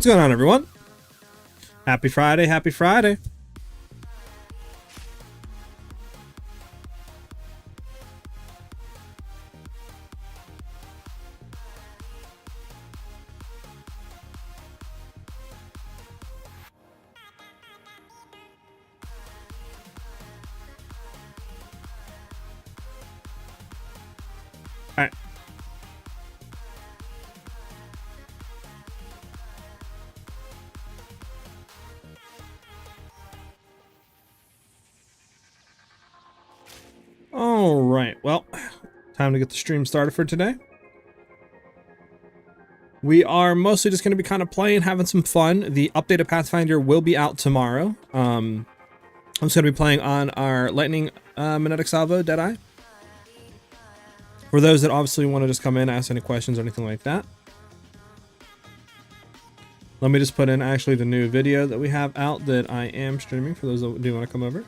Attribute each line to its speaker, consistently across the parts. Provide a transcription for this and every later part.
Speaker 1: What's going on, everyone? Happy Friday, happy Friday. All right. All right, well, time to get the stream started for today. We are mostly just going to be kind of playing, having some fun. The updated Pathfinder will be out tomorrow. I'm just going to be playing on our Lightning Magnetic Salvo, Deadeye. For those that obviously want to just come in, ask any questions or anything like that. Let me just put in actually the new video that we have out that I am streaming for those that do want to come over.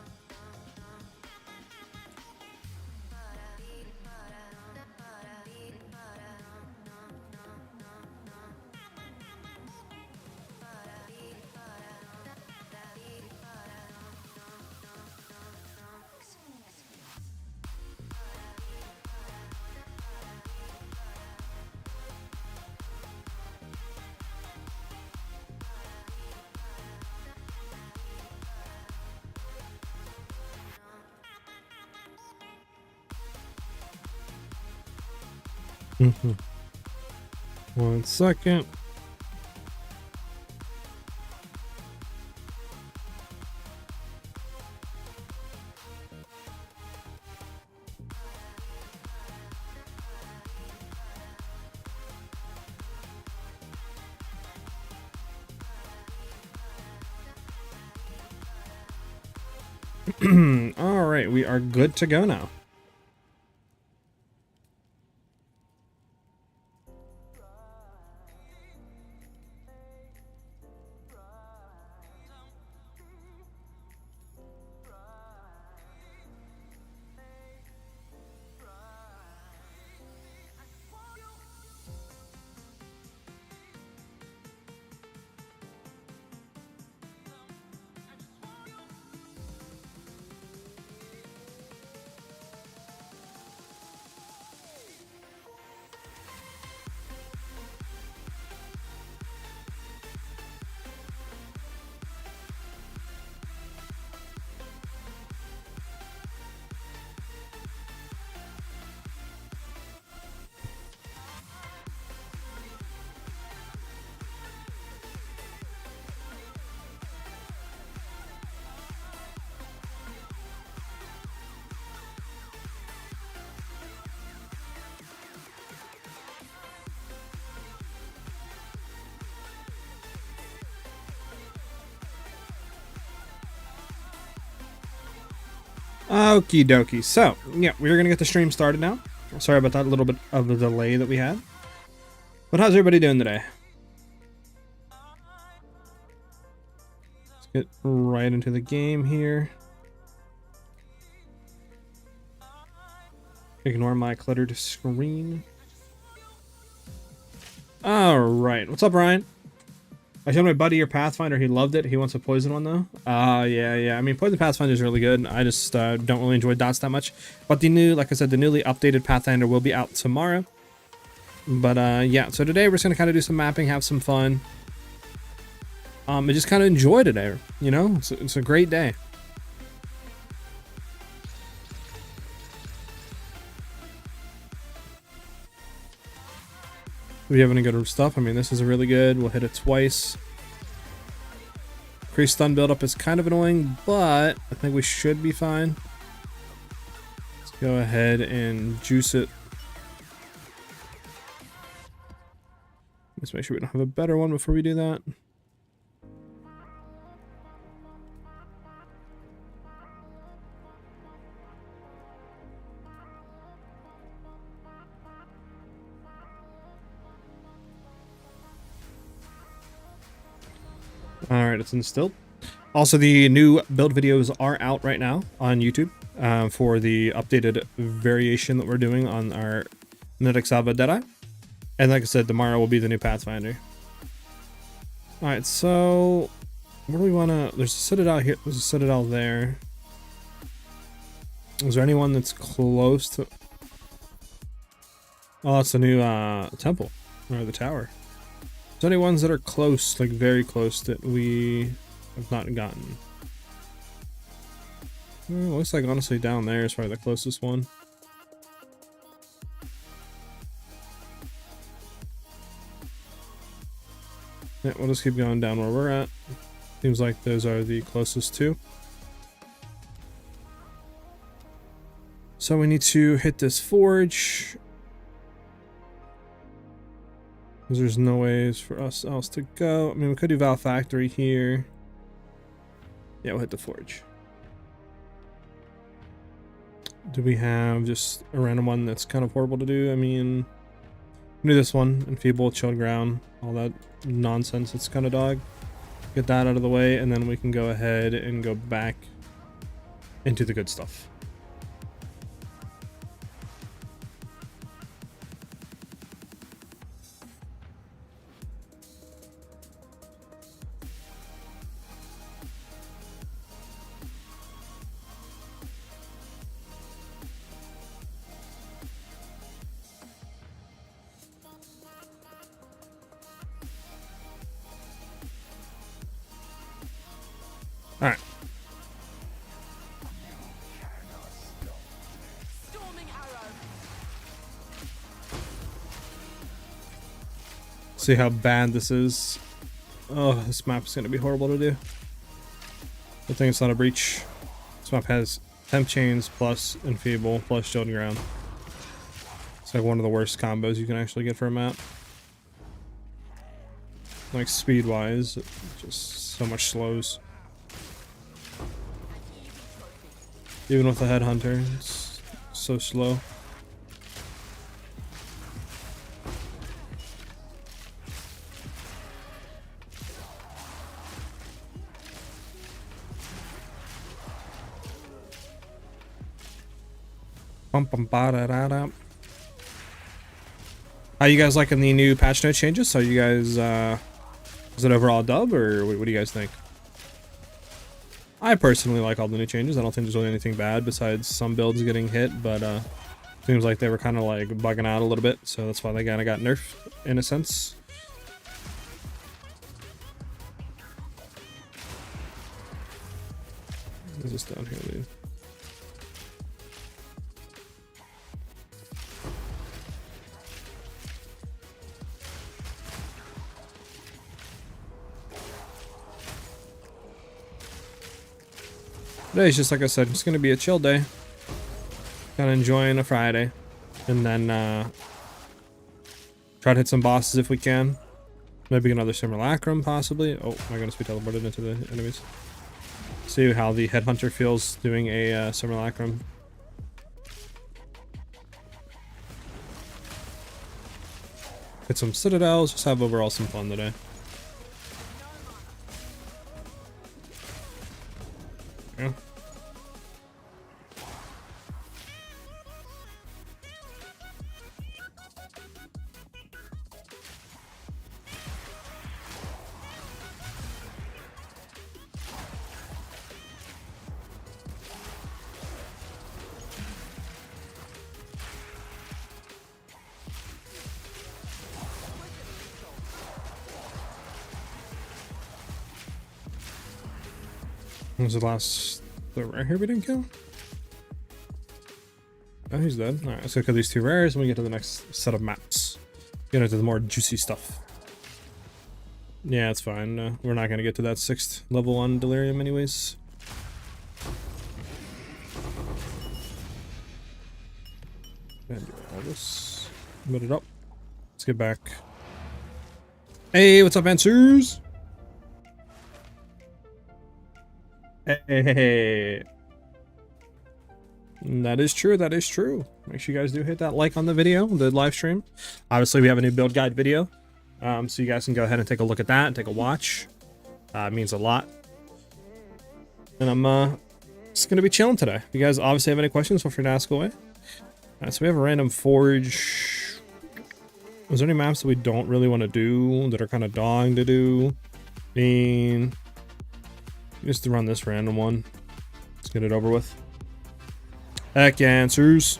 Speaker 1: One second. All right, we are good to go now. Okie dokie. So, yeah, we're going to get the stream started now. Sorry about that little bit of a delay that we had. But how's everybody doing today? Let's get right into the game here. Ignore my cluttered screen. Alright, what's up, Ryan? I showed my buddy your Pathfinder. He loved it. He wants a poison one though. Yeah. I mean, poison Pathfinder is really good. I just don't really enjoy dots that much. But the new, like I said, the newly updated Pathfinder will be out tomorrow. But yeah, so today we're just gonna kind of do some mapping, have some fun. And just kind of enjoy today. You know, it's a great day. Do we have any good stuff? I mean, this is really good. We'll hit it twice. Increased stun buildup is kind of annoying, but I think we should be fine. Let's go ahead and juice it. Let's make sure we don't have a better one before we do that. Alright, it's instilled. Also, the new build videos are out right now on YouTube for the updated variation that we're doing on our Magnetic Salvo Deadeye. And like I said, tomorrow will be the new Pathfinder. Alright, so where do we want to... There's a citadel here. There's a citadel there. Is there anyone that's close to... Oh, it's a new temple. Or the tower. Is there any ones that are close, like very close, that we have not gotten? Well, looks like honestly down there is probably the closest one. Yeah, we'll just keep going down where we're at. Seems like those are the closest two. So we need to hit this forge. Because there's no ways for us else to go. I mean, we could do Val Factory here. Yeah, we'll hit the forge. Do we have just a random one that's kind of horrible to do? I mean, do this one, Enfeeble, Chilled Ground, all that nonsense. It's kind of dog. Get that out of the way, and then we can go ahead and go back into the good stuff. All right. See how bad this is. Oh, this map is going to be horrible to do. Good thing it's not a breach. This map has temp chains plus enfeeble plus chilled ground. It's like one of the worst combos you can actually get for a map. Like speed wise, it just so much slows. Even with the Headhunter, it's so slow. How you guys liking the new patch note changes? So you guys, is it overall dub, or what do you guys think? I personally like all the new changes. I don't think there's really anything bad besides some builds getting hit, but seems like they were kind of like bugging out a little bit, so that's why they kind of got nerfed in a sense. What is this down here, dude? Today's just, like I said, it's going to be a chill day. Kind of enjoying a Friday. And then try to hit some bosses if we can. Maybe another simulacrum, possibly. Oh my goodness, we teleported into the enemies. See how the Headhunter feels doing a simulacrum. Hit some citadels, just have overall some fun today. Yeah. What was the last... the rare here we didn't kill? Oh, he's dead. Alright, let's go kill these two rares and we get to the next set of maps. Get into the more juicy stuff. Yeah, it's fine. We're not going to get to that 6th level on Delirium anyways. And do all this. Put it up. Let's get back. Hey, what's up, Answers? Hey, that is true. That is true. Make sure you guys do hit that like on the video, the live stream. Obviously, we have a new build guide video, so you guys can go ahead and take a look at that and take a watch. It means a lot. And I'm just gonna be chilling today. If you guys obviously have any questions, feel free to ask away. So we have a random forge. Is there any maps that we don't really want to do that are kind of dawing to do? Just to run this random one. Let's get it over with. Heck yeah, answers.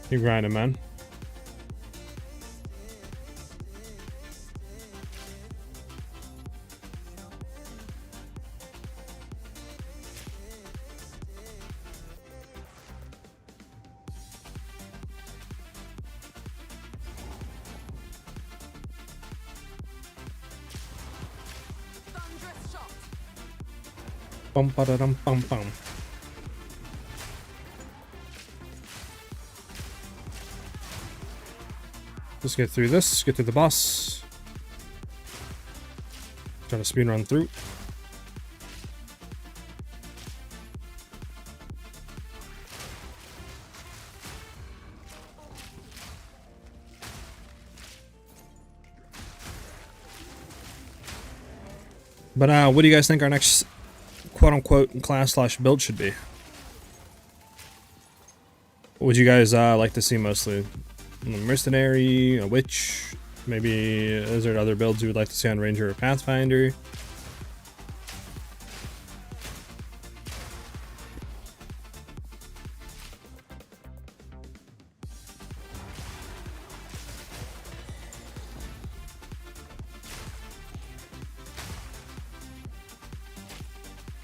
Speaker 1: Keep grinding, man. Bum ba da dum bum bum. Let's get through this, get through the boss. Trying to speed run through. But what do you guys think our next quote-unquote class/build should be? What would you guys like to see mostly? A mercenary, a witch, maybe is there other builds you would like to see on Ranger or Pathfinder?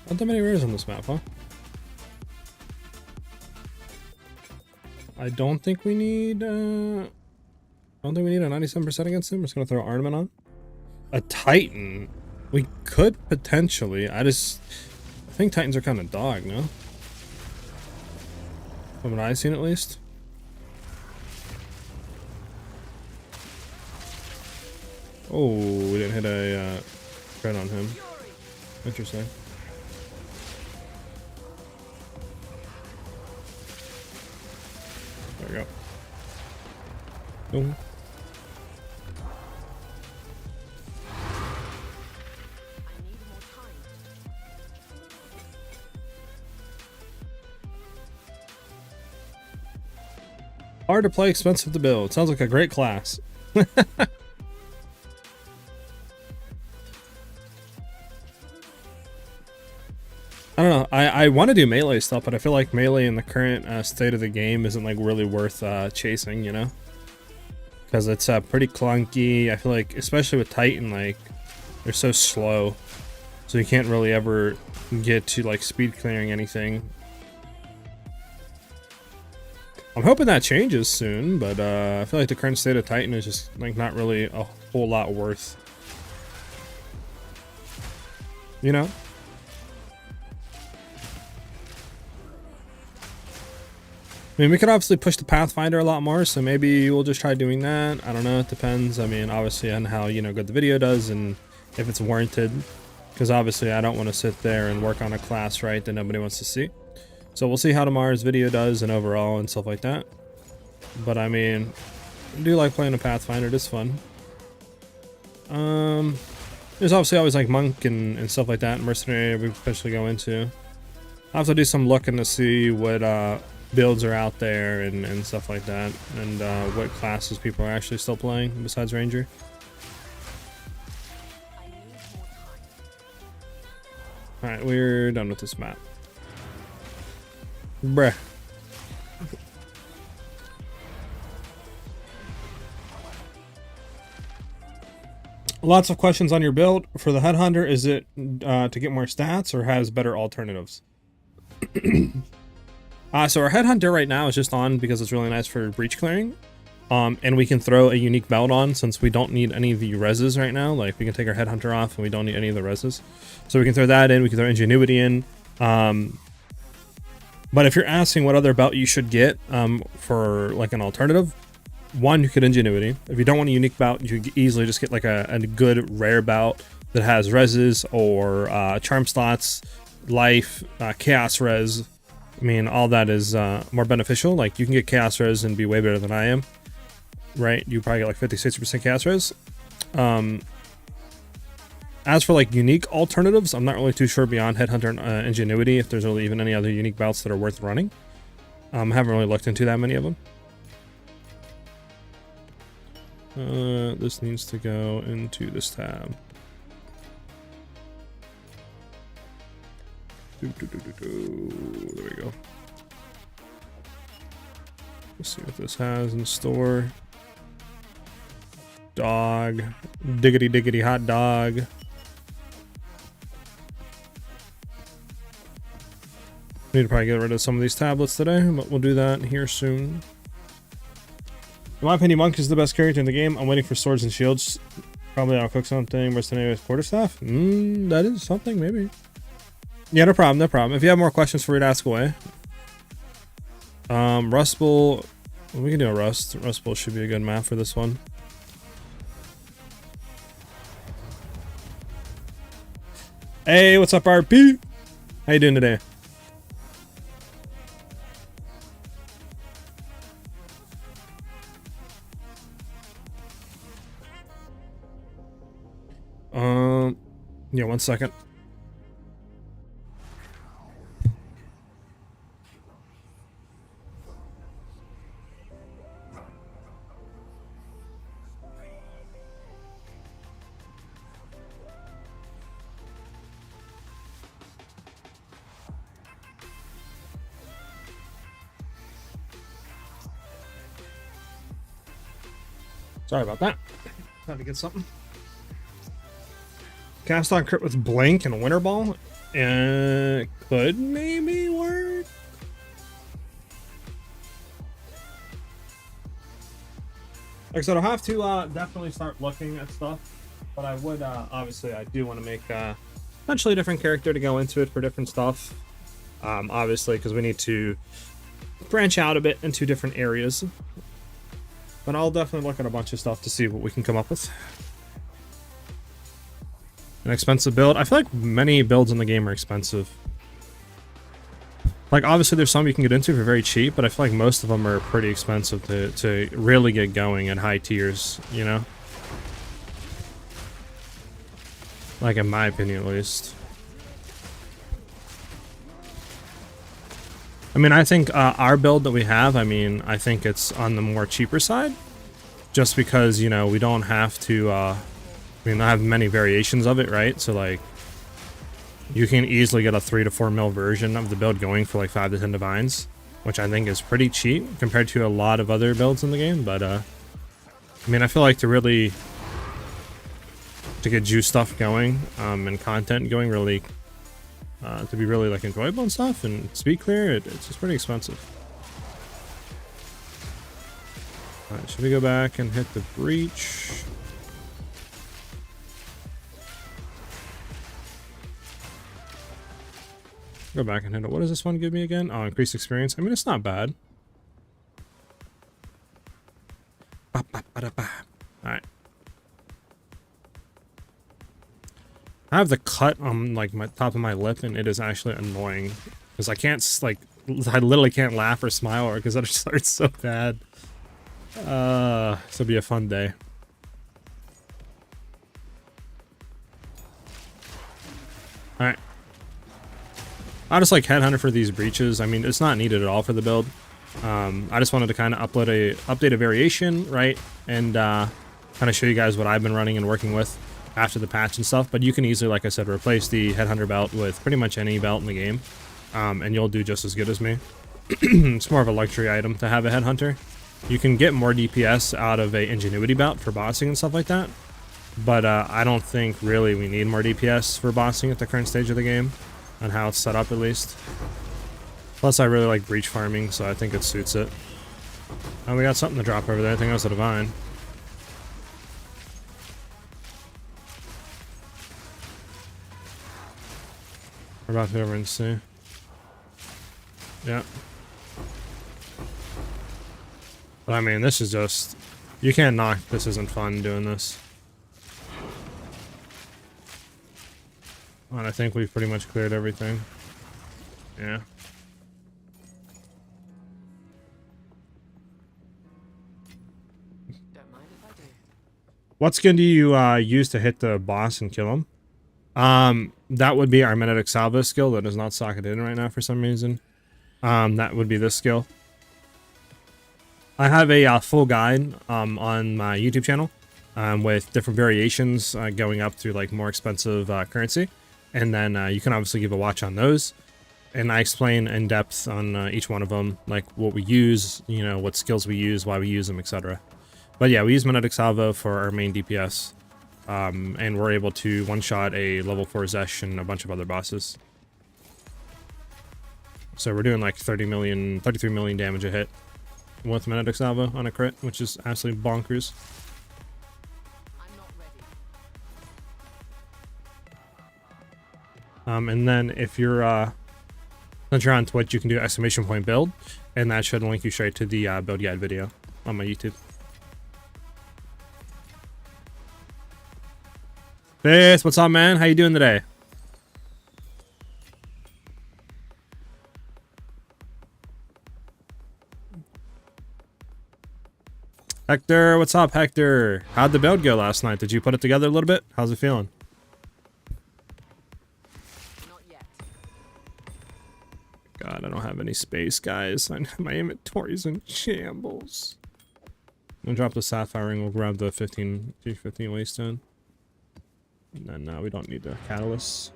Speaker 1: Not that many rares on this map, huh? I don't think we need a 97% against him. We're just gonna throw Armament on. A Titan. We could potentially. I think Titans are kind of dog, no? From what I've seen at least. Oh, we didn't hit a crit on him. Interesting. There we go. Boom. Hard to play, expensive to build. Sounds like a great class. I don't know. I want to do melee stuff, but I feel like melee in the current state of the game isn't like really worth chasing, you know? Because it's pretty clunky. I feel like, especially with Titan, like they're so slow, so you can't really ever get to like speed clearing anything. I'm hoping that changes soon, but I feel like the current state of Titan is just like not really a whole lot worth, you know? I mean, we could obviously push the Pathfinder a lot more, so maybe we'll just try doing that. I don't know, it depends. I mean, obviously on how, you know, good the video does and if it's warranted. Because obviously I don't want to sit there and work on a class, right, that nobody wants to see. So we'll see how tomorrow's video does and overall and stuff like that. But I mean, I do like playing a Pathfinder, it is fun. There's obviously always like Monk and stuff like that, Mercenary we potentially go into. I'll have to do some looking to see what builds are out there and stuff like that, and what classes people are actually still playing besides Ranger. Alright, we're done with this map. Bruh. Lots of questions on your build. For the Headhunter, is it to get more stats or has better alternatives? So our Headhunter right now is just on because it's really nice for breach clearing. And we can throw a unique belt on since we don't need any of the reses right now. Like, we can take our Headhunter off and we don't need any of the reses. So we can throw that in, we can throw Ingenuity in. But if you're asking what other belt you should get for like an alternative, one, you could Ingenuity. If you don't want a unique belt, you could easily just get like a good rare belt that has reses or charm slots, life, chaos res. I mean, all that is more beneficial. Like, you can get chaos res and be way better than I am, right? You probably get like 50-60% chaos res. As for like unique alternatives, I'm not really too sure beyond Headhunter and Ingenuity if there's really even any other unique belts that are worth running. I haven't really looked into that many of them. This needs to go into this tab. There we go. Let's see what this has in store. Dog. Diggity diggity hot dog. Need to probably get rid of some of these tablets today, but we'll do that here soon. In my opinion, Monk is the best character in the game. I'm waiting for swords and shields. Probably I'll cook something. Mercenaries quarterstaff? That is something, maybe. Yeah, no problem, no problem. If you have more questions for me to ask away. Rust Bowl. We can do a Rust. Rust Bowl should be a good map for this one. Hey, what's up, RP? How you doing today? Yeah, 1 second. Sorry about that. Had to get something. Cast on crit with Blink and Winter Ball. Could maybe work. Like I said, I'll have to definitely start looking at stuff. But I would, obviously, I do want to make potentially a different character to go into it for different stuff. Obviously, because we need to branch out a bit into different areas. But I'll definitely look at a bunch of stuff to see what we can come up with. An expensive build. I feel like many builds in the game are expensive. Like, obviously there's some you can get into for very cheap, but I feel like most of them are pretty expensive to really get going at high tiers, you know? Like, in my opinion, at least. I mean, I think our build that we have, I mean, I think it's on the more cheaper side. Just because, you know, we don't have to, I mean, I have many variations of it, right? So, like, you can easily get a 3 to 4 mil version of the build going for, like, 5 to 10 divines. Which I think is pretty cheap compared to a lot of other builds in the game. But, I mean, I feel like to get juice stuff going, and content going really... to be really like enjoyable and stuff and speed clear, it's just pretty expensive. Alright, should we go back and hit the breach? Go back and hit it. What does this one give me again? Oh, increased experience. I mean, it's not bad. Alright. I have the cut on like my top of my lip, and it is actually annoying because I can't I literally can't laugh or smile, or because that just hurts so bad. This will be a fun day. All right, I just like Headhunter for these breaches. I mean, it's not needed at all for the build. I just wanted to kind of update a variation, right, and kind of show you guys what I've been running and working with after the patch and stuff. But you can easily, like I said, replace the Headhunter belt with pretty much any belt in the game, and you'll do just as good as me. It's more of a luxury item to have a Headhunter. You can get more DPS out of a Ingenuity belt for bossing and stuff like that, but I don't think really we need more DPS for bossing at the current stage of the game, on how it's set up at least. Plus I really like breach farming, so I think it suits it. And we got something to drop over there. I think that was a divine. We're about to go over and see. Yeah. But I mean, this is just... You can't knock. This isn't fun doing this. And I think we've pretty much cleared everything. Yeah. What skin do you use to hit the boss and kill him? That would be our Magnetic Salvo skill that is not socketed in right now for some reason. That would be this skill. I have a full guide on my YouTube channel with different variations going up to like more expensive currency, and then you can obviously give a watch on those. And I explain in depth on each one of them, like what we use, you know, what skills we use, why we use them, etc. But yeah, we use Magnetic Salvo for our main DPS, and we're able to one-shot a level 4 Zesh and a bunch of other bosses. So we're doing like 33 million damage a hit with Magnetic Salvo on a crit, which is absolutely bonkers. And then if you're since you're on Twitch, you can do !point build, and that should link you straight to the build guide video on my YouTube. Fist, what's up, man? How you doing today? Hector, what's up, Hector? How'd the build go last night? Did you put it together a little bit? How's it feeling?
Speaker 2: Not yet.
Speaker 1: God, I don't have any space, guys. My inventory's in shambles. I'm gonna drop the sapphire ring. We'll grab the 15 waystone. And then we don't need the catalyst.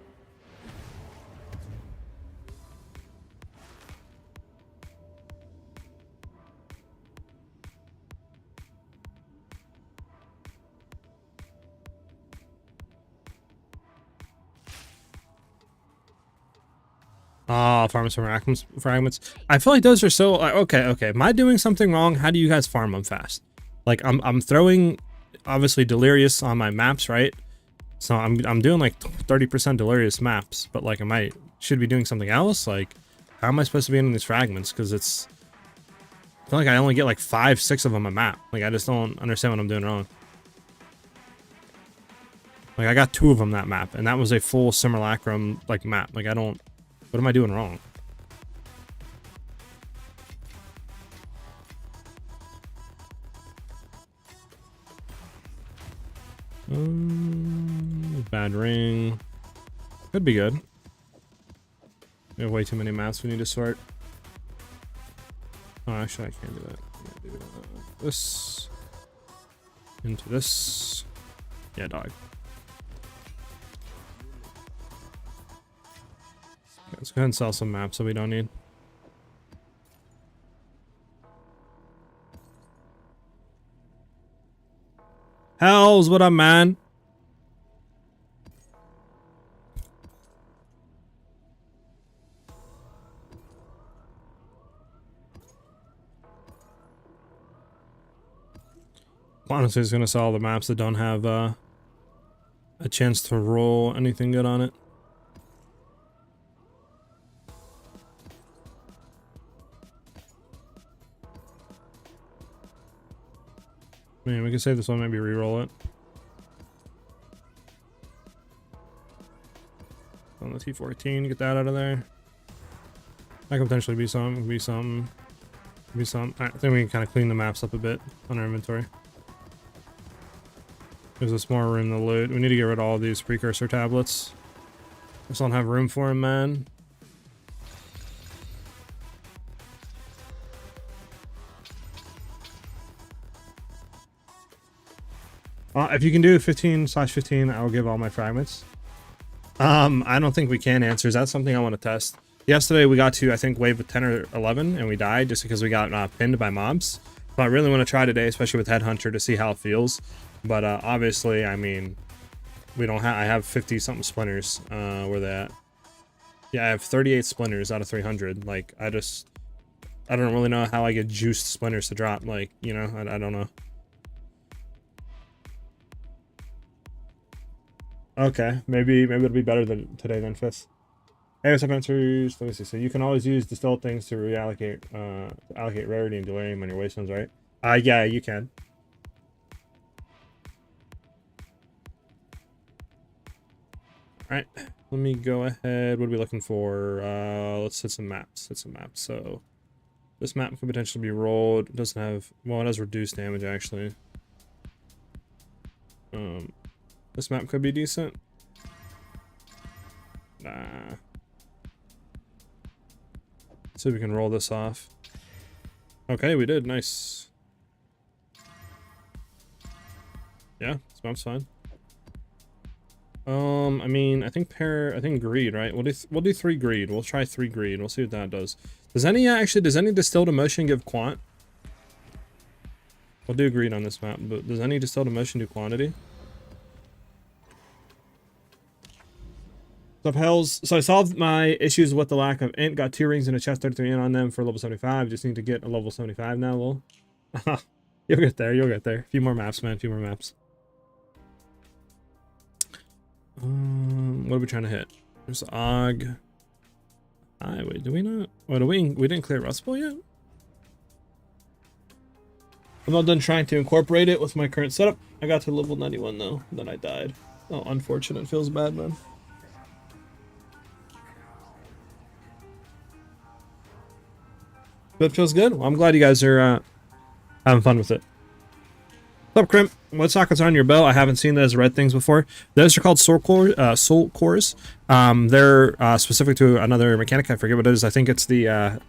Speaker 1: Ah, farm some fragments. I feel like those are so okay. Am I doing something wrong? How do you guys farm them fast? Like I'm throwing obviously delirious on my maps, right? So I'm doing like 30% delirious maps, but like should be doing something else. Like, how am I supposed to be in these fragments? Because I feel like I only get like 5-6 of them a map. Like, I just don't understand what I'm doing wrong. Like, I got 2 of them that map, and that was a full simulacrum like map. Like, what am I doing wrong? Bad ring. Could be good. We have way too many maps we need to sort. Oh, actually, I can't do that. I'm gonna do this into this. Yeah, dog. Okay, let's go ahead and sell some maps that we don't need. Hells, what up, man? Honestly, it's gonna sell all the maps that don't have a chance to roll anything good on it. Man, we can save this one, maybe re-roll it. On the T14, get that out of there. That could potentially be something, be something. Alright, I think we can kind of clean the maps up a bit on our inventory. There's this more room to loot. We need to get rid of all of these precursor tablets. Just don't have room for them, man. If you can do 15/15, I will give all my fragments. I don't think we can answer. Is that something I want to test? Yesterday we got to, I think, wave 10 or 11, and we died just because we got pinned by mobs. But I really want to try today, especially with Headhunter, to see how it feels. But obviously, I mean, we don't have. I have 50-something splinters. Where they at? Yeah, I have 38 splinters out of 300. Like, I don't really know how I get juiced splinters to drop. Like, you know, I don't know. Okay, maybe it'll be better than today than Fist. Hey, what's up, answers? Let me see. So you can always use distilled things to reallocate, allocate rarity and delirium on your waystones, right? Yeah, you can. All right, let me go ahead. What are we looking for? Let's hit some maps. So this map could potentially be rolled. It doesn't have. Well, it has reduced damage actually. This map could be decent. Nah. See if we can roll this off. Okay, we did. Nice. Yeah, this map's fine. I mean, I think greed, right? We'll do 3 greed. We'll try 3 greed. We'll see what that does. Does any distilled emotion give quant? We'll do greed on this map, but does any distilled emotion do quantity? What's up, Hells? So I solved my issues with the lack of int. Got 2 rings and a chest 33 int on them for level 75. Just need to get a level 75 now, lol. You'll get there, you'll get there. A few more maps, man, a few more maps. What are we trying to hit? There's Og. Wait, do we not? What, we didn't clear Rust Bowl yet? I'm not done trying to incorporate it with my current setup. I got to level 91 though, then I died. Oh, unfortunate. Feels bad, man. But it feels good. Well, I'm glad you guys are having fun with it. What's up, Crimp? What sockets are on your bow? I haven't seen those red things before. Those are called soul cores. They're specific to another mechanic. I forget what it is. I think it's the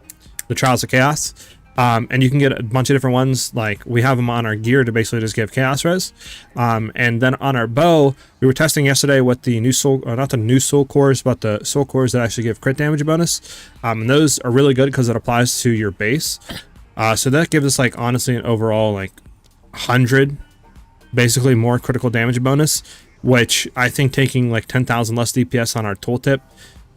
Speaker 1: Trials of Chaos. And you can get a bunch of different ones. Like, we have them on our gear to basically just give chaos res. And then on our bow, we were testing yesterday with the new soul, not the new soul cores, but the soul cores that actually give crit damage bonus. And those are really good because it applies to your base. So that gives us, like, honestly an overall like 100 basically more critical damage bonus, which I think taking like 10,000 less DPS on our tooltip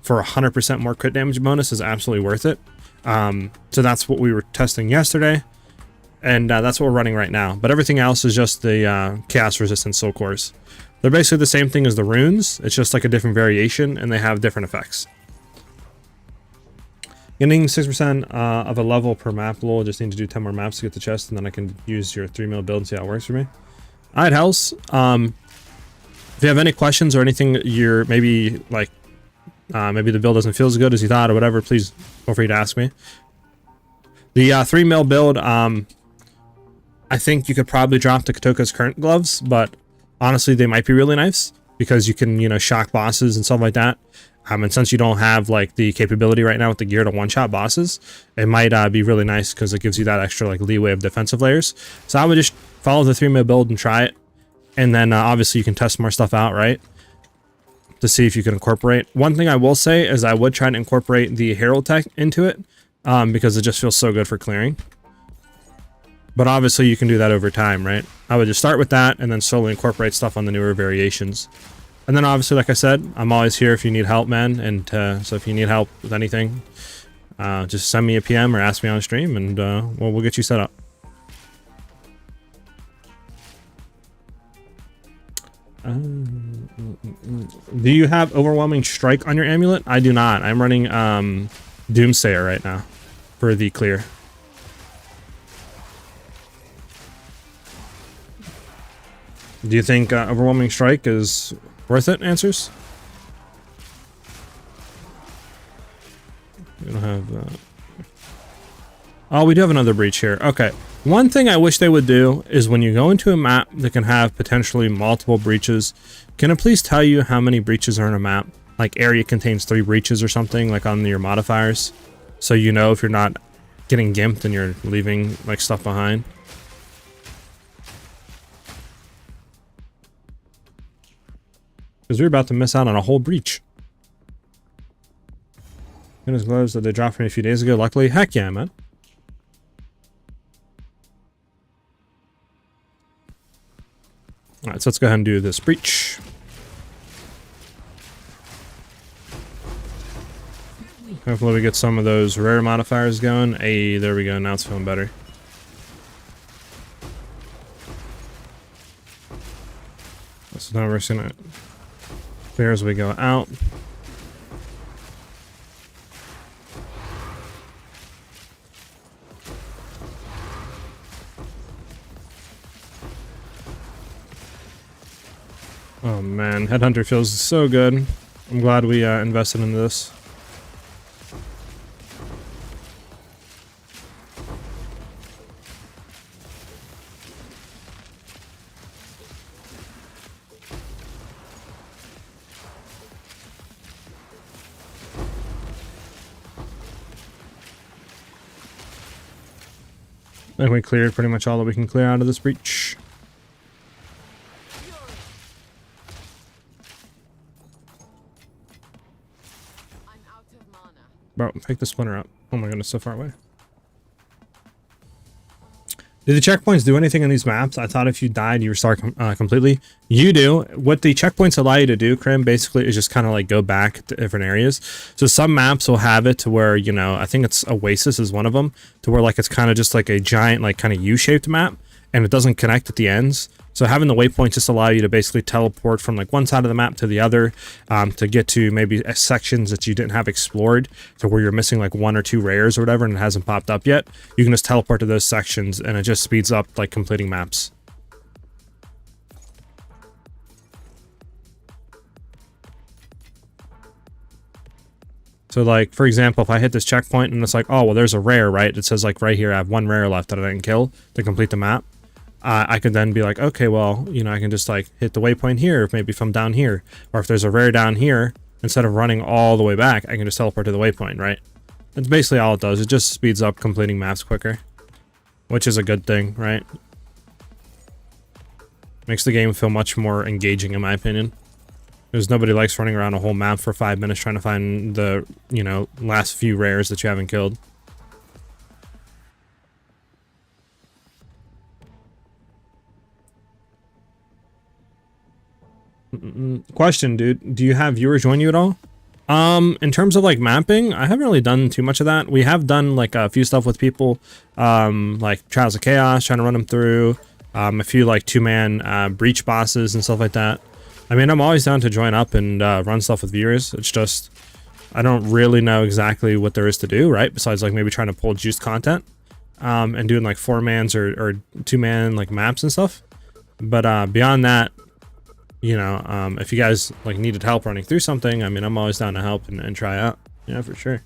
Speaker 1: for 100% more crit damage bonus is absolutely worth it. So that's what we were testing yesterday, and that's what we're running right now. But everything else is just the chaos resistant soul cores. They're basically the same thing as the runes. It's just like a different variation, and they have different effects. Getting 6% of a level per map, lol. Just need to do 10 more maps to get the chest, and then I can use your 3 mil build and see how it works for me. Alright, Hells. If you have any questions or anything you're maybe like, maybe the build doesn't feel as good as you thought or whatever, please feel free to ask me. The 3 mil build, I think you could probably drop the Katoka's current gloves, but honestly, they might be really nice because you can, you know, shock bosses and stuff like that. And since you don't have like the capability right now with the gear to one-shot bosses, it might be really nice because it gives you that extra like leeway of defensive layers. So I would just follow the 3 mil build and try it, and then obviously you can test more stuff out, right, to see if you can incorporate. One thing I will say is I would try to incorporate the Herald tech into it, because it just feels so good for clearing. But obviously you can do that over time, right? I would just start with that and then slowly incorporate stuff on the newer variations. And then obviously, like I said, I'm always here if you need help, man. And so if you need help with anything, just send me a PM or ask me on stream, and we'll get you set up. Do you have Overwhelming Strike on your amulet? I do not. I'm running Doomsayer right now for the clear. Do you think Overwhelming Strike is worth it? Answers? We don't have... Oh, we do have another breach here. Okay. One thing I wish they would do is when you go into a map that can have potentially multiple breaches, can it please tell you how many breaches are in a map? Like area contains 3 breaches or something, like on your modifiers. So you know if you're not getting gimped and you're leaving like stuff behind. Because we're about to miss out on a whole breach. Goodness gloves that they dropped for me a few days ago, luckily. Heck yeah, man. Alright, so let's go ahead and do this breach. Hopefully we get some of those rare modifiers going. Hey, there we go. Now it's feeling better. So now we're just gonna clear as we go out. Oh man, Headhunter feels so good. I'm glad we invested in this. I think we cleared pretty much all that we can clear out of this breach. Bro, pick the splinter up. Oh my goodness, so far away. Do the checkpoints do anything in these maps? I thought if you died, you restart completely. You do. What the checkpoints allow you to do, Krim, basically is just kind of like go back to different areas. So some maps will have it to where, you know, I think it's Oasis is one of them, to where like it's kind of just like a giant, like kind of U-shaped map, and it doesn't connect at the ends. So having the waypoints just allow you to basically teleport from like one side of the map to the other, to get to maybe sections that you didn't have explored, to where you're missing like 1 or 2 rares or whatever and it hasn't popped up yet. You can just teleport to those sections and it just speeds up like completing maps. So like, for example, if I hit this checkpoint and it's like, oh, well, there's a rare, right? It says like right here, I have 1 rare left that I didn't kill to complete the map. I could then be like, okay, well, you know, I can just like hit the waypoint here, maybe from down here. Or if there's a rare down here, instead of running all the way back, I can just teleport to the waypoint, right? That's basically all it does. It just speeds up completing maps quicker, which is a good thing, right? Makes the game feel much more engaging, in my opinion. Because nobody likes running around a whole map for 5 minutes trying to find the, you know, last few rares that you haven't killed. Question, dude. Do you have viewers join you at all? In terms of like mapping, I haven't really done too much of that. We have done like a few stuff with people, like Trials of Chaos, trying to run them through, a few like 2-man breach bosses and stuff like that. I mean, I'm always down to join up and run stuff with viewers. It's just, I don't really know exactly what there is to do, right? Besides like maybe trying to pull juiced content, and doing like 4-mans or 2-man like maps and stuff. But beyond that, you know, if you guys like needed help running through something, I mean, I'm always down to help and try out. Yeah, for sure.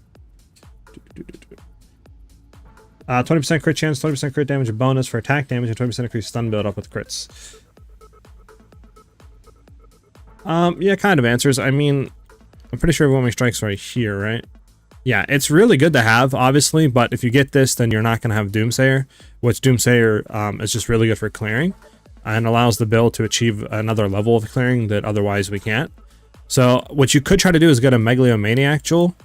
Speaker 1: 20% crit chance, 20% crit damage bonus for attack damage, and 20% increased stun build up with crits. Yeah, kind of answers. I mean, I'm pretty sure everyone strikes right here, right? Yeah, it's really good to have, obviously, but if you get this, then you're not going to have Doomsayer, which Doomsayer is just really good for clearing. And allows the build to achieve another level of clearing that otherwise we can't. So what you could try to do is get a Megalomaniac Jewel,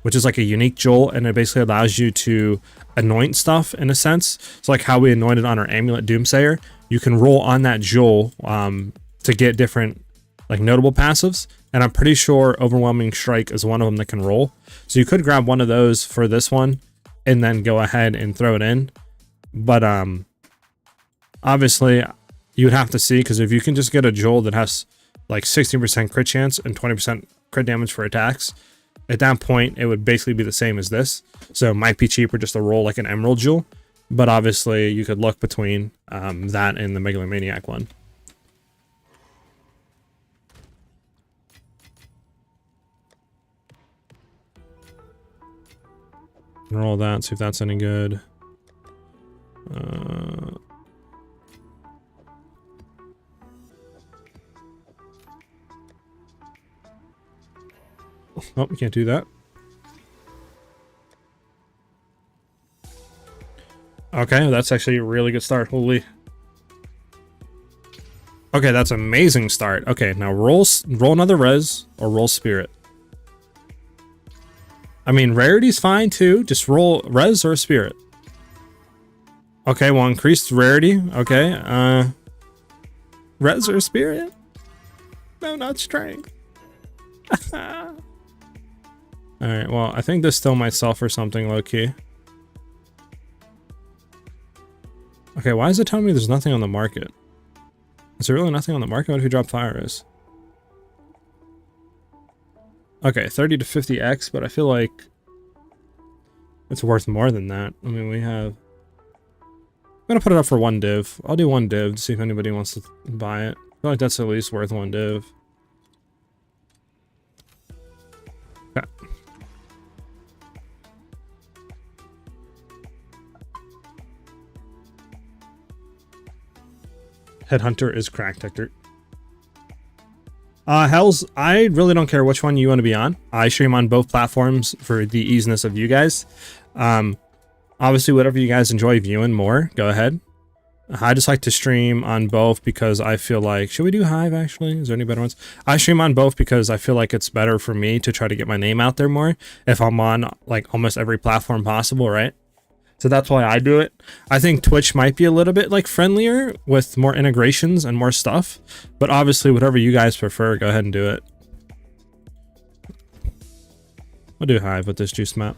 Speaker 1: which is like a unique jewel, and it basically allows you to anoint stuff in a sense. So like how we anointed on our Amulet Doomsayer, you can roll on that jewel to get different like notable passives. And I'm pretty sure Overwhelming Strike is one of them that can roll. So you could grab one of those for this one and then go ahead and throw it in. But obviously, you would have to see, because if you can just get a jewel that has like 16% crit chance and 20% crit damage for attacks, at that point, it would basically be the same as this. So it might be cheaper just to roll like an Emerald Jewel, but obviously you could look between that and the Megalomaniac one. Roll that, see if that's any good. Oh, we can't do that. Okay, that's actually a really good start. Holy. Okay, that's an amazing start. Okay, now roll another res or roll spirit. I mean, rarity's fine too. Just roll res or spirit. Okay, well, increased rarity. Okay, res or spirit? No, not strength. Alright, well, I think this still might sell for something low-key. Okay, why is it telling me there's nothing on the market? Is there really nothing on the market? What if we drop Fire Res? Okay, 30 to 50x, but I feel like it's worth more than that. I mean, we have... I'm gonna put it up for 1 div. I'll do 1 div to see if anybody wants to buy it. I feel like that's at least worth 1 div. Okay. Headhunter is cracked, Hector. Hells, I really don't care which one you want to be on. I stream on both platforms for the easiness of you guys. Obviously, whatever you guys enjoy viewing more, go ahead. I just like to stream on both because I feel like, should we do Hive actually? Is there any better ones? I stream on both because I feel like it's better for me to try to get my name out there more if I'm on like almost every platform possible, right? So that's why I do it. I think Twitch might be a little bit like friendlier with more integrations and more stuff, but obviously whatever you guys prefer, go ahead and do it. I'll do Hive with this juice map.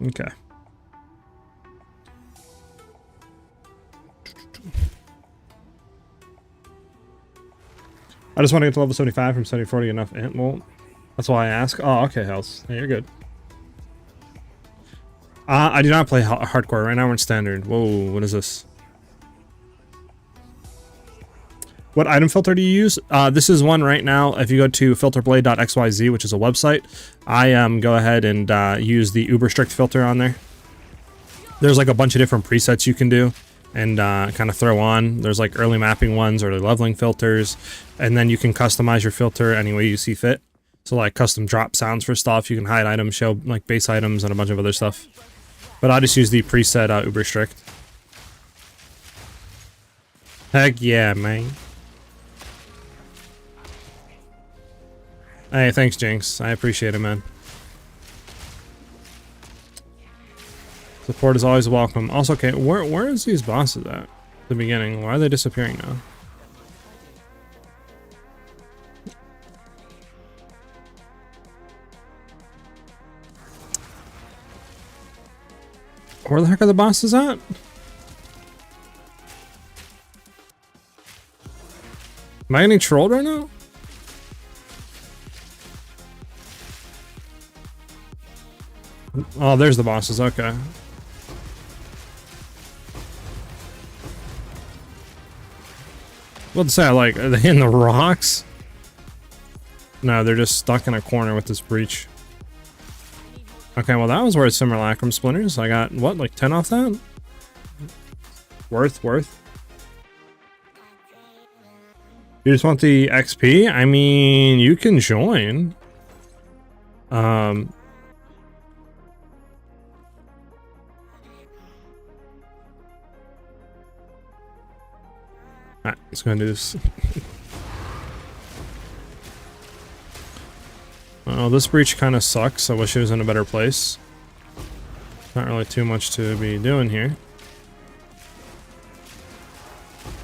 Speaker 1: Okay. I just want to get to level 75 from 7040 enough int. Well, that's why I ask. Oh, okay, Hells. Hey, you're good. I do not play hardcore. Right now we're in standard. Whoa, what is this? What item filter do you use? This is one right now. If you go to filterblade.xyz, which is a website, I go ahead and use the uber strict filter on there. There's like a bunch of different presets you can do and kind of throw on. There's like early mapping ones or the leveling filters, and then you can customize your filter any way you see fit. So like custom drop sounds for stuff. You can hide items, show like base items, and a bunch of other stuff. But I just use the preset uber strict. Heck yeah, man. Hey, thanks, Jinx. I appreciate it, man. Support is always welcome. Also, okay, where is these bosses at the beginning? Why are they disappearing now? Where the heck are the bosses at? Am I getting trolled right now? Oh, there's the bosses. Okay. What's that like? Are they in the rocks? No, they're just stuck in a corner with this breach. Okay, well that was worth simulacrum splinters. I got what, like 10 off that? Worth. You just want the XP? I mean, you can join. Alright, let's go and do this. Oh, this breach kind of sucks. I wish it was in a better place. Not really too much to be doing here.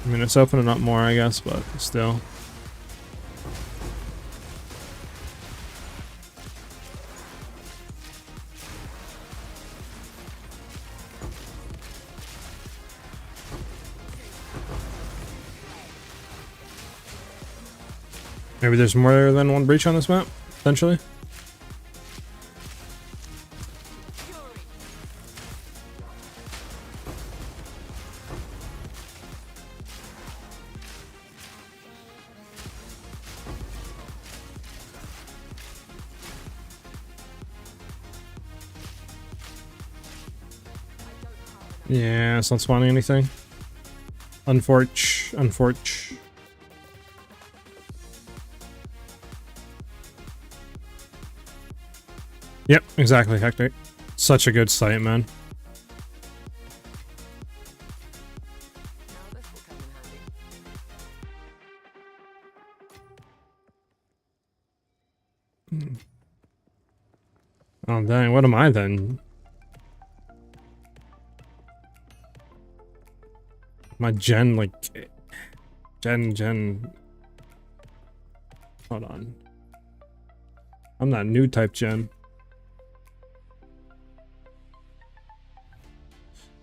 Speaker 1: I mean, it's opening up more, I guess, but still. Maybe there's more than one breach on this map, potentially. Yeah, it's not spawning anything. Unfortunate. Yep, exactly, Hector. Such a good site, man. Oh, dang, what am I then? My gen, like... Gen... Hold on. I'm not new type gen.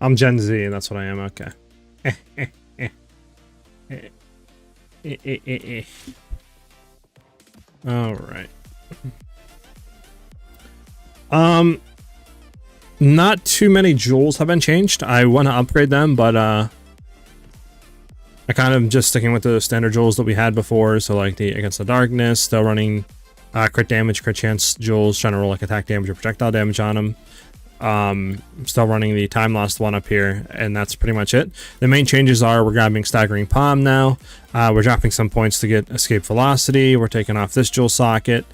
Speaker 1: I'm Gen Z, that's what I am, okay. Alright. Not too many jewels have been changed. I want to upgrade them, but I kind of just sticking with the standard jewels that we had before. So like the Against the Darkness, still running crit damage, crit chance jewels, trying to roll like attack damage or projectile damage on them. I'm still running the time lost one up here, and that's pretty much it. The main changes are we're grabbing staggering palm now. We're dropping some points to get escape velocity. We're taking off this jewel socket.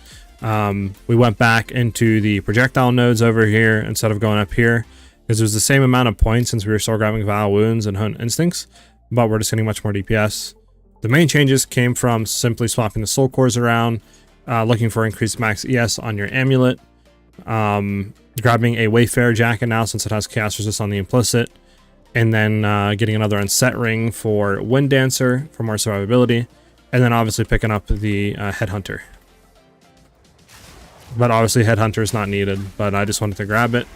Speaker 1: We went back into the projectile nodes over here instead of going up here, because it was the same amount of points since we were still grabbing Vile Wounds and Hunt Instincts, but we're just getting much more DPS. The main changes came from simply swapping the soul cores around, looking for increased max ES on your amulet, grabbing a Wayfarer jacket now since it has chaos resist on the implicit, and then getting another unset ring for Wind Dancer for more survivability, and then obviously picking up the Headhunter. But obviously Headhunter is not needed, but I just wanted to grab it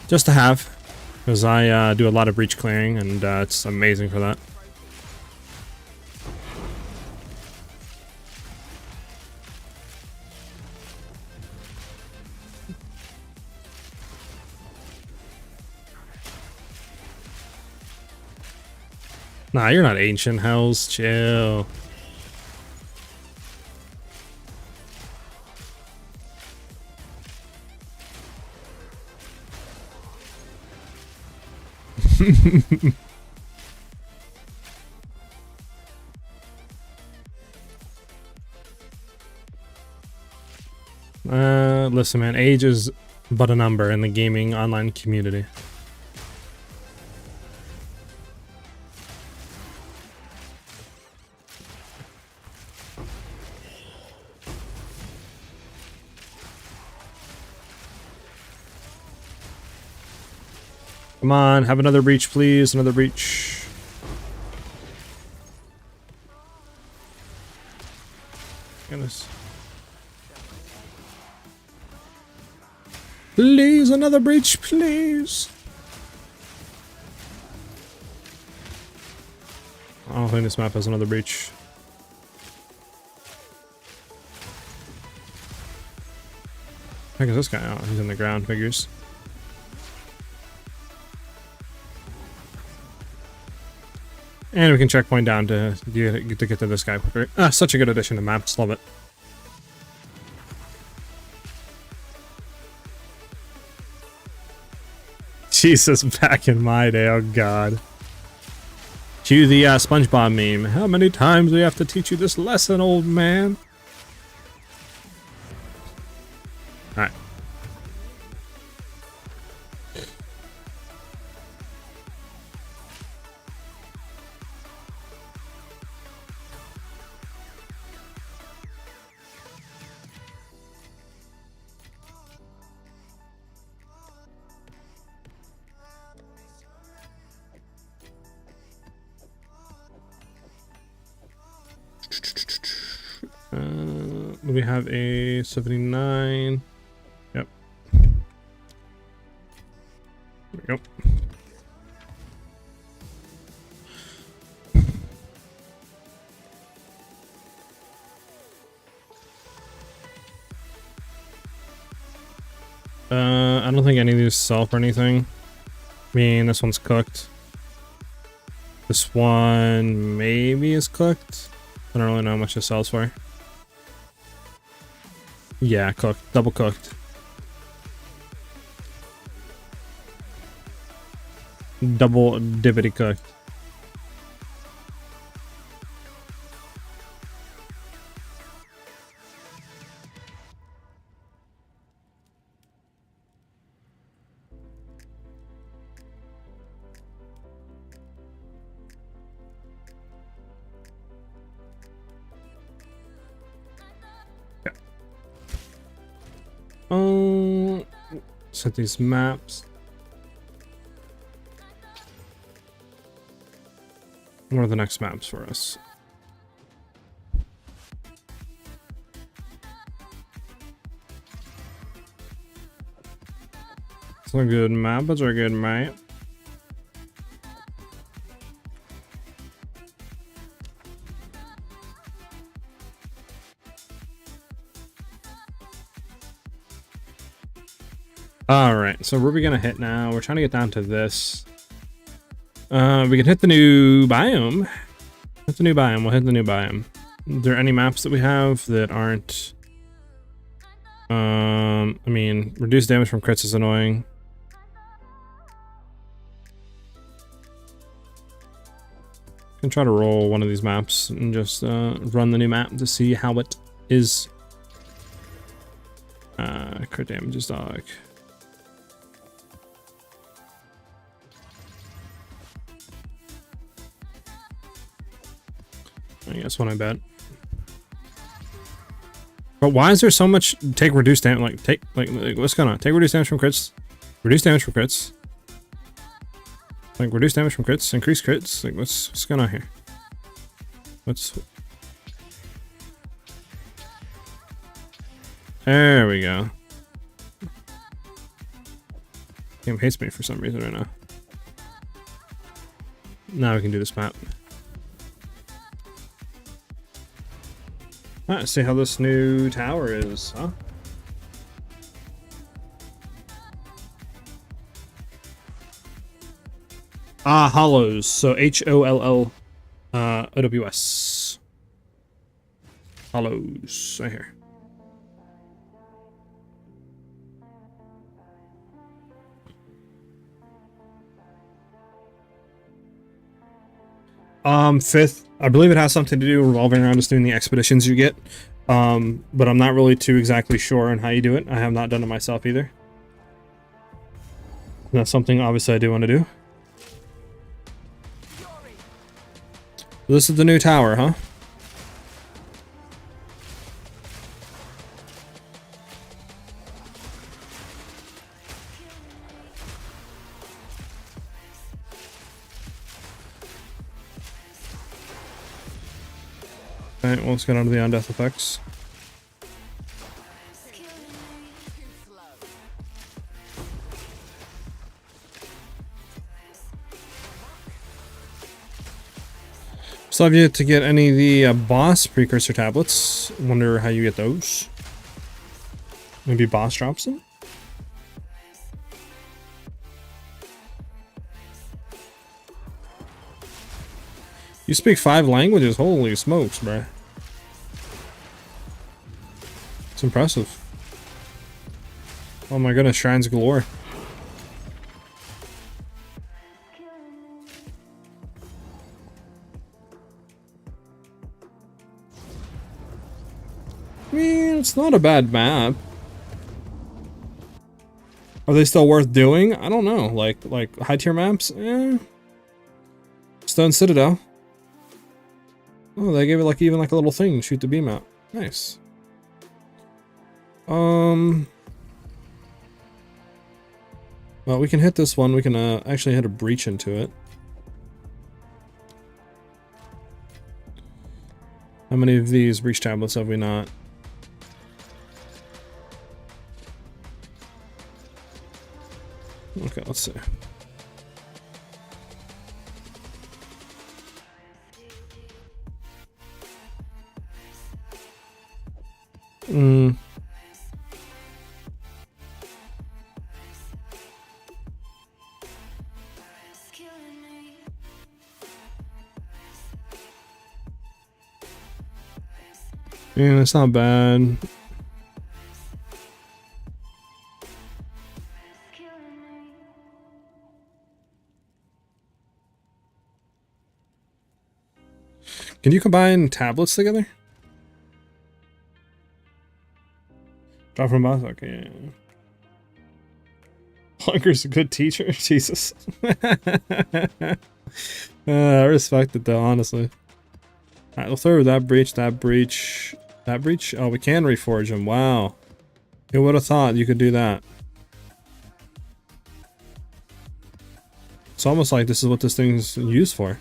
Speaker 1: just to have, because I do a lot of breach clearing, and it's amazing for that. Nah, you're not ancient, Hells. Chill. Listen, man, age is but a number in the gaming online community. Come on, have another breach, please. Another breach. Goodness. Please, another breach, please. I don't think this map has another breach. Heck is this guy out? He's in the ground, figures. And we can checkpoint down to get to this guy quicker. Ah, such a good addition to maps. Love it. Jesus, back in my day. Oh, God. Cue the SpongeBob meme. How many times do we have to teach you this lesson, old man? Alright. We have a 79. Yep. There we go. I don't think any of these sell for anything. I mean, this one's cooked. This one maybe is cooked. I don't really know how much it sells for. Yeah, cooked. Double cooked. Double dippity cooked. Set these maps. What are the next maps for us? It's a good map. It's a good map. Alright, so where are we gonna hit now? We're trying to get down to this. We can hit the new biome. Hit the new biome. We'll hit the new biome. Are there any maps that we have that aren't... I mean, reduced damage from crits is annoying. Can try to roll one of these maps and just run the new map to see how it is. Crit damage is dog. I guess one I bet. But why is there so much take reduced damage? Like what's going on? Take reduced damage from crits. Reduce damage from crits. Like reduce damage from crits. Increase crits. Like what's going on here? There we go. Game hates me for some reason right now. Now we can do this map. Alright, let's see how this new tower is, huh? Hollows. So HOLL OWS. Hollows. Right here. Fifth. I believe it has something to do revolving around just doing the expeditions you get. But I'm not really too exactly sure on how you do it. I have not done it myself either. That's something obviously I do want to do. This is the new tower, huh? Alright, well, let's get onto the undeath effects. Still have yet to get any of the boss precursor tablets. Wonder how you get those. Maybe boss drops them? You speak 5 languages? Holy smokes, bruh. It's impressive. Oh my goodness, shrines galore. I mean, it's not a bad map. Are they still worth doing? I don't know. Like high tier maps? Eh. Stone Citadel. Oh, they gave it like even like a little thing to shoot the beam out. Nice. Well, we can hit this one. We can actually hit a breach into it. How many of these breach tablets have we not? Okay, let's see. Yeah, it's not bad. Can you combine tablets together? Drop from boss? Okay, yeah. Hunger's a good teacher? Jesus. I respect it though, honestly. Alright, we'll throw that breach, that breach, that breach. Oh, we can reforge them. Wow. Who would have thought you could do that? It's almost like this is what this thing's used for.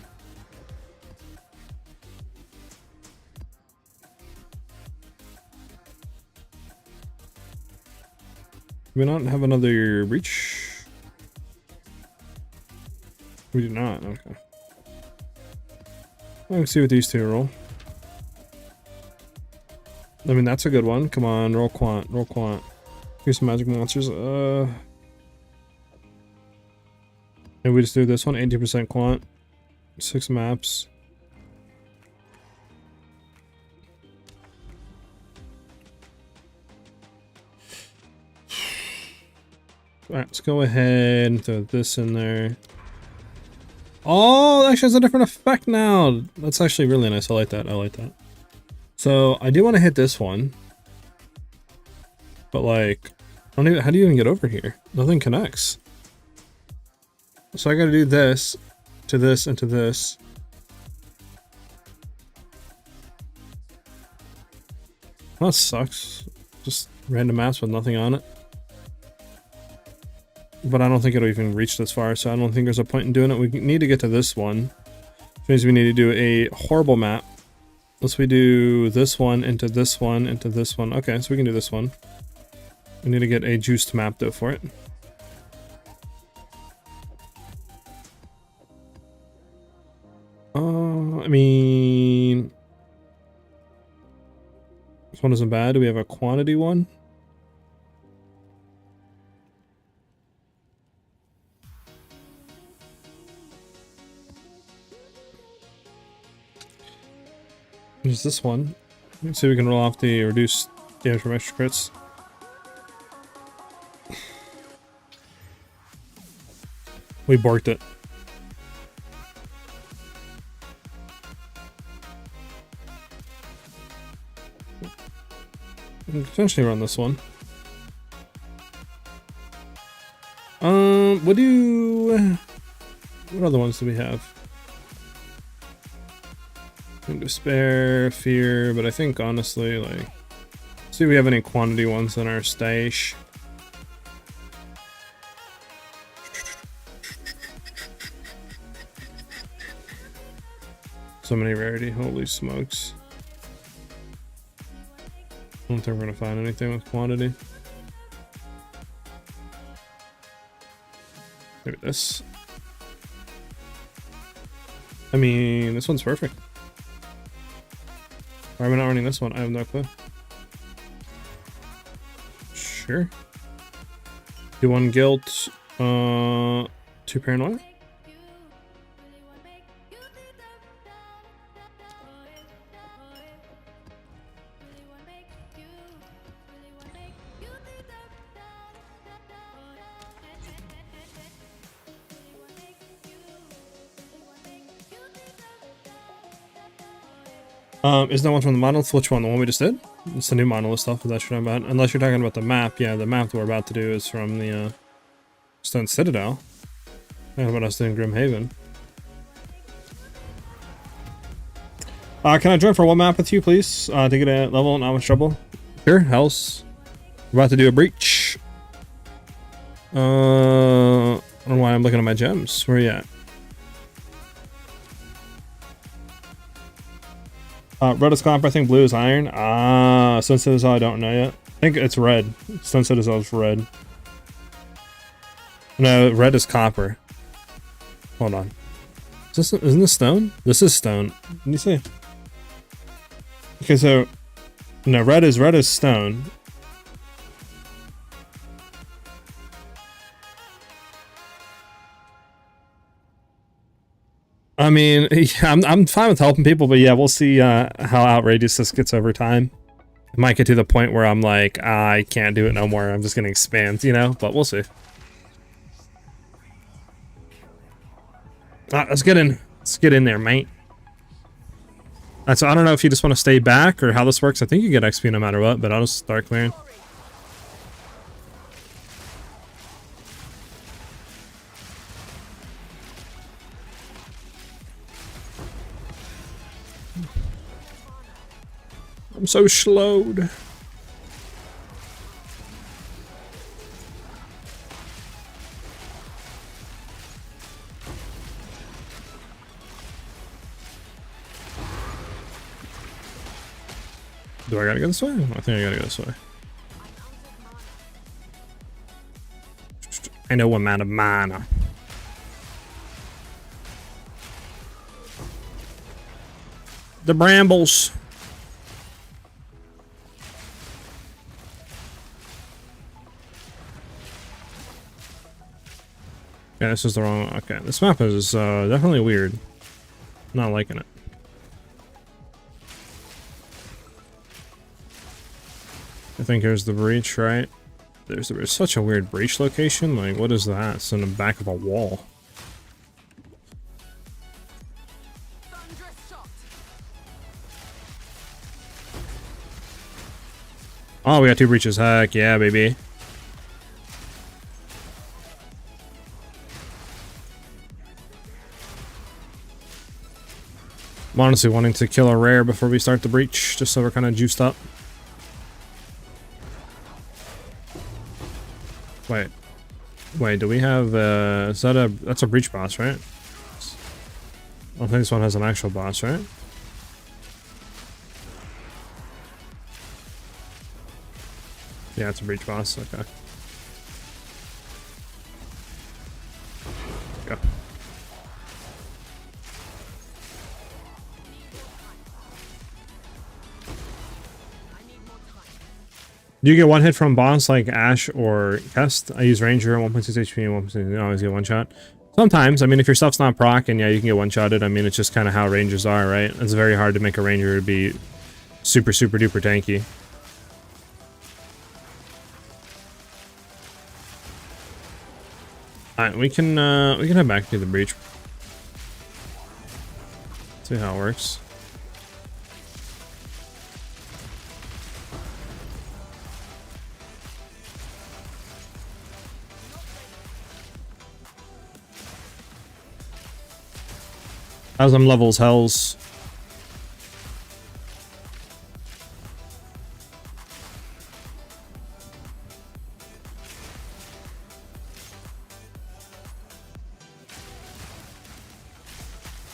Speaker 1: Do we not have another breach? We do not, okay. Let's see what these two roll. I mean, that's a good one. Come on, roll quant, roll quant. Here's some magic monsters. And we just do this one, 80% quant. 6 maps. Alright, let's go ahead and throw this in there. Oh, that actually has a different effect now. That's actually really nice. I like that. I like that. So I do want to hit this one. But like, I don't even, how do you even get over here? Nothing connects. So I gotta do this, to this, and to this. That sucks. Just random maps with nothing on it. But I don't think it'll even reach this far, so I don't think there's a point in doing it. We need to get to this one. Which means we need to do a horrible map. Unless we do this one, into this one, into this one. Okay, so we can do this one. We need to get a juiced map though for it. I mean... This one isn't bad. Do we have a quantity one? Use this one. Let's see if we can roll off the reduced damage from extra crits. We borked it. We can potentially run this one. What other ones do we have? Despair, fear, but I think honestly, like, see if we have any quantity ones in our stash. So many rarity, holy smokes. I don't think we're gonna find anything with quantity. Maybe this. I mean, this one's perfect. Why am I not running this one? I have no clue. Sure. Do 1 guilt, 2 paranoia. Is that one from the monolith? Which one? The one we just did? It's the new monolith stuff that you're talking about. Unless you're talking about the map. Yeah, the map that we're about to do is from the Stone Citadel. Talking about us doing Grimhaven. Can I join for one map with you, please? To get a level, not much trouble. Sure, house. We're about to do a breach. I don't know why I'm looking at my gems. Where are you at? Red is copper, I think blue is iron. Stone Citadel, I don't know yet. I think it's red. Stone Citadel is red. No, red is copper. Hold on. Isn't this stone? This is stone. Let me see. Okay, so no, red is stone. I mean, yeah, I'm fine with helping people, but yeah, we'll see how outrageous this gets over time. It might get to the point where I'm like, I can't do it no more. I'm just gonna expand, you know. But we'll see. Let's get in. Let's get in there, mate. So I don't know if you just want to stay back or how this works. I think you get XP no matter what, but I'll just start clearing. I'm so slowed. Do I gotta go this way? I think I gotta go this way. I know I'm out of mana. The brambles. Yeah, this is the wrong. Okay, this map is definitely weird. Not liking it. I think here's the breach, right? There's such a weird breach location. Like, what is that? It's in the back of a wall. Oh, we got 2 breaches. Heck yeah, baby. I'm honestly wanting to kill a rare before we start the breach, just so we're kind of juiced up. Wait, do we have, is that that's a breach boss, right? I don't think this one has an actual boss, right? Yeah, it's a breach boss, okay. Go. Do you get one hit from boss like Ash or Kest? I use Ranger, 1.6 HP and 1.6, you always get one shot. Sometimes, I mean, if your stuff's not proc, and yeah, you can get one-shotted. I mean, it's just kind of how Rangers are, right? It's very hard to make a Ranger to be super, super duper tanky. Alright, we can head back to the breach. See how it works. How's them levels, hells?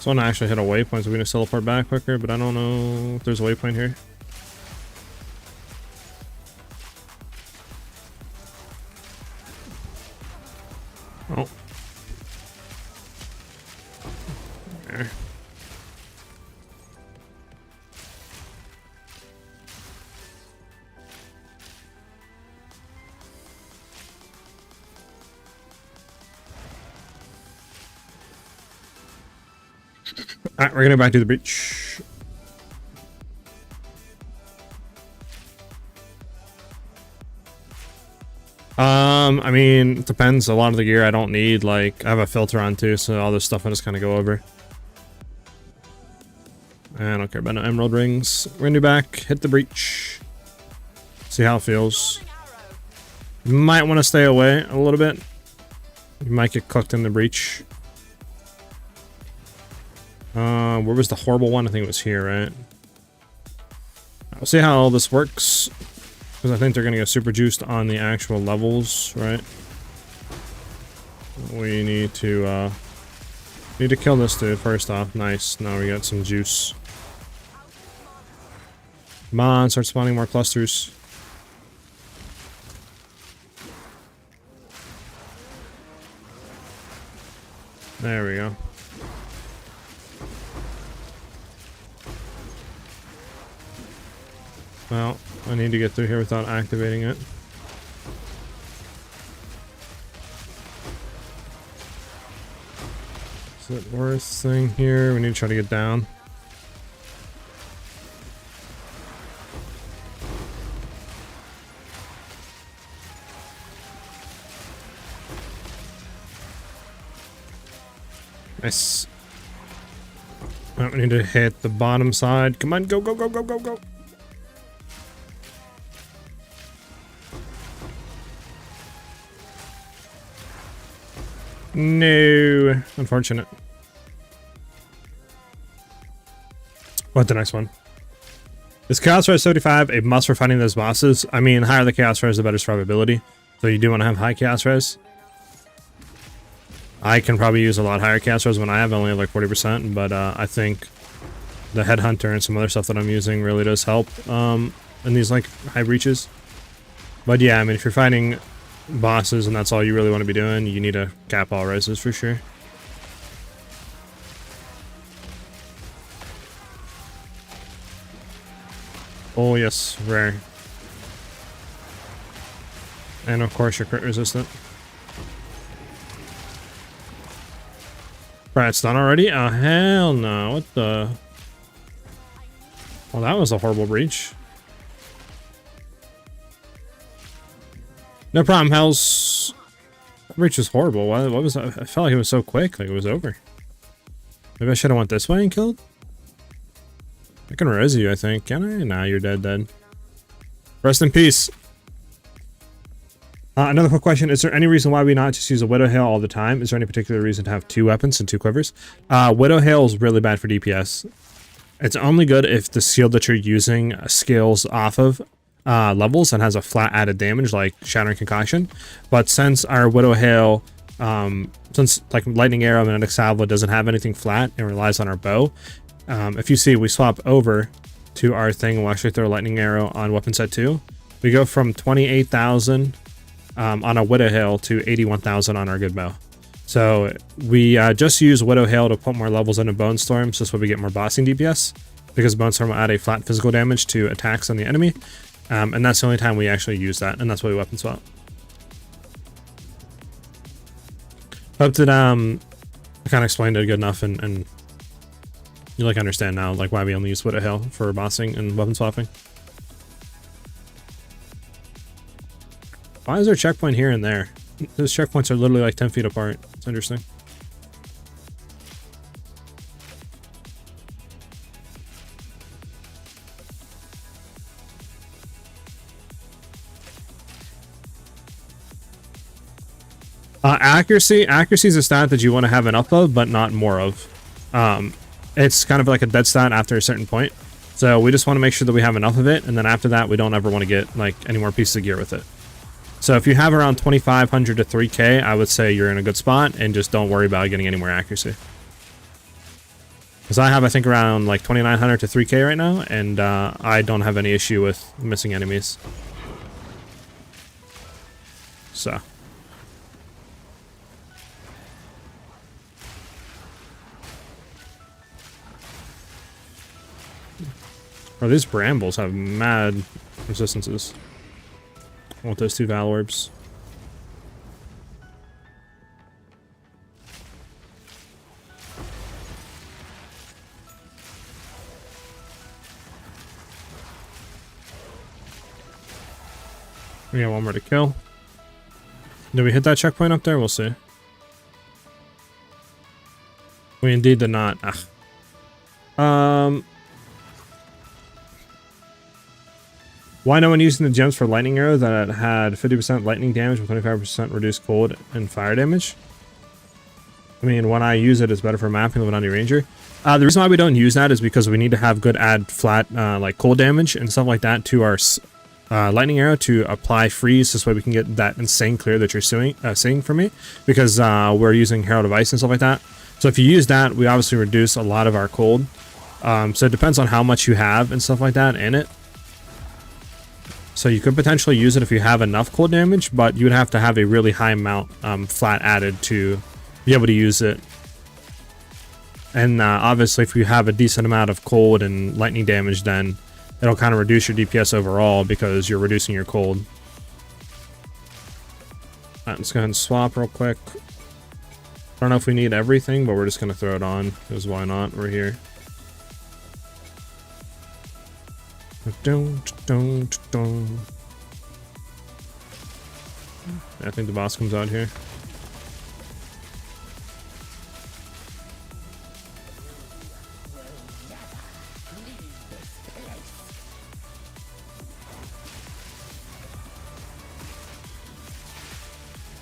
Speaker 1: So I want to actually hit a waypoint so we can teleport back quicker, but I don't know if there's a waypoint here. Oh. There. Alright, we're gonna go back to the breach. I mean, it depends. A lot of the gear I don't need, like, I have a filter on too, so all this stuff I just kind of go over. I don't care about no emerald rings. We're gonna do back, hit the breach. See how it feels. You might want to stay away a little bit. You might get cooked in the breach. Where was the horrible one? I think it was here, right? I'll see how all this works. Because I think they're gonna go super juiced on the actual levels, right? We need to kill this dude first off. Nice. Now we got some juice. Come on, start spawning more clusters. There we go. Well, I need to get through here without activating it. Is it worst thing here? We need to try to get down. Nice. Oh, we need to hit the bottom side. Come on, go, go, go, go, go, go. No, unfortunate. What the next one? Is Chaos Res 75 a must for fighting those bosses? I mean, higher the Chaos Res, the better survivability. So you do want to have high Chaos Res. I can probably use a lot higher Chaos Res when I have only like 40%, but I think the Headhunter and some other stuff that I'm using really does help in these like high breaches. But yeah, I mean, if you're fighting bosses and that's all you really want to be doing, you need to cap all reses for sure. Oh yes, rare. And of course you're crit resistant. Right, it's done already? Oh hell no, what the... Well, that was a horrible breach. No problem, Hells. That breach was horrible. What was that? I felt like it was so quick, like it was over. Maybe I should have went this way and killed? I can res you, I think. Can I? Nah, you're dead. Rest in peace. Another quick question. Is there any reason why we not just use a Widow Hail all the time? Is there any particular reason to have 2 weapons and 2 quivers? Widow Hail is really bad for DPS. It's only good if the shield that you're using scales off of levels and has a flat added damage like Shattering Concoction. But since our Widow Hail, since like Lightning Arrow and Salvo doesn't have anything flat and relies on our bow, if you see we swap over to our thing and we'll actually throw Lightning Arrow on weapon set 2, we go from 28,000 on a Widow Hail to 81,000 on our good bow. So we just use Widow Hail to put more levels into Bone Storms, just so we get more bossing DPS, because Bone Storm will add a flat physical damage to attacks on the enemy, and that's the only time we actually use that, and that's why we weapon swap. Hope that I kind of explained it good enough, and you like understand now like why we only use Widow Hail for bossing and weapon swapping. Why is there a checkpoint here and there? Those checkpoints are literally like 10 feet apart. It's interesting. Accuracy. Accuracy is a stat that you want to have enough of, but not more of. It's kind of like a dead stat after a certain point. So we just want to make sure that we have enough of it, and then after that, we don't ever want to get like any more pieces of gear with it. So if you have around 2,500 to 3K, I would say you're in a good spot, and just don't worry about getting any more accuracy. Because I have, I think, around like 2,900 to 3K right now, and I don't have any issue with missing enemies. So. Oh, these brambles have mad resistances. I want those 2 Val Orbs. We got 1 more to kill. Did we hit that checkpoint up there? We'll see. We indeed did not. Why no one using the gems for lightning arrow that had 50% lightning damage with 25% reduced cold and fire damage? I mean, when I use it, it's better for mapping than on your ranger. The reason why we don't use that is because we need to have good add flat like cold damage and stuff like that to our lightning arrow to apply freeze. This way we can get that insane clear that you're seeing for me, because we're using Herald of Ice and stuff like that. So if you use that, we obviously reduce a lot of our cold. So it depends on how much you have and stuff like that in it. So you could potentially use it if you have enough cold damage, but you would have to have a really high amount flat added to be able to use it. And obviously if you have a decent amount of cold and lightning damage, then it'll kind of reduce your DPS overall because you're reducing your cold. Alright, let's go ahead and swap real quick. I don't know if we need everything, but we're just going to throw it on, because why not? We're here. Don't. I think the boss comes out here.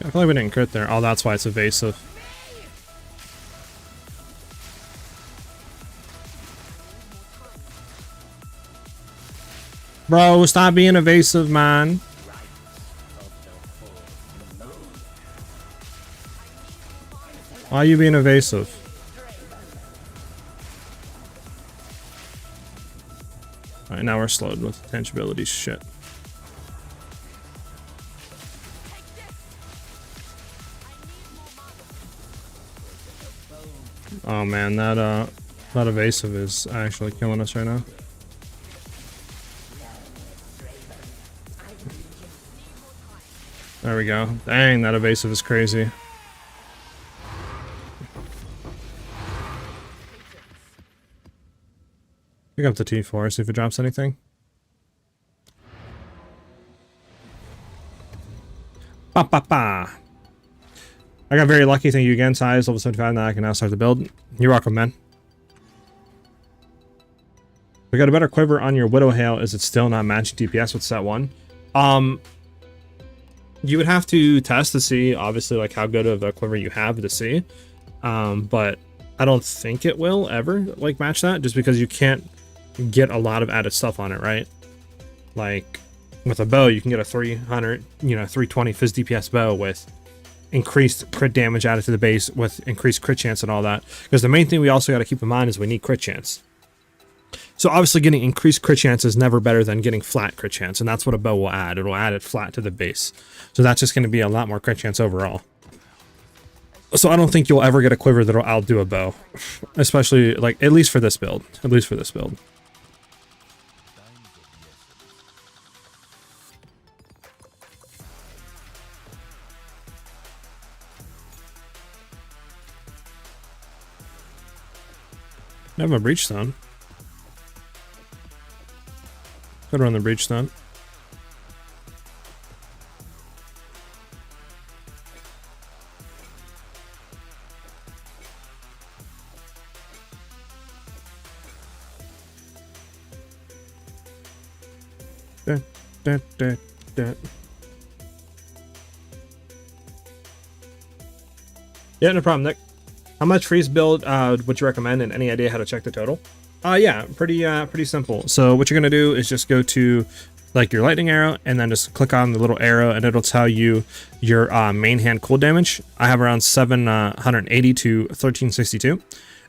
Speaker 1: I feel like we didn't crit there. Oh, that's why it's evasive. Bro, stop being evasive, man. Why are you being evasive? Alright, now we're slowed with tangibility shit. Oh man, that evasive is actually killing us right now. There we go. Dang, that evasive is crazy. Pick up the T4, see if it drops anything. Ba ba ba. I got very lucky. Thank you again, SiahZ, level 75. Now I can now start the build. You're welcome, man. We got a better quiver on your Widow Hail. Is it still not matching DPS with set 1? You would have to test to see, obviously, like how good of a quiver you have to see. But I don't think it will ever like match that, just because you can't get a lot of added stuff on it, right? Like with a bow, you can get a 300, 320 Fizz DPS bow with increased crit damage added to the base with increased crit chance and all that. Because the main thing we also got to keep in mind is we need crit chance. So obviously getting increased crit chance is never better than getting flat crit chance, and that's what a bow will add. It'll add it flat to the base. So that's just going to be a lot more crit chance overall. So I don't think you'll ever get a quiver that'll outdo a bow, especially like at least for this build. At least for this build. I have a breach stone. Could run the breach stone. Yeah, no problem, Nick. How much freeze build would you recommend, and any idea how to check the total? Yeah, pretty simple. So what you're gonna do is just go to like your lightning arrow and then just click on the little arrow and it'll tell you your main hand cold damage. I have around 780 to 1362.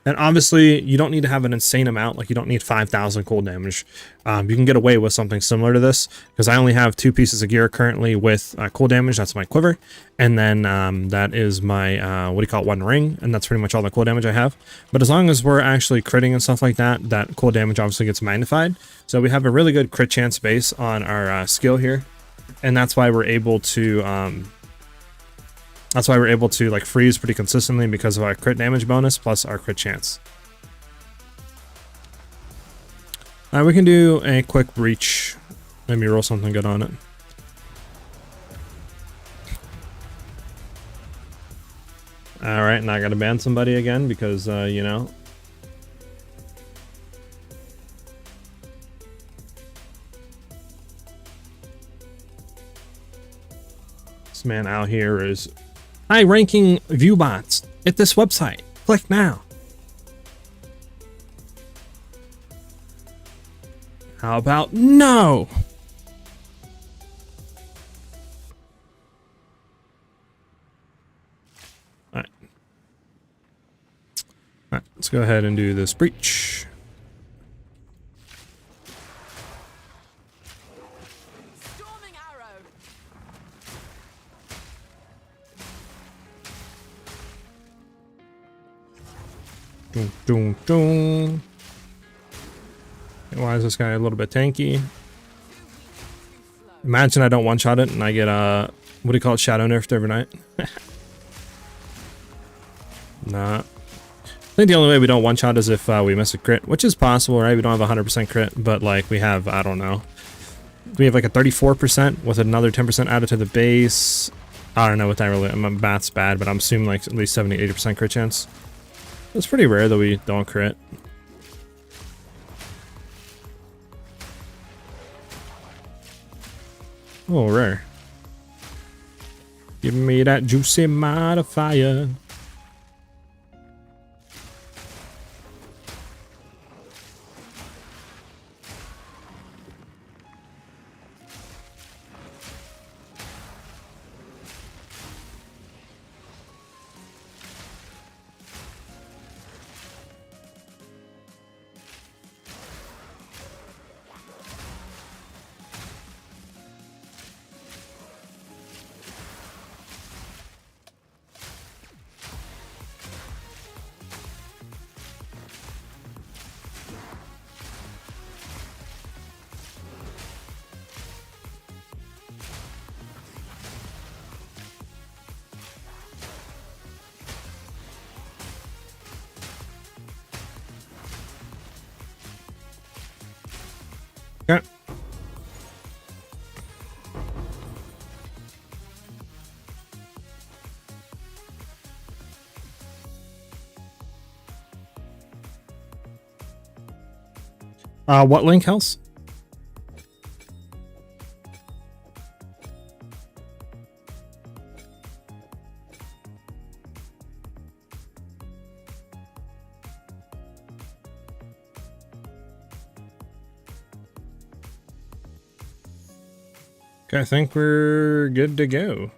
Speaker 1: And obviously you don't need to have an insane amount, like you don't need 5,000 cold damage. You can get away with something similar to this because I only have 2 pieces of gear currently with cold damage. That's my quiver. And then that is my, one ring. And that's pretty much all the cold damage I have. But as long as we're actually critting and stuff like that, that cold damage obviously gets magnified. So we have a really good crit chance base on our skill here. And that's why we're able to, like freeze pretty consistently because of our crit damage bonus plus our crit chance. We can do a quick breach. Maybe roll something good on it. Alright, now I gotta ban somebody again because, you know. This man out here is high-ranking viewbots. Hit this website. Click now. How about no? Alright. Alright, let's go ahead and do this breach. Doom, doom, doom. Why is this guy a little bit tanky? Imagine I don't one-shot it and I get what do you call it, shadow nerfed overnight? Nah. I think the only way we don't one-shot is if we miss a crit, which is possible, right? We don't have 100% crit, but like we have, I don't know. We have like a 34% with another 10% added to the base. I don't know what that really, my math's bad, but I'm assuming like at least 70-80% crit chance. It's pretty rare that we don't crit. Oh, rare. Give me that juicy modifier. What link, House? Okay, I think we're good to go.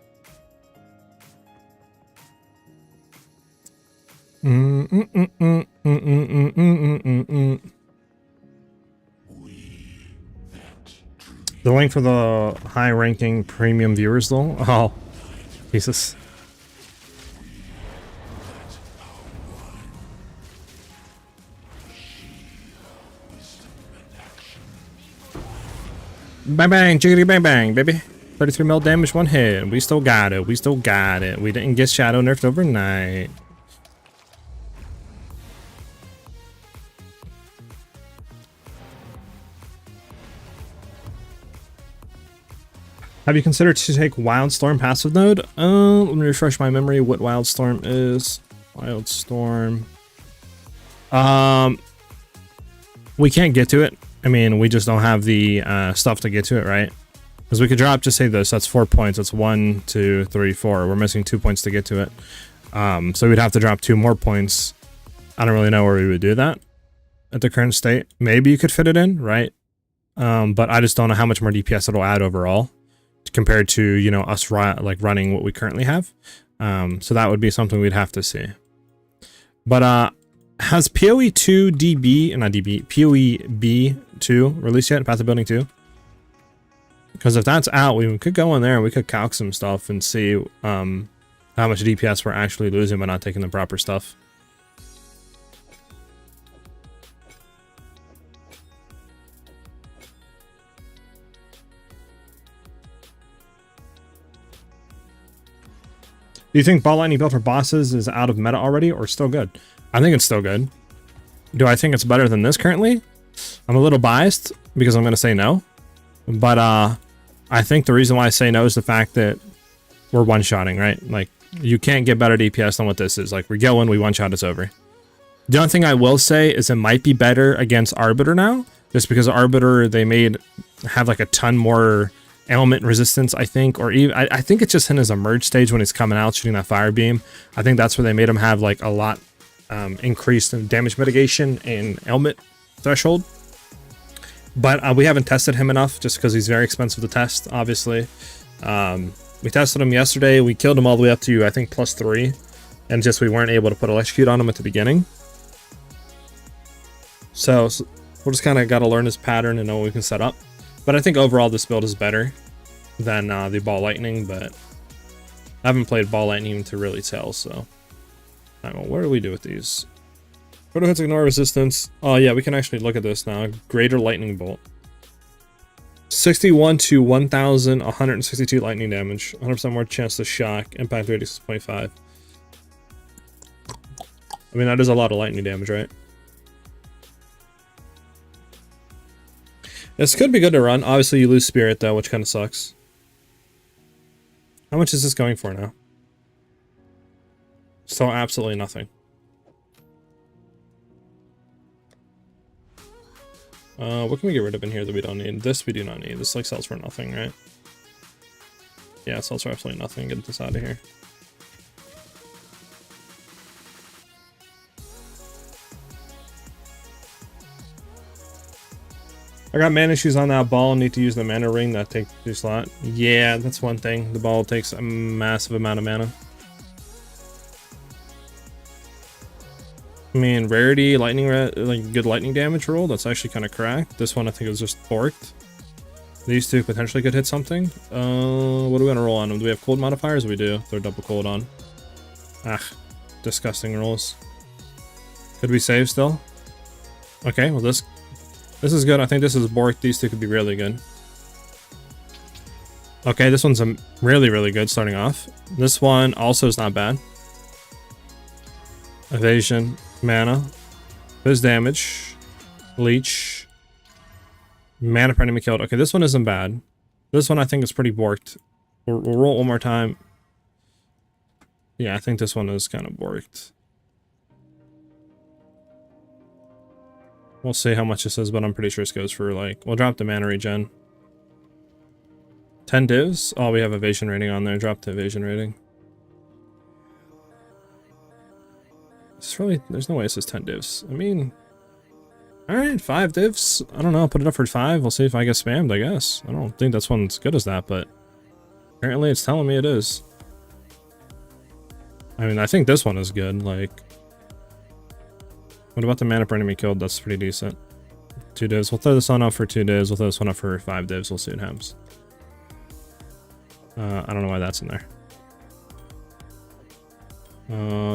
Speaker 1: The link for the high-ranking premium viewers, though. Oh, Jesus. Bang bang, jiggity bang bang, baby. 33 mil damage, one hit. We still got it. We still got it. We didn't get shadow nerfed overnight. Have you considered to take Wildstorm passive node? Let me refresh my memory what Wildstorm is. Wildstorm. We can't get to it. I mean, we just don't have the stuff to get to it, right? Because we could drop, just say this, that's 4 points. That's 1, 2, 3, 4. We're missing 2 points to get to it. So we'd have to drop 2 more points. I don't really know where we would do that at the current state. Maybe you could fit it in, right? But I just don't know how much more DPS it'll add overall compared to, you know, us running what we currently have. So that would be something we'd have to see. But has PoE 2 DB, not DB, PoE B2 released yet? Path of Building 2? Because if that's out, we could go in there and we could calc some stuff and see how much DPS we're actually losing by not taking the proper stuff. Do you think Ball Lightning built for bosses is out of meta already or still good? I think it's still good. Do I think it's better than this currently? I'm a little biased because I'm going to say no. But I think the reason why I say no is the fact that we're one-shotting, right? Like, you can't get better DPS than what this is. Like, we go in, we one-shot, it's over. The only thing I will say is it might be better against Arbiter now. Just because Arbiter, they have like a ton more element resistance, I think, or even I think it's just in his emerge stage when he's coming out shooting that fire beam. I think that's where they made him have like a lot increased damage mitigation and element threshold. But we haven't tested him enough just because he's very expensive to test, obviously. We tested him yesterday. We killed him all the way up to, I think, +3. And just we weren't able to put electrocute on him at the beginning. So we'll just kind of got to learn his pattern and know what we can set up. But I think overall this build is better than the Ball Lightning, but I haven't played Ball Lightning to really tell, so. Alright, well, what do we do with these? Photo hits ignore resistance. Oh yeah, we can actually look at this now. Greater Lightning Bolt. 61 to 1,162 lightning damage. 100% more chance to shock. Impact rate is 6.5. I mean, that is a lot of lightning damage, right? This could be good to run. Obviously, you lose Spirit, though, which kind of sucks. How much is this going for now? Still absolutely nothing. What can we get rid of in here that we don't need? This we do not need. This like sells for nothing, right? Yeah, it sells for absolutely nothing. Get this out of here. I got mana issues on that ball. Need to use the mana ring that takes 2 slot. Yeah, that's one thing. The ball takes a massive amount of mana. I mean, rarity, lightning, like good lightning damage roll. That's actually kind of cracked. This one I think is just borked. These two potentially could hit something. What do we want to roll on them? Do we have cold modifiers? We do. They're double cold on. Ah, disgusting rolls. Could we save still? Okay, well this is good. I think this is borked. These two could be really good. Okay, this one's really, really good starting off. This one also is not bad. Evasion, mana, fizz damage, leech, mana per enemy killed. Okay, this one isn't bad. This one I think is pretty borked. We'll roll it one more time. Yeah, I think this one is kind of borked. We'll see how much this is, but I'm pretty sure this goes for like, we'll drop the mana regen. 10 divs? Oh, we have evasion rating on there. Drop the evasion rating. It's really, there's no way it says 10 divs. I mean, alright, 5 divs. I don't know, I'll put it up for 5. We'll see if I get spammed, I guess. I don't think that's one as good as that, but apparently it's telling me it is. I mean, I think this one is good, like... What about the mana per enemy killed? That's pretty decent. 2 divs. We'll throw this one up for 2 divs. We'll throw this one up for 5 divs. We'll see what happens. I don't know why that's in there.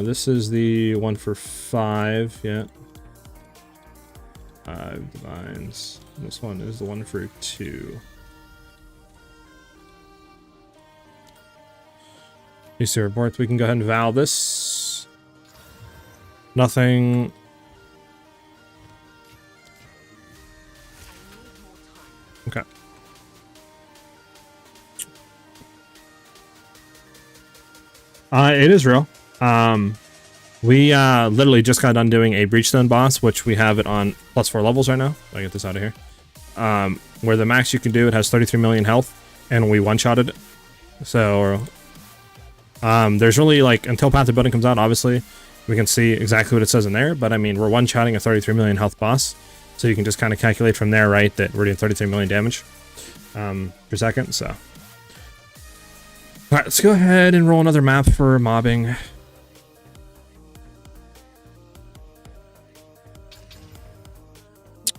Speaker 1: This is the one for 5, yeah. 5 divines. This one is the one for 2. These two reports, we can go ahead and val this. Nothing. Okay. It is real. We literally just got done doing a Breachstone boss, which we have it on +4 levels right now. I'll get this out of here. Where the max you can do, it has 33 million health, and we one-shotted it. So, there's really, like, until Path of Building comes out, obviously, we can see exactly what it says in there, but I mean, we're one-shotting a 33 million health boss, so you can just kind of calculate from there, right, that we're doing 33 million damage per second, so. Alright, let's go ahead and roll another map for mobbing.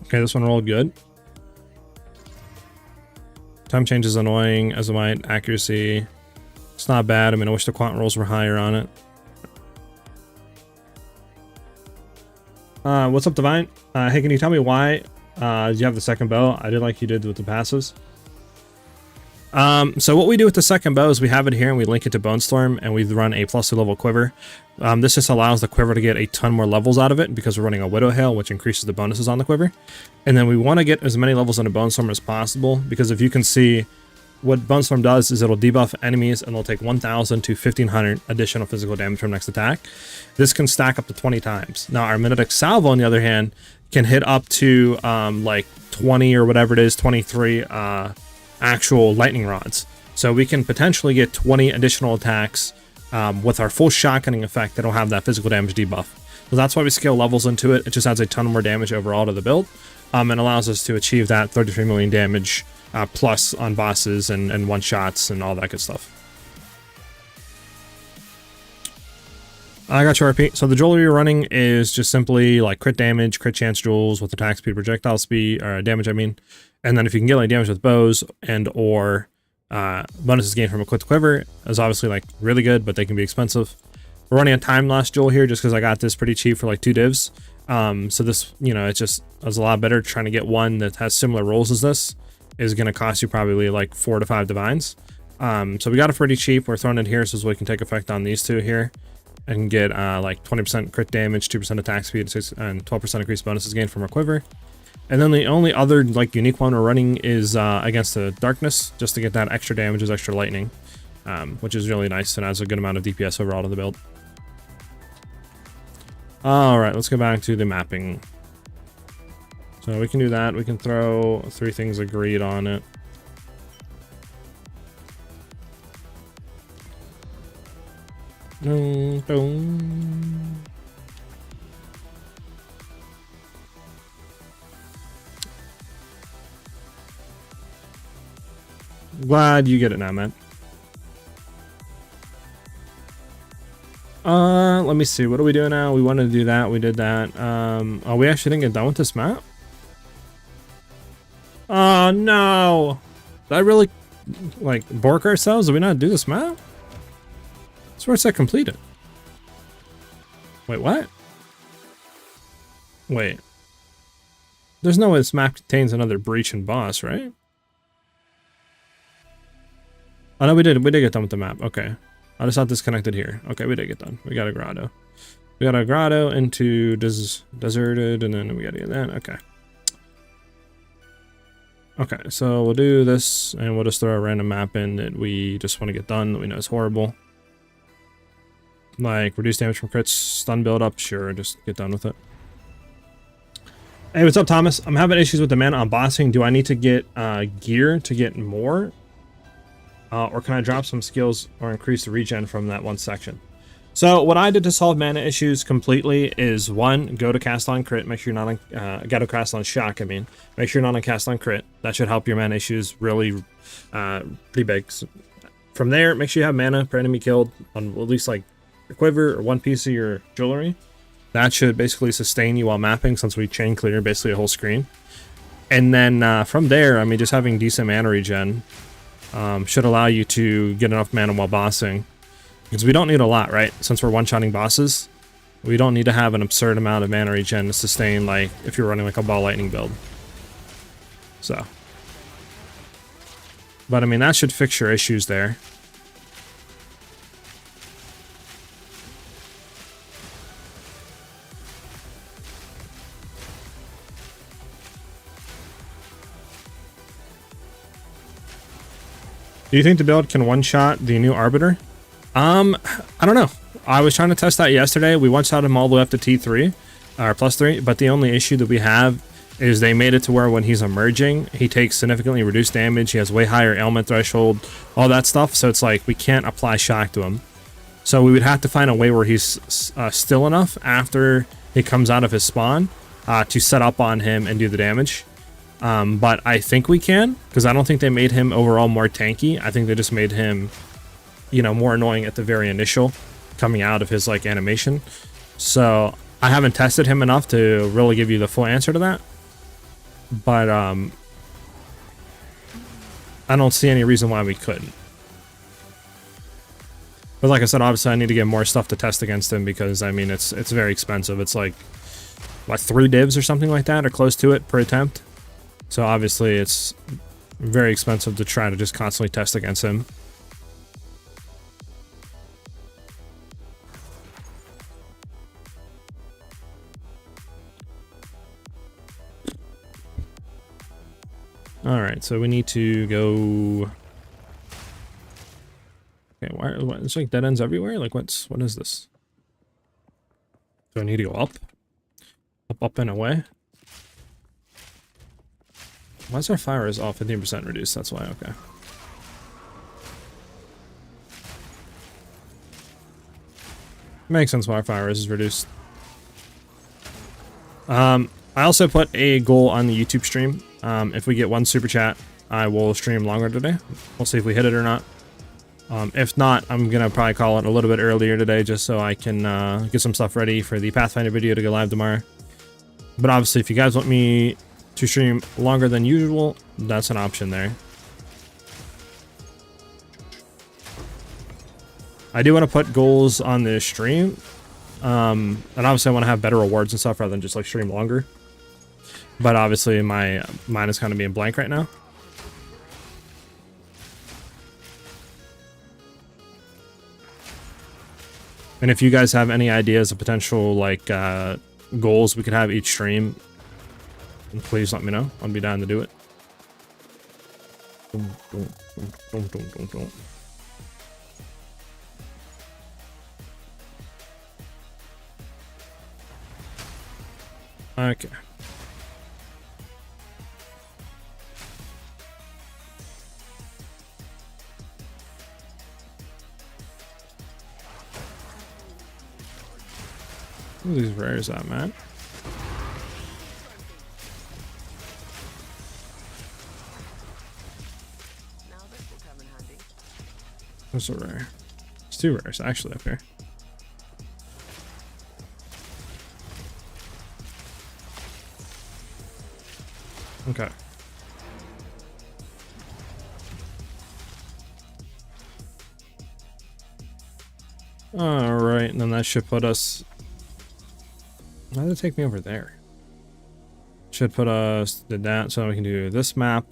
Speaker 1: Okay, this one rolled good. Time change is annoying, as might accuracy. It's not bad. I mean, I wish the quant rolls were higher on it. What's up, Divine? Hey, can you tell me why you have the second bow? I did like you did with the passives. So what we do with the second bow is we have it here and we link it to Bone Storm and we run a +2 level quiver. This just allows the quiver to get a ton more levels out of it because we're running a Widow Hail, which increases the bonuses on the quiver. And then we want to get as many levels into Bone Storm as possible because if you can see, what Bone Storm does is it'll debuff enemies and it'll take 1,000 to 1,500 additional physical damage from next attack. This can stack up to 20 times. Now our Mimetic Salvo, on the other hand, can hit up to like 20 or whatever it is, 23 actual lightning rods. So we can potentially get 20 additional attacks with our full shotgunning effect that'll have that physical damage debuff. So that's why we scale levels into it. It just adds a ton more damage overall to the build and allows us to achieve that 33 million damage plus on bosses and one-shots and all that good stuff. I got you, RP. So the jewelry you're running is just simply like crit damage, crit chance jewels with attack speed, projectile speed, or damage, I mean. And then if you can get like damage with bows and or bonuses gained from equipped quiver is obviously like really good, but they can be expensive. We're running a time loss jewel here just because I got this pretty cheap for like 2 divs. So this, you know, it's a lot better. Trying to get one that has similar rolls as this is going to cost you probably like 4 to 5 divines. So we got it pretty cheap. We're throwing it here so we can take effect on these two here and get like 20% crit damage, 2% attack speed, and 12% increased bonuses gained from our quiver. And then the only other like unique one we're running is against the darkness, just to get that extra damage as extra lightning, which is really nice and adds a good amount of DPS overall to the build. All right, let's go back to the mapping. So we can do that. We can throw 3 things agreed on it. Glad you get it now, man. Let me see. What are we doing now? We wanted to do that. We did that. Oh, we actually didn't get done with this map? Oh, no. Did I really, like, bork ourselves? Did we not do this map? That's where it said completed. Wait, what? Wait. There's no way this map contains another breach and boss, right? Oh, no, we did get done with the map. Okay. I just thought disconnected here. Okay, we did get done. We got a grotto. We got a grotto into deserted, and then we gotta get that. Okay. Okay, so we'll do this, and we'll just throw a random map in that we just want to get done, that we know is horrible. Like, reduce damage from crits, stun build up, sure, just get done with it. Hey, what's up, Thomas? I'm having issues with the mana on bossing. Do I need to get gear to get more? Or can I drop some skills or increase the regen from that one section? So what I did to solve mana issues completely is, one, go to cast on crit. Make sure you're not on, go to cast on shock, I mean. Make sure you're not on cast on crit. That should help your mana issues really pretty big. So from there, make sure you have mana per enemy killed on at least like your quiver or one piece of your jewelry. That should basically sustain you while mapping, since we chain clear basically a whole screen. And then from there, I mean, just having decent mana regen should allow you to get enough mana while bossing. Because we don't need a lot, right? Since we're one-shotting bosses, we don't need to have an absurd amount of mana regen to sustain, like, if you're running like a ball lightning build. So. But I mean, that should fix your issues there. Do you think the build can one-shot the new Arbiter? I don't know. I was trying to test that yesterday. We one-shot him all the way up to T3, or +3, but the only issue that we have is they made it to where when he's emerging, he takes significantly reduced damage, he has way higher ailment threshold, all that stuff, so it's like we can't apply shock to him. So we would have to find a way where he's still enough after he comes out of his spawn to set up on him and do the damage. But I think we can, because I don't think they made him overall more tanky. I think they just made him, you know, more annoying at the very initial coming out of his like animation. So I haven't tested him enough to really give you the full answer to that. But I don't see any reason why we couldn't. But like I said, obviously I need to get more stuff to test against him, because I mean it's very expensive. It's like 3 divs or something like that, or close to it per attempt. So obviously it's very expensive to try to just constantly test against him. Alright, so we need to go... Okay, why it's like dead ends everywhere? Like what is this? Do I need to go up? Up and away? Why is our fire is all 15% reduced? That's why, okay. Makes sense why our fire is reduced. I also put a goal on the YouTube stream. If we get 1 super chat, I will stream longer today. We'll see if we hit it or not. If not, I'm gonna probably call it a little bit earlier today, just so I can get some stuff ready for the Pathfinder video to go live tomorrow. But obviously, if you guys want me to stream longer than usual, that's an option there. I do want to put goals on this stream, and obviously I want to have better rewards and stuff rather than just like stream longer. But obviously my mind is kind of being blank right now. And if you guys have any ideas of potential like goals we could have each stream, please let me know. I'll be down to do it. Okay. What are these rares at, man? What's a rare? It's 2 rares actually up here. Okay. Alright, and then that should put us... Why did it take me over there? Should put us... Did that, so we can do this map.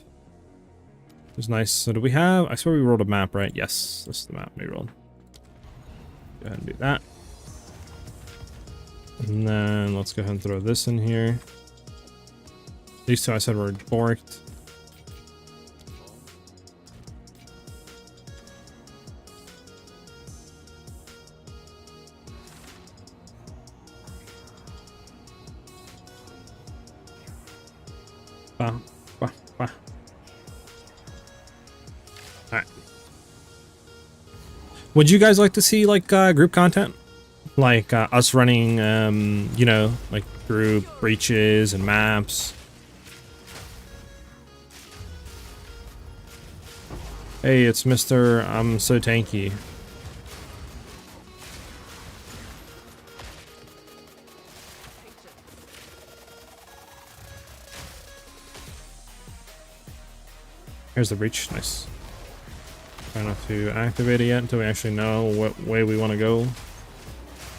Speaker 1: It's nice. So do we have... I swear we rolled a map, right? Yes, this is the map we rolled. Go ahead and do that. And then let's go ahead and throw this in here. These 2 I said were borked. All right. Would you guys like to see like group content, like us running, you know, like group breaches and maps? Hey, it's Mr. I'm so tanky. Here's the breach. Nice. Try not to activate it yet until we actually know what way we want to go.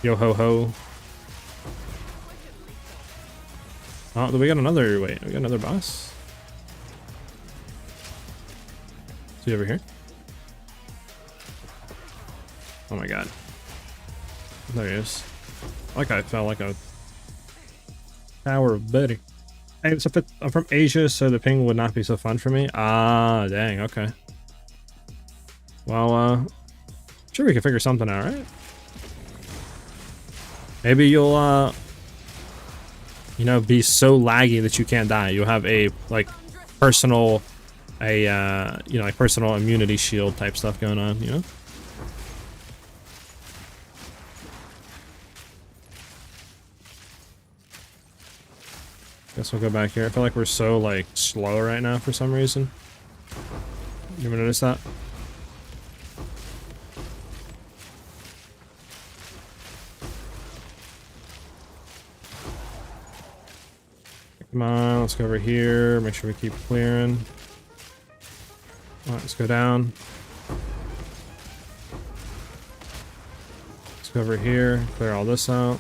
Speaker 1: Yo ho ho. Oh, do we got another? Wait, we got another boss? Is he over here? Oh my god. There he is. Like I felt like a tower of Betty. Hey, I'm from Asia, so the ping would not be so fun for me. Ah, dang, okay. Well, sure we can figure something out, right? Maybe you'll, you know, be so laggy that you can't die. You'll have a, like, personal, you know, like personal immunity shield type stuff going on, you know? Guess we'll go back here. I feel like we're so, like, slow right now for some reason. You ever notice that? Come on, let's go over here. Make sure we keep clearing. Alright, let's go down. Let's go over here, clear all this out.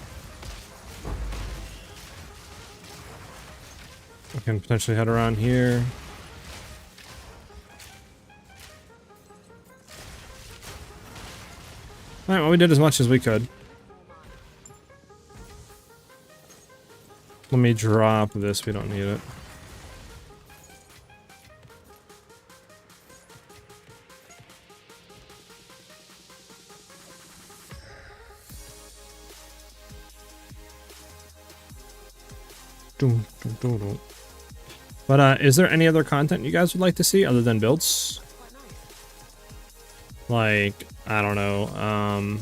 Speaker 1: We can potentially head around here. Alright, well, we did as much as we could. Let me drop this, we don't need it. But is there any other content you guys would like to see other than builds? Like, I don't know,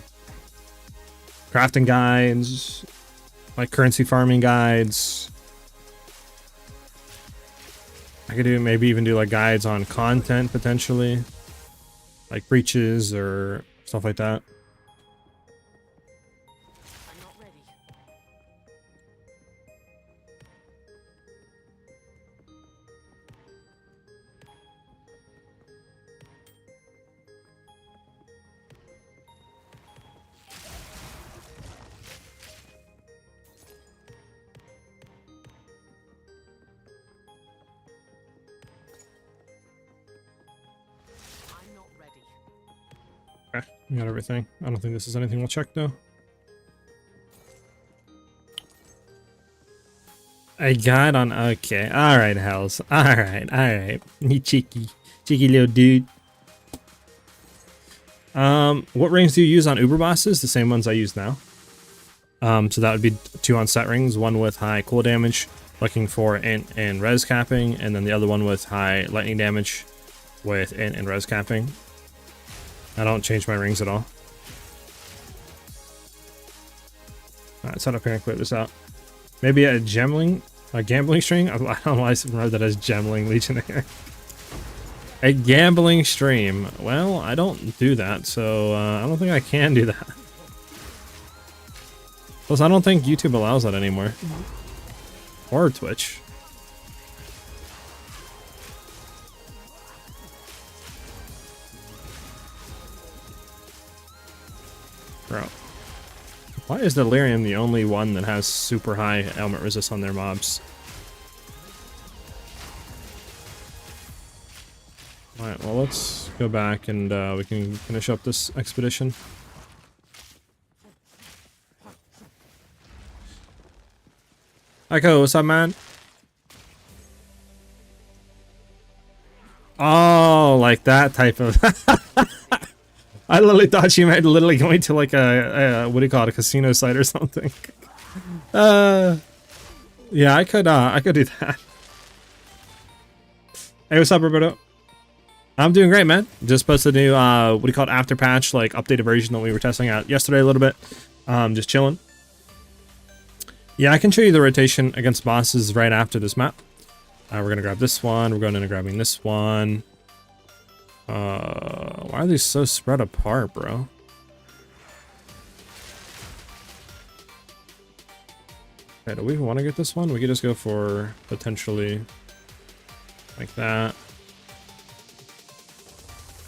Speaker 1: crafting guides, like currency farming guides. I could do maybe even do like guides on content potentially, like breaches or stuff like that. Okay, we got everything. I don't think this is anything we'll check though. A guide on, okay, alright, Hells. Alright. You cheeky little dude. What rings do you use on Uber bosses? The same ones I use now. So that would be 2 on set rings, one with high cool damage, looking for int and res capping, and then the other one with high lightning damage with int and res capping. I don't change my rings at all. Alright, set up here and clear this out. Maybe a gambling stream? I don't know why I read that as gambling legionnaire. A gambling stream. Well, I don't do that, so I don't think I can do that. Plus, I don't think YouTube allows that anymore. Or Twitch. Bro. Why is Delirium the only one that has super high element resist on their mobs? Alright, well let's go back and we can finish up this expedition. Echo, what's up, man? Oh, like that type of... I literally thought she might literally going to like a what do you call it, a casino site or something. Yeah, I could do that. Hey, what's up, Roberto? I'm doing great, man. Just posted a new, what do you call it, after patch, like updated version that we were testing out yesterday a little bit. Just chilling. Yeah, I can show you the rotation against bosses right after this map. We're gonna grab this one. We're going into grabbing this one. Why are these so spread apart, bro? Okay, do we even want to get this one? We could just go for potentially like that.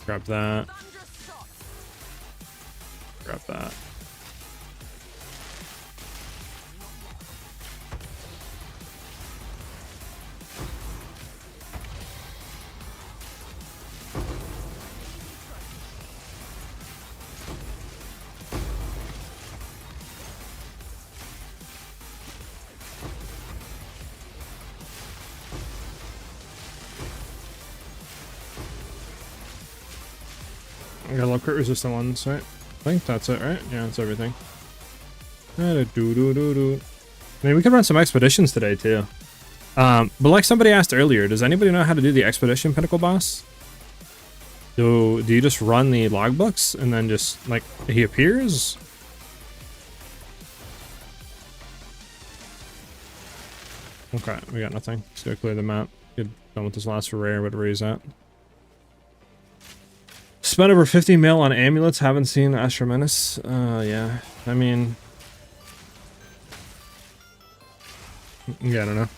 Speaker 1: Grab that. Grab that. I got a lot of crit resistant ones, right? I think that's it, right? Yeah, that's everything. I mean, we could run some expeditions today, too. But like somebody asked earlier, does anybody know how to do the expedition pinnacle boss? Do you just run the logbooks and then just, like, he appears? Okay, we got nothing. Let's go clear the map. Get done with this last for rare, whatever he's at. Spent over 50 mil on amulets, haven't seen Astra Menace. Yeah, I mean... yeah, I don't know.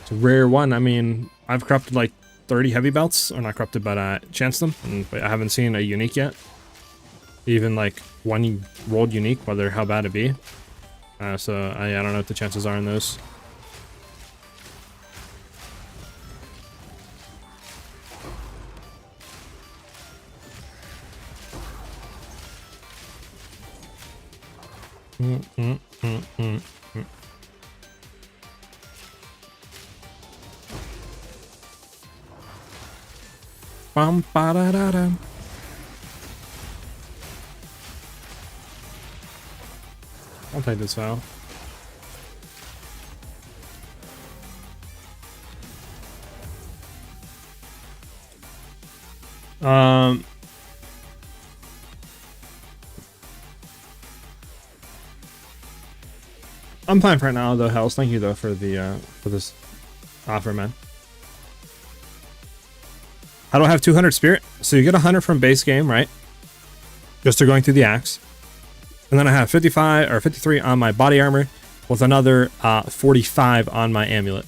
Speaker 1: It's a rare one. I mean, I've corrupted like 30 heavy belts, or not corrupted, but chanced them, but I haven't seen a unique yet. Even like one rolled unique, whether how bad it be. So I don't know what the chances are in those. Bum, ba, da, da, da. I'll take this out. I'm fine for right now, though. Hells, thank you though for the for this offer, man. How do I have 200 spirit? So you get 100 from base game, right? Just to going through the axe, and then I have 55 or 53 on my body armor, with another 45 on my amulet.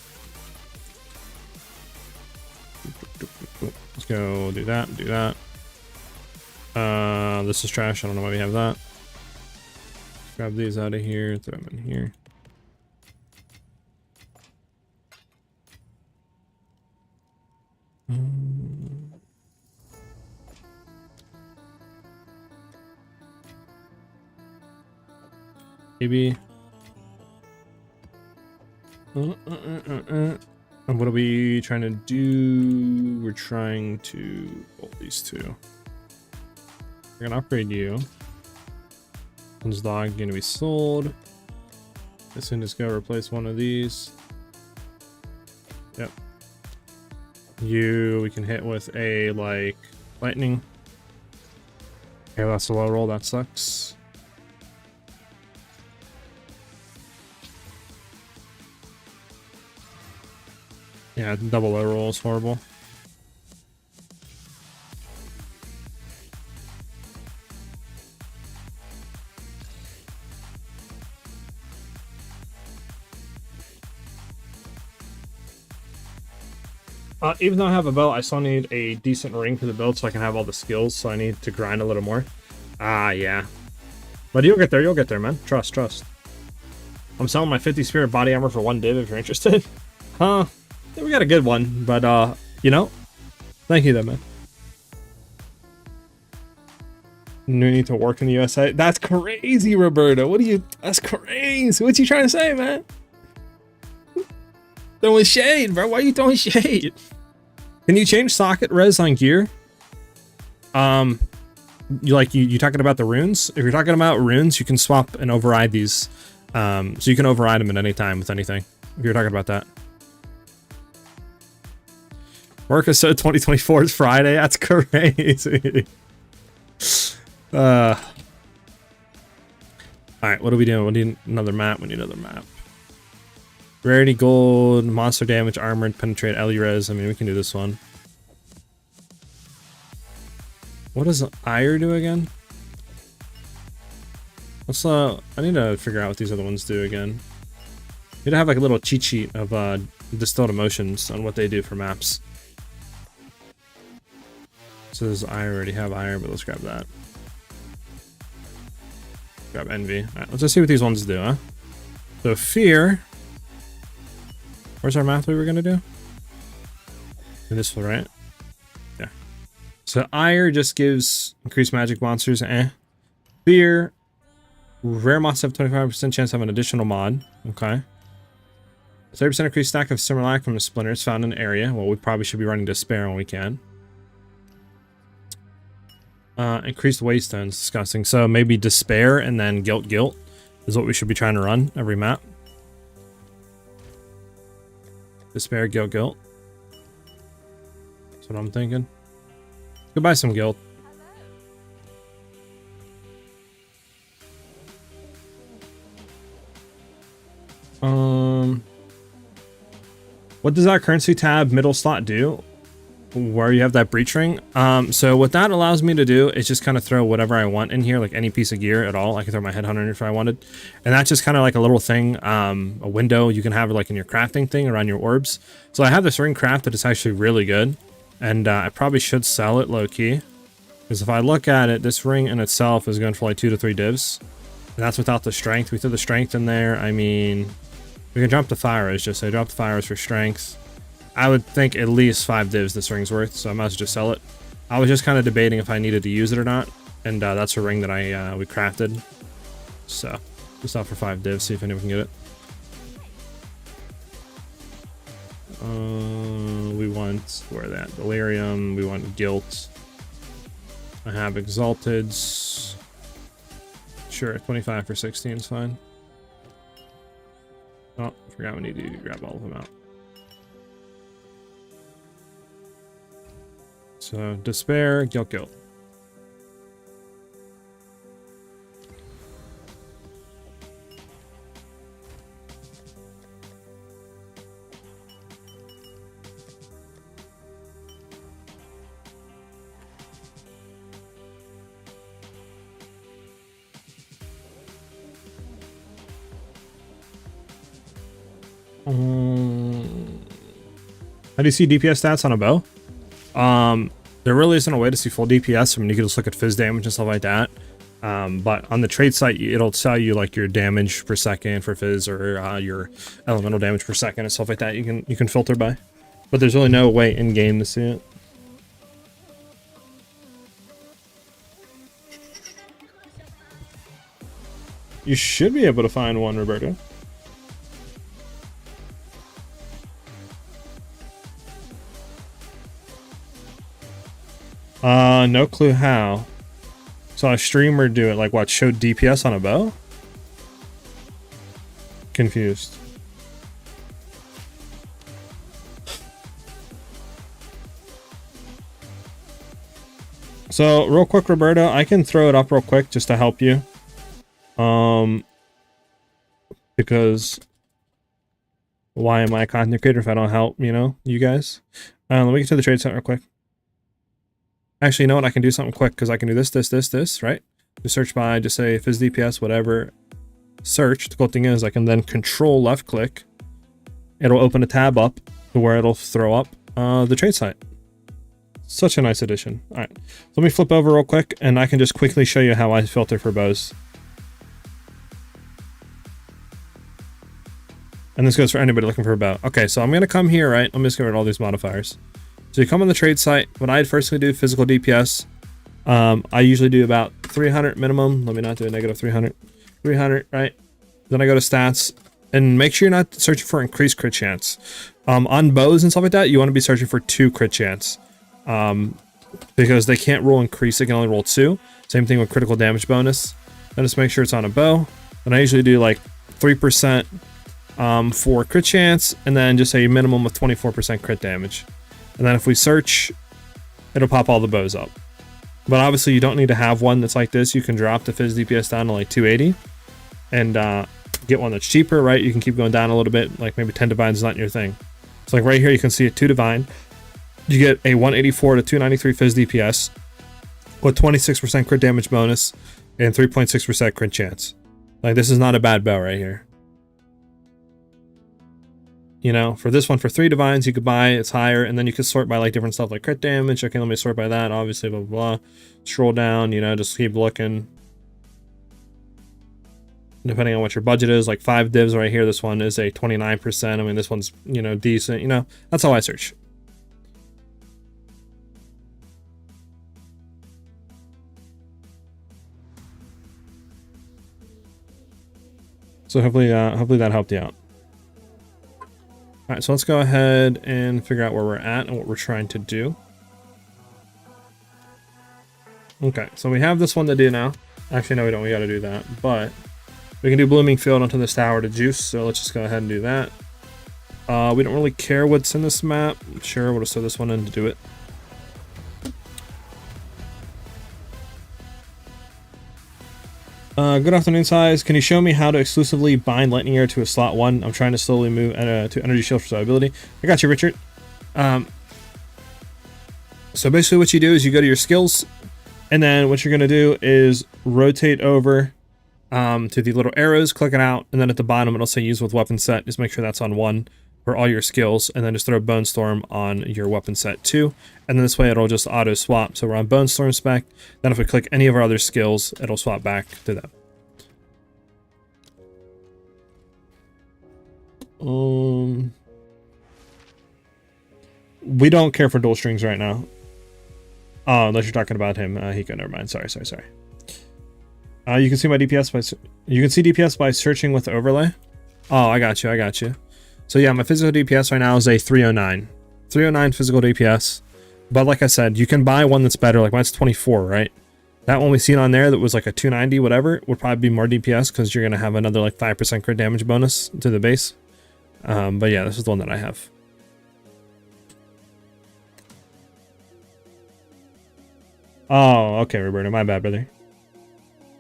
Speaker 1: Let's go do that. Do that. This is trash. I don't know why we have that. Grab these out of here. Throw them in here. Maybe. And what are we trying to do? We're trying to hold these two. We're gonna upgrade you. One's dog gonna be sold. As soon as go replace one of these. Yep. You we can hit with a like lightning. Okay, that's a low roll, that sucks. Yeah, double low roll is horrible. Even though I have a belt, I still need a decent ring for the build so I can have all the skills, so I need to grind a little more. Yeah. But you'll get there, man. Trust. I'm selling my 50 spirit body armor for 1 div if you're interested. Yeah, we got a good one, but, you know, thank you though, man. No need to work in the USA. That's crazy, Roberto. That's crazy. What you trying to say, man? Throwing shade, bro. Why are you throwing shade? Can you change socket res on gear? You talking about the runes? If you're talking about runes, you can swap and override these. So you can override them at any time with anything. If you're talking about that. Work is so 2024 is Friday. That's crazy. All right, what are we doing? We need another map. We need another map. Rarity gold, monster damage, armored, penetrate, Res. I mean, we can do this one. What does Ire do again? Let's I need to figure out what these other ones do again. Need to have like a little cheat sheet of distilled emotions on what they do for maps. So this I already have Ire, but let's grab that. Grab Envy. Alright, let's just see what these ones do, huh? So Fear. Where's our math we were gonna do? And this one, right? Yeah. So Ire just gives increased magic monsters, Fear. Rare monsters have 25% chance to have an additional mod. Okay. 30% increased stack of simulacrum splinters found in an area. Well, we probably should be running Despair when we can. Increased waystones, disgusting. So maybe Despair and then Guilt is what we should be trying to run every map. Despair, Guilt. That's what I'm thinking. Go buy some Guilt. What does that currency tab middle slot do? Where you have that breach ring? So what that allows me to do is just kind of throw whatever I want in here, like any piece of gear at all. I can throw my Headhunter in if I wanted. And that's just kind of like a little thing, a window you can have like in your crafting thing around your orbs. So I have this ring crafted. It's actually really good. And I probably should sell it low key. Because if I look at it, this ring in itself is going for like 2 to 3 divs. And that's without the strength. We threw the strength in there. I mean, we can drop the fire arrows, just say drop the fire arrows for strength. I would think at least 5 divs this ring's worth, so I might as well just sell it. I was just kind of debating if I needed to use it or not, and that's a ring that we crafted. So, just out for 5 divs, see if anyone can get it. We want, where are they at? Delirium, we want Guilt. I have Exalteds. Sure, 25 for 16 is fine. Oh, forgot we need to grab all of them out. So, Despair, Guilt. How do you see DPS stats on a bow? There really isn't a way to see full DPS. I mean, you can just look at fizz damage and stuff like that. But on the trade site, it'll tell you like your damage per second for fizz or your elemental damage per second and stuff like that. You can filter by, but there's really no way in game to see it. You should be able to find one, Roberto. No clue how. Saw a streamer do it, like what, showed DPS on a bow? Confused. So, real quick, Roberto, I can throw it up real quick just to help you. Because why am I a content creator if I don't help, you guys? Let me get to the trade site real quick. Actually, you know what? I can do something quick because I can do this, right? Just search by, just say fizz DPS, whatever. Search. The cool thing is I can then control left click. It'll open a tab up to where it'll throw up the trade site. Such a nice addition. All right, let me flip over real quick and I can just quickly show you how I filter for bows. And this goes for anybody looking for a bow. Okay, so I'm going to come here, right? Let me just get rid of all these modifiers. So you come on the trade site. What I'd firstly do, physical DPS. I usually do about 300 minimum. Let me not do a negative 300. 300, right? Then I go to stats. And make sure you're not searching for increased crit chance. On bows and stuff like that, you want to be searching for 2 crit chance. Because they can't roll increase, they can only roll 2. Same thing with critical damage bonus. Then just make sure it's on a bow. And I usually do like 3% for crit chance, and then just a minimum of 24% crit damage. And then if we search, it'll pop all the bows up. But obviously you don't need to have one that's like this. You can drop the Fizz DPS down to like 280 and get one that's cheaper, right? You can keep going down a little bit, like maybe 10 divines is not your thing. So like right here, you can see a 2 divine. You get a 184 to 293 Fizz DPS with 26% crit damage bonus and 3.6% crit chance. Like, this is not a bad bow right here. You know, for this one, for 3 divines, you could buy, it's higher, and then you could sort by like different stuff like crit damage. Okay, let me sort by that, obviously, blah, blah, blah. Scroll down, you know, just keep looking. Depending on what your budget is, like 5 divs right here, this one is a 29%. I mean, this one's, you know, decent, you know, that's how I search. So hopefully that helped you out. All right, so let's go ahead and figure out where we're at and what we're trying to do. Okay, so we have this one to do now. Actually, no, we don't. We got to do that, but we can do Blooming Field onto this tower to juice. So let's just go ahead and do that. We don't really care what's in this map. Sure, we'll just throw this one in to do it. Good afternoon, SiahZ. Can you show me how to exclusively bind Lightning Air to a slot 1? I'm trying to slowly move to Energy Shield for survivability. I got you, Richard. So basically what you do is you go to your skills, and then what you're going to do is rotate over to the little arrows, click it out, and then at the bottom it'll say use with weapon set. Just make sure that's on 1 for all your skills, and then just throw Bone Storm on your weapon set 2, and then this way it'll just auto swap. So we're on Bone Storm spec, then if we click any of our other skills, it'll swap back to them. We don't care for dual strings right now. Oh, unless you're talking about him. Hiko, never mind. Sorry. You can see my DPS by searching with the overlay. Oh, I got you. So yeah, my physical DPS right now is a 309. 309 physical DPS. But like I said, you can buy one that's better. Like mine's 24, right? That one we seen on there that was like a 290, whatever, would probably be more DPS because you're going to have another like 5% crit damage bonus to the base. But yeah, this is the one that I have. Oh, okay, Roberto, my bad, brother.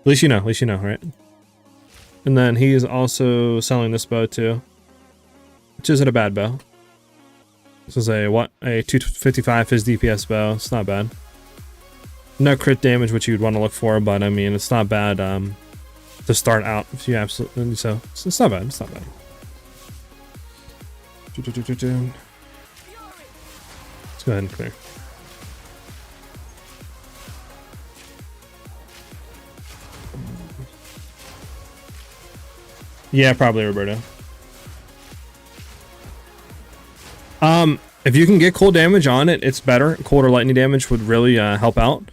Speaker 1: At least you know, right? And then he's also selling this bow too, which isn't a bad bow. This is a 255 Fizz DPS bow. It's not bad. No crit damage, which you'd want to look for, but I mean, it's not bad to start out. If you absolutely so, it's not bad. Let's go ahead and clear. Yeah, probably, Roberto. If you can get cold damage on it, it's better. Cold or lightning damage would really help out.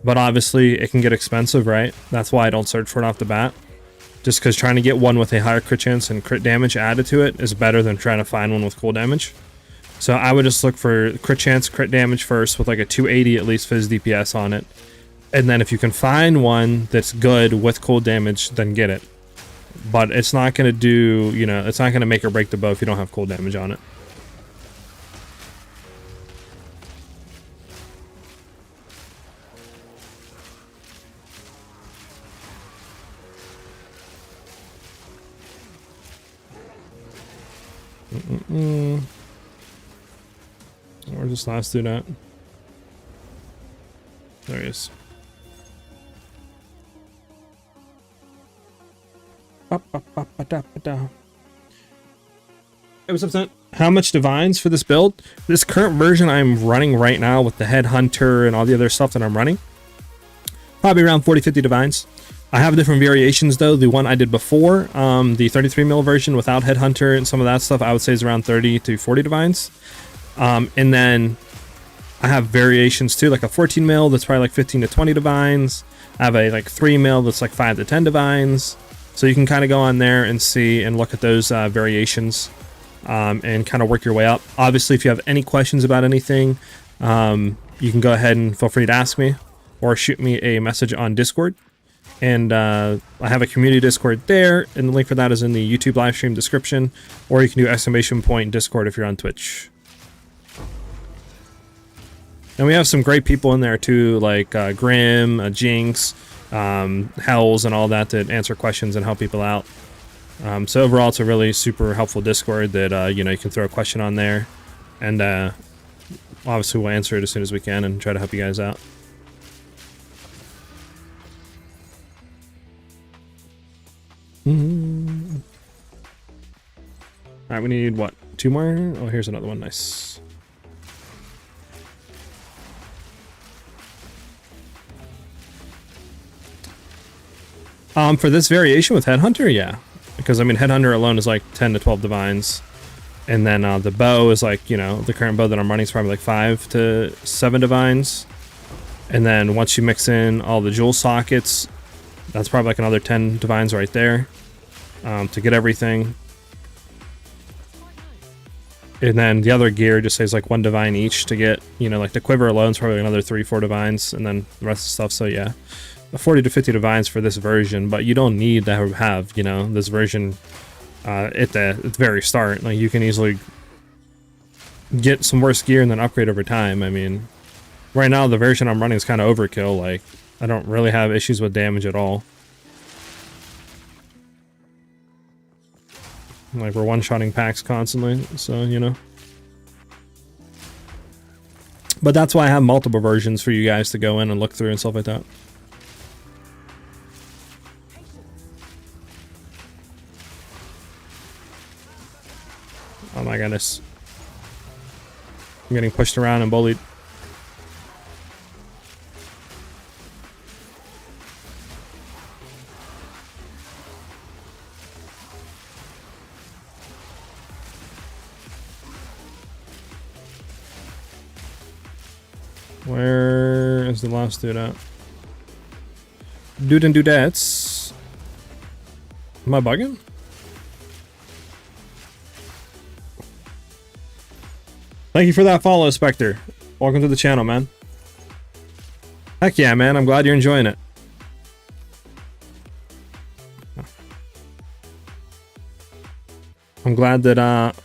Speaker 1: But obviously, it can get expensive, right? That's why I don't search for it off the bat. Just because trying to get one with a higher crit chance and crit damage added to it is better than trying to find one with cold damage. So I would just look for crit chance, crit damage first with like a 280 at least Fizz DPS on it. And then if you can find one that's good with cold damage, then get it. But it's not going to do, you know, it's not going to make or break the bow if you don't have cold damage on it. Where's this last dude at? There he is. Hey, what's up, Tent? How much divines for this build? This current version I'm running right now with the Headhunter and all the other stuff that I'm running, probably around 40-50 divines. I have different variations though. The one I did before, the 33 mil version without Headhunter and some of that stuff, I would say is around 30 to 40 divines. And then I have variations too, like a 14 mil that's probably like 15 to 20 divines. I have a like 3 mil that's like 5 to 10 divines. So you can kind of go on there and see and look at those variations and kind of work your way up. Obviously, if you have any questions about anything, you can go ahead and feel free to ask me or shoot me a message on Discord. And I have a community Discord there, and the link for that is in the YouTube live stream description, or you can do !Discord if you're on Twitch. And we have some great people in there too, like Grim, Jinx, Hells, and all that answer questions and help people out. So overall, it's a really super helpful Discord that you know, you can throw a question on there, and obviously we'll answer it as soon as we can and try to help you guys out. All right, we need what? 2 more? Oh, here's another one. Nice. For this variation with Headhunter, yeah. Because, I mean, Headhunter alone is like 10 to 12 divines. And then the bow is like, you know, the current bow that I'm running is probably like 5 to 7 divines. And then once you mix in all the jewel sockets, that's probably like another 10 divines right there to get everything. And then the other gear just says like 1 divine each to get, you know, like the quiver alone is probably another 3-4 divines, and then the rest of the stuff. So yeah, 40 to 50 divines for this version, but you don't need to have, you know, this version at the very start. Like, you can easily get some worse gear and then upgrade over time. I mean, right now the version I'm running is kind of overkill. Like, I don't really have issues with damage at all. Like, we're one-shotting packs constantly, so, you know. But that's why I have multiple versions for you guys to go in and look through and stuff like that. Oh my goodness. I'm getting pushed around and bullied. Where is the last dude at? Dude and dudettes. Am I bugging? Thank you for that follow, Spectre. Welcome to the channel, man. Heck yeah, man. I'm glad you're enjoying it. I'm glad that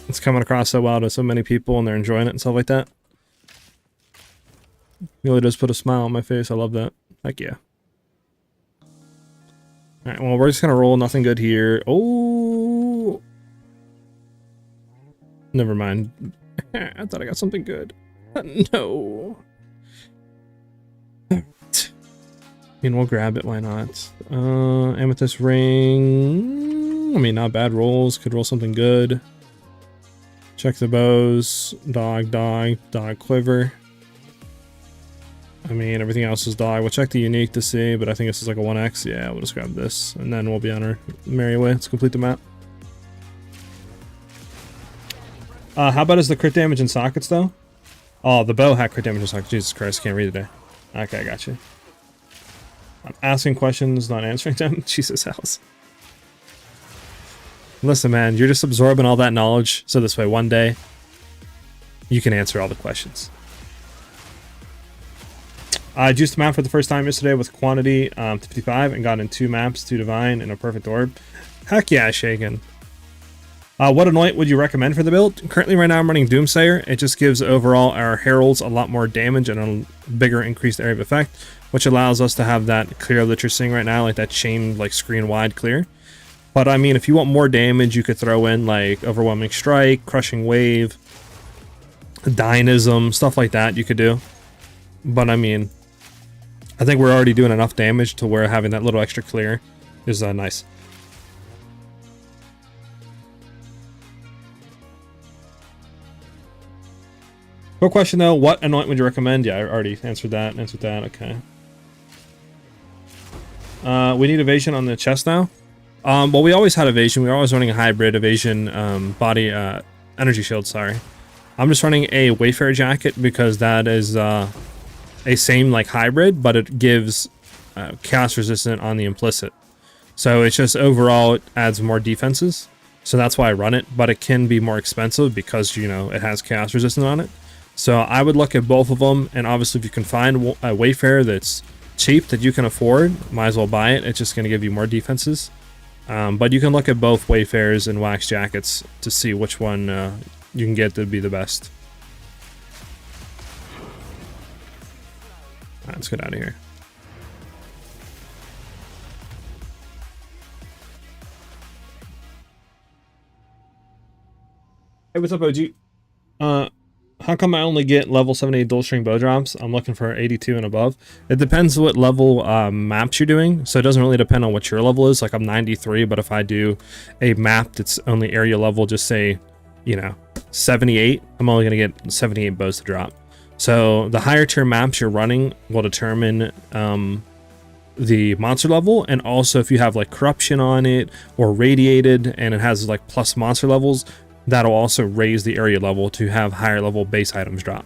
Speaker 1: it's coming across so well to so many people and they're enjoying it and stuff like that. Really does put a smile on my face. I love that. Heck yeah. Alright, well, we're just gonna roll nothing good here. Oh! Never mind. I thought I got something good. No. I mean, we'll grab it. Why not? Amethyst ring. I mean, not bad rolls. Could roll something good. Check the bows. Dog, quiver. I mean, everything else is dog. We'll check the unique to see, but I think this is like a 1x. Yeah, we'll just grab this, and then we'll be on our merry way. Let's complete the map. How about is the crit damage in sockets, though? Oh, the bow had crit damage in sockets. Jesus Christ, can't read today. Okay, I got you. I'm asking questions, not answering them. Jesus, house. Listen, man, you're just absorbing all that knowledge, so this way one day you can answer all the questions. I juiced the map for the first time yesterday with quantity 55 and got in 2 maps, 2 divine, and a perfect orb. Heck yeah, shaken. What anoint would you recommend for the build? Currently, right now, I'm running Doomsayer. It just gives overall our heralds a lot more damage and a bigger increased area of effect, which allows us to have that clear that you're seeing right now, like that chain, like screen wide clear. But I mean, if you want more damage, you could throw in like Overwhelming Strike, Crushing Wave, Dynamism, stuff like that you could do. But I mean, I think we're already doing enough damage to where having that little extra clear is nice. Quick question though, what anoint would you recommend? Yeah, I already answered that. Okay. We need evasion on the chest now. Well, we always had evasion. We were always running a hybrid evasion body energy shield, sorry. I'm just running a Wayfarer jacket because that is a same like hybrid, but it gives chaos resistant on the implicit. So it's just overall it adds more defenses. So that's why I run it, but it can be more expensive because, you know, it has chaos resistant on it. So I would look at both of them, and obviously if you can find a Wayfarer that's cheap that you can afford, might as well buy it. It's just going to give you more defenses. But you can look at both Wayfarers and wax jackets to see which one you can get to be the best. let's get out of here. Hey, what's up, OG? How come I only get level 78 dual string bow drops? I'm looking for 82 and above. It depends what level maps you're doing, so it doesn't really depend on what your level is. Like I'm 93, but if I do a map that's only area level, just say, you know, 78, I'm only gonna get 78 bows to drop. So the higher tier maps you're running will determine the monster level, and also if you have like corruption on it or radiated and it has like plus monster levels, that'll also raise the area level to have higher level base items drop.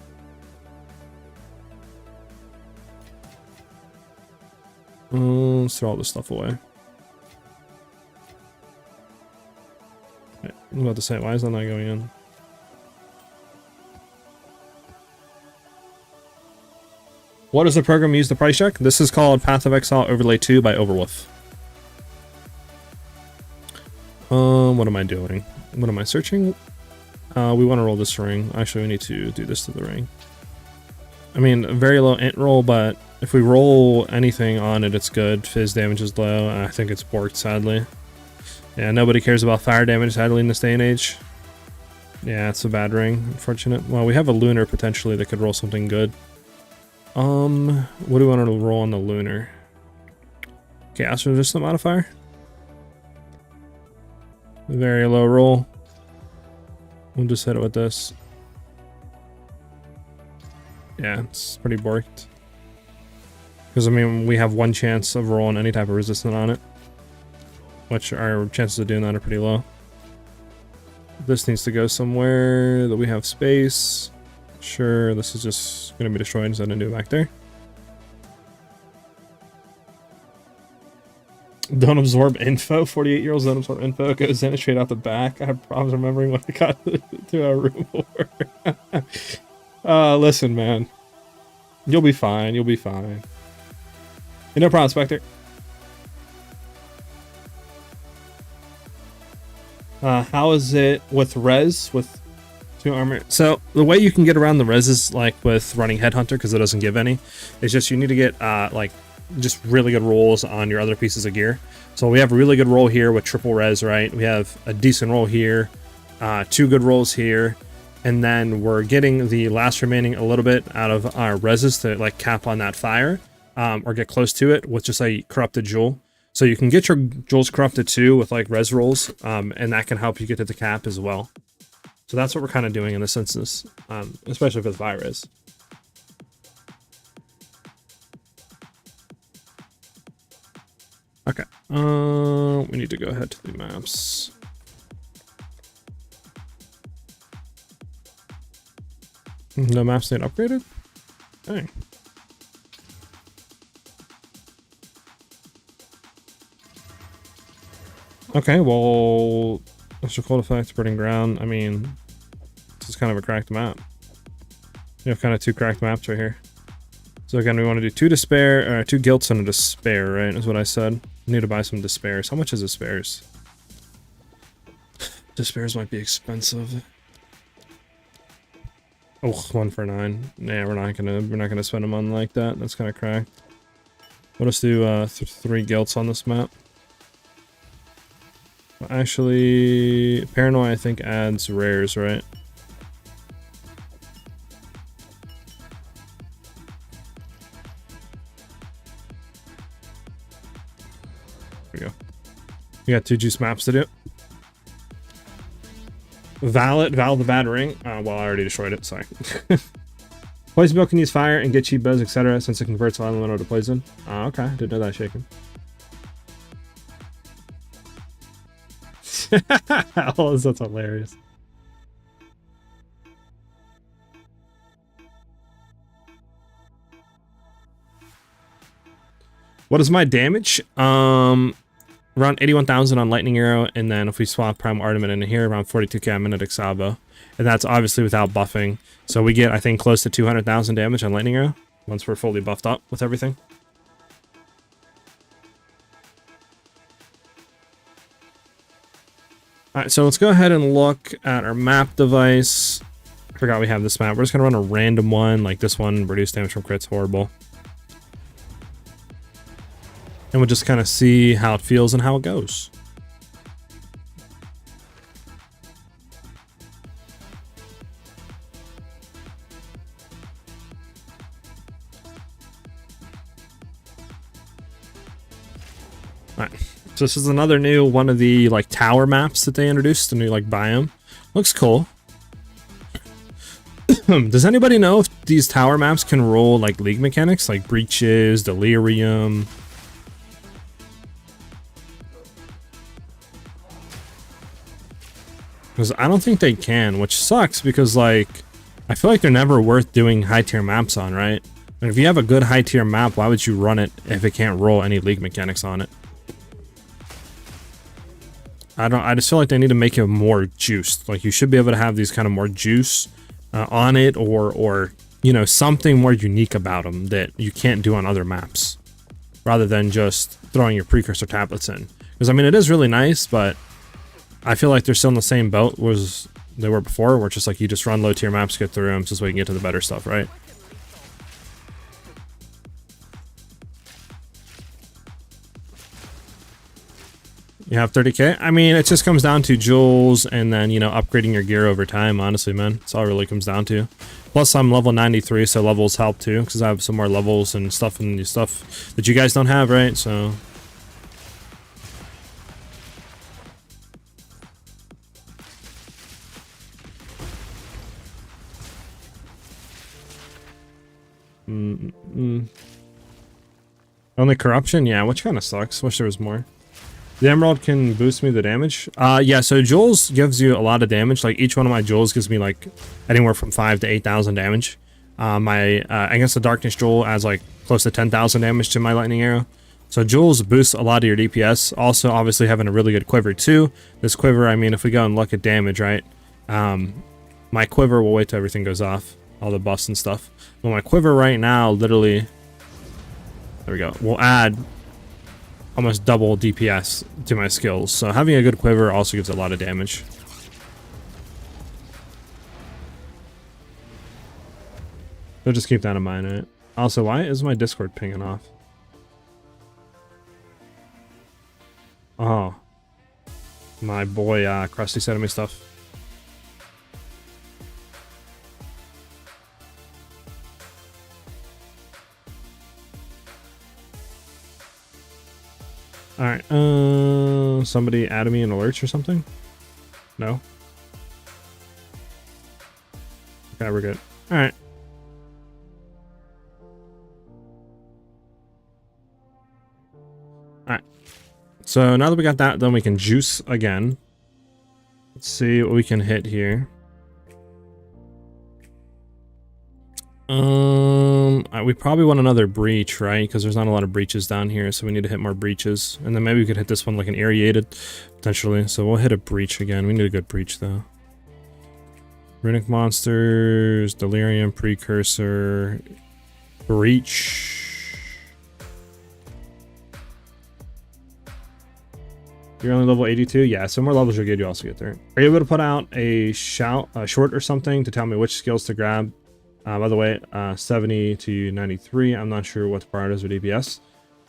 Speaker 1: Let's throw all this stuff away. I'm about to say, why is that not going in? What does the program use to price check? This is called Path of Exile Overlay 2 by Overwolf. What am I doing? What am I searching? We want to roll this ring. Actually, we need to do this to the ring. I mean, very low int roll, but if we roll anything on it, it's good. Fizz damage is low. I think it's borked, sadly. Yeah, nobody cares about fire damage, sadly, in this day and age. Yeah, it's a bad ring, unfortunate. Well, we have a lunar, potentially, that could roll something good. What do we want to roll on the lunar? Okay, Astro Resistant modifier. Very low roll. We'll just hit it with this. Yeah, it's pretty borked. Because, I mean, we have one chance of rolling any type of resistant on it. Which our chances of doing that are pretty low. This needs to go somewhere that we have space. Sure, this is just going to be destroyed, so I didn't do it back there. Don't absorb info. 48-year-olds don't absorb info. It goes in straight out the back. I have problems remembering what I got to our room for. Listen, man. You'll be fine. You'll be fine. You no problem, Spectre. How is it with res? With 2 armor? So the way you can get around the res is like with running Headhunter, because it doesn't give any. It's just you need to get like just really good rolls on your other pieces of gear. So we have a really good roll here with triple res, right? We have a decent roll here, 2 good rolls here, and then we're getting the last remaining a little bit out of our reses to like cap on that fire, or get close to it with just a corrupted jewel. So you can get your jewels corrupted too with like res rolls, and that can help you get to the cap as well. So that's what we're kind of doing in this instance, especially with virus. Okay, we need to go ahead to the maps. No maps need upgraded? Dang. Okay, well, extra cold effect, burning ground. I mean, this is kind of a cracked map. You have kind of 2 cracked maps right here. So again, we want to do 2 despair, or 2 guilts and a despair, right? Is what I said. We need to buy some despairs. How much is despairs? Despairs might be expensive. Oh, 1 for 9. Yeah, we're not gonna spend them on like that. That's kind of cracked. Let us do 3 guilts on this map. Actually, Paranoia I think adds rares, right? There we go. We got 2 juice maps to do. Valid the bad ring. Well, I already destroyed it, sorry. Poison bill can use fire and get cheap bows, etc. since it converts elemental to poison. Okay, didn't know that, shaken. Oh, that's hilarious. What is my damage? Around 81,000 on Lightning Arrow, and then if we swap Prime Armament in here, around 42k on Magnetic Salvo. And that's obviously without buffing. So we get, I think, close to 200,000 damage on Lightning Arrow once we're fully buffed up with everything. Alright, so let's go ahead and look at our map device. I forgot we have this map. We're just going to run a random one, like this one. Reduce damage from crits, horrible. we'll just kind of see how it feels and how it goes. Alright, so this is another new one of the like tower maps that they introduced, the new like biome. Looks cool. Does anybody know if these tower maps can roll like league mechanics like breaches, delirium? Because I don't think they can, which sucks because like I feel like they're never worth doing high tier maps on, right? And if you have a good high tier map, why would you run it if it can't roll any league mechanics on it? I just feel like they need to make it more juiced. Like you should be able to have these kind of more juice on it, or you know, something more unique about them that you can't do on other maps, rather than just throwing your precursor tablets in. Because I mean, it is really nice, but I feel like they're still in the same boat as they were before, where it's just like you just run low tier maps, get through them, so we can get to the better stuff, right? You have 30k? I mean, it just comes down to jewels and then, you know, upgrading your gear over time, honestly, man. That's all it really comes down to. Plus, I'm level 93, so levels help too, because I have some more levels and stuff that you guys don't have, right? So... Only corruption? Yeah, which kind of sucks. Wish there was more. The emerald can boost me the damage. Yeah, so jewels gives you a lot of damage. Like each one of my jewels gives me like anywhere from 5,000 to 8,000 damage. Against the darkness jewel adds like close to 10,000 damage to my lightning arrow. So jewels boost a lot of your DPS. Also, obviously having a really good quiver too. This quiver, I mean, if we go and look at damage, right? My quiver will wait till everything goes off, all the buffs and stuff. Well, my quiver right now, literally, there we go, will add almost double DPS to my skills. So having a good quiver also gives a lot of damage. So just keep that in mind, right? Also, why is my Discord pinging off? Oh. My boy, Krusty sending me stuff. Alright, somebody added me in alerts or something? No? Okay, we're good. Alright. Alright. So now that we got that, then we can juice again. Let's see what we can hit here. We probably want another breach, right? Because there's not a lot of breaches down here, so we need to hit more breaches. And then maybe we could hit this one like an aerated, potentially. So we'll hit a breach again. We need a good breach, though. Runic monsters, delirium, precursor, breach. You're only level 82? Yeah, so more levels you'll get, you also get there. Are you able to put out a short or something to tell me which skills to grab? By the way, 70 to 93. I'm not sure what the part is with DPS.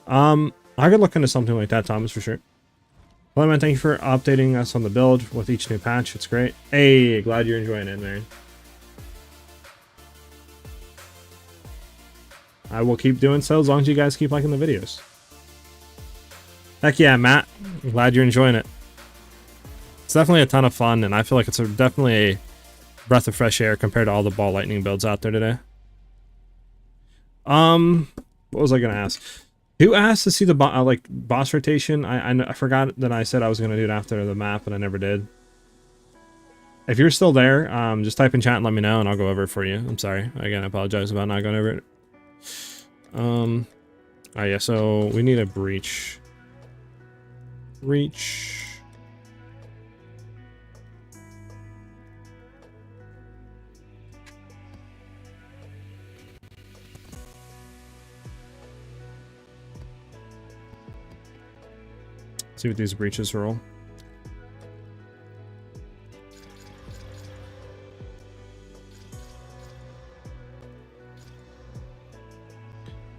Speaker 1: I could look into something like that, Thomas, for sure. Well, man, thank you for updating us on the build with each new patch. It's great. Hey, glad you're enjoying it, man. I will keep doing so as long as you guys keep liking the videos. Heck yeah, Matt. I'm glad you're enjoying it. It's definitely a ton of fun, and I feel like it's definitely a breath of fresh air compared to all the ball lightning builds out there today. What was I gonna ask? Who asked to see the boss rotation? I forgot that I said I was gonna do it after the map, and I never did. If you're still there, just type in chat and let me know, and I'll go over it for you. I'm sorry. Again, I apologize about not going over it. Oh yeah, so we need a breach. Reach. See what these breaches roll.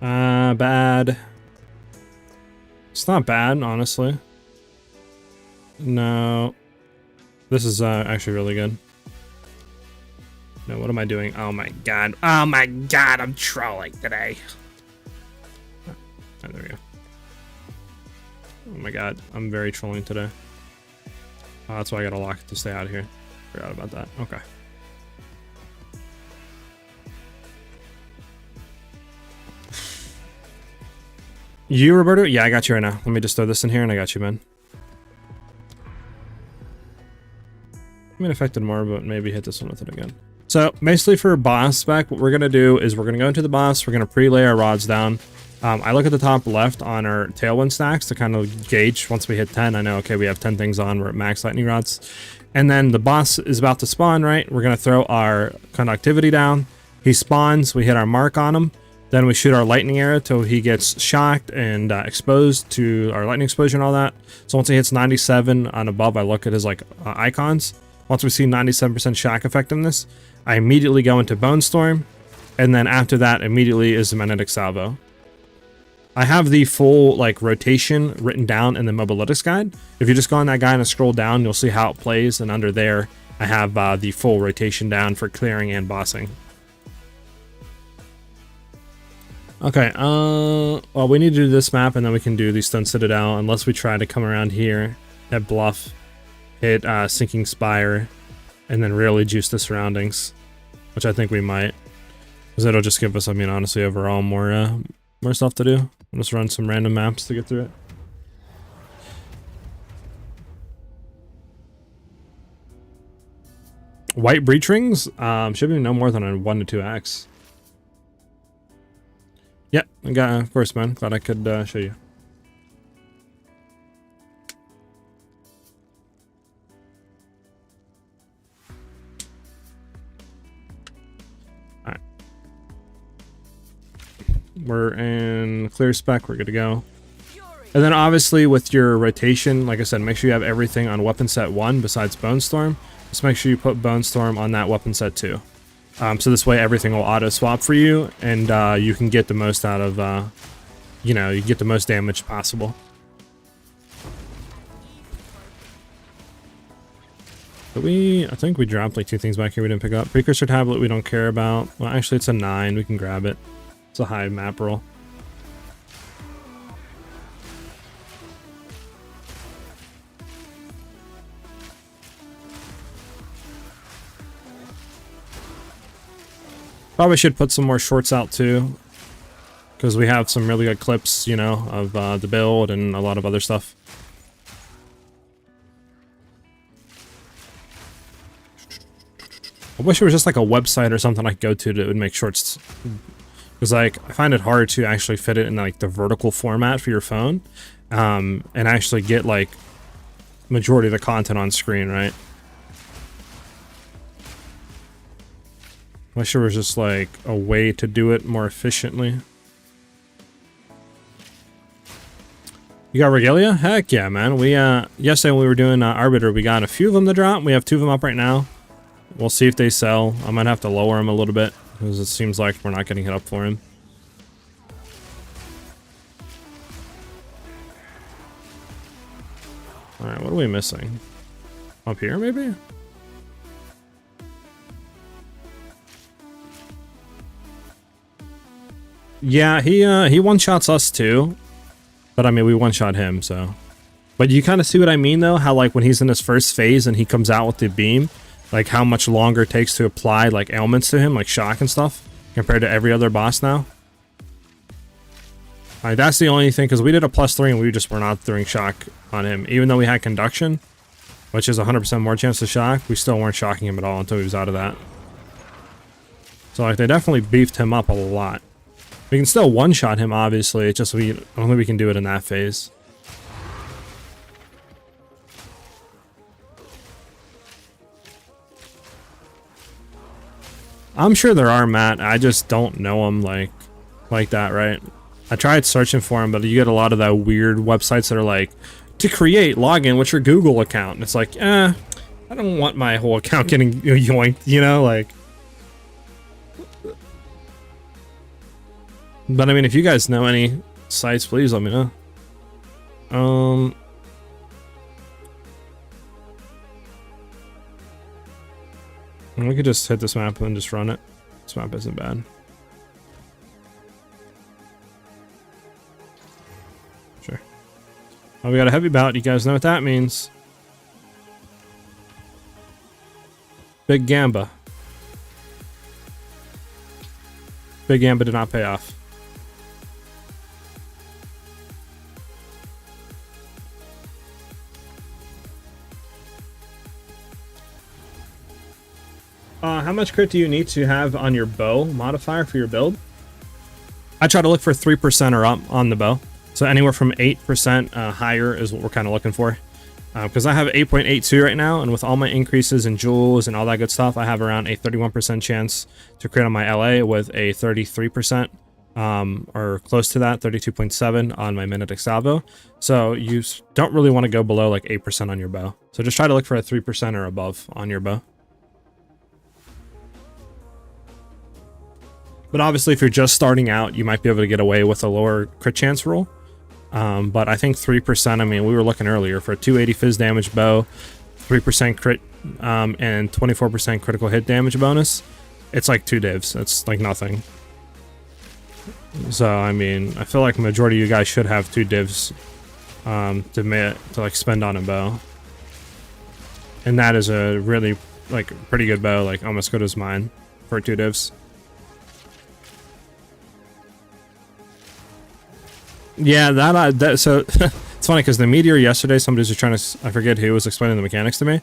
Speaker 1: Bad. It's not bad, honestly. No. This is actually really good. No, what am I doing? Oh my god. Oh my god, I'm trolling today. Oh, there we go. Oh my god, I'm very trolling today. Oh, that's why I gotta lock it to stay out of here. Forgot about that. Okay. You, Roberto? Yeah, I got you right now. Let me just throw this in here and I got you, man. I mean, affected more, but maybe hit this one with it again. So basically for boss spec, what we're going to do is we're going to go into the boss. We're going to pre-lay our rods down. I look at the top left on our tailwind stacks to kind of gauge once we hit 10. I know, okay, we have 10 things on. We're at max lightning rods. And then the boss is about to spawn, right? We're going to throw our conductivity down. He spawns. We hit our mark on him. Then we shoot our lightning arrow till he gets shocked and exposed to our lightning exposure and all that. So once he hits 97 and above, I look at his like icons. Once we see 97% shock effectiveness, I immediately go into Bone Storm. And then after that, immediately is the Magnetic Salvo. I have the full like rotation written down in the Mobalytics guide. If you just go on that guide and scroll down, you'll see how it plays. And under there, I have the full rotation down for clearing and bossing. Okay, well, we need to do this map and then we can do the Stone Citadel, unless we try to come around here at Bluff, hit Sinking Spire, and then really juice the surroundings, which I think we might, because it'll just give us, I mean, honestly, overall more stuff to do. I'll just run some random maps to get through it. White breach rings should be no more than a 1 to 2x. Yeah, I got, of course, man. Glad I could show you. Alright. We're in clear spec. We're good to go. And then obviously with your rotation, like I said, make sure you have everything on weapon set 1 besides Bone Storm. Just make sure you put Bone Storm on that weapon set 2. So this way everything will auto swap for you, and you can get the most out of, you know, you get the most damage possible. But I think we dropped like 2 things back here we didn't pick up. Precursor tablet we don't care about. Well, actually it's a 9, we can grab it. It's a high map roll. Probably should put some more shorts out too, because we have some really good clips, you know, of the build and a lot of other stuff. I wish there was just like a website or something I could go to that would make shorts, because like I find it hard to actually fit it in like the vertical format for your phone, and actually get like majority of the content on screen, right? I wish there was just like a way to do it more efficiently. You got Regalia? Heck yeah, man. We yesterday when we were doing Arbiter, we got a few of them to drop. We have 2 of them up right now. We'll see if they sell. I might have to lower them a little bit, because it seems like we're not getting hit up for him. Alright, what are we missing? Up here, maybe? Yeah, he one-shots us too. But I mean, we one-shot him, so. But you kind of see what I mean, though? How, like, when he's in his first phase and he comes out with the beam, like, how much longer it takes to apply, like, ailments to him, like shock and stuff, compared to every other boss now. Alright, that's the only thing, because we did a +3 and we just were not throwing shock on him. Even though we had conduction, which is 100% more chance to shock, we still weren't shocking him at all until he was out of that. So, like, they definitely beefed him up a lot. We can still one-shot him, obviously, it's just I don't think we can do it in that phase. I'm sure there are, Matt. I just don't know them like that, right? I tried searching for them, but you get a lot of that weird websites that are like, to create, log in with your Google account. And it's like, I don't want my whole account getting yoinked, you know, like. But I mean, if you guys know any sites, please let me know. We could just hit this map and just run it. This map isn't bad. Sure. Oh, we got a heavy bout. You guys know what that means. Big Gamba. Big Gamba did not pay off. How much crit do you need to have on your bow modifier for your build? I try to look for 3% or up on the bow. So anywhere from 8% higher is what we're kind of looking for. Because I have 8.82 right now, and with all my increases in jewels and all that good stuff, I have around a 31% chance to crit on my LA with a 33%, or close to that, 32.7 on my Magnetic Salvo. So you don't really want to go below like 8% on your bow. So just try to look for a 3% or above on your bow. But obviously, if you're just starting out, you might be able to get away with a lower crit chance roll. But I think 3%, I mean, we were looking earlier for a 280 fizz damage bow, 3% crit, and 24% critical hit damage bonus. It's like 2 divs. It's like nothing. So, I mean, I feel like the majority of you guys should have 2 divs to like spend on a bow. And that is a really, like, pretty good bow, like almost good as mine for 2 divs. Yeah, so it's funny because the meteor yesterday, somebody was trying to, I forget who was explaining the mechanics to me,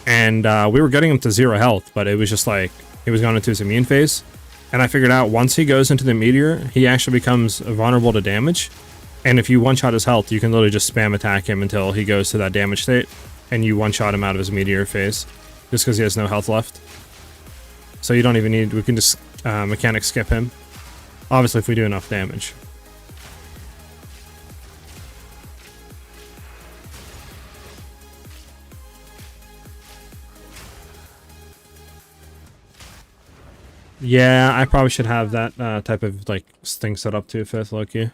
Speaker 1: and we were getting him to 0 health, but it was just like he was going into his immune phase, and I figured out once he goes into the meteor, he actually becomes vulnerable to damage, and if you one-shot his health, you can literally just spam attack him until he goes to that damage state, and you one-shot him out of his meteor phase, just because he has no health left. So you don't even need, we can just mechanic skip him, obviously if we do enough damage. Yeah, I probably should have that type of like thing set up too, 5th low-key.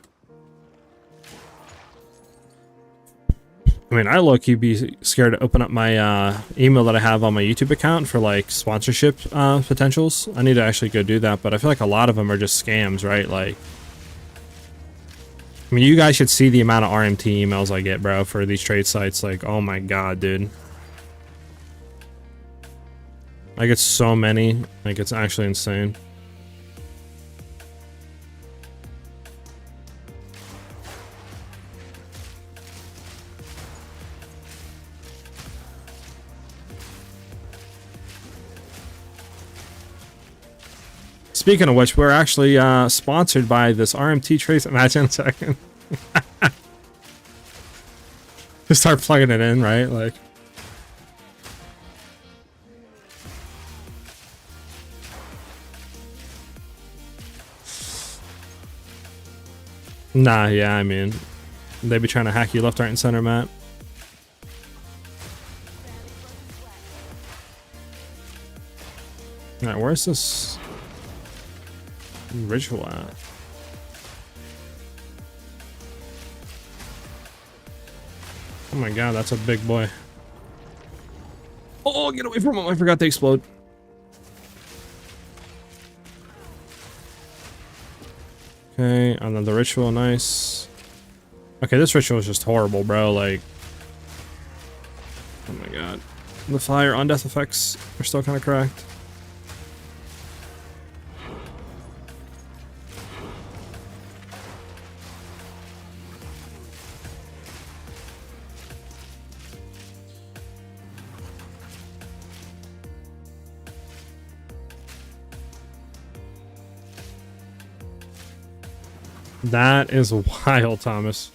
Speaker 1: I mean, I low-key be scared to open up my email that I have on my YouTube account for like sponsorship potentials. I need to actually go do that, but I feel like a lot of them are just scams, right? Like, I mean, you guys should see the amount of RMT emails I get, bro, for these trade sites. Like, oh my god, dude. I get so many, like it's actually insane. Speaking of which, we're actually sponsored by this RMT trace. Imagine a second. Just start plugging it in, right? Like. Nah, yeah, I mean, they be trying to hack you left, right, and center, Matt. Alright, where's this ritual at? Oh my god, that's a big boy. Oh, get away from him, I forgot to explode. Okay, and then the ritual, nice. Okay, this ritual is just horrible, bro, like... Oh my god. The fire on death effects are still kind of cracked. That is wild, Thomas.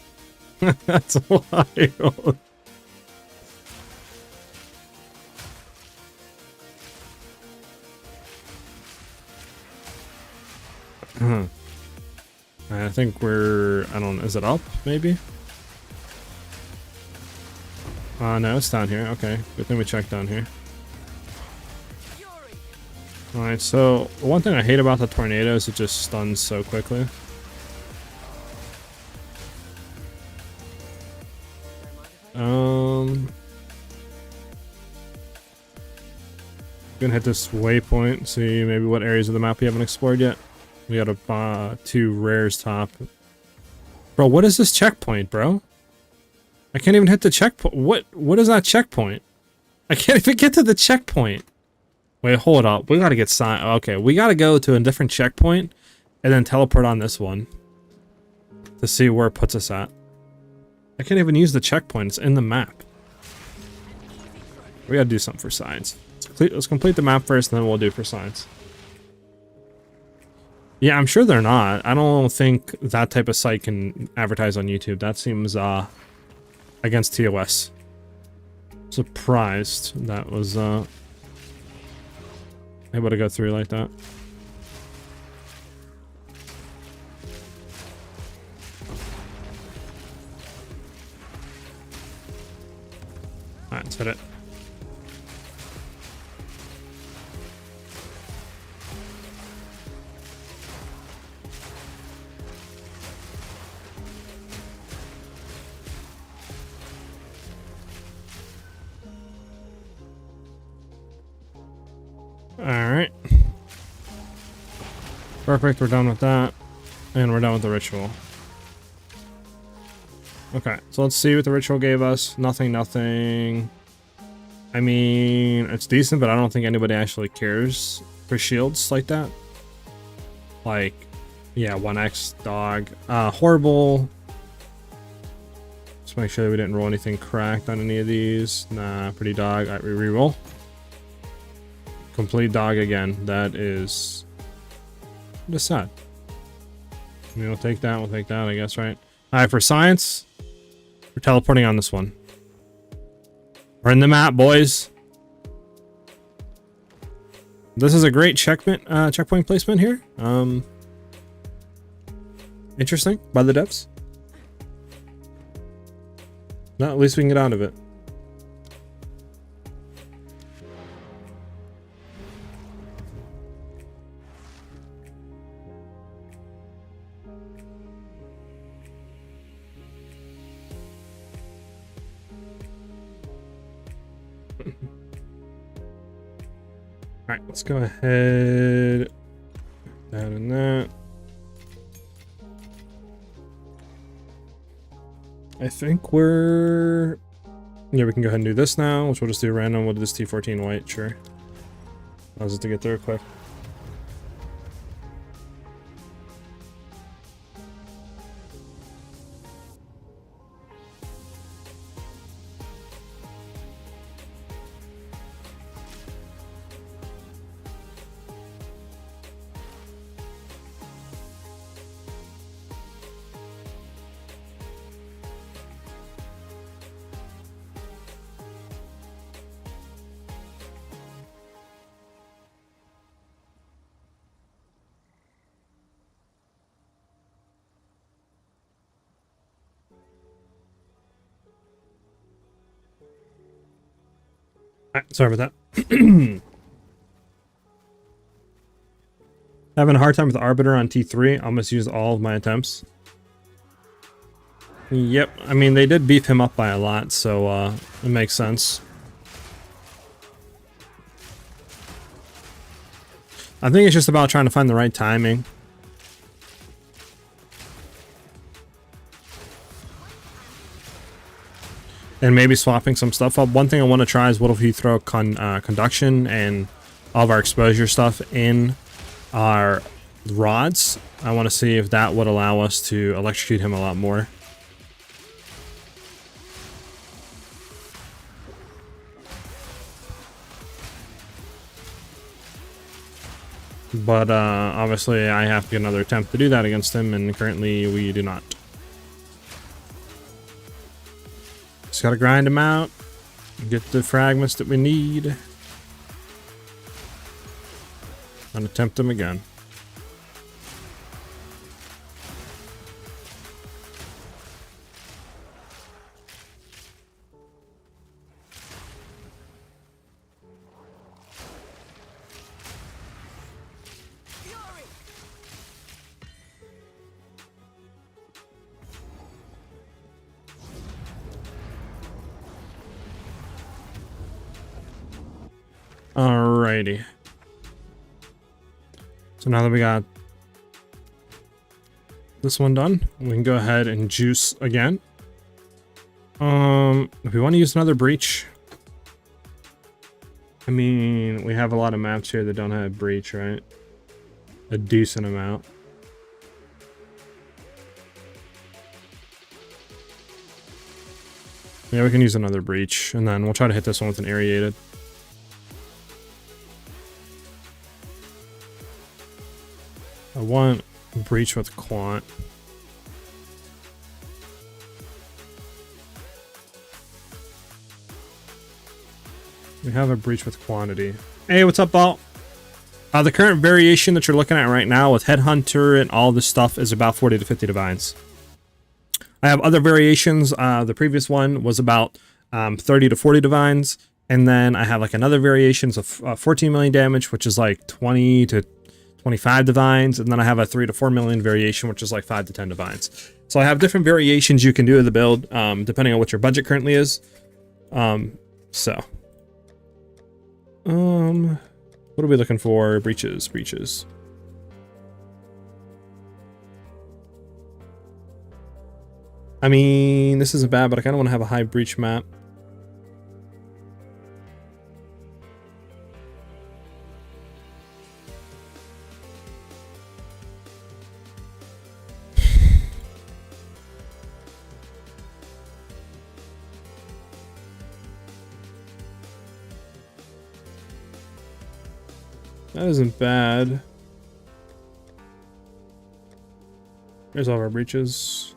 Speaker 1: That's wild. I think we're, I don't know, is it up, maybe? No, it's down here. Okay, good thing we checked down here. Alright, so one thing I hate about the tornado is it just stuns so quickly. gonna hit this waypoint, see maybe what areas of the map we haven't explored yet. We got a 2 rares top. Bro, what is this checkpoint, bro? I can't even hit the checkpoint. What is that checkpoint? I can't even get to the checkpoint. Wait, hold up. We gotta get signed. Okay, we gotta go to a different checkpoint and then teleport on this one to see where it puts us at. I can't even use the checkpoint. It's in the map. We gotta do something for science. Let's complete the map first, and then we'll do for science. Yeah, I'm sure they're not. I don't think that type of site can advertise on YouTube. That seems against TOS. Surprised that was able to go through like that. Alright, let's hit it. Alright. Perfect, we're done with that. And we're done with the ritual. Okay, so let's see what the ritual gave us. Nothing, nothing. I mean, it's decent, but I don't think anybody actually cares for shields like that. Like, yeah, 1x, dog. Horrible. Let's make sure we didn't roll anything cracked on any of these. Nah, pretty dog. Alright, we reroll. Complete dog again. That is just sad. I mean, we'll take that, I guess, right? Alright, for science, we're teleporting on this one. We're in the map, boys. This is a great checkpoint placement here. Interesting by the devs. No, at least we can get out of it. Alright, let's go ahead. That and that. I think we're... Yeah, we can go ahead and do this now, which we'll just do random. We'll do this T14 white, sure. Allows us to get there quick. Sorry about that. Having a hard time with the Arbiter on T3. I almost used all of my attempts. Yep, I mean, they did beef him up by a lot, so it makes sense. I think it's just about trying to find the right timing. And maybe swapping some stuff up. One thing I want to try is what if we throw conduction and all of our exposure stuff in our rods. I want to see if that would allow us to electrocute him a lot more. But obviously I have to get another attempt to do that against him, and currently we do not. Just gotta grind him out, get the fragments that we need, and attempt him again. Alrighty. So now that we got this one done, we can go ahead and juice again. If we want to use another breach, I mean, we have a lot of maps here that don't have breach, right? A decent amount. Yeah, we can use another breach, and then we'll try to hit this one with an aerated. I want breach with quant. We have a breach with quantity. Hey, what's up, Balt? The current variation that you're looking at right now with Headhunter and all this stuff is about 40 to 50 divines. I have other variations. The previous one was about 30 to 40 divines. And then I have like another variations of 14 million damage, which is like 20 to 25 divines. And then I have a 3 to 4 million variation, which is like 5 to 10 divines. So I have different variations you can do of the build, depending on what your budget currently is. What are we looking for? Breaches, breaches. I mean, this isn't bad, but I kind of want to have a high breach map. That isn't bad. Here's all of our breaches.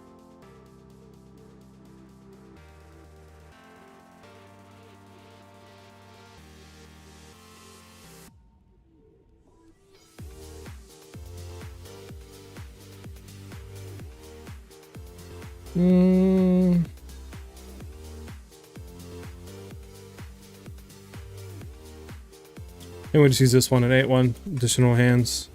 Speaker 1: And we'll just use this one at 8-1, additional hands.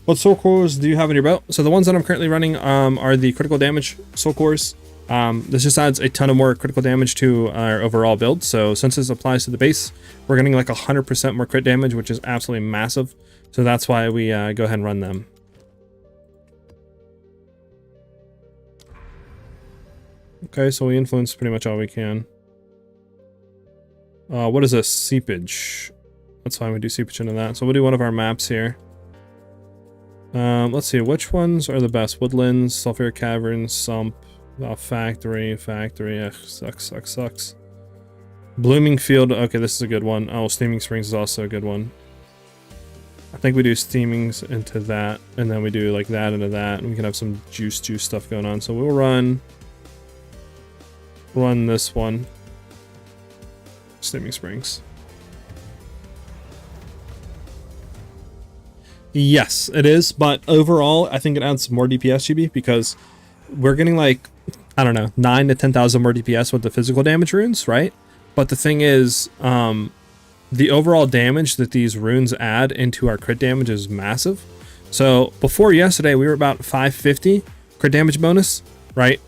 Speaker 1: What soul cores do you have in your belt? So the ones that I'm currently running are the critical damage soul cores. This just adds a ton of more critical damage to our overall build. So since this applies to the base, we're getting like 100% more crit damage, which is absolutely massive. So that's why we go ahead and run them. Okay, so we influence pretty much all we can. What is a seepage? That's fine, we do seepage into that. So we'll do one of our maps here. Let's see, which ones are the best? Woodlands, Sulfuric Caverns, Sump, Factory, sucks. Blooming Field, okay, this is a good one. Oh, Steaming Springs is also a good one. I think we do Steamings into that, and then we do like that into that, and we can have some juice stuff going on. So we'll run this one. Steaming Springs. Yes, it is, but overall, I think it adds more DPS, GB, because we're getting like, I don't know, 9 to 10,000 more DPS with the physical damage runes, right? But the thing is, the overall damage that these runes add into our crit damage is massive. So before yesterday, we were about 550 crit damage bonus, right?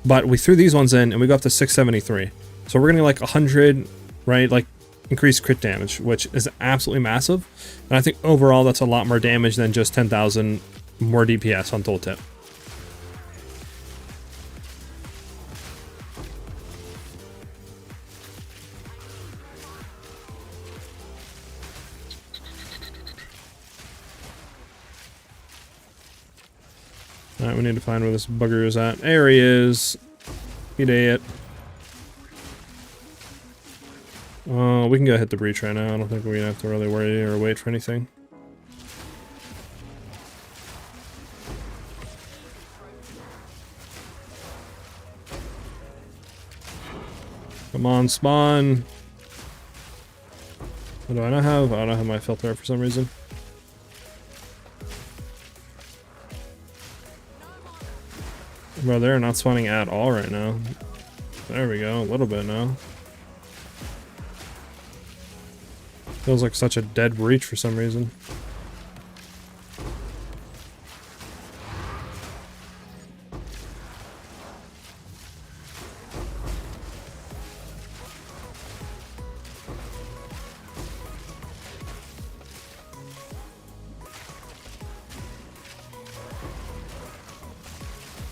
Speaker 1: But we threw these ones in and we got up to 673. So we're getting like 100, right? Like increased crit damage, which is absolutely massive. And I think overall that's a lot more damage than just 10,000 more DPS on tooltip. Alright, we need to find where this bugger is at. There he is. Idiot. We can go hit the breach right now. I don't think we have to really worry or wait for anything. Come on, spawn. What do I not have? I don't have my filter for some reason. Bro, they're not spawning at all right now. There we go, a little bit now. Feels like such a dead breach for some reason.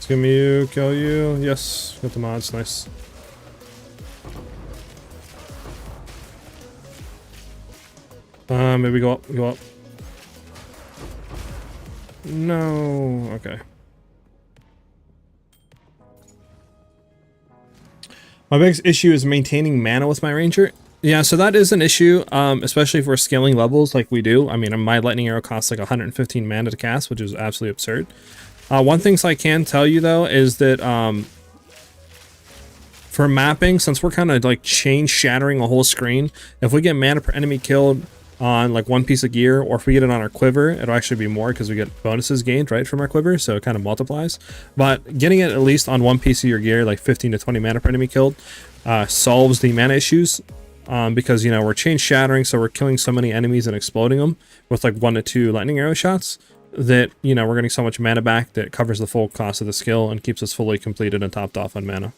Speaker 1: Skim you, kill you. Yes, got the mods, nice. Maybe go up, go up. No, okay. My biggest issue is maintaining mana with my ranger. Yeah, so that is an issue, especially if we're scaling levels like we do. I mean, my lightning arrow costs like 115 mana to cast, which is absolutely absurd. One thing I can tell you though is that for mapping, since we're kind of like chain shattering a whole screen, if we get mana per enemy killed on like one piece of gear, or if we get it on our quiver, it'll actually be more because we get bonuses gained right from our quiver, so it kind of multiplies. But getting it at least on one piece of your gear, like 15 to 20 mana per enemy killed, solves the mana issues. Because, you know, we're chain shattering, so we're killing so many enemies and exploding them with like 1 to 2 lightning arrow shots that, you know, we're getting so much mana back that covers the full cost of the skill and keeps us fully completed and topped off on mana.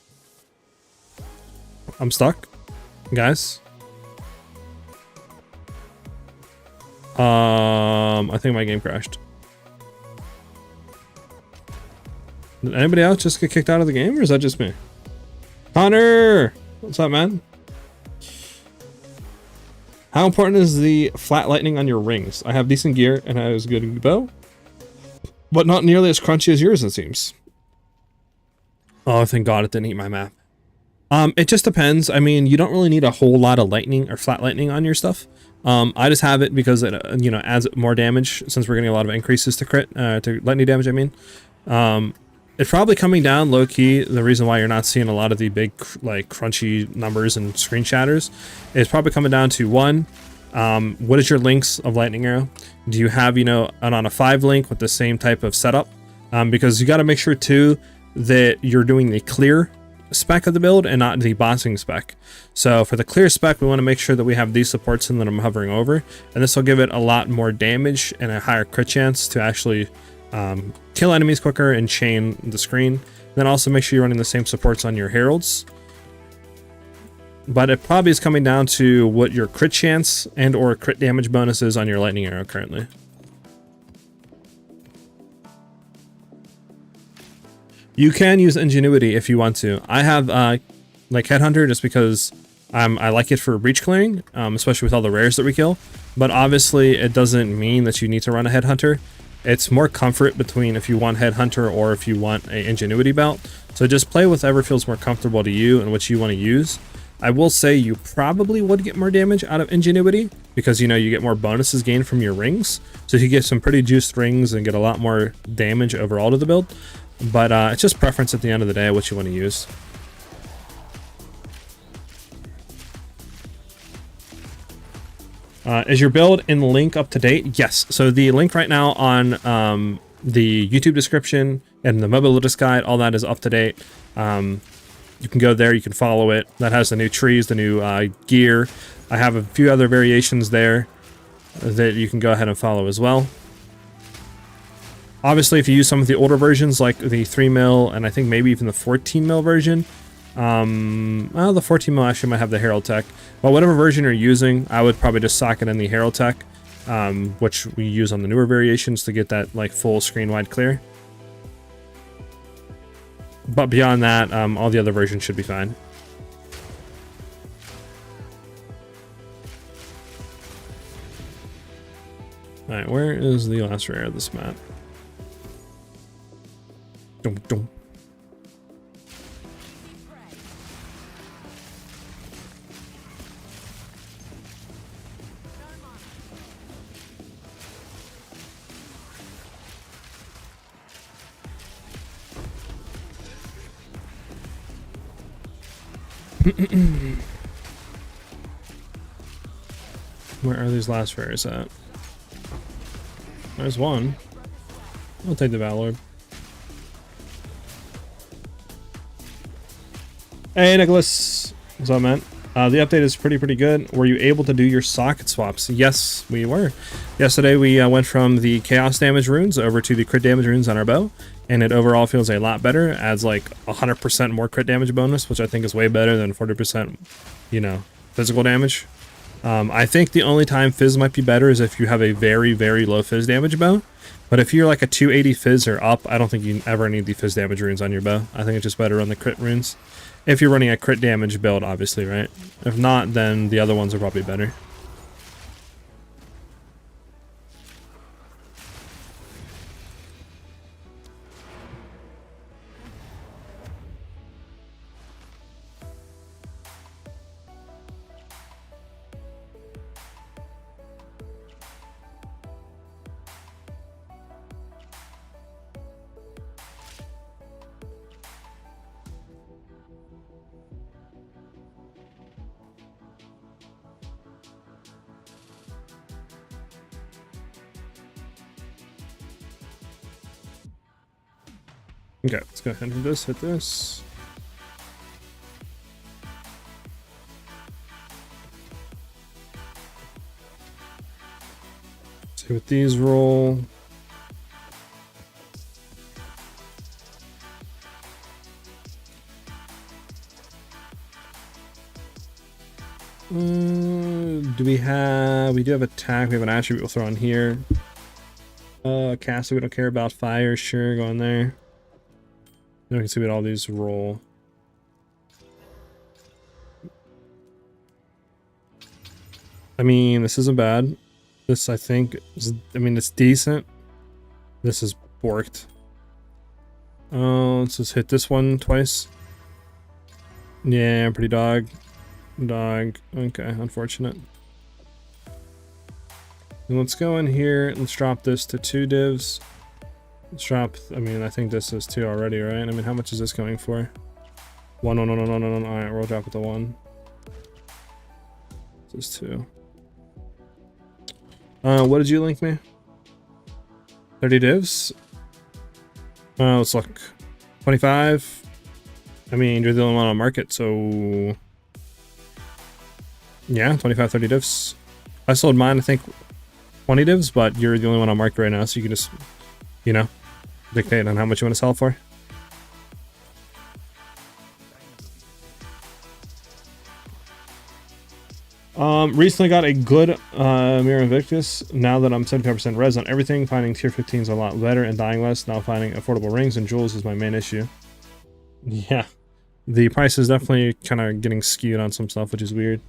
Speaker 1: I'm stuck, guys. I think my game crashed. Did anybody else just get kicked out of the game, or is that just me? Connor! What's up, man? How important is the flat lightning on your rings? I have decent gear and I was good a bow, but not nearly as crunchy as yours, it seems. Oh, thank God it didn't eat my map. It just depends. I mean, you don't really need a whole lot of lightning or flat lightning on your stuff. I just have it because it, you know, adds more damage since we're getting a lot of increases to crit, to lightning damage, I mean. It's probably coming down low key. The reason why you're not seeing a lot of the big, like, crunchy numbers and screen shatters is probably coming down to one, what is your links of lightning arrow? Do you have, you know, on a 5 link with the same type of setup? Because you got to make sure too that you're doing the clear spec of the build and not the bossing spec. So for the clear spec, we want to make sure that we have these supports in that I'm hovering over, and this will give it a lot more damage and a higher crit chance to actually kill enemies quicker and chain the screen. Then also make sure you're running the same supports on your heralds. But it probably is coming down to what your crit chance and or crit damage bonus is on your lightning arrow currently. You can use ingenuity if you want to. I have like Headhunter just because I like it for breach clearing, especially with all the rares that we kill. But obviously it doesn't mean that you need to run a Headhunter. It's more comfort between if you want Headhunter or if you want a ingenuity belt. So just play with whatever feels more comfortable to you and what you want to use. I will say you probably would get more damage out of ingenuity because, you know, you get more bonuses gained from your rings. So you get some pretty juiced rings and get a lot more damage overall to the build. But it's just preference at the end of the day what you want to use. Is your build in link up to date? Yes. So the link right now on the YouTube description and the mobility guide, all that is up to date. You can go there, you can follow it. That has the new trees, the new gear. I have a few other variations there that you can go ahead and follow as well. Obviously, if you use some of the older versions, like the 3 mil and I think maybe even the 14 mil version, well, the 14 mil actually might have the Herald Tech. But whatever version you're using, I would probably just sock it in the Herald Tech, which we use on the newer variations to get that like full screen wide clear. But beyond that, all the other versions should be fine. Alright, where is the last rare of this map? Dum, dum. Where are these last rares at? There's one. I'll take the Valor. Hey Nicholas, what's up, man? The update is pretty good. Were you able to do your socket swaps? Yes, we were. Yesterday we went from the chaos damage runes over to the crit damage runes on our bow, and it overall feels a lot better. Adds like 100% more crit damage bonus, which I think is way better than 40%, you know, physical damage. I think the only time Fizz might be better is if you have a very, very low Fizz damage bow. But if you're like a 280 Fizz or up, I don't think you ever need the Fizz damage runes on your bow. I think it's just better on the crit runes. If you're running a crit damage build, obviously, right? If not, then the other ones are probably better. Okay, let's go ahead and hit this. See what these roll. We do have attack, we have an attribute we'll throw on here. Caster we don't care about. Fire, sure, go in there. Now we can see what all these roll. I mean, this isn't bad. This, I think, it's decent. This is borked. Let's just hit this one twice. Yeah, pretty dog. Dog. Okay, unfortunate. And let's go in here. Let's drop this to 2 divs. Let's drop, I think this is 2 already, right? How much is this going for? 1. No. Alright, we'll drop it to 1. This is 2. What did you link me? 30 divs? Let's look. 25. You're the only one on market, so... Yeah, 25, 30 divs. I sold mine, I think, 20 divs, but you're the only one on market right now, so you can just, dictate on how much you want to sell for. Recently got a good Mirror Invictus. Now that I'm 75% res on everything, finding tier 15s a lot better and dying less. Now finding affordable rings and jewels is my main issue. Yeah, the price is definitely kind of getting skewed on some stuff, which is weird.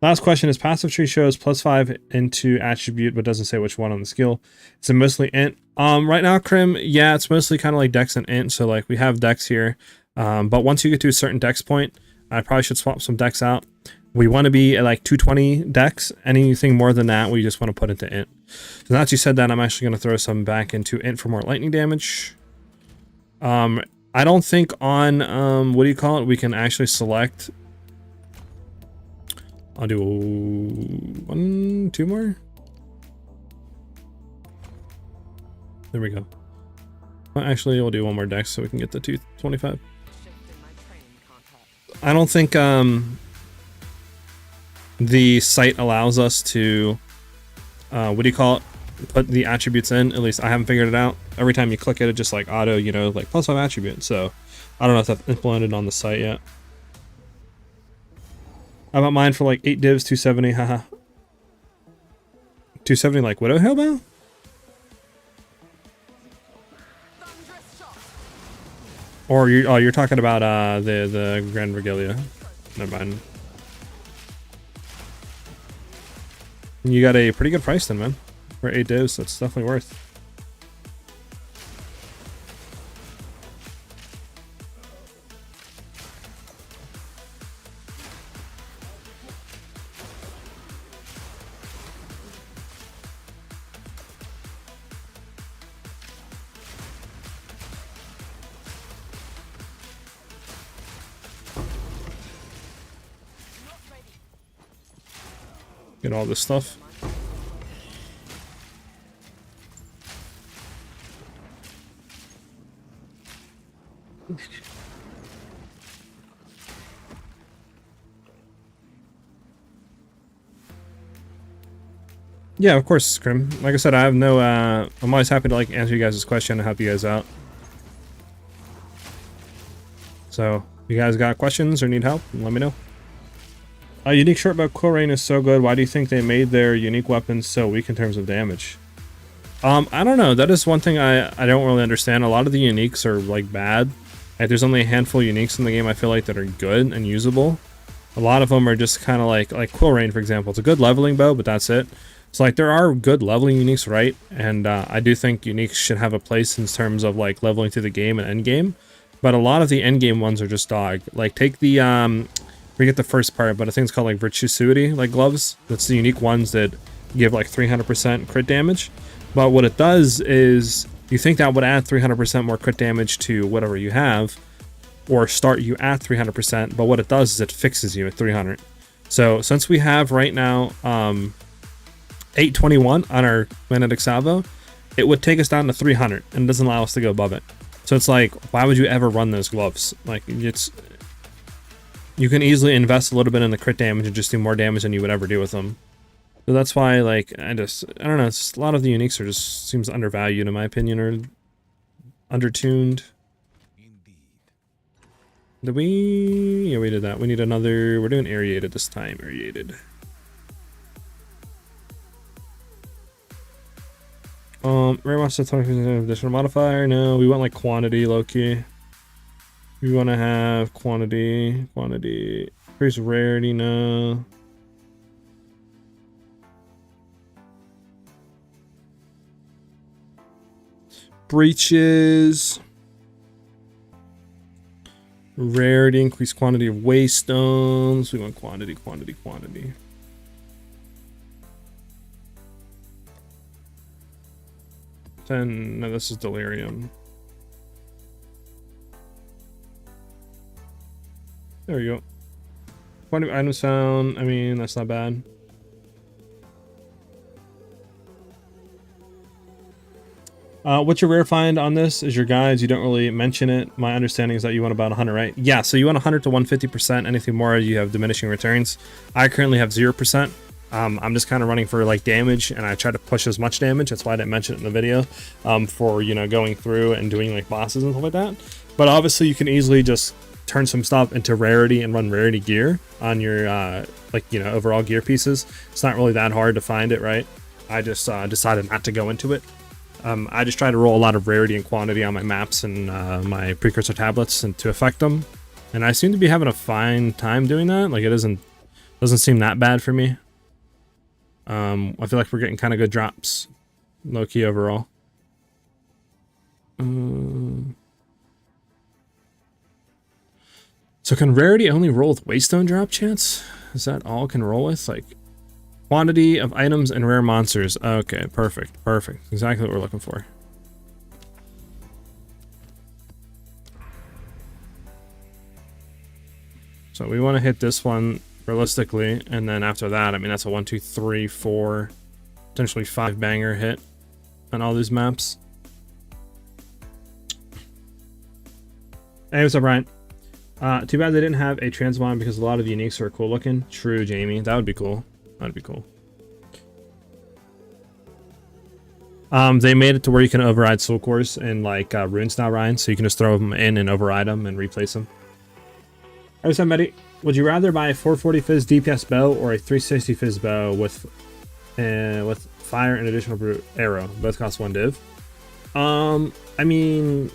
Speaker 1: Last question is passive tree shows +5 into attribute, but doesn't say which one on the skill. Is it mostly int? Right now, Crim, yeah, it's mostly kind of like dex and int. So like we have dex here, but once you get to a certain dex point, I probably should swap some dex out. We want to be at like 220 dex. Anything more than that, we just want to put into int. So now that you said that, I'm actually going to throw some back into int for more lightning damage. I don't think on, we can actually select. I'll do 1, 2 more. There we go. Well, actually, we'll do 1 more dex so we can get the 225. I don't think the site allows us to put the attributes in. At least I haven't figured it out. Every time you click it, it just like auto, like +5 attribute. So I don't know if that's implemented on the site yet. How about mine for like 8 divs, 270, haha. 270 like Widow Hellbow? Or you're talking about the Grand Regalia. Never mind. You got a pretty good price then, man. For 8 divs, that's definitely worth. Get all this stuff. Yeah, of course, Scrim. Like I said, I have no, I'm always happy to like answer you guys' question and help you guys out. So, if you guys got questions or need help, let me know. A unique short bow quill rain is so good. Why do you think they made their unique weapons so weak in terms of damage? I don't know. That is one thing I don't really understand. A lot of the uniques are like bad. Like, there's only a handful of uniques in the game I feel like that are good and usable. A lot of them are just kind of like Quill Rain, for example. It's a good leveling bow, but that's it. So like there are good leveling uniques, right? And I do think uniques should have a place in terms of like leveling through the game and end game. But a lot of the end game ones are just dog. Like take the forget the first part, but I think it's called like Virtuosity, like gloves. That's the unique ones that give like 300% crit damage. But what it does is you think that would add 300% more crit damage to whatever you have, or start you at 300%, but what it does is it fixes you at 300. So since we have right now 821 on our magnetic salvo, it would take us down to 300 and it doesn't allow us to go above it. So it's like, why would you ever run those gloves? Like, it's, you can easily invest a little bit in the crit damage and just do more damage than you would ever do with them. So that's why, like, I don't know, it's just, a lot of the uniques are just, seems undervalued in my opinion, or undertuned. Did we? Yeah, we did that. We need another, we're doing aerated this time, aerated. Rare monster 20% additional modifier. No, we want like quantity, low-key. We want to have quantity. Increase rarity, no. Breaches. Rarity, increase quantity of waystones. We want quantity. 10, no, this is delirium. There we go. Quantity of items found, I mean, that's not bad. What's your rare find on this? Is your guides, you don't really mention it. My understanding is that you want about 100, right? Yeah, so you want 100 to 150%. Anything more, you have diminishing returns. I currently have 0%. I'm just kind of running for like damage, and I try to push as much damage. That's why I didn't mention it in the video, for, you know, going through and doing like bosses and stuff like that. But obviously you can easily just turn some stuff into rarity and run rarity gear on your like, you know, overall gear pieces. It's not really that hard to find it, right? I just decided not to go into it. I just try to roll a lot of rarity and quantity on my maps and my precursor tablets and to affect them, and I seem to be having a fine time doing that. Like, it doesn't seem that bad for me. I feel like we're getting kind of good drops, low key overall. So can rarity only roll with waystone drop chance? Is that all it can roll with? Like, quantity of items and rare monsters. Okay, perfect. Exactly what we're looking for. So we want to hit this one realistically, and then after that, I mean, that's a 1, 2, 3, 4, potentially 5 banger hit on all these maps. Hey, what's up, Ryan? Too bad they didn't have a transmon because a lot of the uniques are cool looking. True, Jamie. That would be cool. That'd be cool. They made it to where you can override soul cores in like runes now, Ryan, so you can just throw them in and override them and replace them. Hey, what's up, Betty? Would you rather buy a 440 Fizz DPS bow or a 360 Fizz bow with fire and additional arrow? Both cost 1 div. I mean,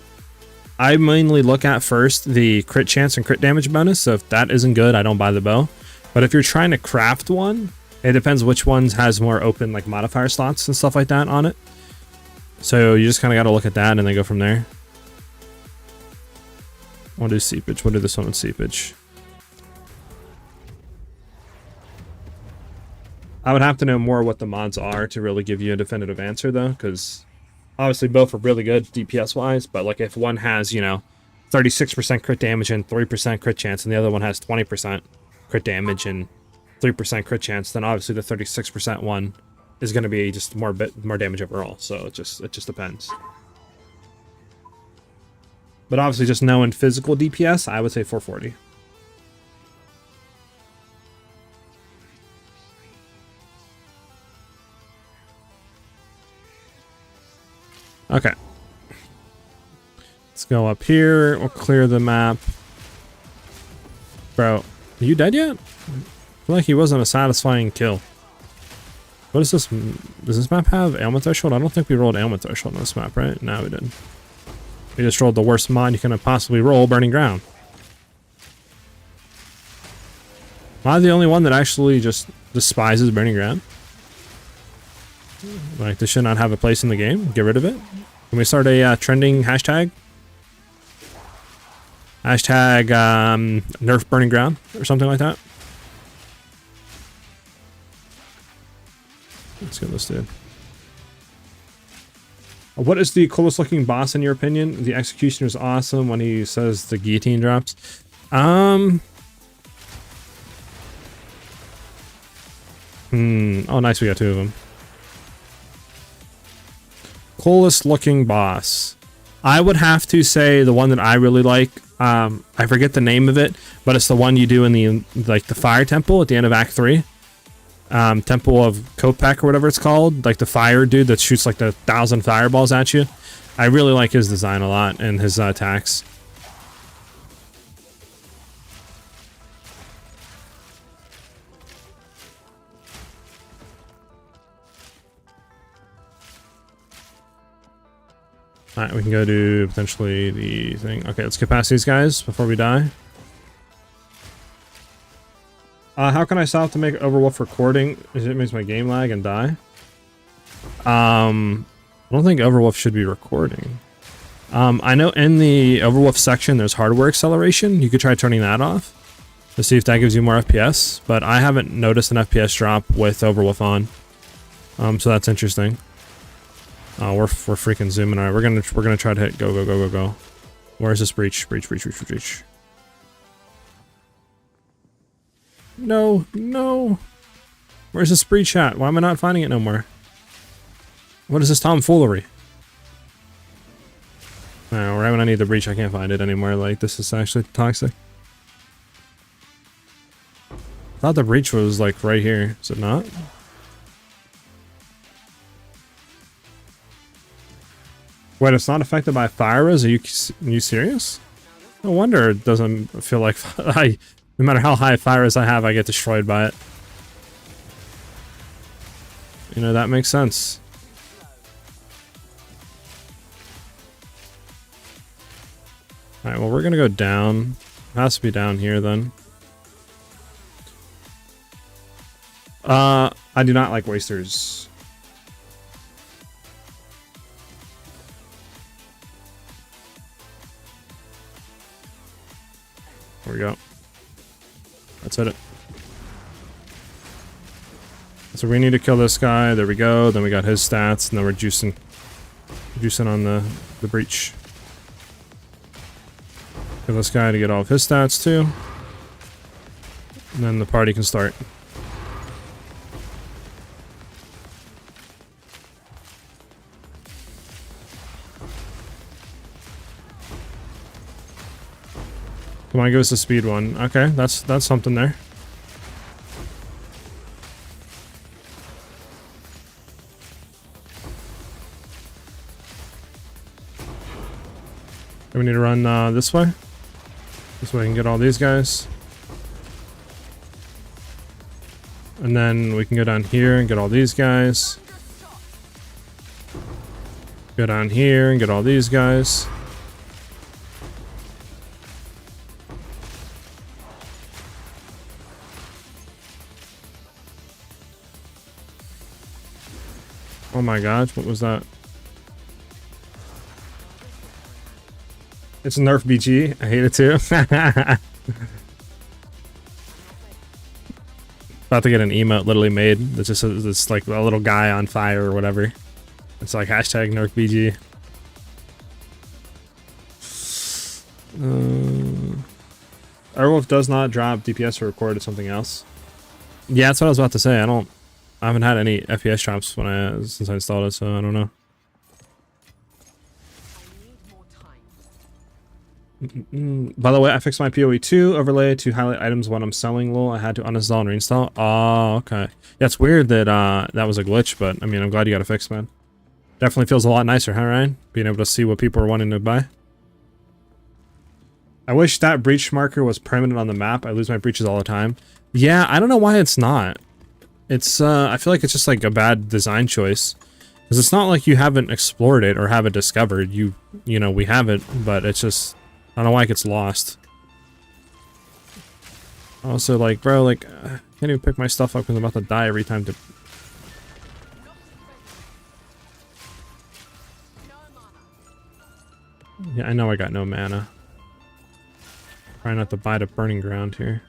Speaker 1: I mainly look at first the crit chance and crit damage bonus, so if that isn't good, I don't buy the bow. But if you're trying to craft one, it depends which ones has more open like modifier slots and stuff like that on it. So you just kind of got to look at that and then go from there. We'll do seepage. We'll do this one with seepage. I would have to know more what the mods are to really give you a definitive answer though, because obviously both are really good DPS wise, but like if one has, you know, 36% crit damage and 3% crit chance, and the other one has 20% crit damage and 3% crit chance, then obviously the 36% one is going to be just more damage overall. So it just depends. But obviously, just knowing physical DPS, I would say 440. Okay. Let's go up here. We'll clear the map. Bro, are you dead yet? feel like he wasn't a satisfying kill. What is this? Does this map have ailment threshold? I don't think we rolled ailment threshold on this map, right? No, we didn't. We just rolled the worst mod you can possibly roll, Burning Ground. Am I the only one that actually just despises Burning Ground? Like, this should not have a place in the game. Get rid of it. Can we start a trending hashtag? Hashtag nerf Burning Ground or something like that. Let's get this dude. What is the coolest looking boss in your opinion? The executioner is awesome when he says the guillotine drops. Oh, nice, we got two of them. Coolest looking boss. I would have to say the one that I really like. I forget the name of it, but it's the one you do in the the fire temple at the end of Act 3. Temple of Kopek or whatever it's called, like the fire dude that shoots like 1,000 fireballs at you. I really like his design a lot and his attacks. Alright, we can go to potentially the thing. Okay, let's get past these guys before we die. How can I stop to make Overwolf recording? It makes my game lag and die. I don't think Overwolf should be recording. I know in the Overwolf section there's hardware acceleration. You could try turning that off to see if that gives you more FPS, but I haven't noticed an FPS drop with Overwolf on. So that's interesting. We're freaking zooming. Alright, we're gonna try to hit go. Where's this breach? Breach. No. Where's this breach at? Why am I not finding it no more? What is this tomfoolery? Oh, right when I need the breach, I can't find it anymore. Like, this is actually toxic. I thought the breach was like right here. Is it not? Wait, it's not affected by fire res? Are you serious? No wonder it doesn't feel like no matter how high fire res I have, I get destroyed by it. You know, that makes sense. Alright, well, we're gonna go down. It has to be down here then. I do not like wasters. There we go. Let's hit it. So we need to kill this guy. There we go. Then we got his stats, and then we're juicing on the breach. Kill this guy to get all of his stats too. And then the party can start. Come on, give us a speed one. Okay, that's something there. We need to run this way. This way we can get all these guys. And then we can go down here and get all these guys. Go down here and get all these guys. Oh my gosh, what was that? It's Nerf BG. I hate it too. About to get an emote literally made. That's just it's like a little guy on fire or whatever. It's like hashtag Nerf BG. Airwolf does not drop DPS or record. It's something else. Yeah, that's what I was about to say. I haven't had any FPS drops since I installed it, so I don't know. By the way, I fixed my PoE 2 overlay to highlight items when I'm selling lol. I had to uninstall and reinstall. Oh, okay. Yeah, it's weird that that was a glitch, but I mean, I'm glad you got it fixed, man. Definitely feels a lot nicer, huh, Ryan? Being able to see what people are wanting to buy. I wish that breach marker was permanent on the map. I lose my breaches all the time. Yeah, I don't know why it's not. It's, I feel like it's just like a bad design choice. Because it's not like you haven't explored it or haven't discovered. You know, we have it, but it's just, I don't know why it gets lost. Also, like, bro, like, I can't even pick my stuff up because I'm about to die every time to... Yeah, I know I got no mana. Try not to buy the burning ground here.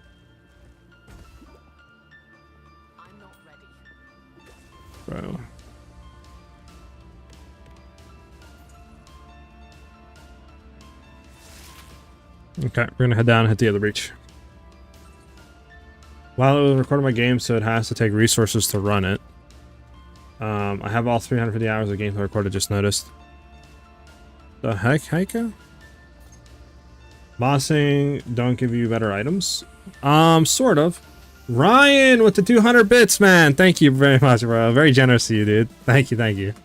Speaker 1: Bro. Okay, we're gonna head down and hit the other breach. While it was recording my game, so it has to take resources to run it. I have all 350 hours of gameplay recorded, just noticed. The heck, Heike? Bossing don't give you better items? Sort of. Ryan with the 200 bits, man. Thank you very much, bro. Very generous of you, dude. Thank you, thank you.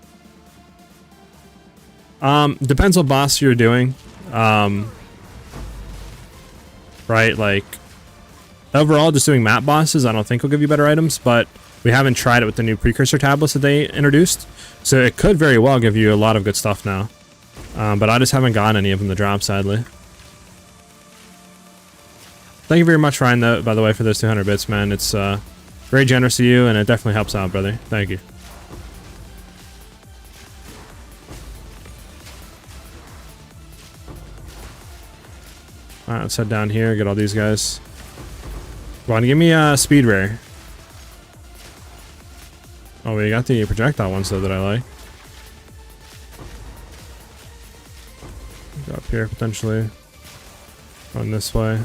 Speaker 1: Depends what boss you're doing. Right, like, overall, just doing map bosses, I don't think will give you better items, but we haven't tried it with the new precursor tablets that they introduced, so it could very well give you a lot of good stuff now. But I just haven't gotten any of them to drop, sadly. Thank you very much, Ryan, though, by the way, for those 200 bits, man. It's very generous of you, and it definitely helps out, brother. Thank you. Alright, let's head down here, get all these guys. Go on, give me a speed rare. Oh, we got the projectile ones, though, that I like. Go up here, potentially. Run this way.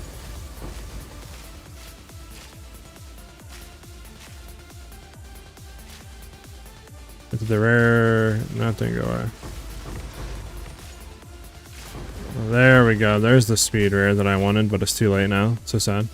Speaker 1: Into the rare. Nothing go away. There we go. There's the speed rare that I wanted, but it's too late now. So sad.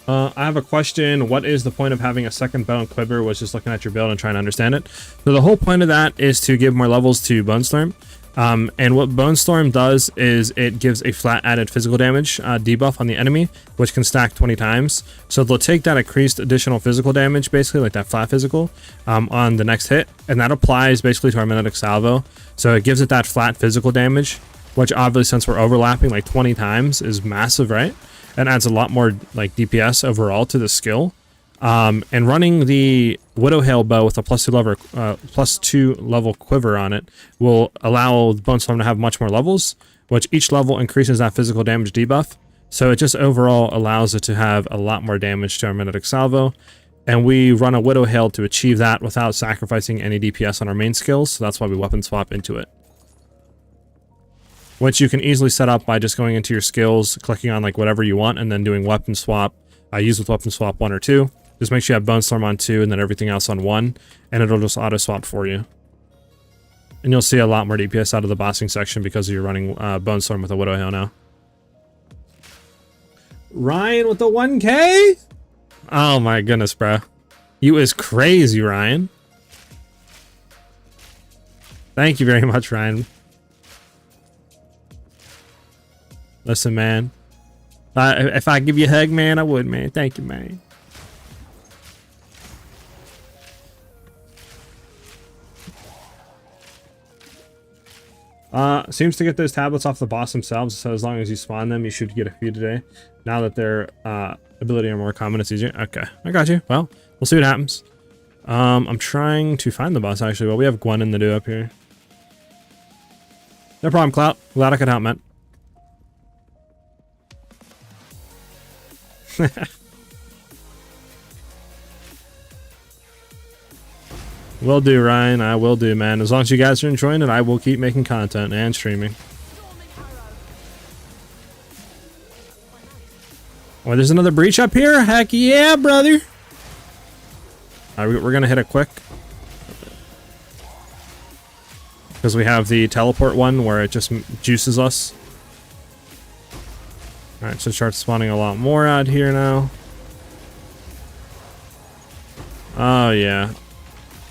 Speaker 1: I have a question. What is the point of having a second bow and quiver? Was just looking at your build and trying to understand it. So the whole point of that is to give more levels to Bone Storm. And what Bone Storm does is it gives a flat added physical damage debuff on the enemy, which can stack 20 times. So they'll take that increased additional physical damage, basically like that flat physical, on the next hit, and that applies basically to our magnetic salvo. So it gives it that flat physical damage, which obviously, since we're overlapping like 20 times, is massive, right? And adds a lot more like DPS overall to the skill. And running the Widowhail bow with a +2 level quiver on it will allow Bone Storm to have much more levels, which each level increases that physical damage debuff. So it just overall allows it to have a lot more damage to our magnetic salvo. And we run a Widowhail to achieve that without sacrificing any DPS on our main skills, so that's why we weapon swap into it. Which you can easily set up by just going into your skills, clicking on like whatever you want, and then doing weapon swap. I use with weapon swap 1 or 2. Just make sure you have Bone Storm on 2 and then everything else on 1, and it'll just auto swap for you. And you'll see a lot more DPS out of the bossing section because you're running Bone Storm with a Widowhail now. Ryan with the 1K? Oh my goodness, bro. You is crazy, Ryan. Thank you very much, Ryan. Listen, man. If I give you a hug, man, I would, man. Thank you, man. Seems to get those tablets off the boss themselves, so as long as you spawn them, you should get a few today. Now that their ability are more common, it's easier. Okay, I got you. Well, we'll see what happens. I'm trying to find the boss, actually. Well, we have Gwen in the do up here. No problem, Clout. Glad I could help, man. Will do, Ryan. I will do, man. As long as you guys are enjoying it, I will keep making content and streaming. Oh, there's another breach up here? Heck yeah, brother! Alright, we're gonna hit it quick. Because we have the teleport one where it just juices us. Alright, so start spawning a lot more out here now. yeah.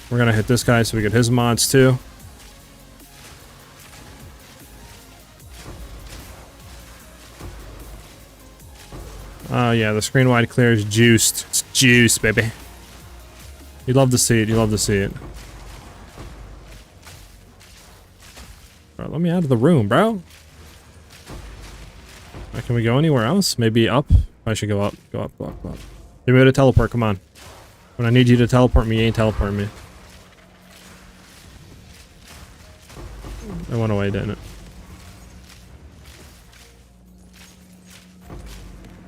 Speaker 1: We're gonna hit this guy so we get his mods too. Oh yeah, the screen wide clear is juiced. It's juiced, baby. You love to see it. You love to see it. Bro, let me out of the room, bro. Can we go anywhere else? Maybe up? I should go up. Go up, go up, go up. Give me to teleport, come on. When I need you to teleport me, you ain't teleporting me. It went away, didn't it?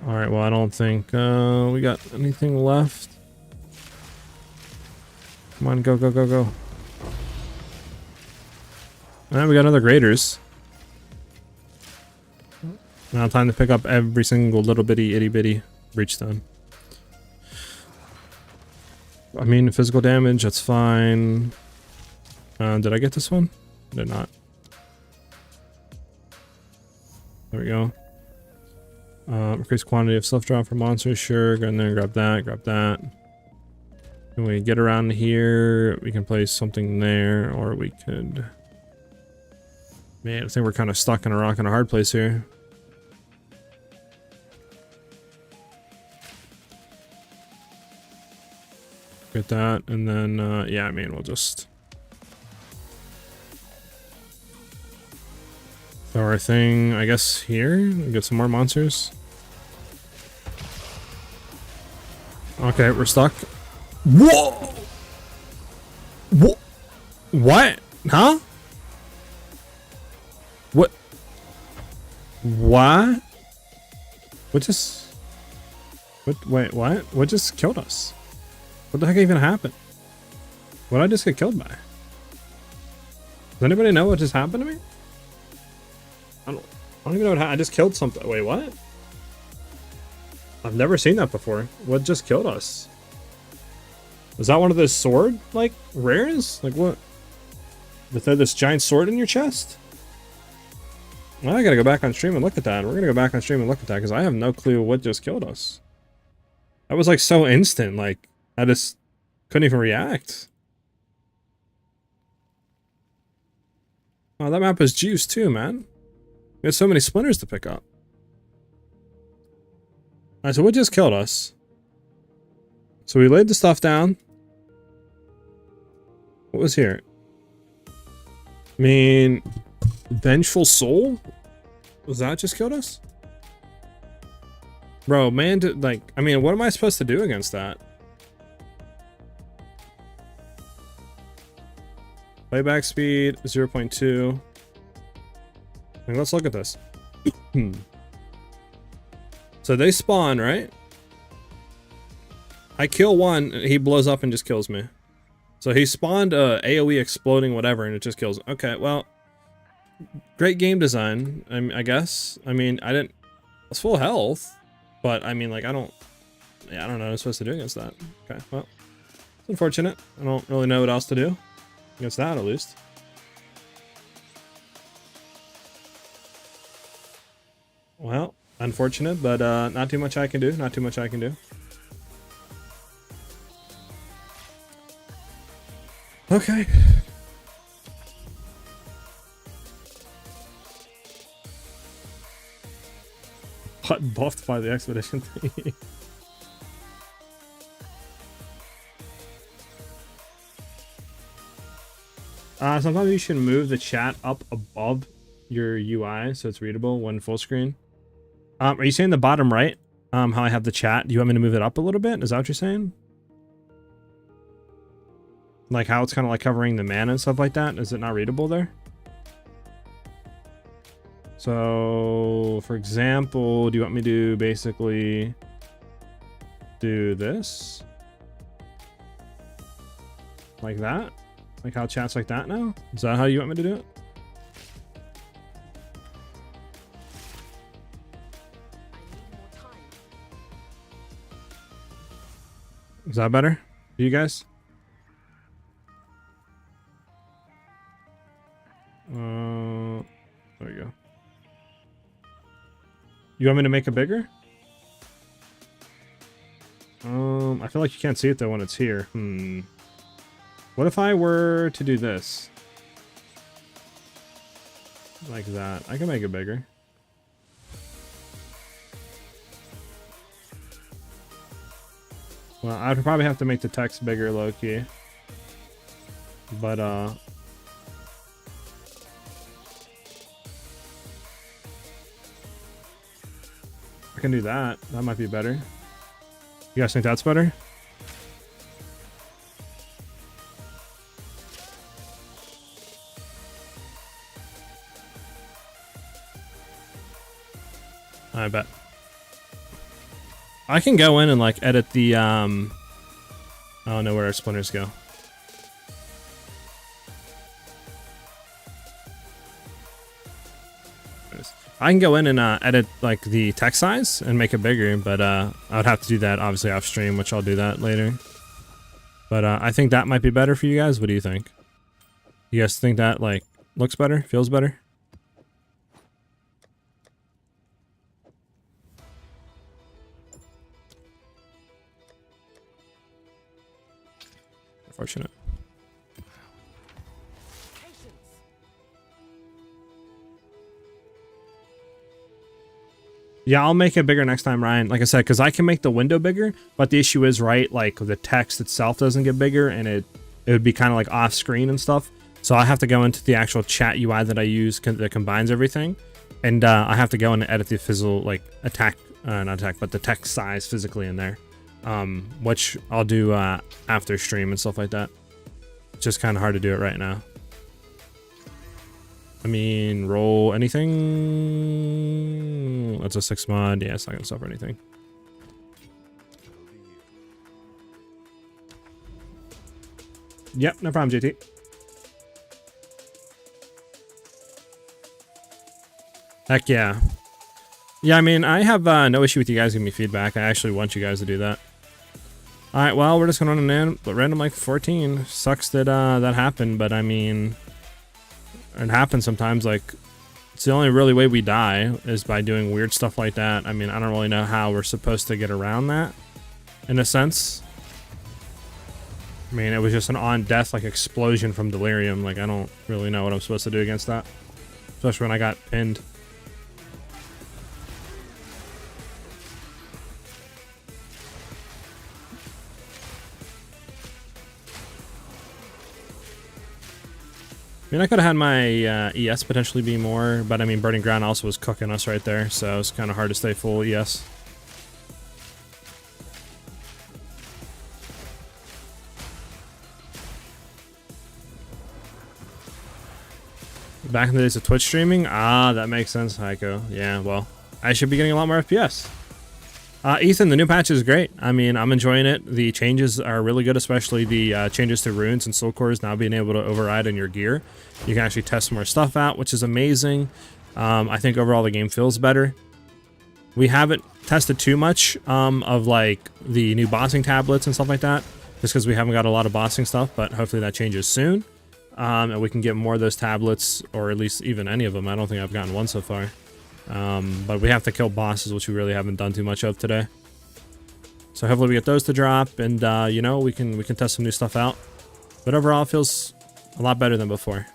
Speaker 1: Alright, well, I don't think we got anything left. Come on, go, go, go, go. Alright, we got another graders. Now time to pick up every single little bitty itty bitty breach stone. I mean, physical damage, that's fine. Did I get this one? Did not. There we go. Increase quantity of self drop for monsters, sure. Go in there and grab that, grab that. When we get around here, we can place something there, or we could... Man, I think we're kind of stuck in a rock and a hard place here. Get that, and then, yeah, I mean, we'll just... throw our thing, I guess, here, and get some more monsters. Okay, we're stuck. Whoa! What? Huh? What? What? What just... What? Wait, what? What just killed us? What the heck even happened? What did I just get killed by? Does anybody know what just happened to me? I don't even know what happened. I just killed something. Wait, what? I've never seen that before. What just killed us? Was that one of those sword, like, rares? Like, what? With this giant sword in your chest? Well, I gotta go back on stream and look at that. We're gonna go back on stream and look at that, because I have no clue what just killed us. That was, like, so instant, like... I just couldn't even react. Oh, that map is juice too, man. We had so many splinters to pick up. Alright, so what just killed us? So we laid the stuff down. What was here? I mean, Vengeful Soul? Was that just killed us? Bro, man, like, I mean, what am I supposed to do against that? Playback speed 0.2. I mean, let's look at this. So they spawn, right? I kill one, he blows up and just kills me. So he spawned AoE exploding whatever, and it just kills. Okay, well, great game design. I guess. I mean, I didn't. It's full health, but I mean, like, I don't know what I'm supposed to do against that. Okay, well, it's unfortunate. I don't really know what else to do. Against that, at least. Well, unfortunate, but not too much I can do. Not too much I can do. Okay. Button buffed by the expedition thing. Sometimes you should move the chat up above your UI so it's readable when full screen. Are you saying the bottom right? How I have the chat? Do you want me to move it up a little bit? Is that what you're saying? Like how it's kind of like covering the man and stuff like that? Is it not readable there? So, for example, do you want me to basically do this? Like that? Like how chat's like that now? Is that how you want me to do it? Is that better for you guys? There we go. You want me to make it bigger? I feel like you can't see it though when it's here. What if I were to do this? Like that. I can make it bigger. Well, I'd probably have to make the text bigger, low-key. But, I can do that. That might be better. You guys think that's better? I bet. I can go in and like edit the I don't know where our splinters go. I can go in and edit like the text size and make it bigger, but I would have to do that obviously off stream, which I'll do that later. But I think that might be better for you guys. What do you think? You guys think that like looks better, feels better? Unfortunate. Yeah, I'll make it bigger next time, Ryan. Like I said, because I can make the window bigger, but the issue is, right, like the text itself doesn't get bigger, and it would be kind of like off screen and stuff. So I have to go into the actual chat UI that I use that combines everything, and I have to go and edit the physical, like not attack, but the text size physically in there, which I'll do after stream and stuff like that. It's just kind of hard to do it right now. I mean, roll anything. That's a 6 mod. Yeah, it's not gonna suffer anything. Yep, no problem, JT. Heck yeah. Yeah, I mean, I have no issue with you guys giving me feedback. I actually want you guys to do that. Alright, well, we're just going on a random like 14. Sucks that that happened, but I mean, it happens sometimes. Like, it's the only really way we die is by doing weird stuff like that. I mean, I don't really know how we're supposed to get around that, in a sense. I mean, it was just an on-death, like, explosion from delirium. Like, I don't really know what I'm supposed to do against that. Especially when I got pinned. I mean, I could have had my ES potentially be more, but I mean, Burning Ground also was cooking us right there, so it's kind of hard to stay full ES. Back in the days of Twitch streaming? Ah, that makes sense, Heiko. Yeah, well, I should be getting a lot more FPS. Ethan, the new patch is great. I mean, I'm enjoying it. The changes are really good, especially the changes to runes and soul cores now being able to override in your gear. You can actually test more stuff out, which is amazing. I think overall the game feels better. We haven't tested too much of like the new bossing tablets and stuff like that, just because we haven't got a lot of bossing stuff, but hopefully that changes soon. And we can get more of those tablets, or at least even any of them. I don't think I've gotten one so far. But we have to kill bosses, which we really haven't done too much of today. So hopefully we get those to drop, and you know, we can test some new stuff out. But overall, it feels a lot better than before.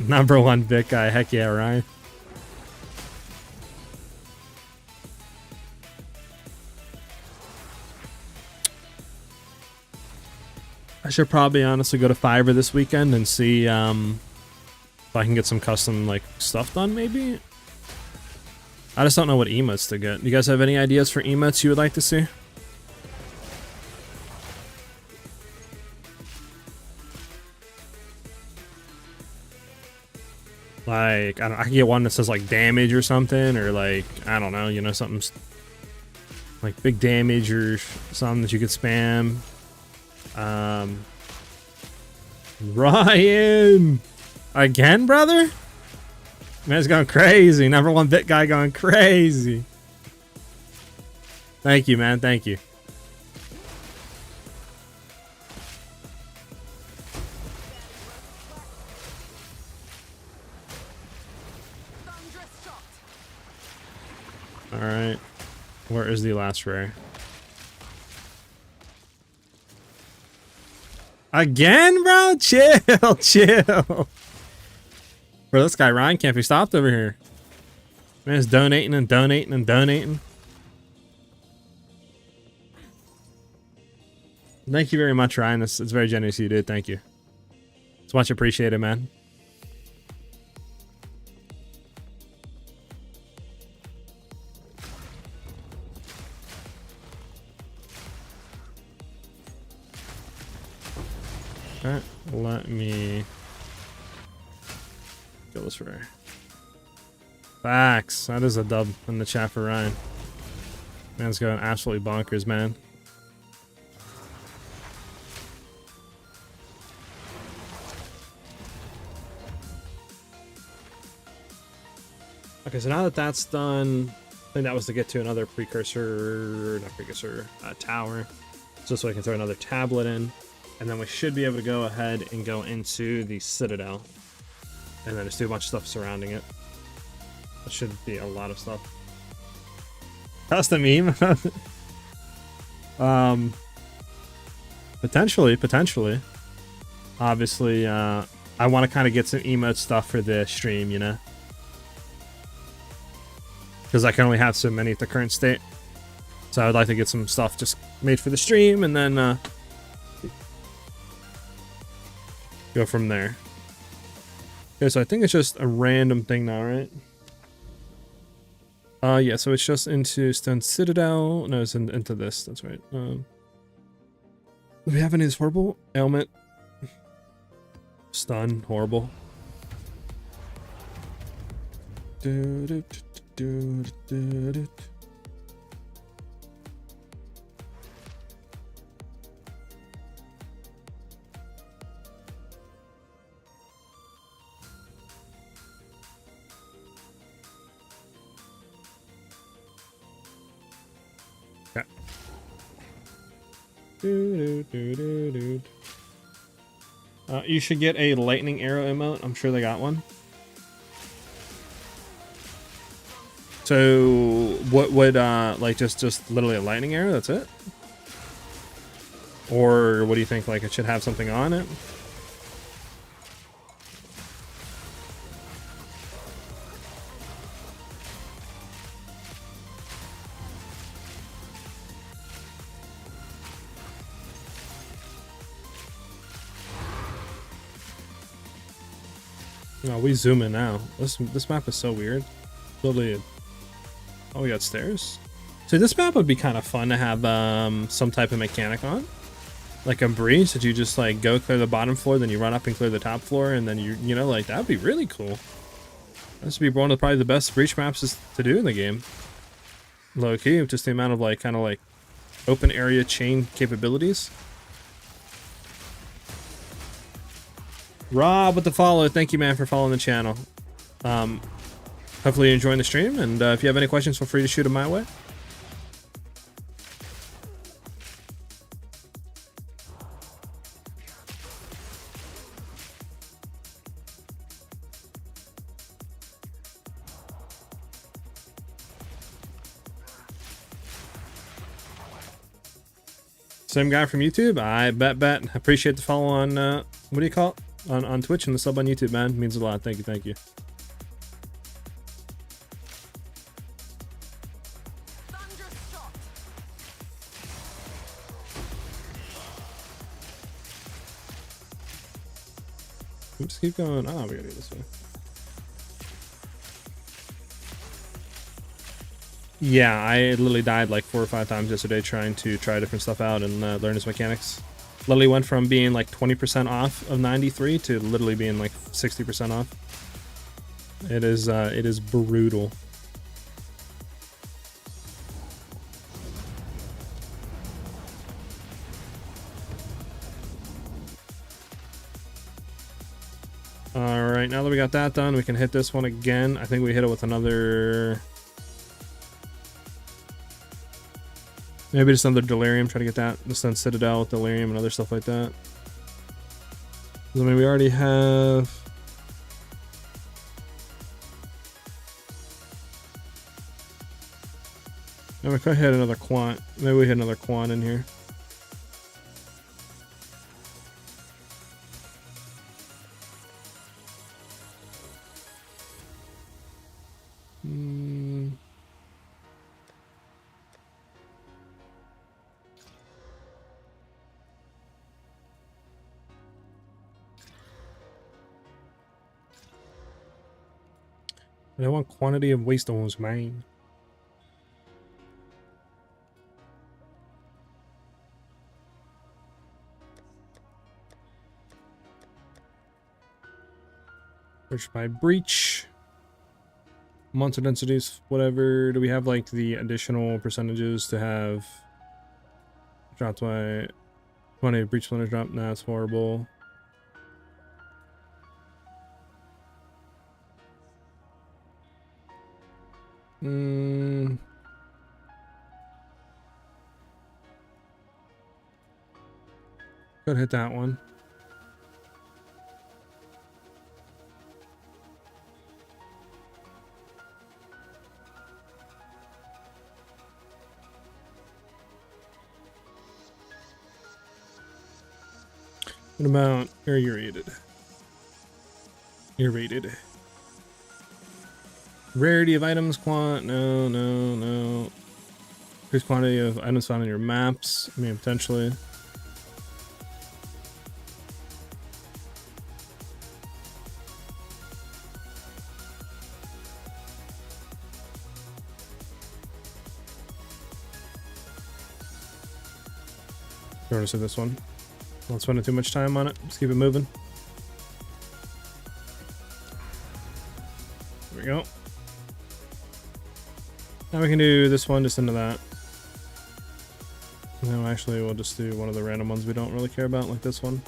Speaker 1: Number one bit guy, heck yeah, Ryan. I should probably honestly go to Fiverr this weekend and see if I can get some custom like stuff done, maybe. I just don't know what emotes to get. You guys have any ideas for emotes you would like to see? Like, I can get one that says like damage or something, or like, I don't know, you know, something like big damage or something that you could spam. Ryan! Again, brother? Man's going crazy. Number one bit guy going crazy. Thank you, man. Thank you. Alright. Where is the last rare? Again, bro? Chill, chill. Bro, this guy Ryan can't be stopped over here. Man's donating and donating and donating. Thank you very much, Ryan. It's very generous of you, dude. Thank you. It's much appreciated, man. Alright, let me go this rare. Facts. That is a dub in the chat for Ryan. Man's going absolutely bonkers, man. Okay, so now that that's done, I think that was to get to another precursor, not precursor, tower. Just so I can throw another tablet in. And then we should be able to go ahead and go into the Citadel. And then just do a bunch of stuff surrounding it. That should be a lot of stuff. Custom meme? Potentially. Obviously, I want to kind of get some emote stuff for the stream, you know? Because I can only have so many at the current state. So I would like to get some stuff just made for the stream and then go from there. Okay, so I think it's just a random thing now, right? Yeah, so it's just into Stone Citadel. No, it's into this. That's right. Do we have any of this horrible? Ailment. Stun. Horrible. You should get a lightning arrow emote. I'm sure they got one. So what would like just literally a lightning arrow? That's it? Or what do you think? Like it should have something on it? No, we zoom in now. This map is so weird. Literally. Oh, we got stairs. So this map would be kind of fun to have some type of mechanic on, like a breeze that you just like go clear the bottom floor, then you run up and clear the top floor, and then you know, like that'd be really cool. This would be one of probably the best breach maps to do in the game. Low key, just the amount of like kind of like open area chain capabilities. Rob with the follow. Thank you, man, for following the channel. Hopefully you're enjoying the stream, and if you have any questions, feel free to shoot them my way. Same guy from YouTube? I bet. Appreciate the follow on, what do you call it? On Twitch and the sub on YouTube, man. It means a lot. Thank you. Just keep going. Oh, we gotta go this way. Yeah, I literally died like 4 or 5 times yesterday trying to try different stuff out and learn its mechanics. Literally went from being like 20% off of 93 to literally being like 60% off. It is brutal. Alright, now that we got that done, we can hit this one again. I think we hit it with another... Maybe just another Delirium, try to get that. Just on Citadel with Delirium and other stuff like that. I mean, we already have... And we could hit another quant. Maybe we hit another quant in here. I want quantity of waste stones, man. Search by breach. Monster densities, whatever. Do we have like the additional percentages to have dropped by 20 breach splinters drop? Nah, it's horrible. Could hit that one. What about irradiated? Irradiated. Rarity of items, quant, no. Increased quantity of items found in your maps, I mean, potentially. Don't want to see this one. Not spending too much time on it, just keep it moving. There we go. Now we can do this one just into that. No, actually, we'll just do one of the random ones we don't really care about, like this one.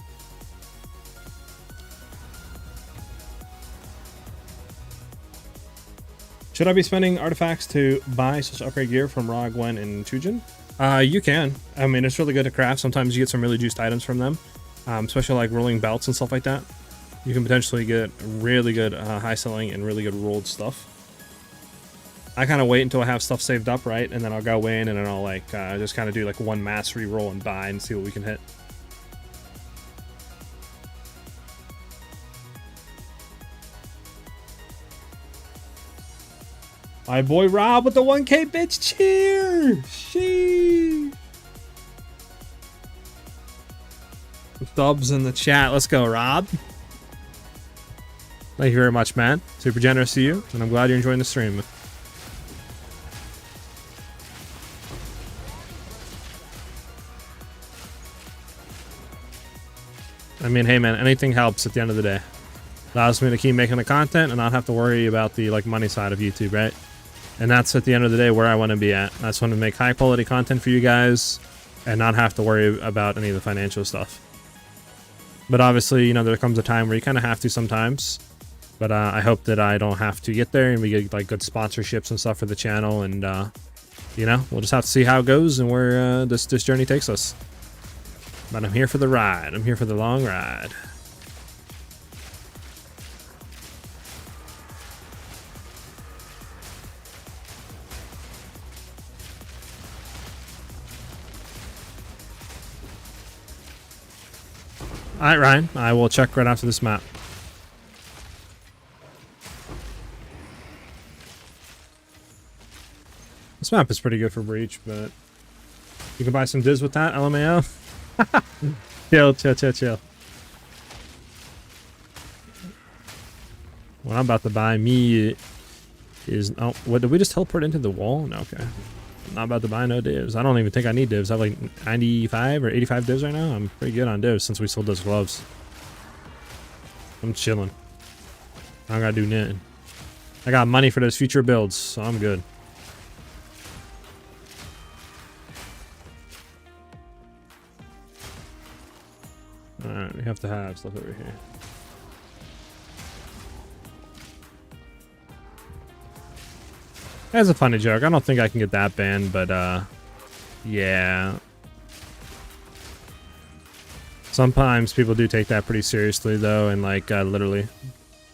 Speaker 1: Should I be spending artifacts to buy such upgrade gear from Ra, Gwen, and Chujin? You can. I mean, it's really good to craft. Sometimes you get some really juiced items from them, especially like rolling belts and stuff like that. You can potentially get really good high selling and really good rolled stuff. I kind of wait until I have stuff saved up, right? And then I'll go in and then I'll like just kind of do like one mass reroll and buy and see what we can hit. My boy Rob with the 1K bitch cheer! Sheesh! Subs in the chat. Let's go, Rob. Thank you very much, man. Super generous to you, and I'm glad you're enjoying the stream. I mean, hey man, anything helps at the end of the day. Allows me to keep making the content and not have to worry about the like money side of YouTube, right? And that's at the end of the day where I want to be at. I just want to make high quality content for you guys and not have to worry about any of the financial stuff. But obviously, you know, there comes a time where you kind of have to sometimes. But I hope that I don't have to get there and we get like good sponsorships and stuff for the channel. And, you know, we'll just have to see how it goes and where this journey takes us. But I'm here for the ride. I'm here for the long ride. Alright, Ryan. I will check right after this map. This map is pretty good for breach, but you can buy some divs with that, LMAO. Chill. What I'm about to buy me is... Oh, what, did we just teleport into the wall? No, okay. I'm not about to buy no divs. I don't even think I need divs. I have like 95 or 85 divs right now. I'm pretty good on divs since we sold those gloves. I'm chilling. I don't gotta do nothing. I got money for those future builds, so I'm good. Alright, we have to have stuff over here. That's a funny joke. I don't think I can get that banned, but yeah. Sometimes people do take that pretty seriously though, and like literally,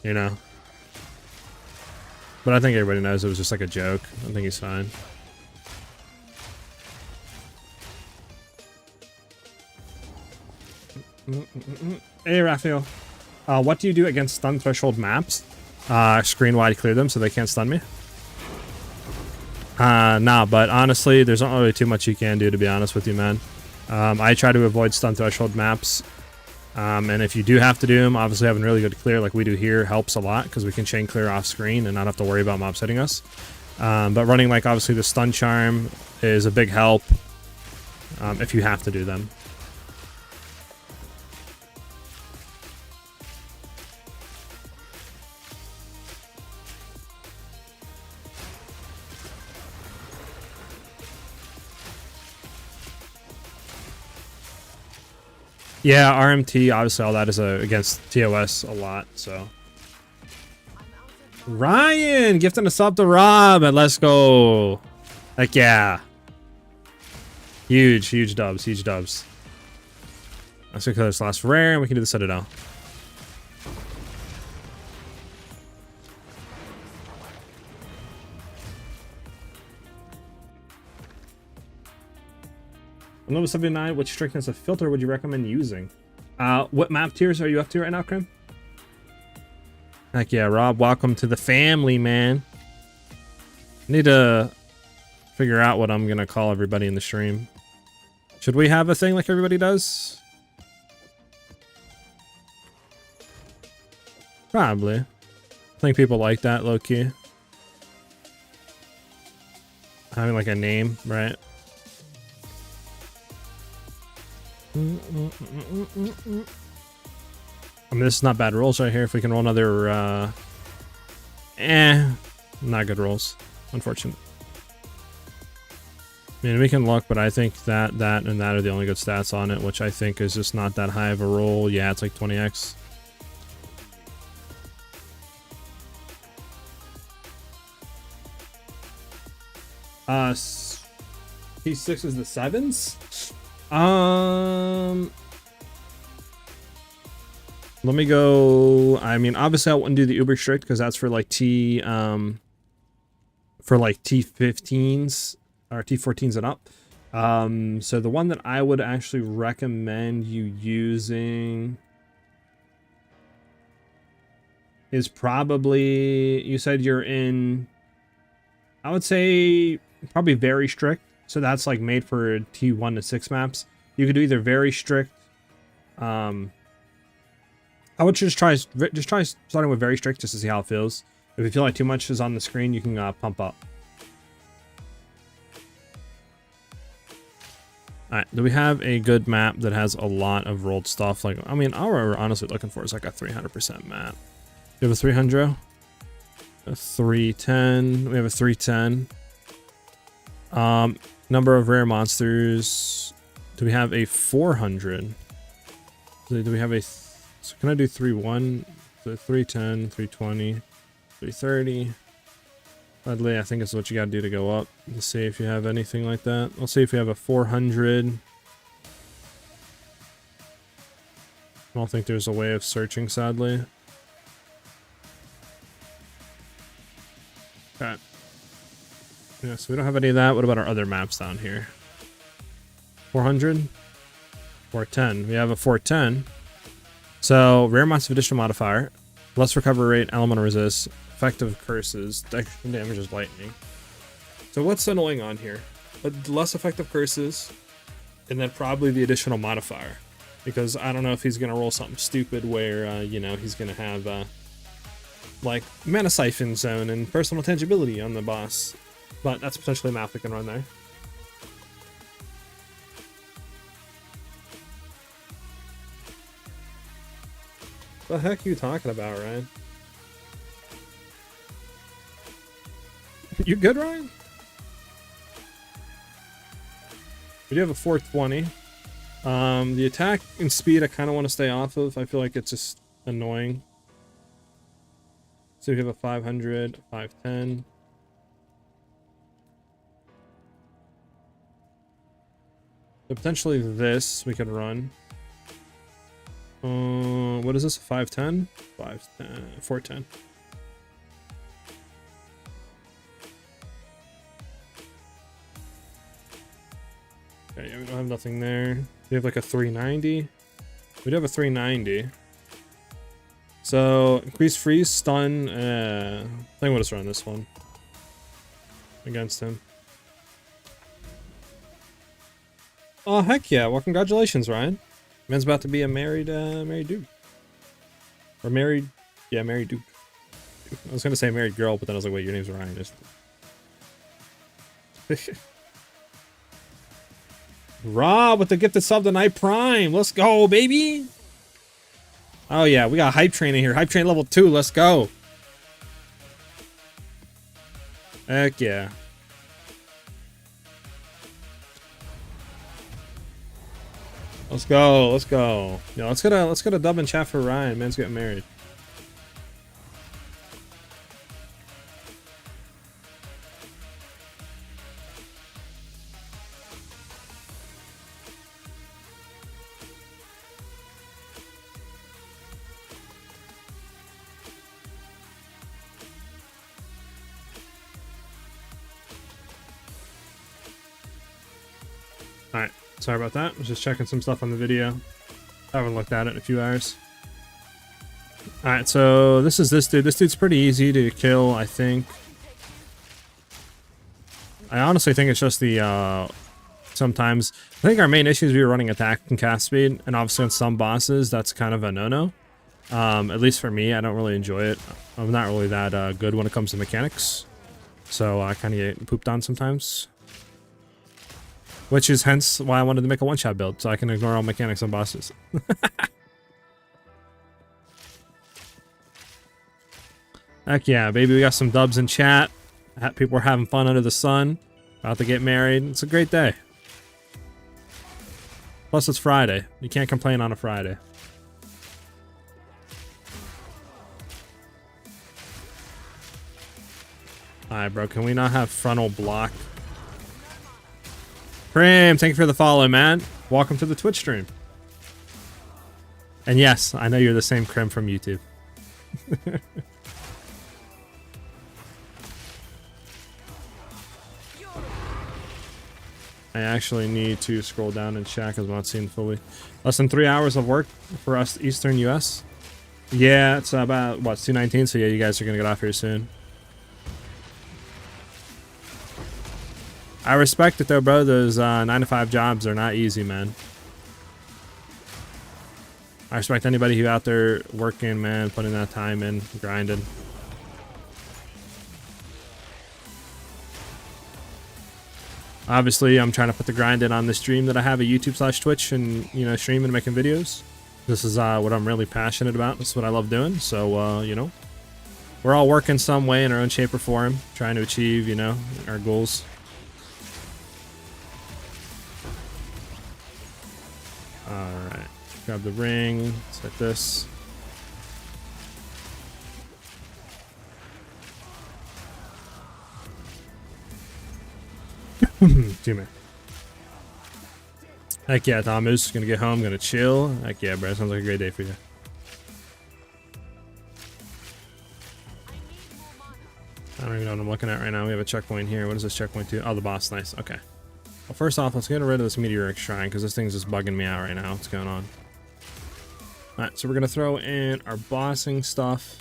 Speaker 1: you know. But I think everybody knows it was just like a joke. I think he's fine. Hey, Raphael. What do you do against stun threshold maps? Screen wide clear them so they can't stun me. Nah, but honestly, there's not really too much you can do, to be honest with you, man. I try to avoid stun threshold maps. And if you do have to do them, obviously having really good clear like we do here helps a lot because we can chain clear off screen and not have to worry about mobs hitting us. But running like obviously the stun charm is a big help if you have to do them. Yeah, RMT, obviously all that is against TOS a lot, so. Ryan, gifting a sub to Rob, and let's go. Heck yeah. Huge dubs, huge dubs. Let's go this last rare, and we can do the Citadel. On level 79, which strictness of filter would you recommend using? What map tiers are you up to right now, Krim? Heck yeah, Rob, welcome to the family, man. Need to figure out what I'm gonna call everybody in the stream. Should we have a thing like everybody does? Probably. I think people like that, low-key. Having like a name, right? I mean, this is not bad rolls right here. If we can roll another, not good rolls, unfortunate. I mean, we can look, but I think that, and that are the only good stats on it, which I think is just not that high of a roll. Yeah, it's like 20x. P6 is the 7s? Let me go. I mean, obviously I wouldn't do the uber strict because that's for like T15s or T14s and up. So the one that I would actually recommend you using is probably, you said you're in, I would say probably very strict. So that's like made for T1 to 6 maps. You could do either very strict. I would just try starting with very strict just to see how it feels. If you feel like too much is on the screen, you can pump up. Alright, do we have a good map that has a lot of rolled stuff? Like, I mean, all we're honestly looking for is like a 300% map. We have a 300, a 310. We have a 310. Number of rare monsters. Do we have a 400? Do we have a... So can I do 3-1? So 310, 320, 330. Ledley, I think is what you gotta do to go up. Let's see if you have anything like that. Let's see if you have a 400. I don't think there's a way of searching, sadly. Okay. Yeah, so we don't have any of that. What about our other maps down here? 400? 410. We have a 410. So, rare monster additional modifier, less recovery rate, elemental resist, effective curses, damage is lightning. So what's annoying on here? Less effective curses, and then probably the additional modifier. Because I don't know if he's going to roll something stupid where, you know, he's going to have, like, mana siphon zone and personal tangibility on the boss. But that's potentially a map we can run there. What the heck are you talking about, Ryan? You good, Ryan? We do have a 420. The attack and speed I kind of want to stay off of. I feel like it's just annoying. So we have a 500, 510. So potentially this we could run. What is this? 510? 510, 410. Okay, yeah, we don't have nothing there. We have like a 390. We do have a 390. So, increase freeze, stun. I think we'll just run this one against him. Oh, heck yeah. Well, congratulations, Ryan. Man's about to be a married dude. Or married, yeah, married dude. I was going to say married girl, but then I was like, wait, your name's Ryan. Just... Rob with the gifted sub to Night Prime. Let's go, baby. Oh, yeah, we got Hype Train in here. Hype Train level 2. Let's go. Heck yeah. Let's go. Let's go. Yeah, let's get a dub in chat for Ryan. Man's getting married. Alright, sorry about that. I was just checking some stuff on the video. I haven't looked at it in a few hours. Alright, so this is this dude. This dude's pretty easy to kill, I think. I honestly think it's just the, sometimes... I think our main issue is we were running attack and cast speed, and obviously on some bosses, that's kind of a no-no. At least for me, I don't really enjoy it. I'm not really that good when it comes to mechanics. So I kind of get pooped on sometimes. Which is hence why I wanted to make a one-shot build, so I can ignore all mechanics on bosses. Heck yeah, baby, we got some dubs in chat. People are having fun under the sun. About to get married. It's a great day. Plus it's Friday. You can't complain on a Friday. Alright, bro, can we not have frontal block? Prim, thank you for the follow, man. Welcome to the Twitch stream. And yes, I know you're the same Krim from YouTube. I actually need to scroll down and check because I'm not seeing fully. Less than 3 hours of work for us Eastern US. Yeah, it's about, what, 2:19, so yeah, you guys are going to get off here soon. I respect it though, bro. Those 9-to-5 jobs are not easy, man. I respect anybody who out there working, man, putting that time in, grinding. Obviously, I'm trying to put the grind in on the stream that I have at YouTube/Twitch and, you know, streaming and making videos. This is what I'm really passionate about. This is what I love doing. So, you know, we're all working some way in our own shape or form, trying to achieve, you know, our goals. Alright, grab the ring, set this. Excuse me. Heck yeah, Thomas, gonna get home, gonna chill. Heck yeah, bro, sounds like a great day for you. I don't even know what I'm looking at right now. We have a checkpoint here. What is this checkpoint to? Oh, the boss, nice, okay. Well, first off, let's get rid of this meteoric shrine because this thing's just bugging me out right now. What's going on? Alright, so we're gonna throw in our bossing stuff.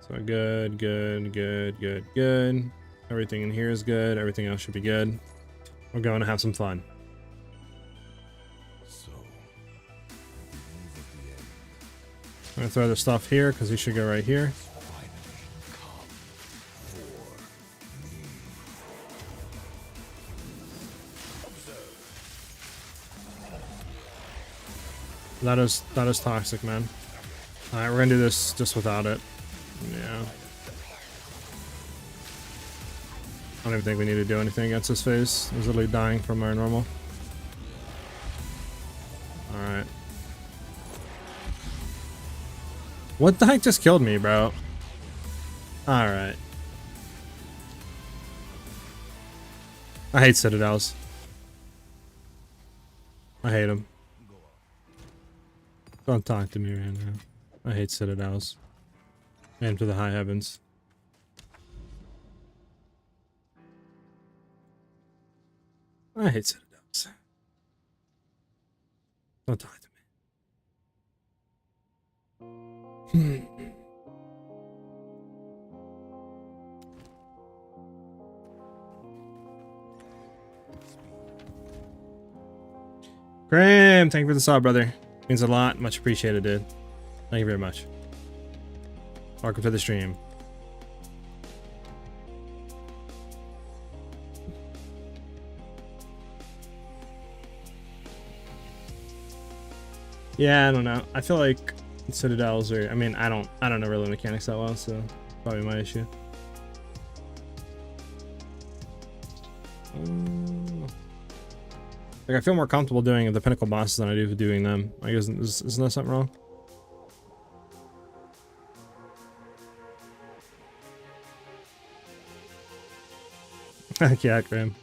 Speaker 1: So good, good, good, good, good. Everything in here is good. Everything else should be good. We're going to have some fun. I'm gonna throw the stuff here because he should go right here. That is toxic, man. Alright, we're gonna do this just without it. Yeah. I don't even think we need to do anything against this phase. He's literally dying from our normal. Alright. What the heck just killed me, bro? Alright. I hate citadels. I hate them. Don't talk to me right now. I hate citadels. Aim to the high heavens. I hate citadels. Don't talk to me. Graham, thank you for the sub, brother. Means a lot. Much appreciated, dude. Thank you very much. Welcome to the stream. Yeah, I don't know. I feel like Citadels are, I mean, I don't know really mechanics that well, so probably my issue. Like, I feel more comfortable doing the pinnacle bosses than I do doing them. I guess, isn't that something wrong? Yeah, Graham.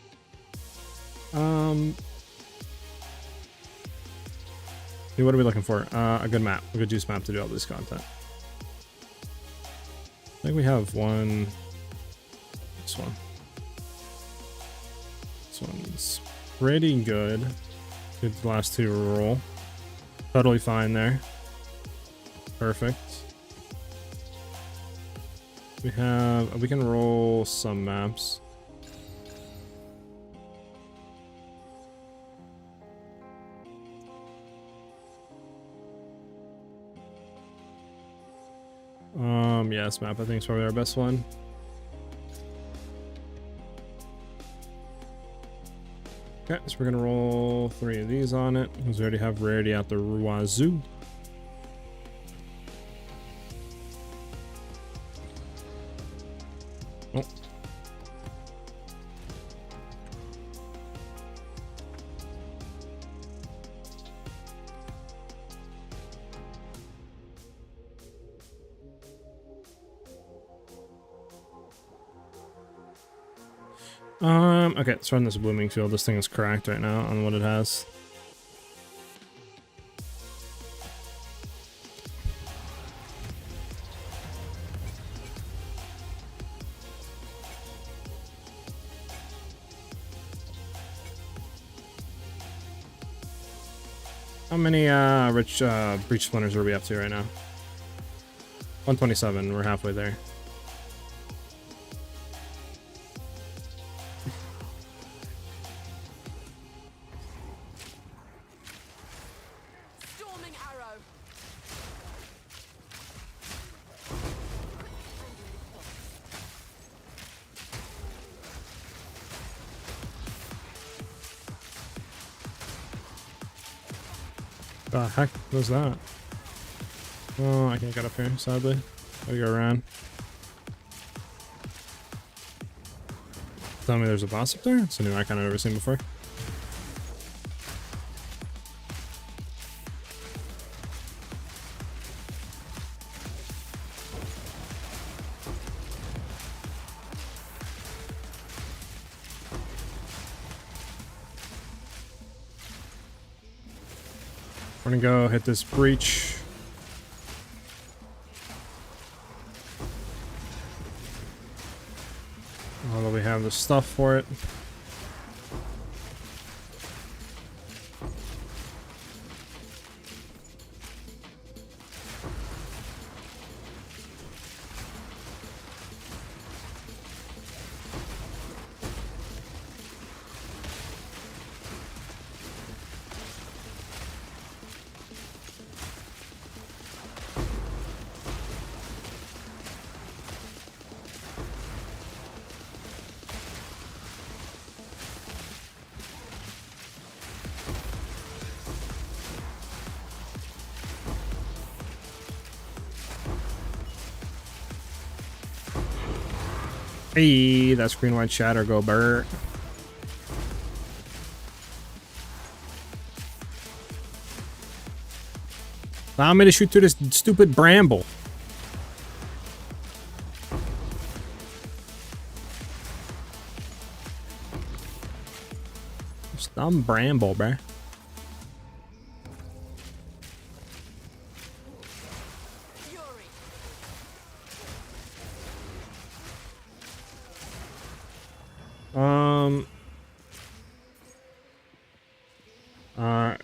Speaker 1: What are we looking for? A good map, a good juice map to do all this content. I think we have one. This one. This one's pretty good. Did the last two roll. Totally fine there. Perfect. We can roll some maps. Yeah, this map I think is probably our best one. Okay, so we're gonna roll 3 of these on it, because we already have rarity out the wazoo. Oh. Okay, let's run this blooming field. This thing is cracked right now on what it has. How many rich breach splinters are we up to right now? 127, we're halfway there. The heck was that? Oh, I can't get up here, sadly. Gotta go around. Tell me there's a boss up there? It's a new icon I've never seen before. We're gonna go hit this breach. Although we have the stuff for it. Hey, that's green white shatter, go Bert. Allow me to shoot through this stupid bramble. Dumb bramble, bruh.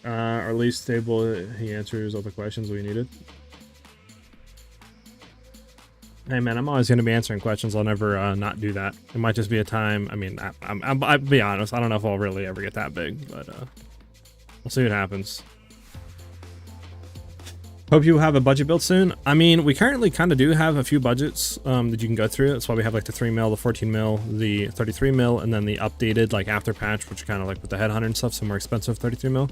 Speaker 1: Our least stable. He answers all the questions we needed. Hey man, I'm always going to be answering questions. I'll never not do that. It might just be a time. I mean, I'll be honest. I don't know if I'll really ever get that big, but we'll see what happens. Hope you have a budget built soon. I mean, we currently kind of do have a few budgets that you can go through. That's why we have like the 3 mil, the 14 mil, the 33 mil, and then the updated like after patch, which kind of like with the Headhunter and stuff, some more expensive 33 mil.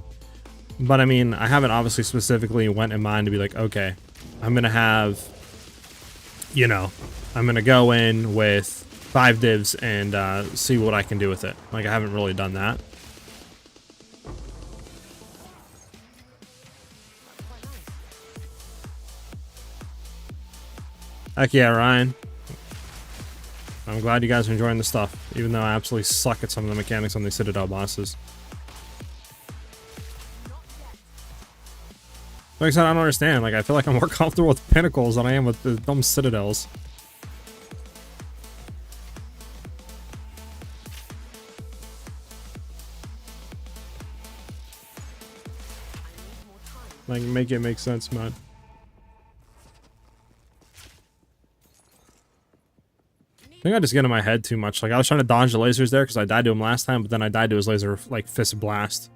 Speaker 1: But I mean, I haven't obviously specifically went in mind to be like, okay, I'm going to have, you know, I'm going to go in with 5 divs and see what I can do with it. Like, I haven't really done that. Heck yeah, Ryan. I'm glad you guys are enjoying the stuff, even though I absolutely suck at some of the mechanics on the Citadel bosses. Like I said, I don't understand. Like, I feel like I'm more comfortable with Pinnacles than I am with the dumb Citadels. Like, make it make sense, man. I think I just get in my head too much. Like, I was trying to dodge the lasers there because I died to him last time, but then I died to his laser, like, fist blast.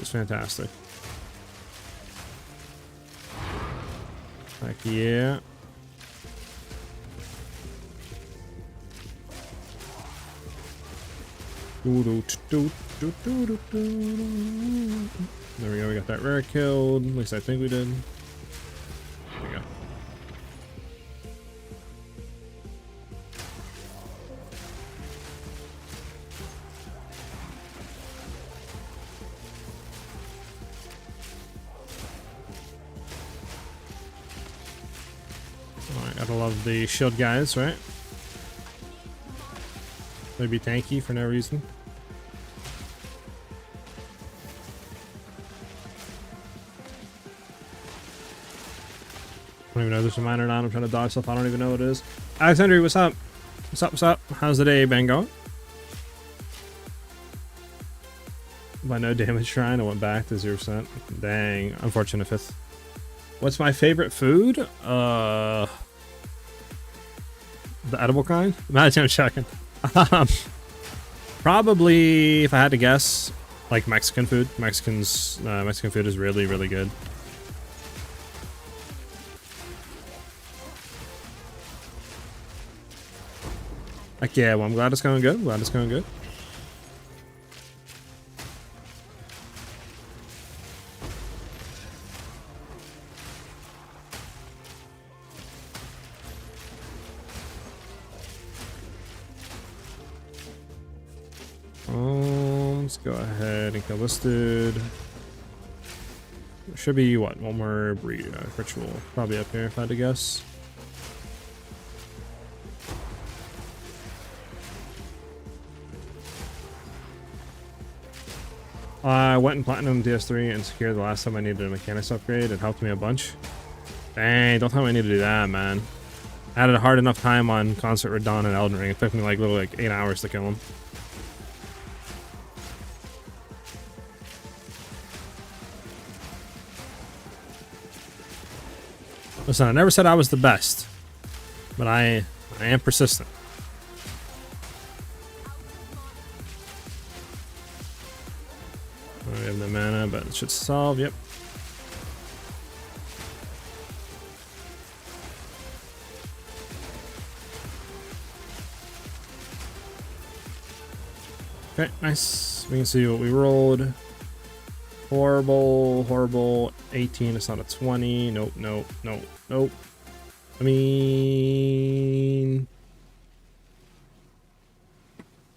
Speaker 1: It's fantastic. Heck yeah. There we go, we got that rare killed. At least I think we did. There we go. Alright, gotta love the shield guys, right? They'd be tanky for no reason. I don't even know if there's a mine or not. I'm trying to dodge stuff. I don't even know what it is. Alexander, what's up? What's up? What's up? How's the day been going? By no damage shrine, I went back to 0%. Dang, unfortunate fifth. What's my favorite food? The edible kind? Imagine I'm checking. Probably, if I had to guess, like Mexican food. Mexican food is really, really good. Like, yeah, well, I'm glad it's going good. Glad it's going good. Let's go ahead and kill this dude. There should be, what, one more breed ritual. Probably up here, if I had to guess. I went and platinum DS3 and secured the last time I needed a mechanics upgrade. It helped me a bunch. Dang, don't tell me I need to do that, man. I had a hard enough time on Concert with Dawn and Elden Ring. It took me like literally like 8 hours to kill him. Listen, I never said I was the best, but I am persistent. We have no mana, but it should solve. Yep. Okay, nice. We can see what we rolled. Horrible, horrible. 18, it's not a 20. Nope, nope, nope, nope. I mean,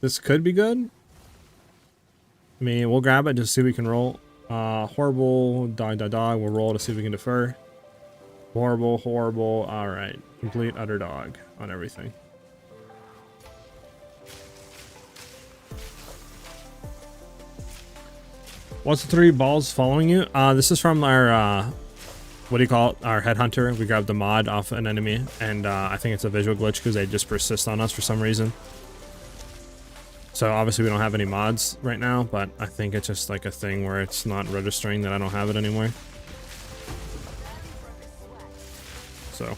Speaker 1: this could be good. I mean, we'll grab it just to see if we can roll. Horrible, dog. We'll roll to see if we can defer. Horrible, horrible. All right, complete utter dog on everything. What's the 3 balls following you? This is from our what do you call it? Our Headhunter. We grabbed the mod off an enemy, and I think it's a visual glitch because they just persist on us for some reason. So obviously we don't have any mods right now, but I think it's just like a thing where it's not registering that I don't have it anymore. So.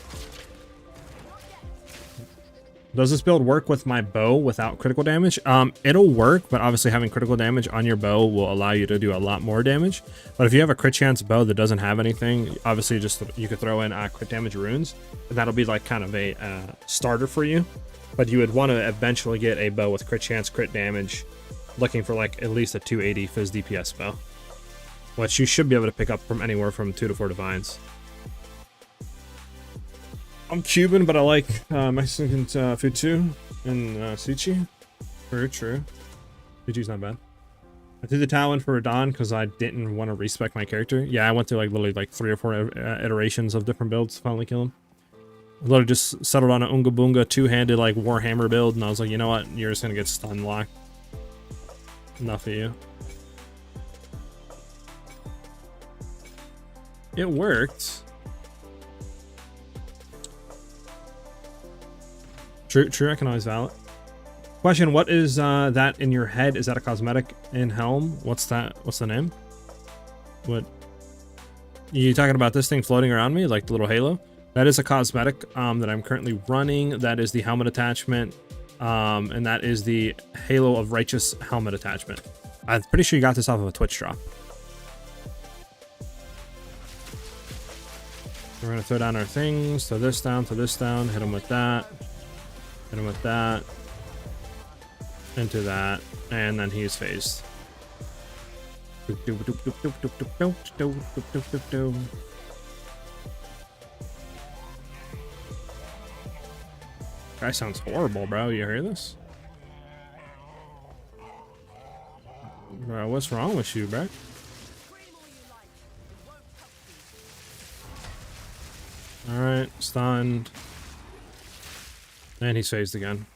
Speaker 1: Does this build work with my bow without critical damage? It'll work, but obviously having critical damage on your bow will allow you to do a lot more damage. But if you have a crit chance bow that doesn't have anything, obviously just you could throw in crit damage runes, and that'll be like kind of a starter for you. But you would want to eventually get a bow with crit chance, crit damage, looking for like at least a 280 Fizz DPS bow, which you should be able to pick up from anywhere from 2 to 4 divines. I'm Cuban, but I like Mexican food too, and sushi. True, true. Suchi's not bad. I threw the towel in for Radon because I didn't want to respec my character. Yeah, I went through like literally like 3 or 4 iterations of different builds to finally kill him. I literally just settled on an Unga Boonga 2-handed like Warhammer build, and I was like, you know what? You're just gonna get stun locked. Enough of you. It worked. True, true, I can always valid. Question, what is that in your head? Is that a cosmetic in Helm? What's that? What's the name? What? You talking about this thing floating around me, like the little halo? That is a cosmetic that I'm currently running. That is the helmet attachment. And that is the Halo of Righteous helmet attachment. I'm pretty sure you got this off of a Twitch drop. We're gonna throw down our things, throw this down, hit them with that. Hit him with that, into that, and then he's phased. Guy sounds horrible, bro. You hear this? Bro, what's wrong with you, bro? Alright, stunned. And he's phased again.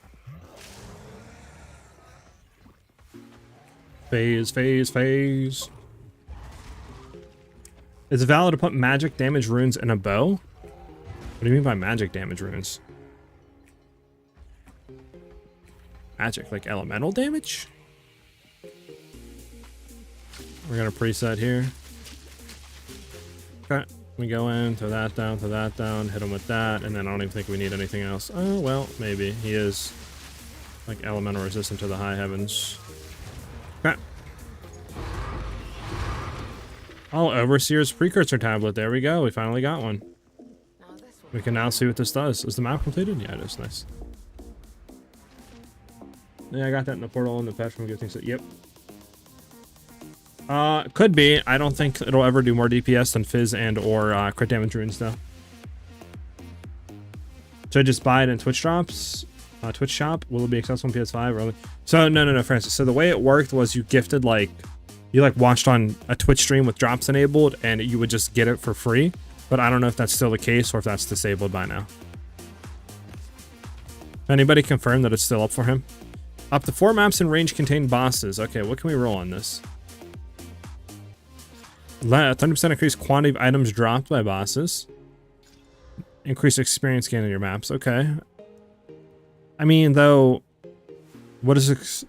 Speaker 1: Phase, phase, phase. Is it valid to put magic damage runes in a bow? What do you mean by magic damage runes? Magic, like elemental damage? We're gonna preset here. Okay. We go in, throw that down, hit him with that, and then I don't even think we need anything else. Oh, well, maybe. He is, like, elemental resistant to the high heavens. Okay. Oh, Overseer's Precursor Tablet. There we go. We finally got one. We can now see what this does. Is the map completed? Yeah, it is. Nice. Yeah, I got that in the portal in the patch from getting. Yep. Could be. I don't think it'll ever do more DPS than Fizz and or crit damage runes though. Should I just buy it in Twitch drops? Twitch shop? Will it be accessible on PS5 or only? So no, Francis. So the way it worked was you gifted you watched on a Twitch stream with drops enabled and you would just get it for free. But I don't know if that's still the case or if that's disabled by now. Anybody confirm that it's still up for him? Up to 4 maps in range contain bosses. Okay, what can we roll on this? 30% increased quantity of items dropped by bosses. Increase experience gain in your maps. Okay. I mean, though, what is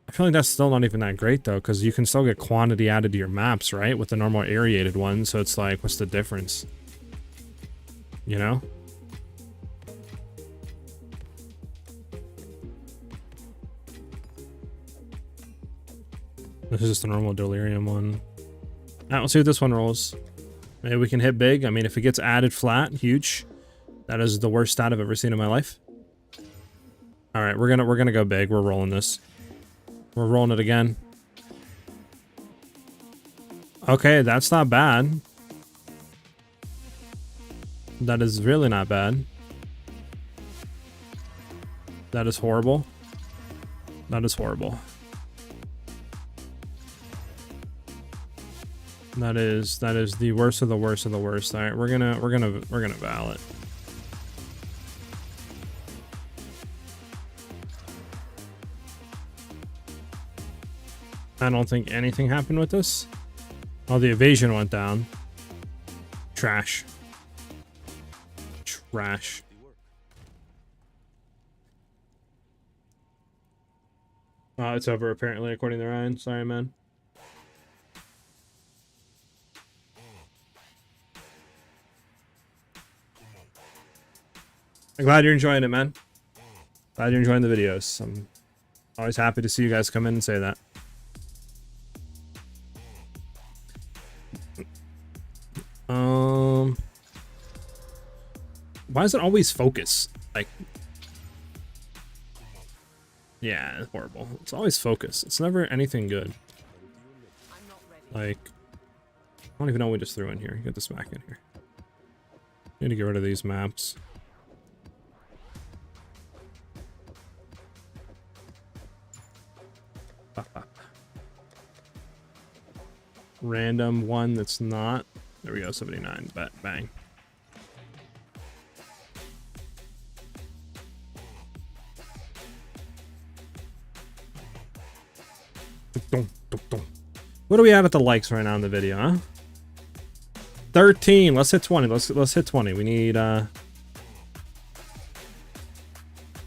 Speaker 1: I feel like that's still not even that great, though, because you can still get quantity added to your maps, right? With the normal aerated one, so it's like, what's the difference? You know? This is just the normal delirium one. Alright, we'll see what this one rolls. Maybe we can hit big. I mean, if it gets added flat, huge. That is the worst stat I've ever seen in my life. Alright, we're gonna go big. We're rolling this. We're rolling it again. Okay, that's not bad. That is really not bad. That is horrible. That is horrible. That is the worst of the worst of the worst. All right, we're gonna val it. I don't think anything happened with this. Oh, the evasion went down. Trash. Trash. It's over apparently, according to Ryan. Sorry, man. I'm glad you're enjoying it, man. Glad you're enjoying the videos. I'm always happy to see you guys come in and say that. Why does it always focus? Like, yeah, it's horrible. It's always focus. It's never anything good. Like, I don't even know what we just threw in here. Get this back in here. Need to get rid of these maps. Random one that's not. There we go, 79. Bang. What are we at the likes right now in the video, huh? 13. Let's hit 20. Let's hit 20. We need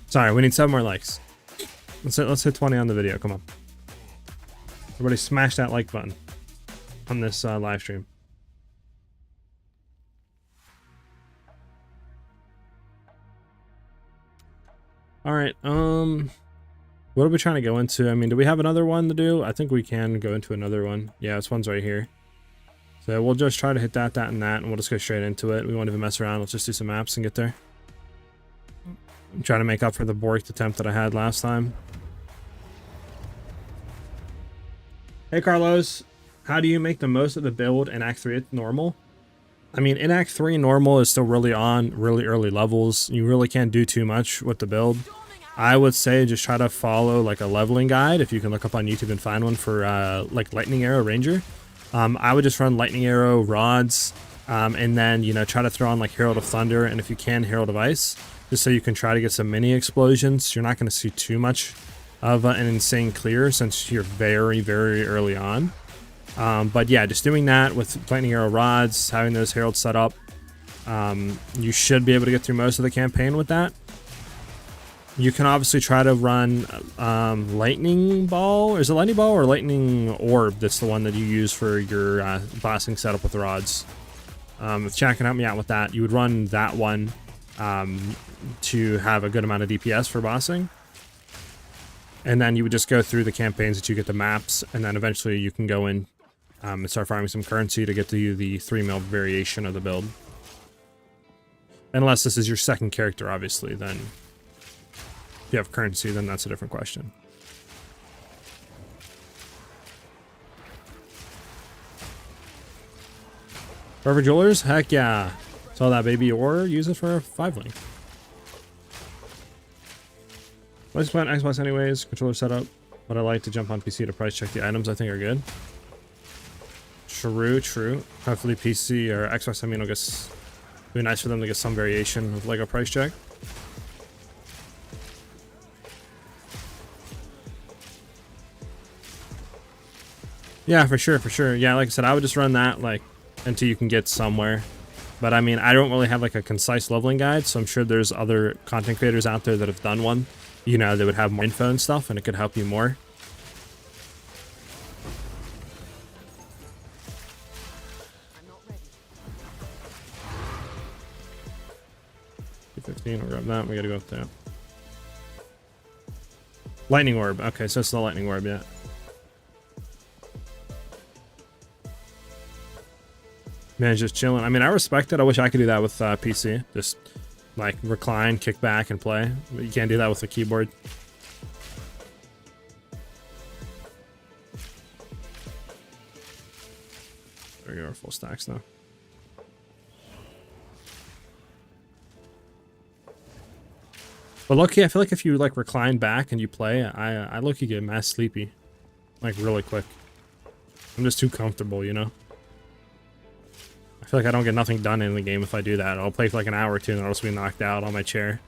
Speaker 1: sorry, we need 7 more likes. Let's hit 20 on the video. Come on. Everybody smash that like button on this live stream. All right. What are we trying to go into? I mean, do we have another one to do? I think we can go into another one. Yeah, this one's right here. So we'll just try to hit that, and that, and we'll just go straight into it. We won't even mess around. Let's just do some maps and get there. I'm trying to make up for the borked attempt that I had last time. Hey, Carlos. How do you make the most of the build in Act 3 at normal? I mean, in Act 3, normal is still really on really early levels. You really can't do too much with the build. I would say just try to follow like a leveling guide. If you can look up on YouTube and find one for like Lightning Arrow Ranger. I would just run Lightning Arrow rods and then, you know, try to throw on like Herald of Thunder, and if you can, Herald of Ice, just so you can try to get some mini explosions. You're not going to see too much of an insane clear since you're very, very early on. But yeah, just doing that with Lightning Arrow rods, having those heralds set up, you should be able to get through most of the campaign with that. You can obviously try to run Lightning Ball. Is it Lightning Ball or Lightning Orb? That's the one that you use for your bossing setup with the rods. If Chad can help me out with that, you would run that one to have a good amount of DPS for bossing. And then you would just go through the campaigns that you get the maps, and then eventually you can go in and start farming some currency to get to the 3 mil variation of the build. Unless this is your second character, obviously, then if you have currency, then that's a different question. Forever Jewelers? Heck yeah. Saw that baby, or use it for a 5-link. I just play on Xbox anyways, controller setup, but I like to jump on PC to price check the items I think are good. True. Hopefully PC or Xbox, I mean, I guess it'd be nice for them to get some variation of Lego price check. Yeah, for sure. Yeah, like I said, I would just run that like until you can get somewhere. But I mean, I don't really have like a concise leveling guide, so I'm sure there's other content creators out there that have done one. You know, they would have more info and stuff, and it could help you more. $15, we'll grab that. We gotta go up there. Lightning Orb. Okay, so it's the Lightning Orb, yeah. Man, just chilling. I mean, I respect it. I wish I could do that with PC. Just like recline, kick back, and play. But you can't do that with a keyboard. There we go, our full stacks now. But low-key, I feel like if you like recline back and you play, I low-key get mass sleepy, like really quick. I'm just too comfortable, you know. I feel like I don't get nothing done in the game if I do that. I'll play for like an hour or two and I'll just be knocked out on my chair.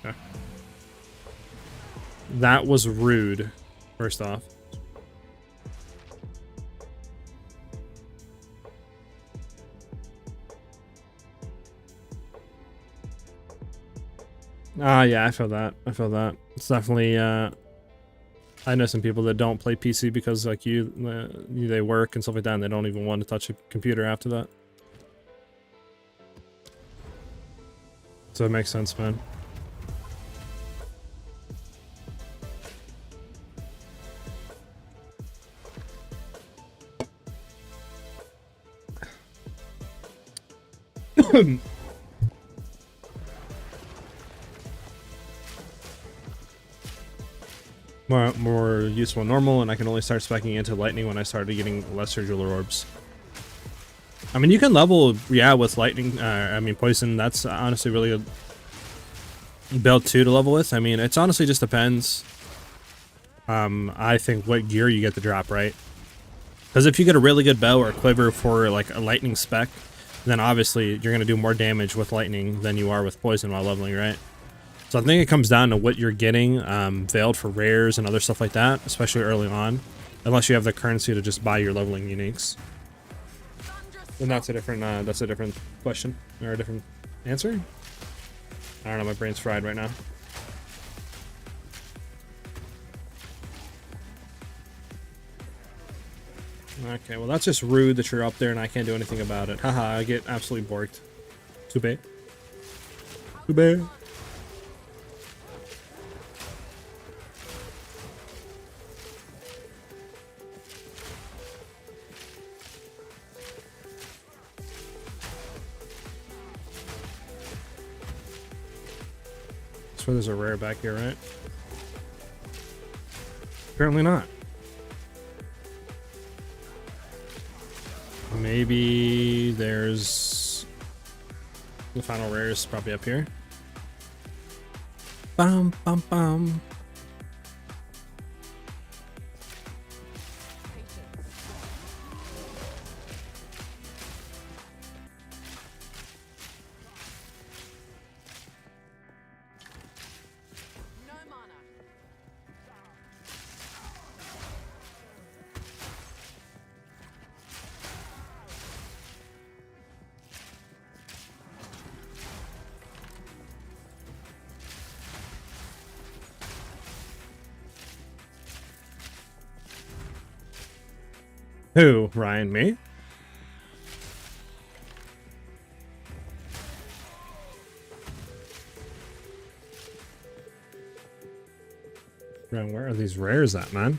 Speaker 1: Okay. That was rude, first off. Yeah, I feel that. I feel that. It's definitely, I know some people that don't play PC because, like they work and stuff like that, and they don't even want to touch a computer after that. So it makes sense, man. More useful than normal, and I can only start speccing into lightning when I started getting lesser jeweler orbs. I mean, you can level, yeah, with lightning. I mean, poison. That's honestly really a build 2 to level with. I mean, it's honestly just depends. I think what gear you get to drop, right? Because if you get a really good bow or a quiver for like a lightning spec, then obviously you're gonna do more damage with lightning than you are with poison while leveling, right? So I think it comes down to what you're getting veiled for rares and other stuff like that, especially early on, unless you have the currency to just buy your leveling uniques. Then that's a different question or a different answer. I don't know, my brain's fried right now. Okay, well that's just rude that you're up there and I can't do anything about it. Haha, I get absolutely borked. Too bad. Too bad. So there's a rare back here, right? Apparently not. Maybe there's the final rare is probably up here. Bum bum bum. Who? Ryan? Me? Ryan, where are these rares at, man?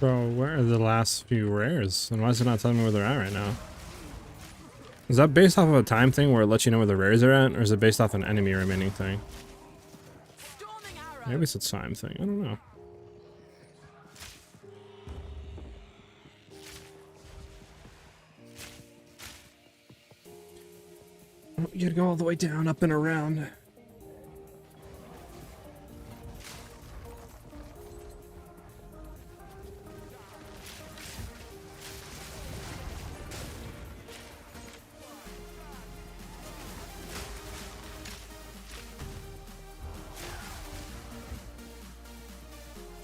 Speaker 1: Bro, where are the last few rares? And why is it not telling me where they're at right now? Is that based off of a time thing where it lets you know where the rares are at? Or is it based off an enemy remaining thing? Maybe it's a time thing. I don't know. You gotta go all the way down, up and around.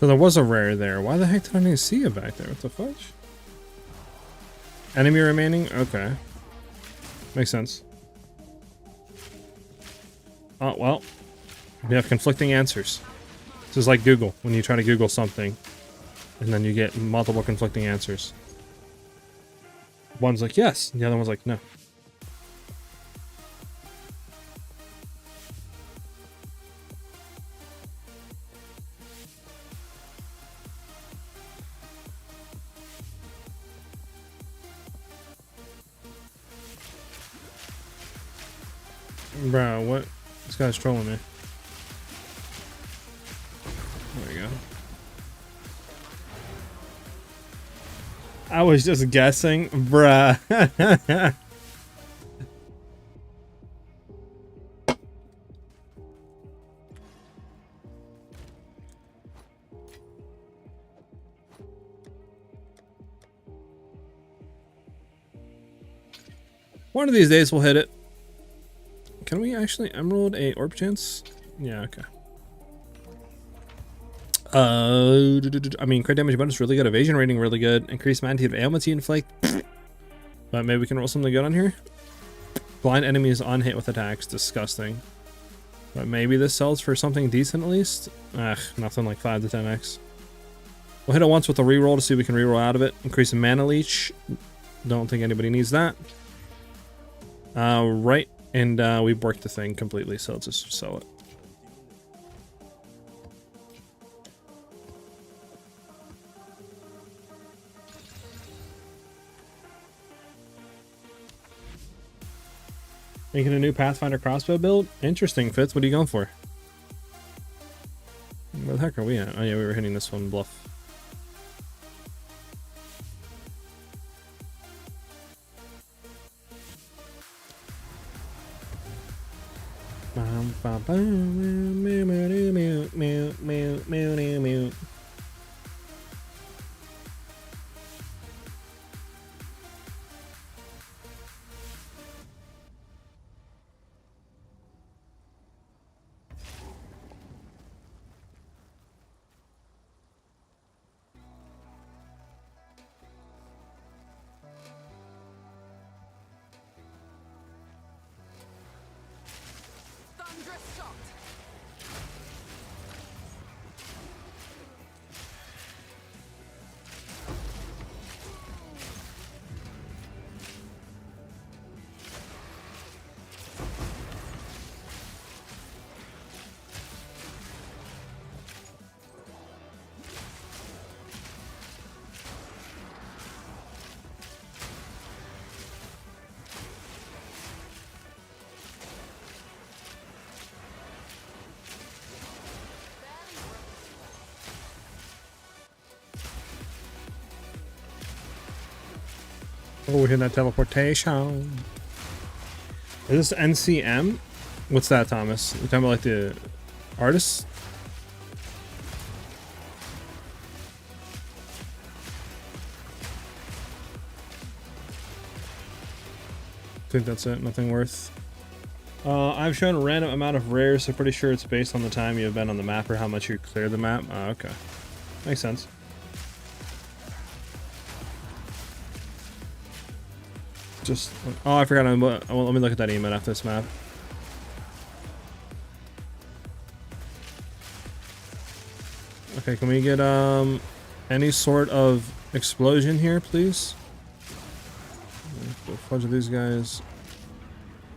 Speaker 1: So there was a rare there. Why the heck did I need to see it back there? What the fudge? Enemy remaining? Okay. Makes sense. Oh, well. We have conflicting answers. This is like Google, when you try to Google something, and then you get multiple conflicting answers. One's like, yes, and the other one's like, no. Bro, what? This guy's trolling me. There we go. I was just guessing, bruh. One of these days we'll hit it. Can we actually emerald a orb chance? Yeah, okay. I mean, crit damage bonus really good, evasion rating really good, increased magnitude of ailments you inflict. But maybe we can roll something good on here. Blind enemies on hit with attacks, disgusting. But maybe this sells for something decent at least. Ugh, nothing like 5 to 10x. We'll hit it once with a reroll to see if we can reroll out of it. Increase in mana leech. Don't think anybody needs that. Right, and we worked the thing completely, so let's just sell it. Making a new Pathfinder crossbow build? Interesting, Fitz. What are you going for? Where the heck are we at? Oh yeah, we were hitting this one bluff. Oh, we're hitting that teleportation. Is this NCM? What's that, Thomas? You're talking about like the artists? I think that's it. Nothing worth. I've shown a random amount of rares, so pretty sure it's based on the time you've been on the map or how much you clear the map. Oh, okay. Makes sense. Just, oh, I forgot. Well, let me look at that emote after this map. Okay, can we get any sort of explosion here, please? A bunch of these guys.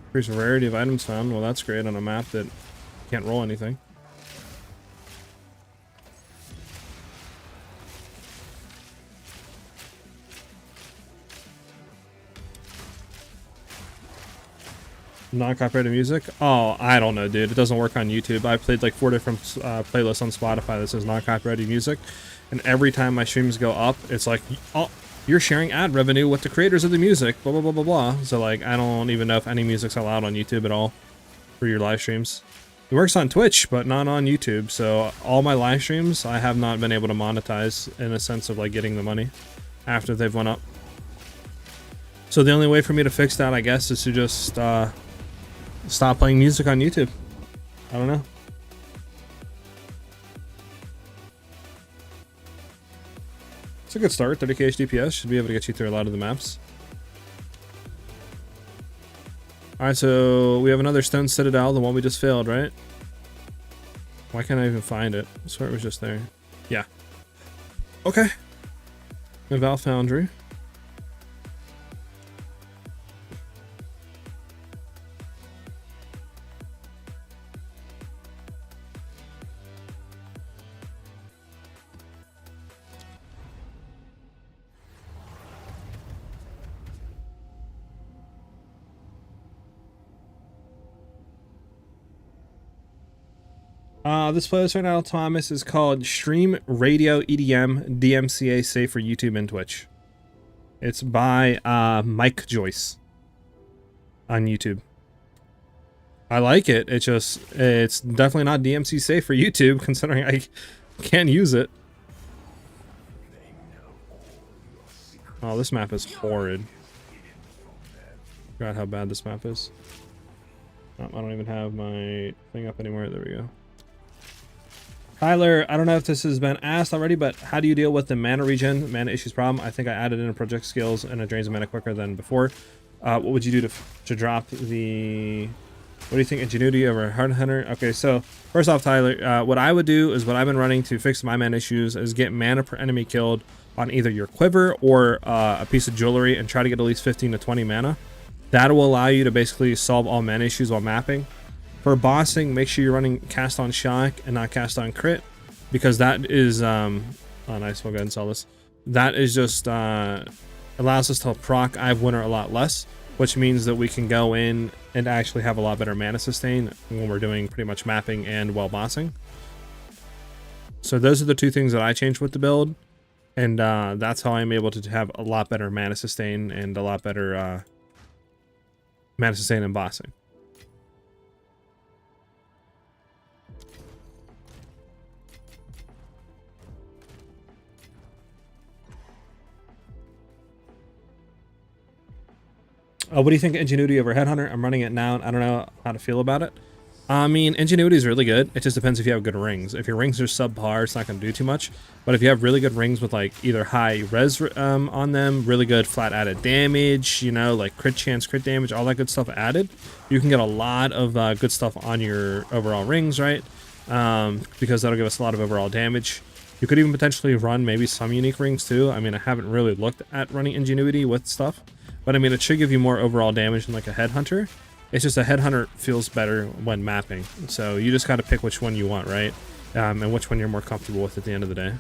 Speaker 1: Increase rarity of items found. Well, that's great on a map that can't roll anything. Non-copyrighted music? Oh, I don't know, dude. It doesn't work on YouTube. I played like 4 different playlists on Spotify that says non-copyrighted music, and every time my streams go up, it's like, oh, you're sharing ad revenue with the creators of the music, blah, blah, blah, blah, blah. So, like, I don't even know if any music's allowed on YouTube at all for your live streams. It works on Twitch, but not on YouTube, so all my live streams, I have not been able to monetize in a sense of, like, getting the money after they've went up. So the only way for me to fix that, I guess, is to just, stop playing music on YouTube. I don't know. It's a good start. 30k DPS should be able to get you through a lot of the maps. Alright, so we have another Stone Citadel, the one we just failed, right? Why can't I even find it? I swear it was just there. Yeah. Okay. And Val Foundry. This playlist right now, Thomas, is called Stream Radio EDM DMCA Safe for YouTube and Twitch. It's by Mike Joyce on YouTube. I like it. It's definitely not DMC safe for YouTube, considering I can't use it. Oh, this map is horrid. Forgot how bad this map is. Oh, I don't even have my thing up anymore. There we go. Tyler, I don't know if this has been asked already, but how do you deal with the mana regen, mana issues problem? I think I added in a project skills and it drains the mana quicker than before. What would you do to drop the... What do you think, ingenuity over Headhunter? Okay, so first off, Tyler, what I would do is what I've been running to fix my mana issues is get mana per enemy killed on either your quiver or a piece of jewelry and try to get at least 15 to 20 mana. That will allow you to basically solve all mana issues while mapping. For bossing, make sure you're running cast on shock and not cast on crit, because that is oh nice, we'll go ahead and sell this. That is just allows us to proc I've Winter a lot less, which means that we can go in and actually have a lot better mana sustain when we're doing pretty much mapping and while bossing. So those are the two things that I changed with the build, and that's how I'm able to have a lot better mana sustain and a lot better mana sustain and bossing. What do you think of Ingenuity over Headhunter? I'm running it now, and I don't know how to feel about it. I mean, Ingenuity is really good. It just depends if you have good rings. If your rings are subpar, it's not going to do too much. But if you have really good rings with like either high res on them, really good flat added damage, you know, like crit chance, crit damage, all that good stuff added, you can get a lot of good stuff on your overall rings, right? Because that'll give us a lot of overall damage. You could even potentially run maybe some unique rings too. I mean, I haven't really looked at running Ingenuity with stuff, but I mean, it should give you more overall damage than like a Headhunter. It's just a Headhunter feels better when mapping. So you just got to pick which one you want, right? And which one you're more comfortable with at the end of the day.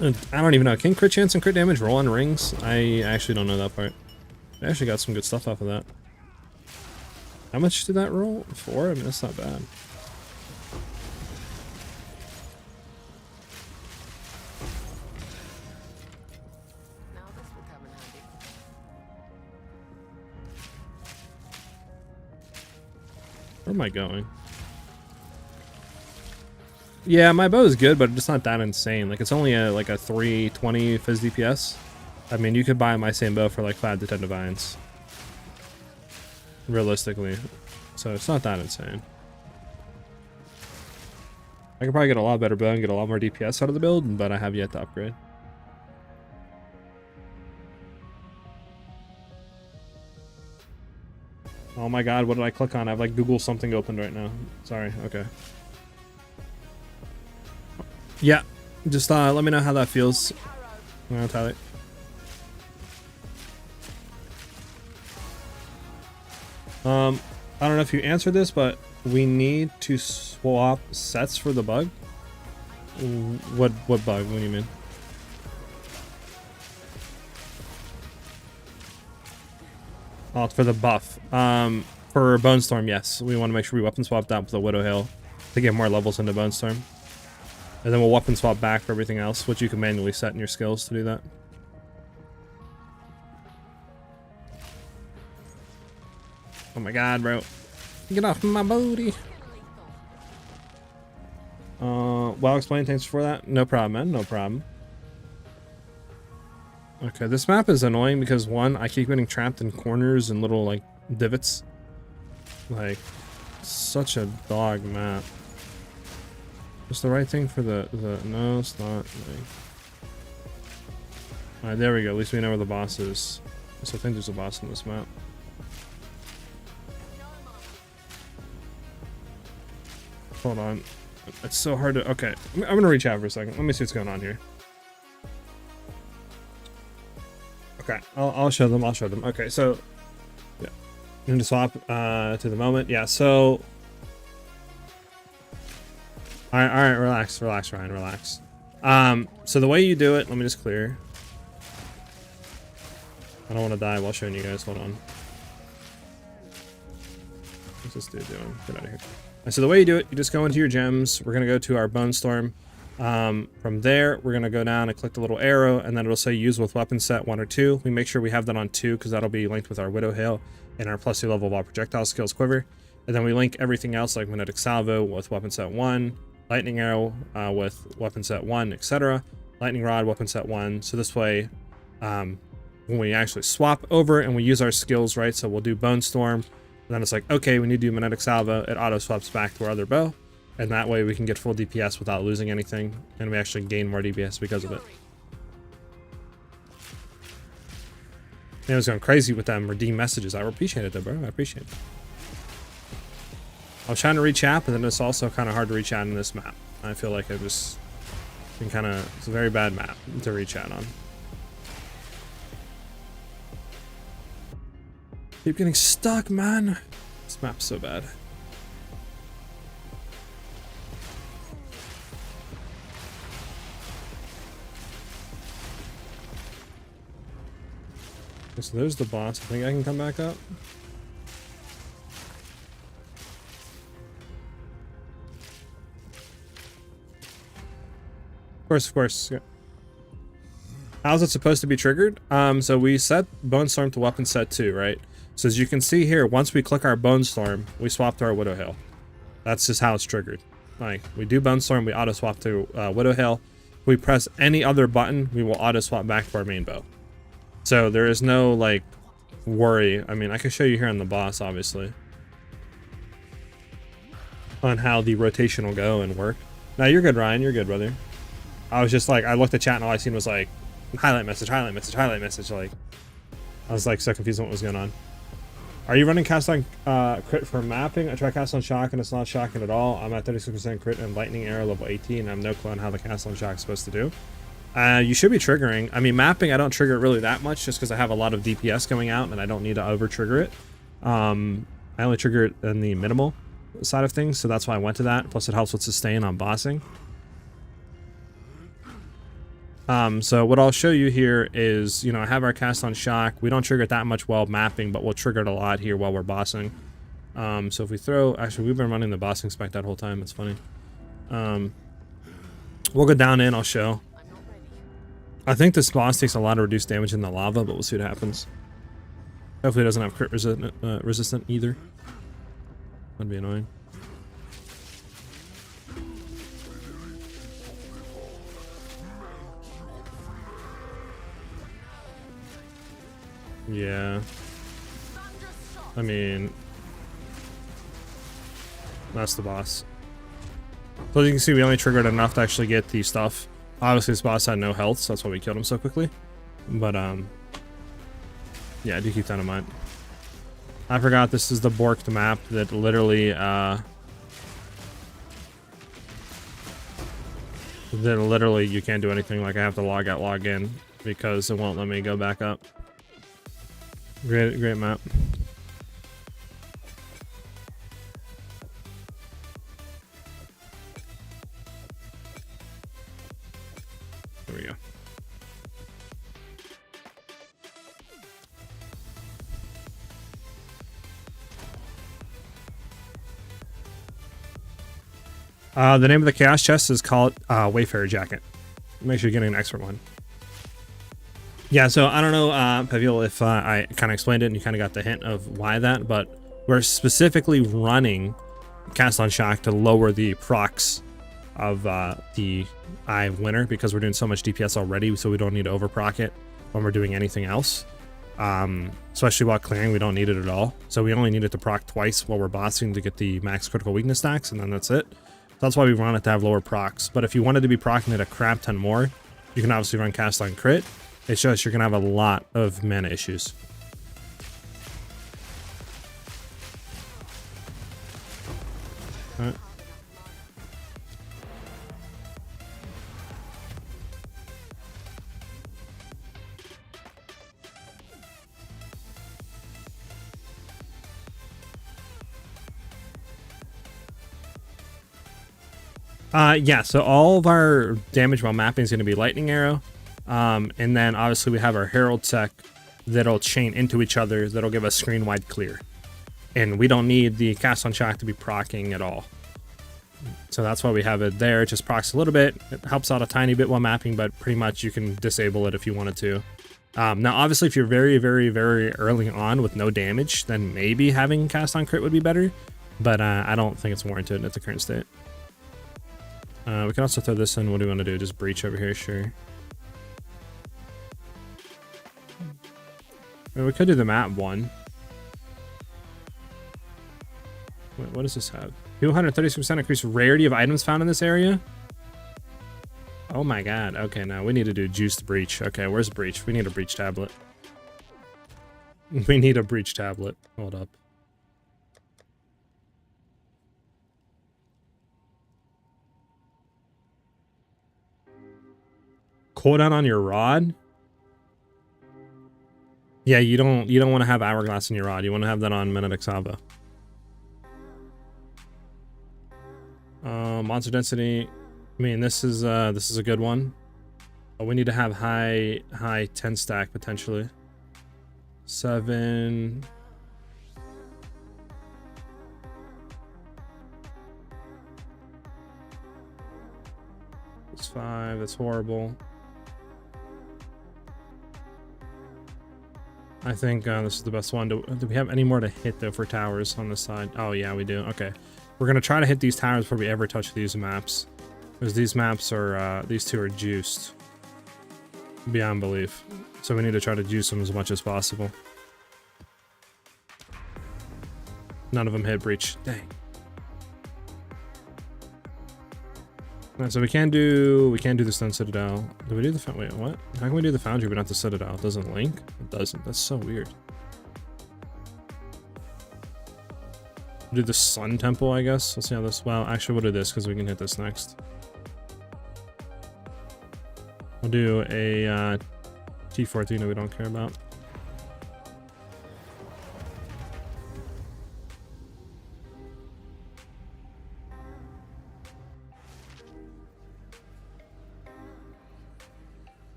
Speaker 1: And I don't even know. Can crit chance and crit damage roll on rings? I actually don't know that part. I actually got some good stuff off of that. How much did that roll? 4? I mean, that's not bad. Where am I going? Yeah, my bow is good, but it's not that insane. Like, it's only like a 320 Fizz DPS. I mean, you could buy my same bow for like 5 to 10 divines. Realistically. So it's not that insane. I could probably get a lot better bow and get a lot more DPS out of the build, but I have yet to upgrade. Oh my god, what did I click on? I have like Google something opened right now. Sorry, okay. Yeah, just let me know how that feels. Tyler. I don't know if you answered this, but we need to swap sets for the bug. What bug? What do you mean? Oh, it's for the buff. For Bone Storm, yes. We want to make sure we weapon swap that with the Widow Hail to get more levels into Bone Storm. And then we'll weapon swap back for everything else, which you can manually set in your skills to do that. Oh my god, bro. Get off my booty. Well explained, thanks for that. No problem, man, no problem. Okay, this map is annoying because one, I keep getting trapped in corners and little like divots. Like, such a dog map. It's the right thing for the no, it's not. Like... Alright, there we go. At least we know where the boss is. So I think there's a boss in this map. Hold on. It's so hard to... Okay, I'm gonna reach out for a second. Let me see what's going on here. Okay, I'll show them. I'll show them. Okay, so... Yeah. I'm gonna swap to the moment. Yeah, so... Alright, relax, Ryan, relax. So the way you do it, let me just clear. I don't want to die while showing you guys. Hold on. What's this dude doing? Get out of here. And so the way you do it, you just go into your gems. We're going to go to our Bone Storm. From there, we're going to go down and click the little arrow, and then it'll say use with weapon set 1 or 2. We make sure we have that on 2 because that'll be linked with our Widow Hail and our +2 level of all projectile skills quiver. And then we link everything else like Magnetic Salvo with weapon set 1, Lightning Arrow with weapon set 1, etc. Lightning Rod, weapon set 1. So this way, when we actually swap over and we use our skills, right? So we'll do Bone Storm, and then it's like, okay, we need to do Magnetic Salvo. It auto swaps back to our other bow. And that way we can get full DPS without losing anything, and we actually gain more DPS because of it. Man, I was going crazy with them redeem messages. I appreciate it though, bro. I appreciate it. I was trying to reach out, but then it's also kind of hard to reach out in this map. I feel like I've just been it's a very bad map to reach out on. Keep getting stuck, man. This map's so bad. So there's the boss. I think I can come back up. Of course, yeah. How's it supposed to be triggered? So we set Bone Storm to weapon set 2, right? So as you can see here, once we click our Bone Storm, we swap to our Widow Hail. That's just how it's triggered. Like, we do Bone Storm, we auto swap to Widow Hail. If we press any other button, we will auto swap back to our main bow. So there is no like worry. I mean, I can show you here on the boss, obviously, on how the rotation will go and work. Now you're good, Ryan. You're good, brother. I was just like, I looked at chat and all I seen was like highlight message, highlight message, highlight message. Like, I was like so confused on what was going on. Are you running cast on crit for mapping? I try cast on shock and it's not shocking at all. I'm at 36% crit and lightning arrow level 18. I have no clue on how the cast on shock is supposed to do. You should be triggering. I mean, mapping, I don't trigger it really that much just because I have a lot of DPS going out and I don't need to over trigger it. I only trigger it in the minimal side of things, so that's why I went to that. Plus it helps with sustain on bossing. So what I'll show you here is, you know, I have our cast on shock. We don't trigger it that much while mapping, but we'll trigger it a lot here while we're bossing. So if we throw, actually we've been running the bossing spec that whole time. It's funny. We'll go down in, I'll show. I think this boss takes a lot of reduced damage in the lava, but we'll see what happens. Hopefully it doesn't have crit resistant either. That'd be annoying. Yeah. I mean, that's the boss. So as you can see, we only triggered enough to actually get the stuff. Obviously, this boss had no health, so that's why we killed him so quickly. But, yeah, do keep that in mind. I forgot this is the borked map that literally, you can't do anything. Like, I have to log out, log in, because it won't let me go back up. Great map. There we go. The name of the chaos chest is called Wayfarer Jacket. Make sure you're getting an expert one. Yeah, so I don't know, Pavil, if I kind of explained it and you kind of got the hint of why that, but we're specifically running Cast on Shock to lower the procs of the Eye of Winter because we're doing so much DPS already, so we don't need to overproc it when we're doing anything else. Especially while clearing, we don't need it at all. So we only need it to proc twice while we're bossing to get the max critical weakness stacks, and then that's it. So that's why we run it to have lower procs. But if you wanted to be procking it a crap ton more, you can obviously run Cast on Crit. It's just you're gonna have a lot of mana issues. All right. Yeah, so all of our damage while mapping is going to be lightning arrow. And then obviously we have our herald tech that'll chain into each other, that'll give us screen wide clear. And we don't need the cast on shock to be proccing at all. So that's why we have it there. It just procs a little bit. It helps out a tiny bit while mapping, but pretty much you can disable it if you wanted to. Now, obviously, if you're very, very, very early on with no damage, then maybe having cast on crit would be better. But I don't think it's warranted at the current state. We can also throw this in. What do we want to do? Just breach over here? Sure. Well, we could do the map one. Wait, what does this have? 236% increased rarity of items found in this area? Oh my god. Okay, now we need to do juiced breach. Okay, where's breach? We need a breach tablet. We need a breach tablet. Hold up. Cooldown on your rod? Yeah, you don't want to have hourglass in your rod. You want to have that on Magnetic Salvo. Monster density. I mean, this is a good one. But we need to have high 10 stack potentially. 7. It's 5. That's horrible. I think this is the best one. Do we have any more to hit though for towers on this side? Oh yeah, we do. Okay, we're gonna try to hit these towers before we ever touch these maps, because these maps are these two are juiced beyond belief. So we need to try to juice them as much as possible. None of them hit breach. Dang. So we can do the stone citadel. Do we do the wait? What? How can we do the foundry but not the citadel? It doesn't link. It doesn't. That's so weird. Do the sun temple, I guess. Let's see how this. Well, actually, we'll do this because we can hit this next. We'll do a T14 that we don't care about.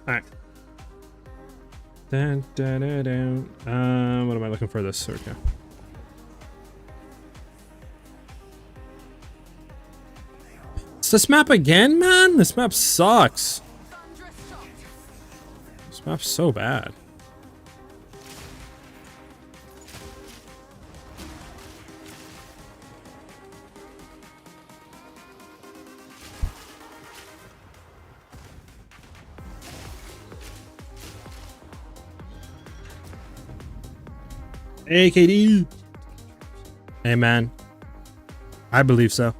Speaker 1: Alright. What am I looking for this? Okay. It's this map again, man? This map sucks. This map's so bad. Hey, KD. Hey, man. I believe so.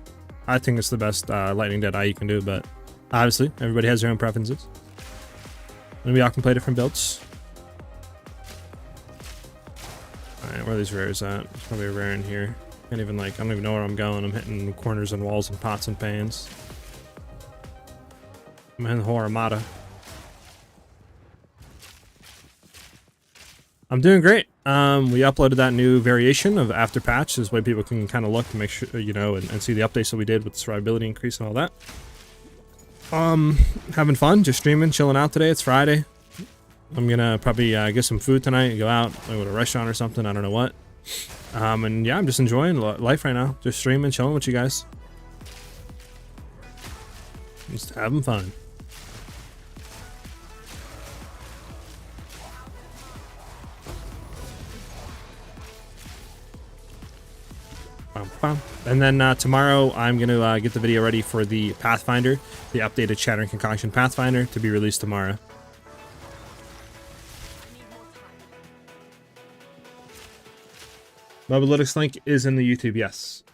Speaker 1: I think it's the best lightning Deadeye you can do, but obviously, everybody has their own preferences. And we all can play different builds. Alright, where are these rares at? There's probably a rare in here. I don't even know where I'm going. I'm hitting corners and walls and pots and pans. I'm in the whole armada. I'm doing great. We uploaded that new variation of after patch. This way people can kind of look to make sure, you know, and see the updates that we did with the survivability increase and all that. Having fun, just streaming, chilling out today. It's Friday. I'm gonna probably get some food tonight and go out, go to a restaurant or something. I don't know what. And yeah, I'm just enjoying life right now. Just streaming, chilling with you guys. Just having fun. And then tomorrow I'm going to get the video ready for the Pathfinder, the updated Shattering Concoction Pathfinder, to be released tomorrow. Mobalytics link is in the YouTube, yes.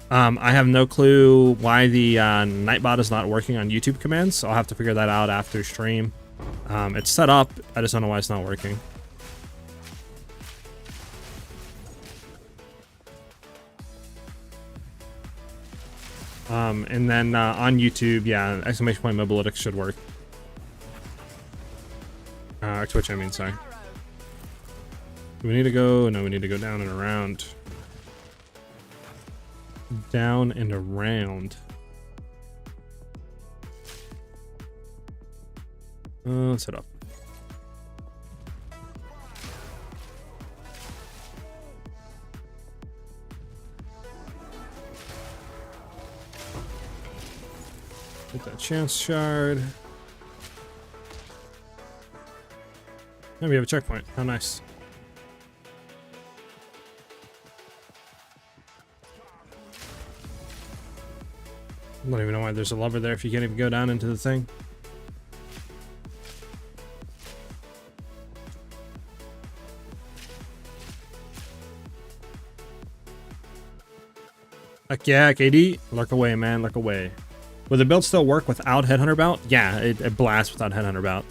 Speaker 1: I have no clue why the Nightbot is not working on YouTube commands, so I'll have to figure that out after stream. It's set up, I just don't know why it's not working. And then on YouTube, yeah, exclamation point Mobalytics should work. Or Twitch, I mean, sorry. Do we need to go? No, we need to go down and around. Down and around. Let's head up. Get that chance shard. And we have a checkpoint. How nice. I don't even know why there's a lever there if you can't even go down into the thing. Heck yeah, KD. Lurk away, man. Lurk away. Will the build still work without Headhunter Bout? Yeah, it blasts without Headhunter Bout.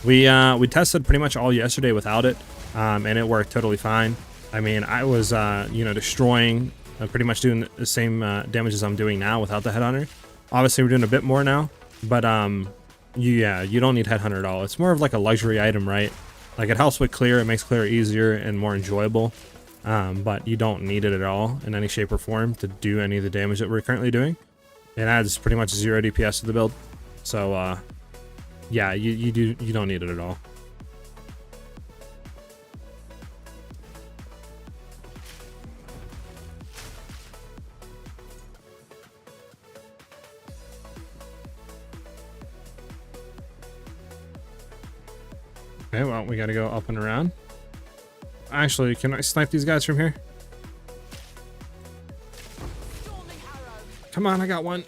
Speaker 1: We tested pretty much all yesterday without it, and it worked totally fine. I mean, I was, you know, destroying, pretty much doing the same damage as I'm doing now without the Headhunter. Obviously, we're doing a bit more now, but yeah, you don't need Headhunter at all. It's more of like a luxury item, right? Like, it helps with clear, it makes clear easier and more enjoyable, but you don't need it at all in any shape or form to do any of the damage that we're currently doing. It adds pretty much 0 DPS to the build, so yeah, you don't need it at all. Okay, well, we gotta go up and around. Actually, can I snipe these guys from here? Come on, I got one.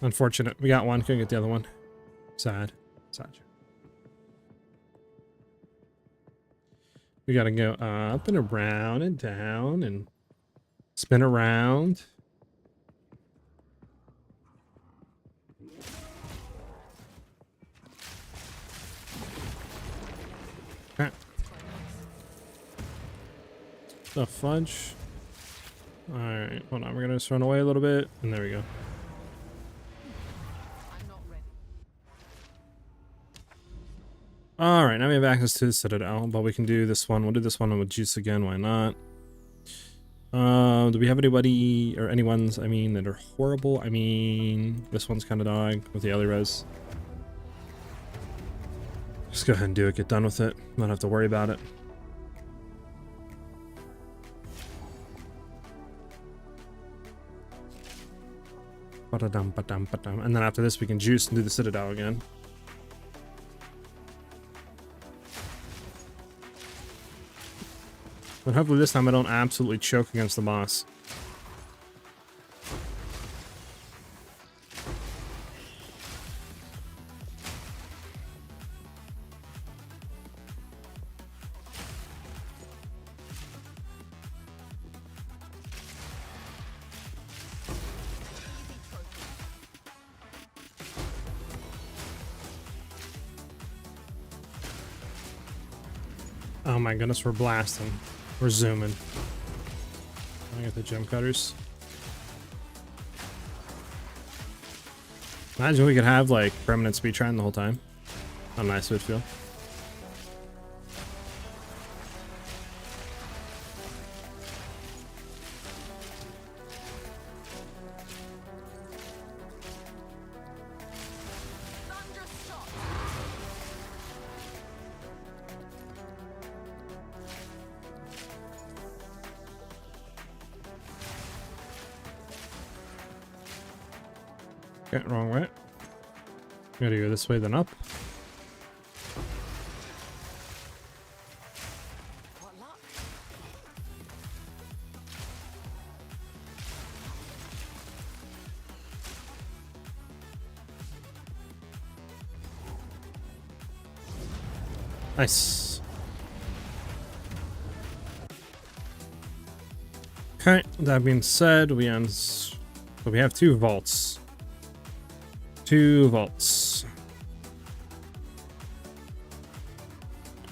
Speaker 1: Unfortunate. We got one. Couldn't get the other one. Sad. Sad. We gotta go up and around and down and spin around. Okay. The fudge. Alright, hold on. We're gonna just run away a little bit. And there we go. Alright, now we have access to the Citadel, but we can do this one. We'll do this one with juice again, why not? Do we have anybody, or anyone's, I mean, that are horrible? I mean, this one's kind of dog with the early res. Just go ahead and do it, get done with it. Not have to worry about it. And then after this, we can juice and do the Citadel again. But hopefully this time I don't absolutely choke against the boss. Oh my goodness, we're blasting. We're zooming. I got the gem cutters. Imagine we could have like permanent speed trend the whole time. How nice it would feel. Okay, wrong way. Gotta go this way, then up. Nice. Okay, that being said, we have 2 vaults. 2 vaults.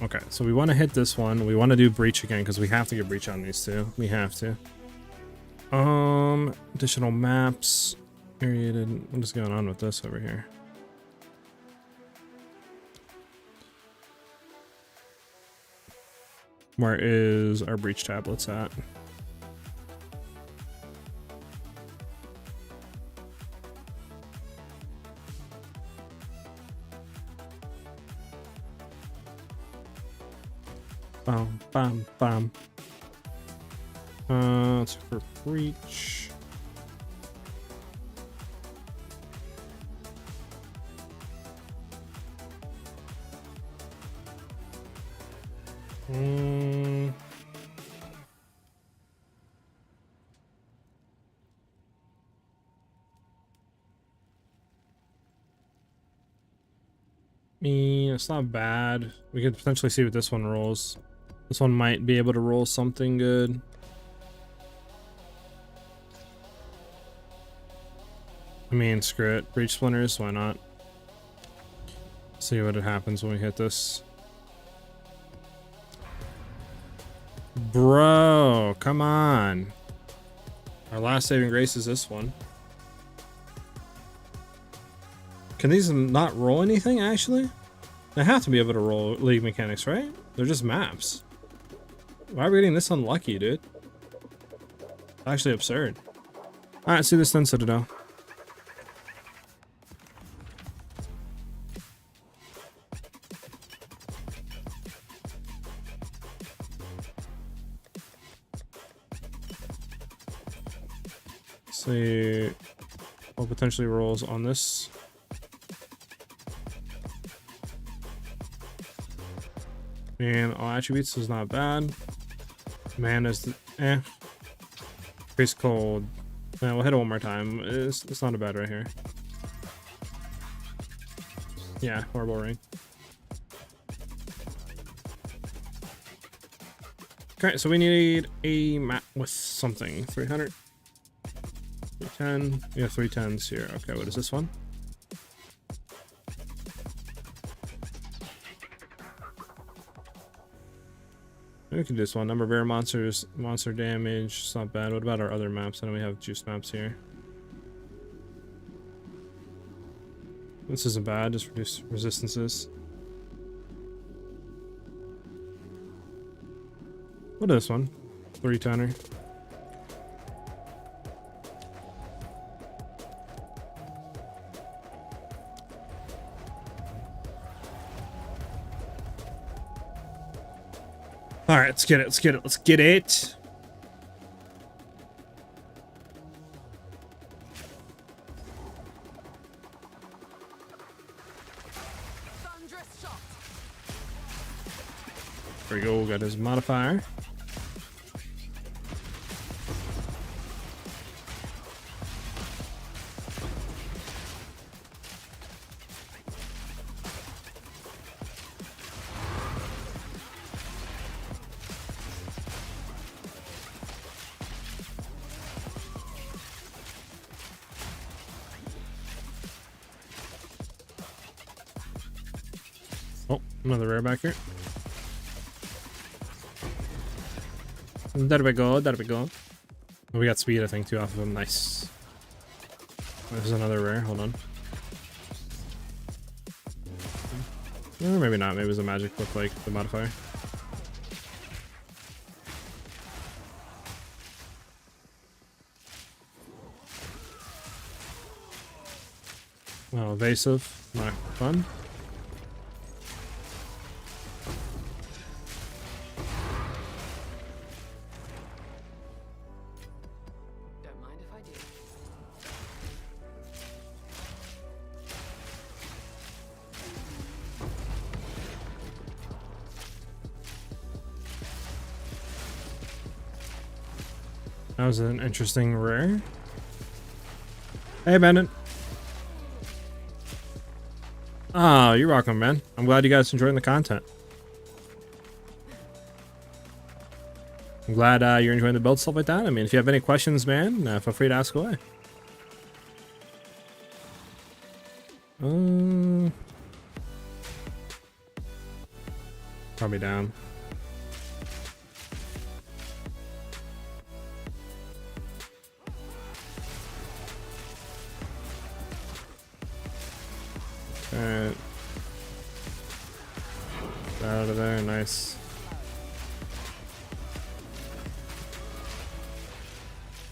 Speaker 1: Okay, so we want to hit this one. We want to do breach again because we have to get breach on these 2. We have to. Additional maps. Period. What is going on with this over here? Where is our breach tablets at? Bam, bam, bam. Let's look for breach. It's not bad. We could potentially see what this one rolls. This one might be able to roll something good. I mean, screw it. Breach splinters, why not? See what it happens when we hit this. Bro, come on. Our last saving grace is this one. Can these not roll anything, actually? They have to be able to roll League mechanics, right? They're just maps. Why are we getting this unlucky, dude? It's actually absurd. Alright, see this then, Citadel. See what potentially rolls on this. And all attributes is not bad. Man is the Increase cold. Yeah, we'll hit it one more time. It's not a bad right here. Yeah, horrible ring. Okay, so we need a map with something. 300. 310. We have 310s here. Okay, what is this one? We can do this one. Number of rare monsters, monster damage. It's not bad. What about our other maps? I know we have juice maps here. This isn't bad. Just reduce resistances. What is this one? 310er. All right, let's get it. Let's get it. Let's get it. There we go. Got his modifier. Oh, another rare back here. There we go, there we go. Oh, we got speed, I think, too, off of him. Nice. There's another rare, hold on. Or maybe not, maybe it was a magic book like the modifier. Oh, evasive, not fun. That was an interesting rare. Hey, Bandit. Oh, you're welcome, man. I'm glad you guys enjoying the content. I'm glad you're enjoying the build, stuff like that. I mean, if you have any questions, man, feel free to ask away. Probably down. Alright. Out of there, nice.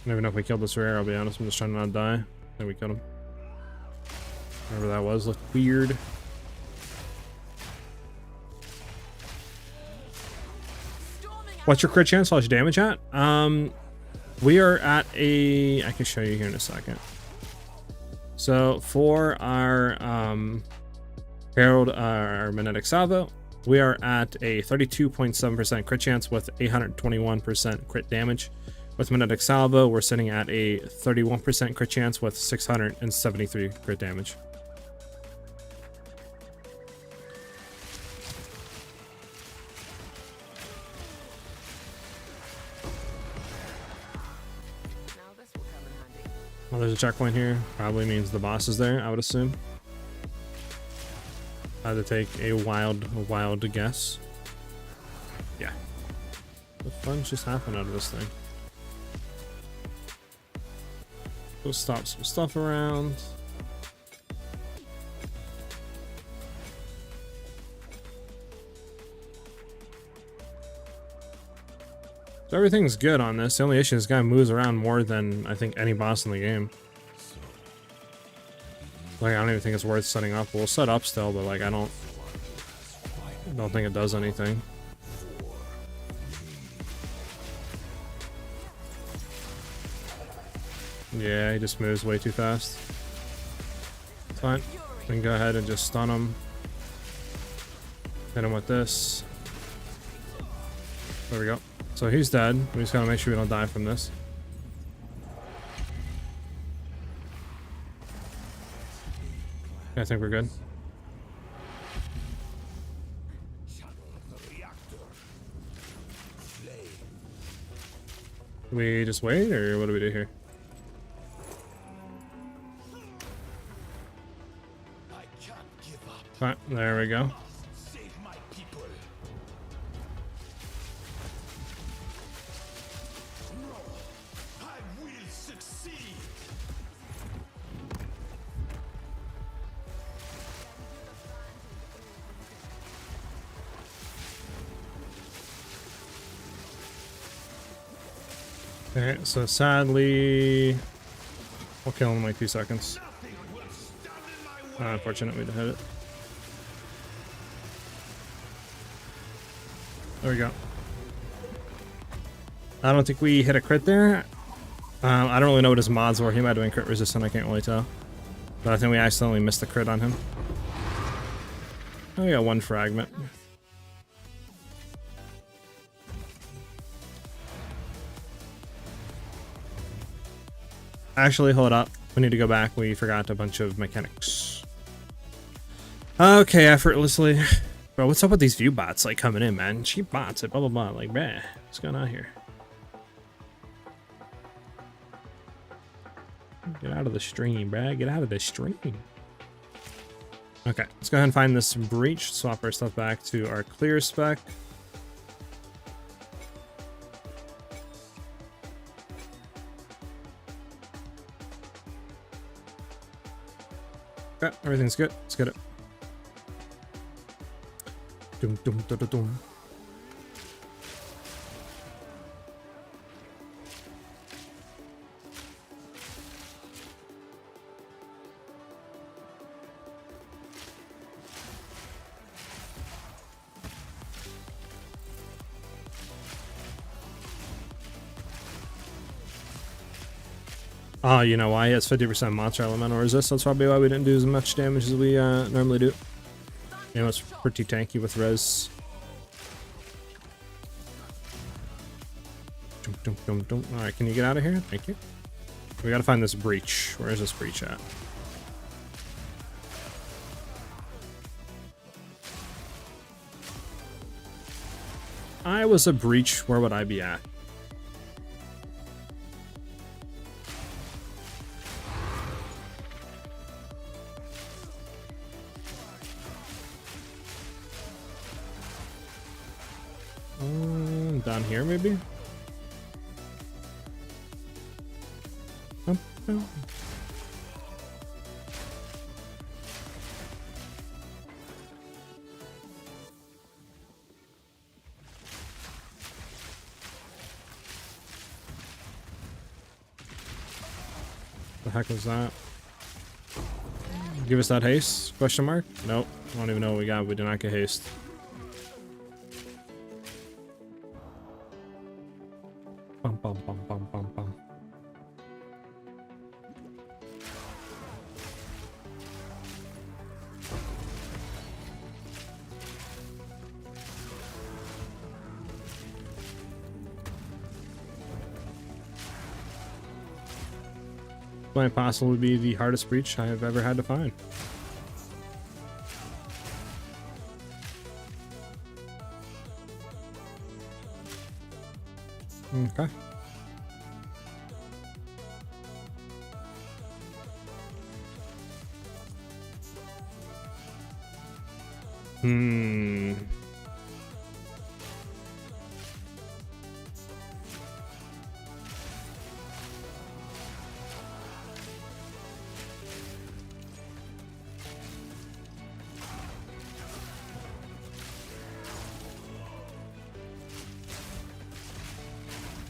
Speaker 1: don't even know if we killed this rare, I'll be honest. I'm just trying to not die. I think we killed him. Whatever that was, looked weird. What's your crit chance / damage at? We are at a... I can show you here in a second. So for our Herald, our Magnetic Salvo, we are at a 32.7% crit chance with 821% crit damage. With Magnetic Salvo, we're sitting at a 31% crit chance with 673 crit damage. Well, there's a checkpoint here. Probably means the boss is there, I would assume. I had to take a wild guess. Yeah. The fun's just happened out of this thing. Go stop some stuff around. So everything's good on this. The only issue is this guy moves around more than I think any boss in the game. Like, I don't even think it's worth setting up. We'll set up still, but like I don't think it does anything. Yeah, he just moves way too fast. Fine. We can go ahead and just stun him. Hit him with this. There we go. So he's dead. We just gotta make sure we don't die from this. I think we're good. We just wait, or what do we do here? Alright, there we go. Alright, so sadly, we'll kill him in like 2 seconds. Unfortunately, to hit it. There we go. I don't think we hit a crit there. I don't really know what his mods were. He might have been crit resistant, I can't really tell. But I think we accidentally missed the crit on him. Oh, we got 1 fragment. Actually, hold up. We need to go back. We forgot a bunch of mechanics. Okay, effortlessly. Bro, what's up with these view bots like coming in, man? Cheap bots, blah blah blah. Like, bruh, what's going on here? Get out of the stream, bruh. Get out of the stream. Okay, let's go ahead and find this breach. Swap our stuff back to our clear spec. Okay, everything's good. Let's get it. Dum, dum, dum, dum, dum. Oh, you know why? He has 50% monster elemental resist. That's probably why we didn't do as much damage as we normally do. You know, it's pretty tanky with res. Alright, can you get out of here? Thank you. We gotta find this breach. Where is this breach at? I was a breach. Where would I be at? Down here, maybe? No. heck was that? Give us that haste? Question mark? Nope. I don't even know what we got. We did not get haste. Bum, bum, bum, bum, bum, bum. Might possibly be the hardest breach I have ever had to find. Okay.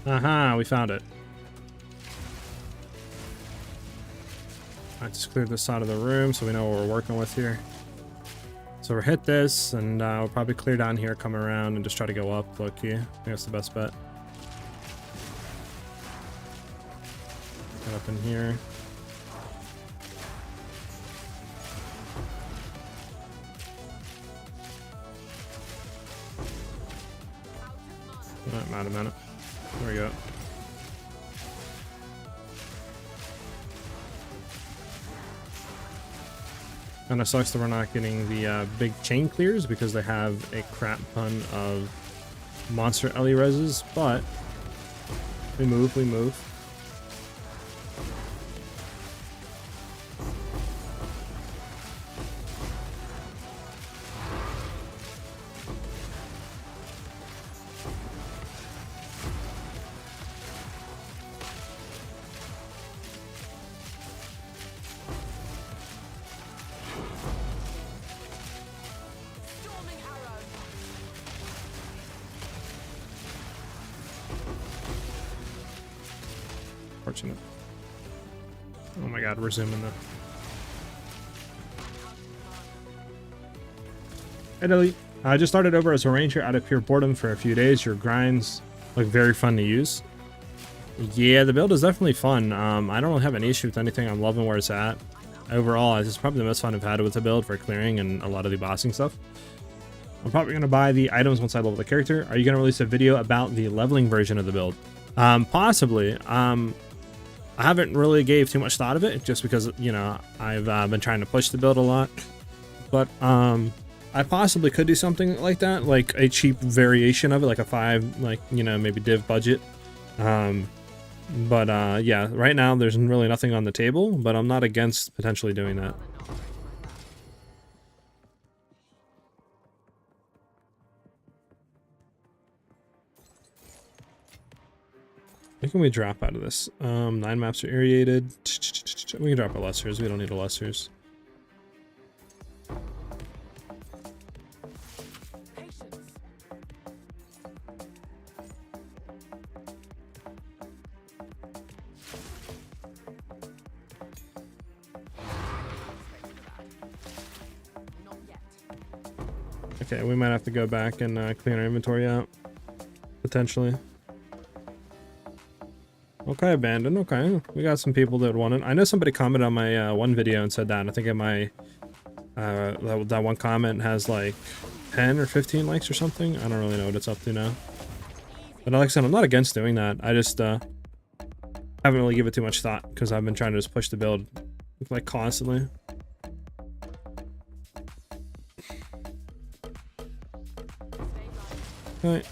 Speaker 1: Aha, we found it. I just cleared this side of the room so we know what we're working with here. So we'll hit this, and we'll probably clear down here, come around, and just try to go up, low-key. I think that's the best bet. Get up in here. I'm out of minute. There we go. Kinda sucks that we're not getting the big chain clears because they have a crap ton of monster Ellie reses, but we move, we move. Fortunate. Oh my god, we're zooming though. Hey Dilly, I just started over as a ranger out of pure boredom for a few days. Your grinds look very fun to use. Yeah, the build is definitely fun. I don't have any issue with anything. I'm loving where it's at. Overall, it's probably the most fun I've had with the build for clearing and a lot of the bossing stuff. I'm probably going to buy the items once I level the character. Are you going to release a video about the leveling version of the build? Possibly. I haven't really gave too much thought of it just because, you know, I've been trying to push the build a lot. But I possibly could do something like that, like a cheap variation of it, like a 5, like, you know, maybe div budget. Yeah, right now there's really nothing on the table, but I'm not against potentially doing that. What can we drop out of this? 9 maps are irrigated. We can drop a lessers. We don't need a lessers. Okay, we might have to go back and clean our inventory out. Potentially. Okay, abandoned. Okay, we got some people that want it. I know somebody commented on my one video and said that. And I think in my that one comment has like 10 or 15 likes or something. I don't really know what it's up to now. But like I said, I'm not against doing that. I just haven't really given it too much thought because I've been trying to just push the build like constantly. Okay.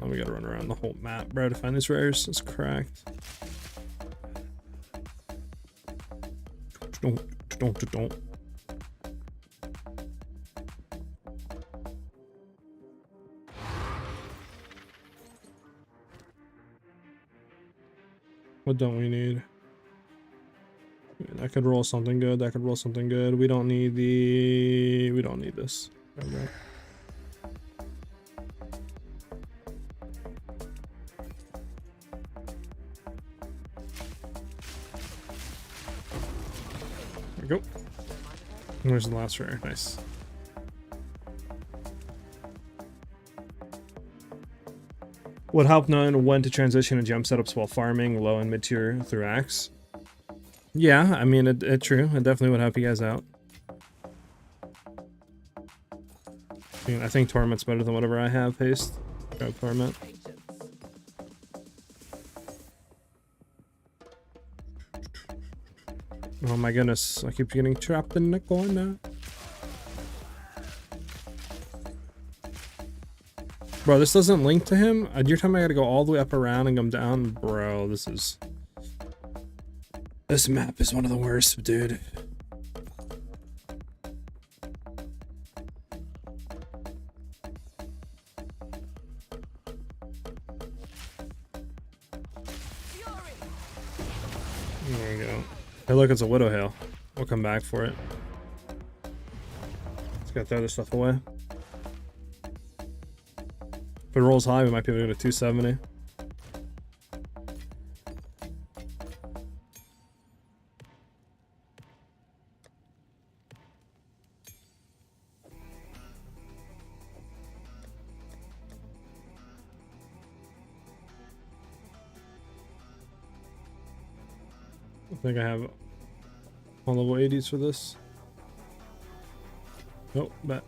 Speaker 1: Now we gotta run around the whole map, bro, to find these rares. It's cracked. Don't. What don't we need? That could roll something good. That could roll something good. We don't need the... We don't need this. Okay. we go. Where's the last rare? Nice. Would help knowing when to transition and jump setups while farming low and mid tier through axe. Yeah, I mean, it true. It definitely would help you guys out. I think Torment's better than whatever I have. Haste. Grab Torment. Oh my goodness, I keep getting trapped in the corner. Bro, this doesn't link to him? Your time I gotta go all the way up around and come down? Bro, this map is one of the worst, dude. There we go. Hey, look, it's a Widow Hail. We'll come back for it. Let's get the other stuff away. If it rolls high, we might be able to go to 270. I think I have all level 80s for this. Nope, bet.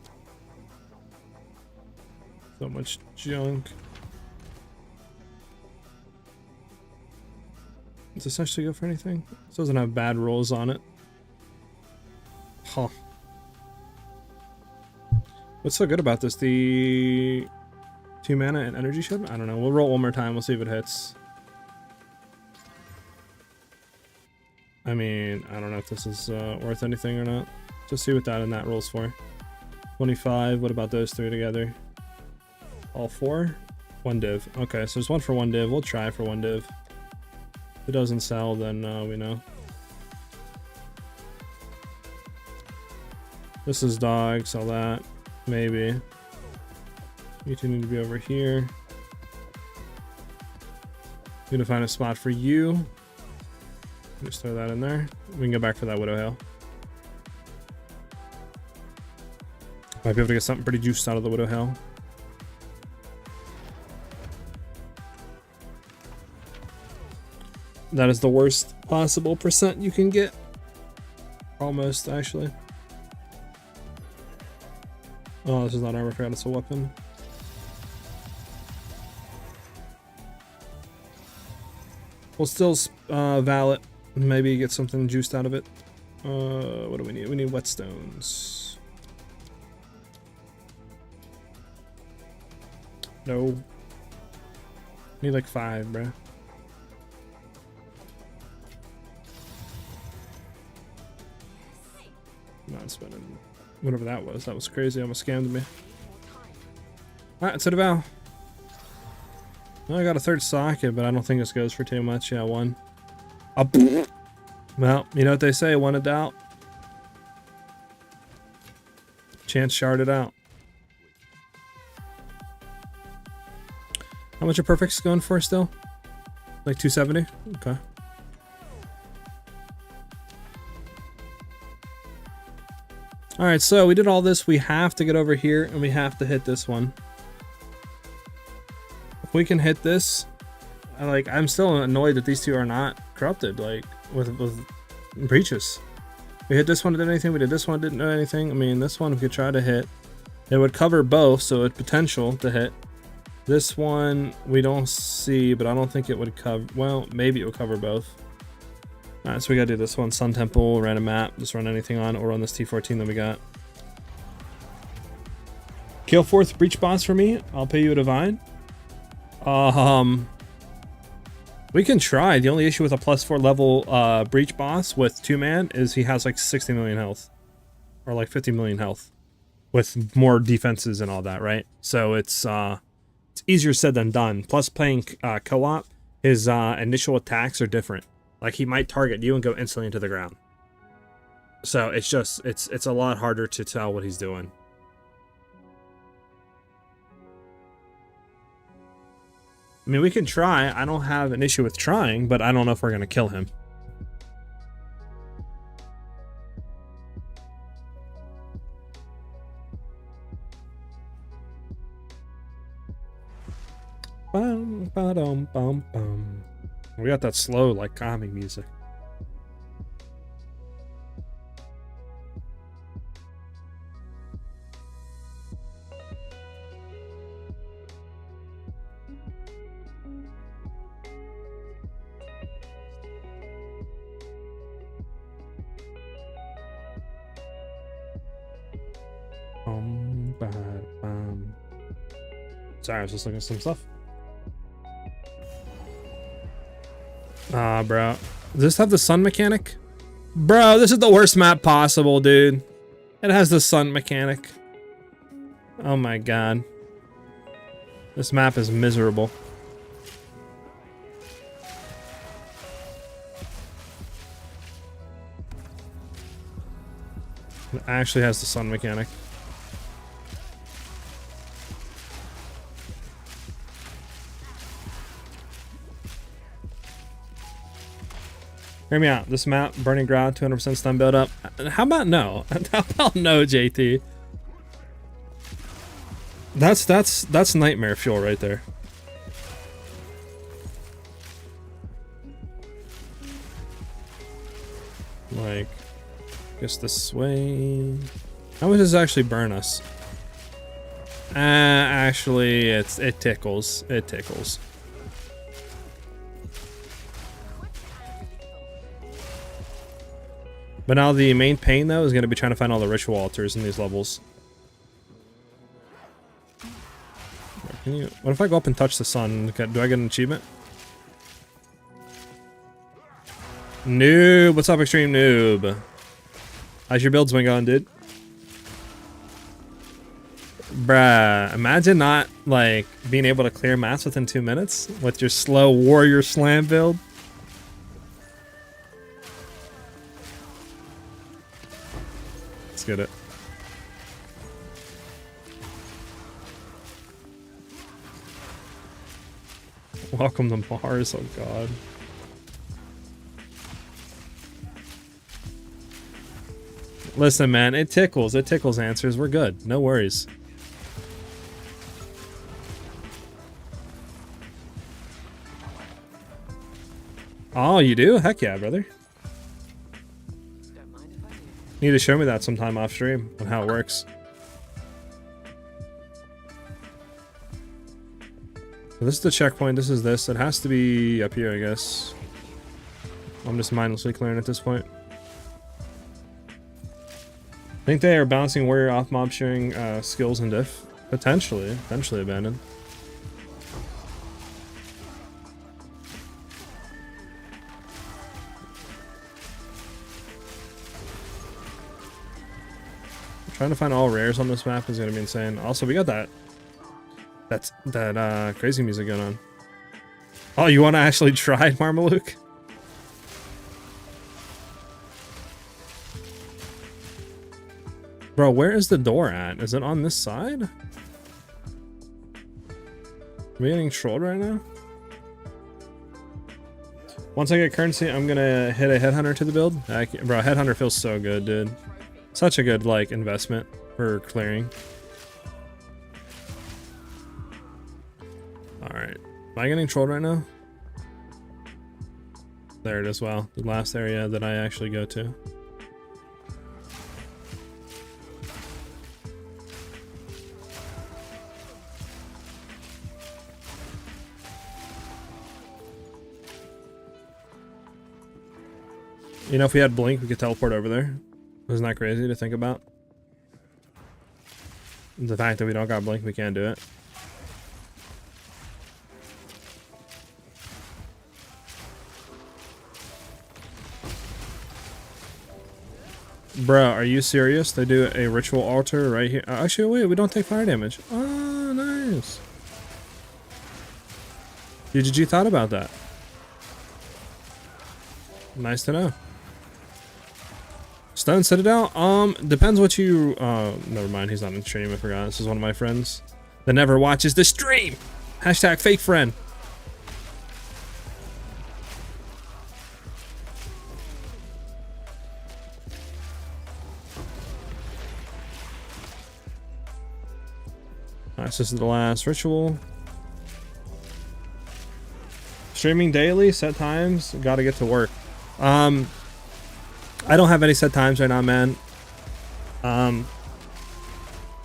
Speaker 1: So much junk. Does this actually go for anything? This doesn't have bad rolls on it. Huh. What's so good about this? The 2 mana and energy shed? I don't know. We'll roll one more time. We'll see if it hits. I mean, I don't know if this is worth anything or not. Just see what that and that rolls for. 25. What about those three together? All 4? 1 div. Okay, so there's 1 for 1 div. We'll try for 1 div. If it doesn't sell, then we know. This is dog, sell that. Maybe. You two need to be over here. Need to find a spot for you. Just throw that in there. We can go back for that Widow Hail. Might be able to get something pretty juiced out of the Widow Hail. That is the worst possible percent you can get. Almost, actually. Oh, this is not armor, I forgot it's a weapon. We'll still val it. Maybe get something juiced out of it. What do we need? We need whetstones. No. Need like 5, bruh. Not spending whatever that was. That was crazy. Almost scammed me. Alright, let's hit a vow. Well, I got a 3rd socket, but I don't think this goes for too much. Yeah, 1. Well, you know what they say, 1 in doubt. Chance shard it out. How much are perfects going for still? Like 270? Okay. Alright, so we did all this. We have to get over here and we have to hit this one. If we can hit this, I'm still annoyed that these two are not corrupted, like, with breaches. We hit this one, didn't do anything. We did this one, didn't do anything. I mean, this one we could try to hit. It would cover both, so it's potential to hit. This one we don't see, but I don't think it would cover. Well, maybe it would cover both. All right, so we gotta do this one. Sun Temple, random map. Just run anything on, or run this T14 that we got. Kill 4th breach boss for me. I'll pay you a divine. We can try. The only issue with a +4 level breach boss with 2-man is he has like 60 million health, or like 50 million health, with more defenses and all that, right? So it's easier said than done. Plus, playing co-op, his initial attacks are different. Like, he might target you and go instantly into the ground. So it's just it's a lot harder to tell what he's doing. I mean, we can try. I don't have an issue with trying, but I don't know if we're going to kill him. Bum, ba-dum, bum, bum. We got that slow, like, calming music. Sorry, I was just looking at some stuff. Ah, bro. Does this have the sun mechanic? Bro, this is the worst map possible, dude. It has the sun mechanic. Oh my god. This map is miserable. It actually has the sun mechanic. Hear me out. This map, Burning Ground, 200% stun build up. How about no? How about no, JT? That's nightmare fuel right there. Like, guess this way. How much does it actually burn us? Actually, it tickles. It tickles. But now the main pain, though, is going to be trying to find all the ritual altars in these levels. What if I go up and touch the sun? Do I get an achievement? Noob! What's up, Extreme Noob? How's your builds been going, dude? Bruh, imagine not, like, being able to clear maps within 2 minutes with your slow warrior slam build. Let's get it. Welcome to Mars, oh god. Listen, man, it tickles answers. We're good. No worries. Oh, you do? Heck yeah, brother. You need to show me that sometime off stream on how it works. So this is the checkpoint. This is this. It has to be up here, I guess. I'm just mindlessly clearing at this point. I think they are bouncing warrior off mob sharing skills and diff. Potentially abandoned. Trying to find all rares on this map is gonna be insane. Also, we got that crazy music going on. Oh, you want to actually try Marmaluke? Bro, where is the door at? Is it on this side? Am I getting trolled right now? Once I get currency, I'm gonna hit a Headhunter to the build. Bro, Headhunter feels so good, dude. Such a good, like, investment for clearing. Alright. Am I getting trolled right now? There it is, wow. The last area that I actually go to. You know, if we had Blink, we could teleport over there. Isn't that crazy to think about? The fact that we don't got Blink, we can't do it. Bro, are you serious? They do a ritual altar right here. Actually, wait, we don't take fire damage. Oh, nice. GG thought about that. Nice to know. Stone Citadel? Depends what you... never mind, he's not in stream, I forgot. This is one of my friends that never watches the stream! Hashtag fake friend. Alright, so this is the last ritual. Streaming daily, set times, gotta get to work. I don't have any set times right now, man. I'm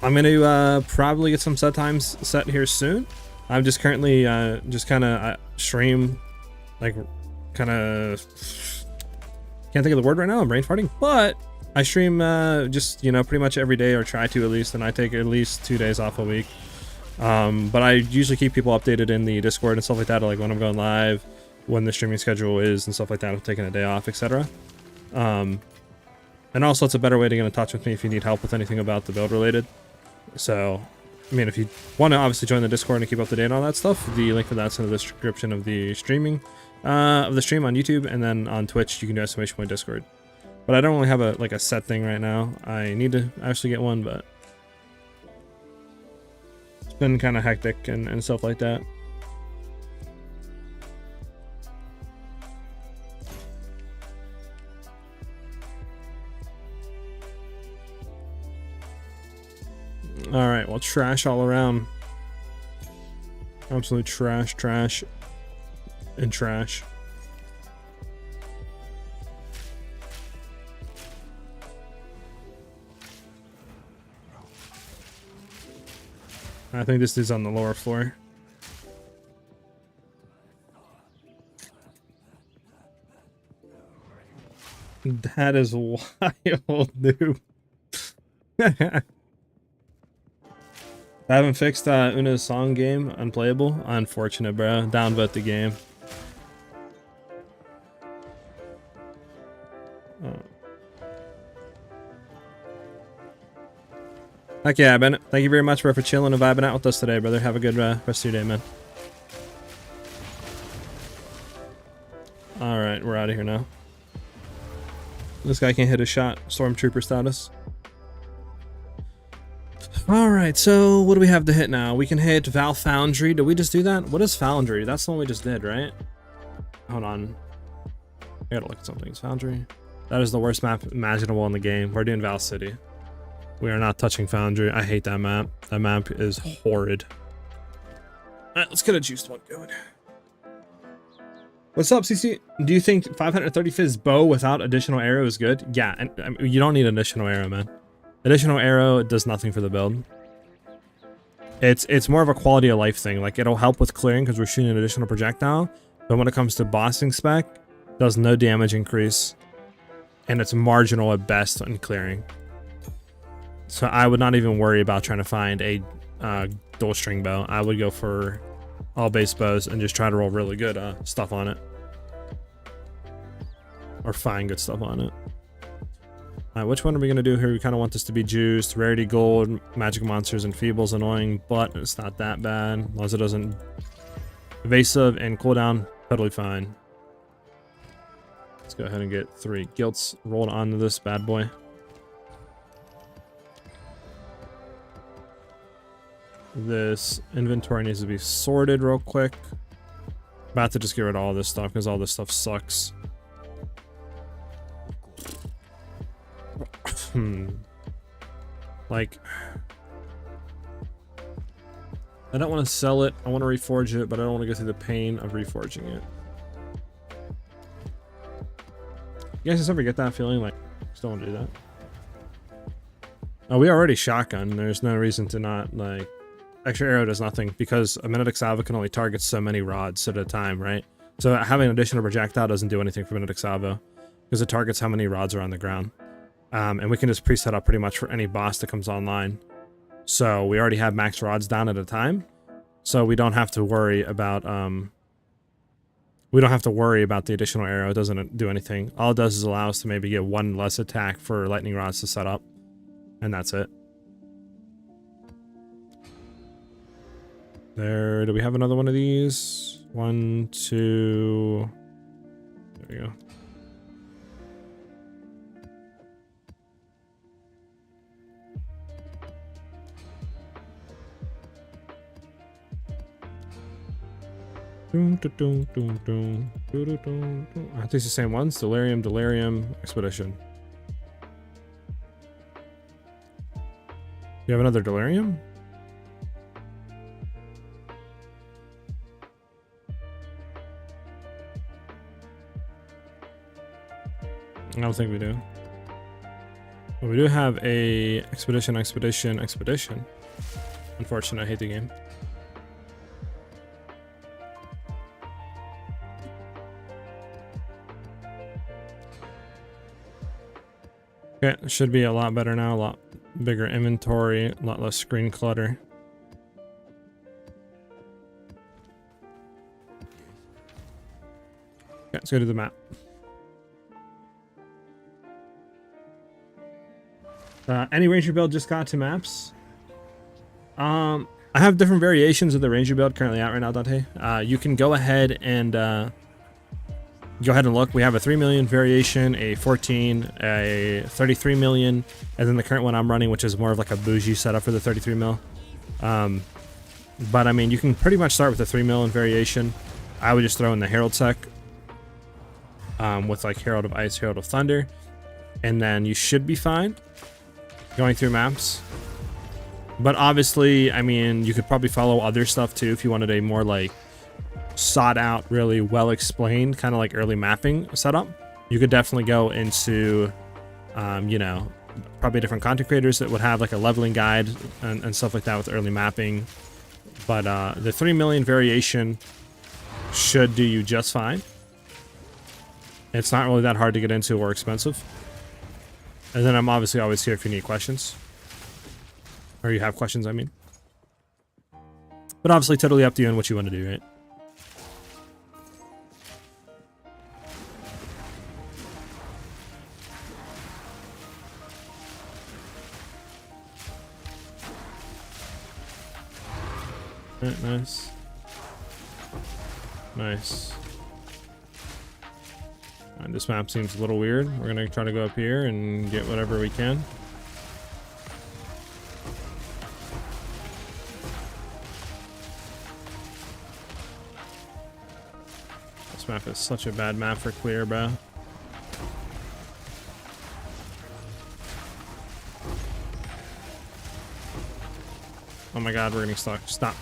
Speaker 1: gonna probably get some set times set here soon. I'm just currently just kind of stream, like, kind of can't think of the word right now. I'm brain farting, but I stream just, you know, pretty much every day, or try to at least, and I take at least 2 days off a week. But I usually keep people updated in the Discord and stuff like that, like when I'm going live, when the streaming schedule is and stuff like that, I'm taking a day off, etc. And also it's a better way to get in touch with me if you need help with anything about the build related. So, I mean, if you want to obviously join the Discord and keep up to date on all that stuff, the link for that's in the description of the streaming, of the stream on YouTube, and then on Twitch you can do exclamation point Discord. But I don't really have a set thing right now. I need to actually get one, but it's been kind of hectic and stuff like that. All right, well, trash all around. Absolute trash, trash, and trash. I think this is on the lower floor. That is wild, dude. I haven't fixed Una's song game unplayable. Unfortunate, bro. Downvote the game. Heck yeah, Bennett. Thank you very much, bro, for chilling and vibing out with us today, brother. Have a good rest of your day, man. Alright, we're out of here now. This guy can't hit a shot. Stormtrooper status. Alright, so what do we have to hit now? We can hit Val Foundry. Did we just do that? What is Foundry? That's the one we just did, right? Hold on. I gotta look at something. It's Foundry. That is the worst map imaginable in the game. We're doing Val City. We are not touching Foundry. I hate that map. That map is horrid. Alright, let's get a juiced one going. What's up, CC? Do you think 530 Fizz bow without additional arrow is good? Yeah, and I mean, you don't need additional arrow, man. Additional arrow does nothing for the build. It's more of a quality of life thing. Like, it'll help with clearing because we're shooting an additional projectile, but when it comes to bossing spec, it does no damage increase, and it's marginal at best in clearing. So I would not even worry about trying to find a dual string bow. I would go for all base bows and just try to roll really good stuff on it, or find good stuff on it. Alright, which one are we gonna do here? We kind of want this to be juiced. Rarity gold, magic monsters, and feeble's annoying, but it's not that bad as long as it doesn't evasive and cooldown. Totally fine. Let's go ahead and get 3 guilts rolled onto this bad boy. This inventory needs to be sorted real quick. About to just get rid of all this stuff because all this stuff sucks. Like, I don't want to sell it. I want to reforge it, but I don't want to go through the pain of reforging it. You guys just ever get that feeling like, just don't want to do that? Oh, we already shotgun. There's no reason to not, like, extra arrow does nothing because a Mimetic Salvo can only target so many rods at a time, right? So having an additional projectile doesn't do anything for Mimetic Salvo because it targets how many rods are on the ground. And we can just preset up pretty much for any boss that comes online. So we already have max rods down at a time, so we don't have to worry about the additional arrow. It doesn't do anything. All it does is allow us to maybe get 1 less attack for lightning rods to set up, and that's it. There, do we have another one of these? 1, 2. There we go. I think it's the same ones. Delirium, Expedition. You have another Delirium? I don't think we do. But we do have a expedition. Unfortunate, I hate the game. Okay, it should be a lot better now, a lot bigger inventory, a lot less screen clutter. Okay, let's go to the map. Any ranger build just got to maps? I have different variations of the ranger build currently out right now, Dante. You can go ahead and look. We have a 3 million variation, a 14, a 33 million, and then the current one I'm running, which is more of like a bougie setup for the 33 mil. But I mean, you can pretty much start with the 3 million variation. I would just throw in the Herald Sec with like Herald of Ice, Herald of Thunder, and then you should be fine going through maps. But obviously, I mean, you could probably follow other stuff too if you wanted a more like sought out, really well explained kind of like early mapping setup. You could definitely go into you know, probably different content creators that would have like a leveling guide and stuff like that with early mapping. But the 3 million variation should do you just fine. It's not really that hard to get into or expensive. And then I'm obviously always here if you need questions. Or you have questions, I mean. But obviously totally up to you and what you want to do, right? Alright, nice. Nice. Alright, this map seems a little weird. We're gonna try to go up here and get whatever we can. This map is such a bad map for clear, bro. Oh my god, we're getting stuck. Stop.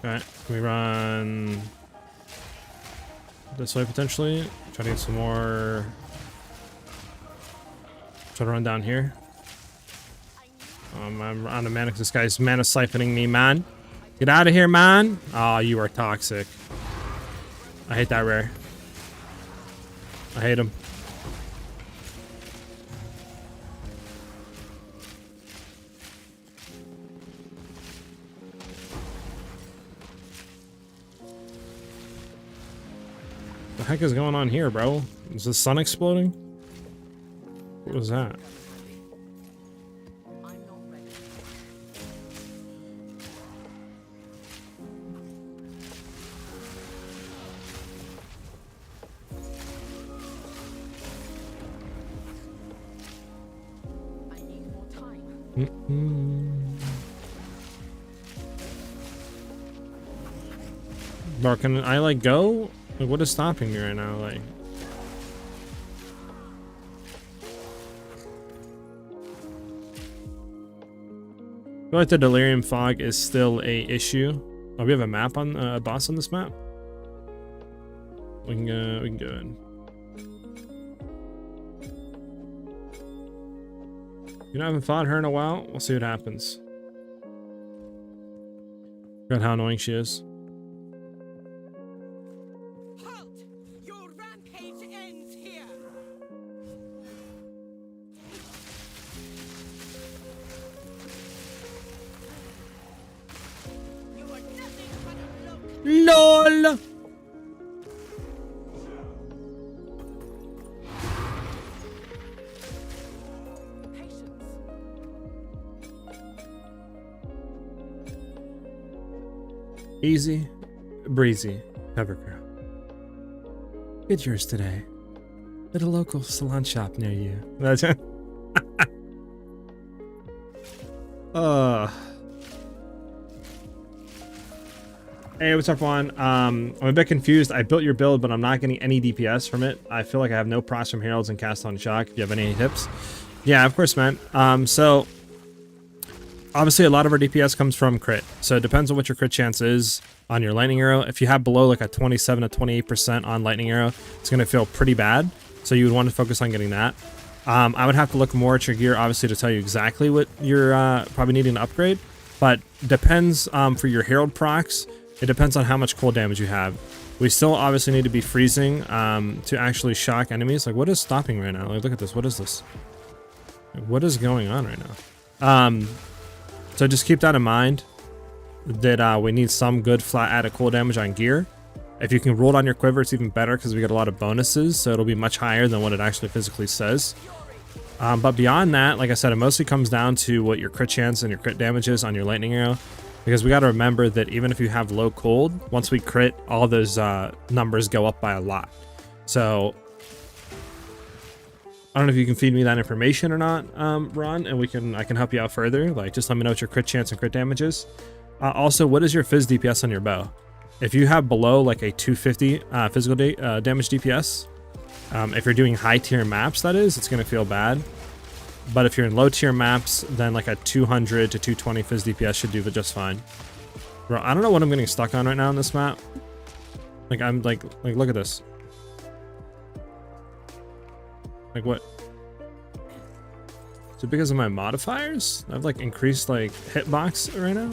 Speaker 1: Alright, can we run this way potentially? Try to get some more. Try to run down here. I'm out of mana because this guy's mana siphoning me, man. Get out of here, man. Oh, you are toxic. I hate that rare. I hate him. What the heck is going on here, bro? Is the sun exploding? What was that? Bro, can I like go? Like, what is stopping me right now? Like, I feel like the delirium fog is still a issue. Oh, we have a map on a boss on this map. We can go in. You know, I haven't fought her in a while. We'll see what happens. Forgot how annoying she is. LOL. Easy breezy, cover girl. Get yours today at a local salon shop near you. That's it. Hey, what's up, Juan? I'm a bit confused. I built your build, but I'm not getting any DPS from it. I feel like I have no procs from Heralds and Cast on Shock. If you have any tips. Yeah, of course, man. So Obviously, a lot of our DPS comes from crit, so it depends on what your crit chance is on your lightning arrow. If you have below like a 27 to 28% on lightning arrow, it's going to feel pretty bad, so you would want to focus on getting that. I would have to look more at your gear, obviously, to tell you exactly what you're probably needing to upgrade, but depends for your Herald procs. It depends on how much cold damage you have. We still obviously need to be freezing to actually shock enemies. Like, what is stopping right now? Like, look at this. What is this? Like, what is going on right now? So just keep that in mind, that we need some good flat added cold damage on gear. If you can roll it on your quiver, it's even better because we get a lot of bonuses, so it'll be much higher than what it actually physically says. But beyond that, like I said, it mostly comes down to what your crit chance and your crit damage is on your lightning arrow. Because we got to remember that even if you have low cold, once we crit, all those numbers go up by a lot. So I don't know if you can feed me that information or not, Ron, and I can help you out further. Like, just let me know what your crit chance and crit damage is. Also, what is your phys DPS on your bow? If you have below like a 250 physical damage DPS, if you're doing high tier maps, that is, it's gonna feel bad. But if you're in low tier maps, then like a 200 to 220 phys DPS should do just fine. Bro, I don't know what I'm getting stuck on right now on this map. Like, I'm like look at this. Like, what? Is it because of my modifiers? I've like increased like hitbox right now.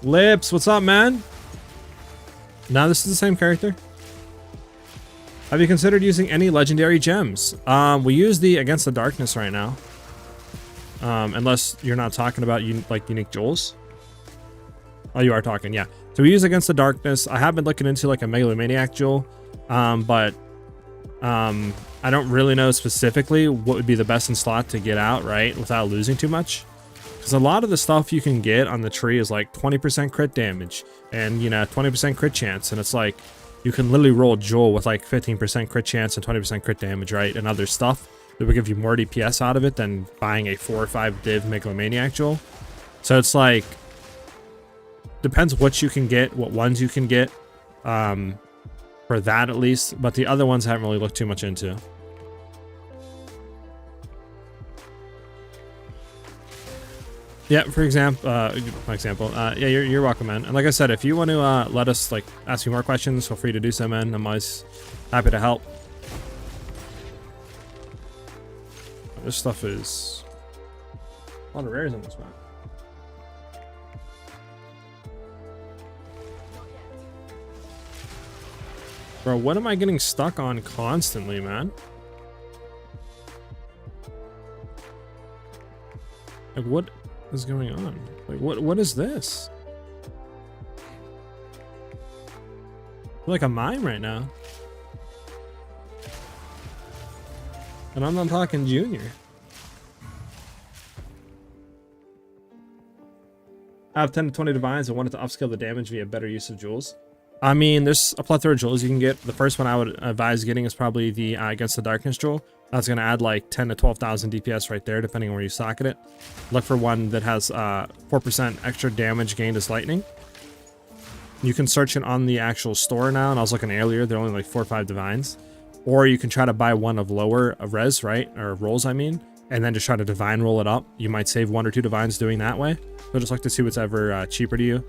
Speaker 1: Lips, what's up, man? Now this is the same character. Have you considered using any legendary gems? We use the Against the Darkness right now. Unless you're not talking about unique jewels. Oh, you are talking, yeah. So we use Against the Darkness. I have been looking into like a Megalomaniac jewel, but I don't really know specifically what would be the best in slot to get out, right, without losing too much. Because a lot of the stuff you can get on the tree is like 20% crit damage and, you know, 20% crit chance, and it's like you can literally roll a jewel with like 15% crit chance and 20% crit damage, right, and other stuff that would give you more DPS out of it than buying a 4 or 5 div Megalomaniac jewel. So it's like, depends what you can get, what ones you can get, for that at least, but the other ones I haven't really looked too much into. Yeah, for example, yeah, you're welcome, man. And like I said, if you want to let us like ask you more questions, feel free to do so, man. I'm always happy to help. This stuff is a lot of rares on this map. Bro, what am I getting stuck on constantly, man? Like, what is going on? Like, what is this? I feel like a mime right now. And I'm not talking junior. I have 10 to 20 divines and wanted to upscale the damage via better use of jewels. I mean, there's a plethora of jewels you can get. The first one I would advise getting is probably the Against the Darkness jewel. That's going to add like 10 to 12,000 DPS right there, depending on where you socket it. Look for one that has 4% extra damage gained as lightning. You can search it on the actual store now, and I was looking earlier, they're only like 4 or 5 divines. Or you can try to buy one of lower res, right? Or rolls, I mean. And then just try to divine roll it up. You might save 1 or 2 divines doing that way. So just look to see what's ever cheaper to you.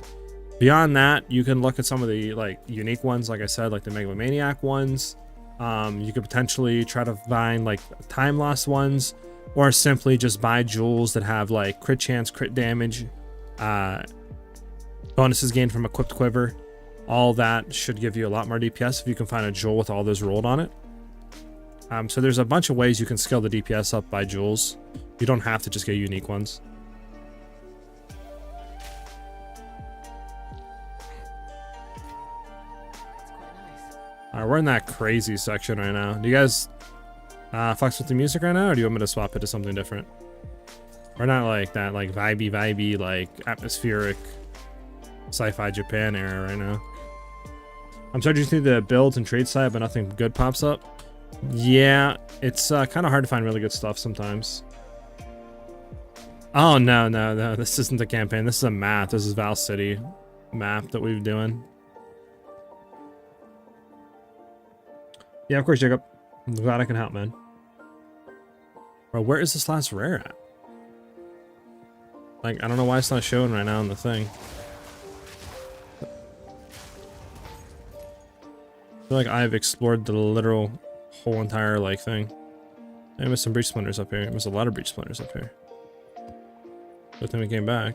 Speaker 1: Beyond that, you can look at some of the like unique ones, like I said, like the Megalomaniac ones. You could potentially try to find like time loss ones, or simply just buy jewels that have like crit chance, crit damage, bonuses gained from equipped quiver. All that should give you a lot more DPS if you can find a jewel with all those rolled on it. So there's a bunch of ways you can scale the DPS up by jewels. You don't have to just get unique ones. Alright, we're in that crazy section right now. Do you guys fucks with the music right now, or do you want me to swap it to something different? We're not like that, like vibey, like atmospheric sci-fi Japan era right now. I'm searching through the builds and trade side, but nothing good pops up. Yeah, it's kind of hard to find really good stuff sometimes. Oh, no. This isn't the campaign. This is a map. This is Val City map that we're doing. Yeah, of course, Jacob. I'm glad I can help, man. Bro, where is this last rare at? Like, I don't know why it's not showing right now on the thing. I feel like I've explored the literal whole entire, like, thing. I missed some breach splinters up here. There's a lot of breach splinters up here. Good thing we came back.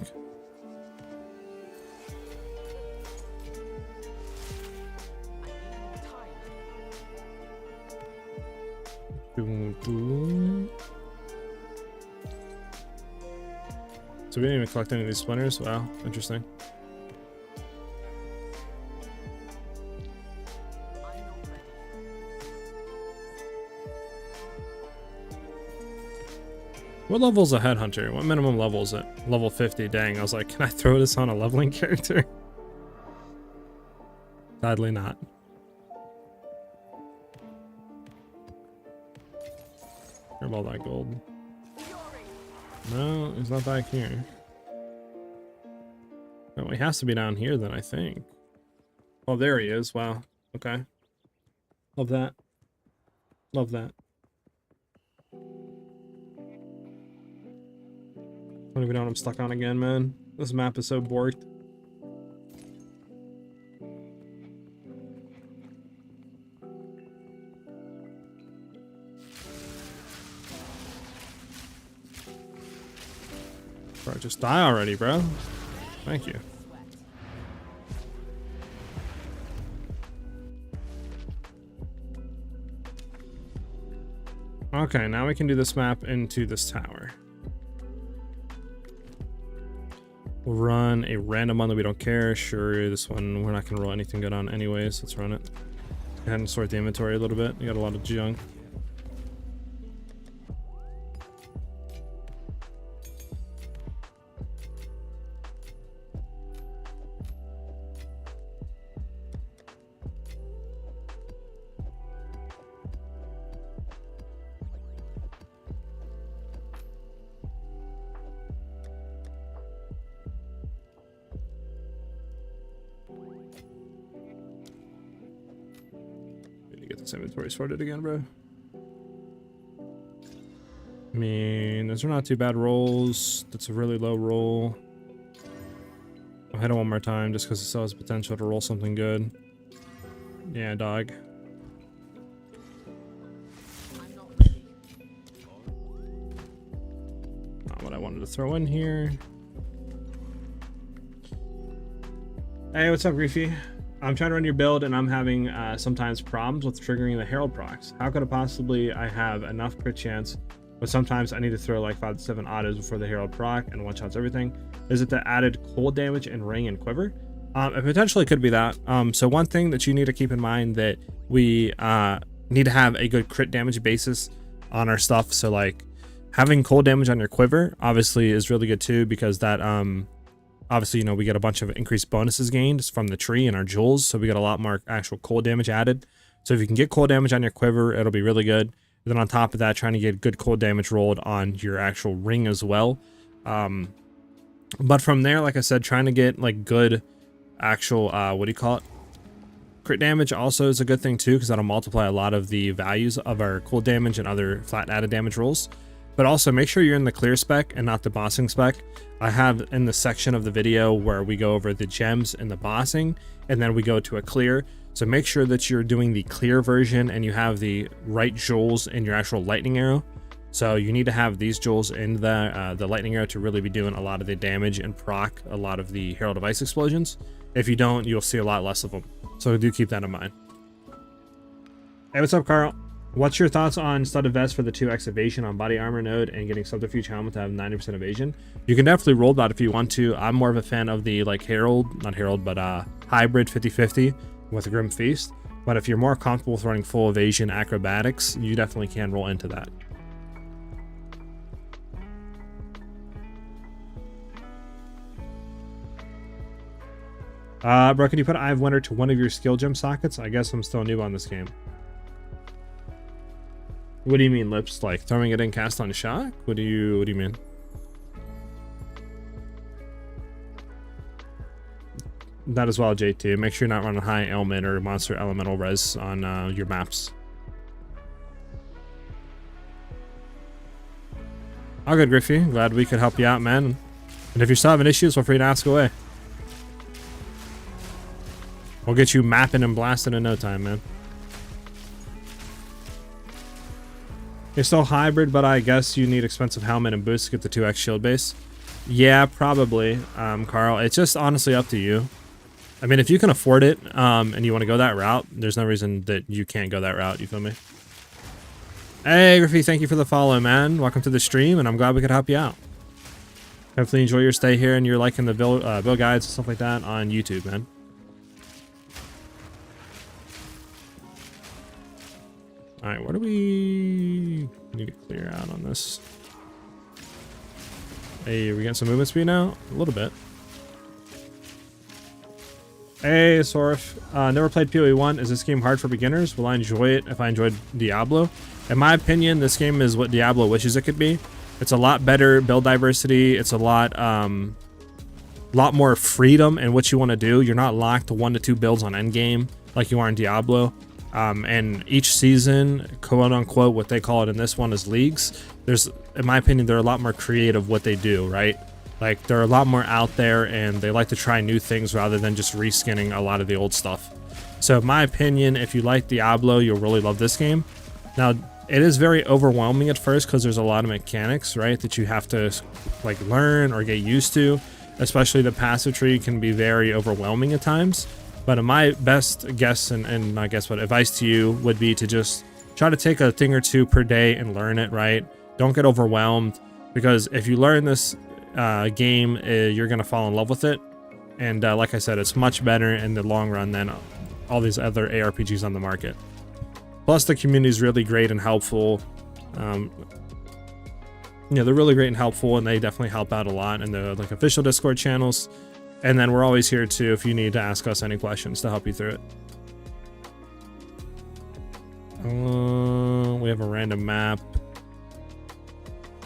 Speaker 1: So we didn't even collect any of these splinters? Wow, interesting. What level is a Headhunter? What minimum level is it? Level 50, dang. I was like, can I throw this on a leveling character? Sadly not. Grab all that gold. No, he's not back here. Oh, he has to be down here then, I think. Oh, there he is. Wow. Okay. Love that. Love that. I don't even know what I'm stuck on again, man. This map is so borked. Bro, just die already, bro. Thank you. Okay, now we can do this map into this tower. We'll run a random one that we don't care. Sure, this one we're not gonna roll anything good on anyways. Let's run it. Go ahead and sort the inventory a little bit. We got a lot of junk. Inventory sorted again, bro. I mean, those are not too bad rolls. That's a really low roll. I'll hit it one more time just because it still has potential to roll something good. Yeah, dog. Not what I wanted to throw in here. Hey, what's up, Griefy? I'm trying to run your build and I'm having sometimes problems with triggering the Herald procs. How could it possibly I have enough crit chance, but sometimes I need to throw like 5 to 7 autos before the Herald proc and one shots everything? Is it the added cold damage and ring and quiver? It potentially could be that. So one thing that you need to keep in mind that we need to have a good crit damage basis on our stuff. So like having cold damage on your quiver obviously is really good too, because that obviously, you know, we get a bunch of increased bonuses gained from the tree and our jewels, so we get a lot more actual cold damage added. So if you can get cold damage on your quiver, it'll be really good. And then on top of that, trying to get good cold damage rolled on your actual ring as well. But from there, like I said, trying to get like good actual what do you call it, crit damage also is a good thing too, because that'll multiply a lot of the values of our cold damage and other flat added damage rolls. But also make sure you're in the clear spec and not the bossing spec. I have in the section of the video where we go over the gems and the bossing, and then we go to a clear. So make sure that you're doing the clear version and you have the right jewels in your actual lightning arrow. So you need to have these jewels in the lightning arrow to really be doing a lot of the damage and proc a lot of the Herald of Ice explosions. If you don't, you'll see a lot less of them. So do keep that in mind. Hey, what's up, Carl? What's your thoughts on studded vest for the 2x evasion on body armor node and getting subterfuge helmet to have 90% evasion? You can definitely roll that if you want to. I'm more of a fan of the like hybrid 50-50 with a Grim Feast. But if you're more comfortable with running full evasion acrobatics, you definitely can roll into that. Bro, can you put Eye of Winter to one of your skill gem sockets? I guess I'm still new on this game. What do you mean, Lips? Like throwing it in cast on shock? What do you mean? That as well, JT. Make sure you're not running high ailment or monster elemental res on your maps. All good, Griffey. Glad we could help you out, man. And if you're still having issues, feel free to ask away. We'll get you mapping and blasting in no time, man. You're still hybrid, but I guess you need expensive helmet and boots to get the 2x shield base. Yeah, probably, Carl. It's just honestly up to you. I mean, if you can afford it and you want to go that route, there's no reason that you can't go that route. You feel me? Hey, Griffey, thank you for the follow, man. Welcome to the stream, and I'm glad we could help you out. Hopefully enjoy your stay here and you're liking the build guides and stuff like that on YouTube, man. All right, what do we need to clear out on this? Hey, we getting some movement speed now? A little bit. Hey, Sorf. Never played PoE 1. Is this game hard for beginners? Will I enjoy it if I enjoyed Diablo? In my opinion, this game is what Diablo wishes it could be. It's a lot better build diversity. It's a lot more freedom in what you want to do. You're not locked to 1 to 2 builds on endgame like you are in Diablo. And each season, quote unquote, what they call it in this one is leagues. There's, in my opinion, they're a lot more creative what they do, right? Like they're a lot more out there and they like to try new things rather than just reskinning a lot of the old stuff. So in my opinion, if you like Diablo, you'll really love this game. Now, it is very overwhelming at first because there's a lot of mechanics, right, that you have to like learn or get used to. Especially the passive tree can be very overwhelming at times. But my best guess and I guess what advice to you would be to just try to take a thing or two per day and learn it, right? Don't get overwhelmed, because if you learn this game, you're gonna fall in love with it. And like I said, it's much better in the long run than all these other ARPGs on the market. Plus the community is really great and helpful. Yeah, they're really great and helpful, and they definitely help out a lot in the like official Discord channels. And then we're always here too if you need to ask us any questions to help you through it. We have a random map.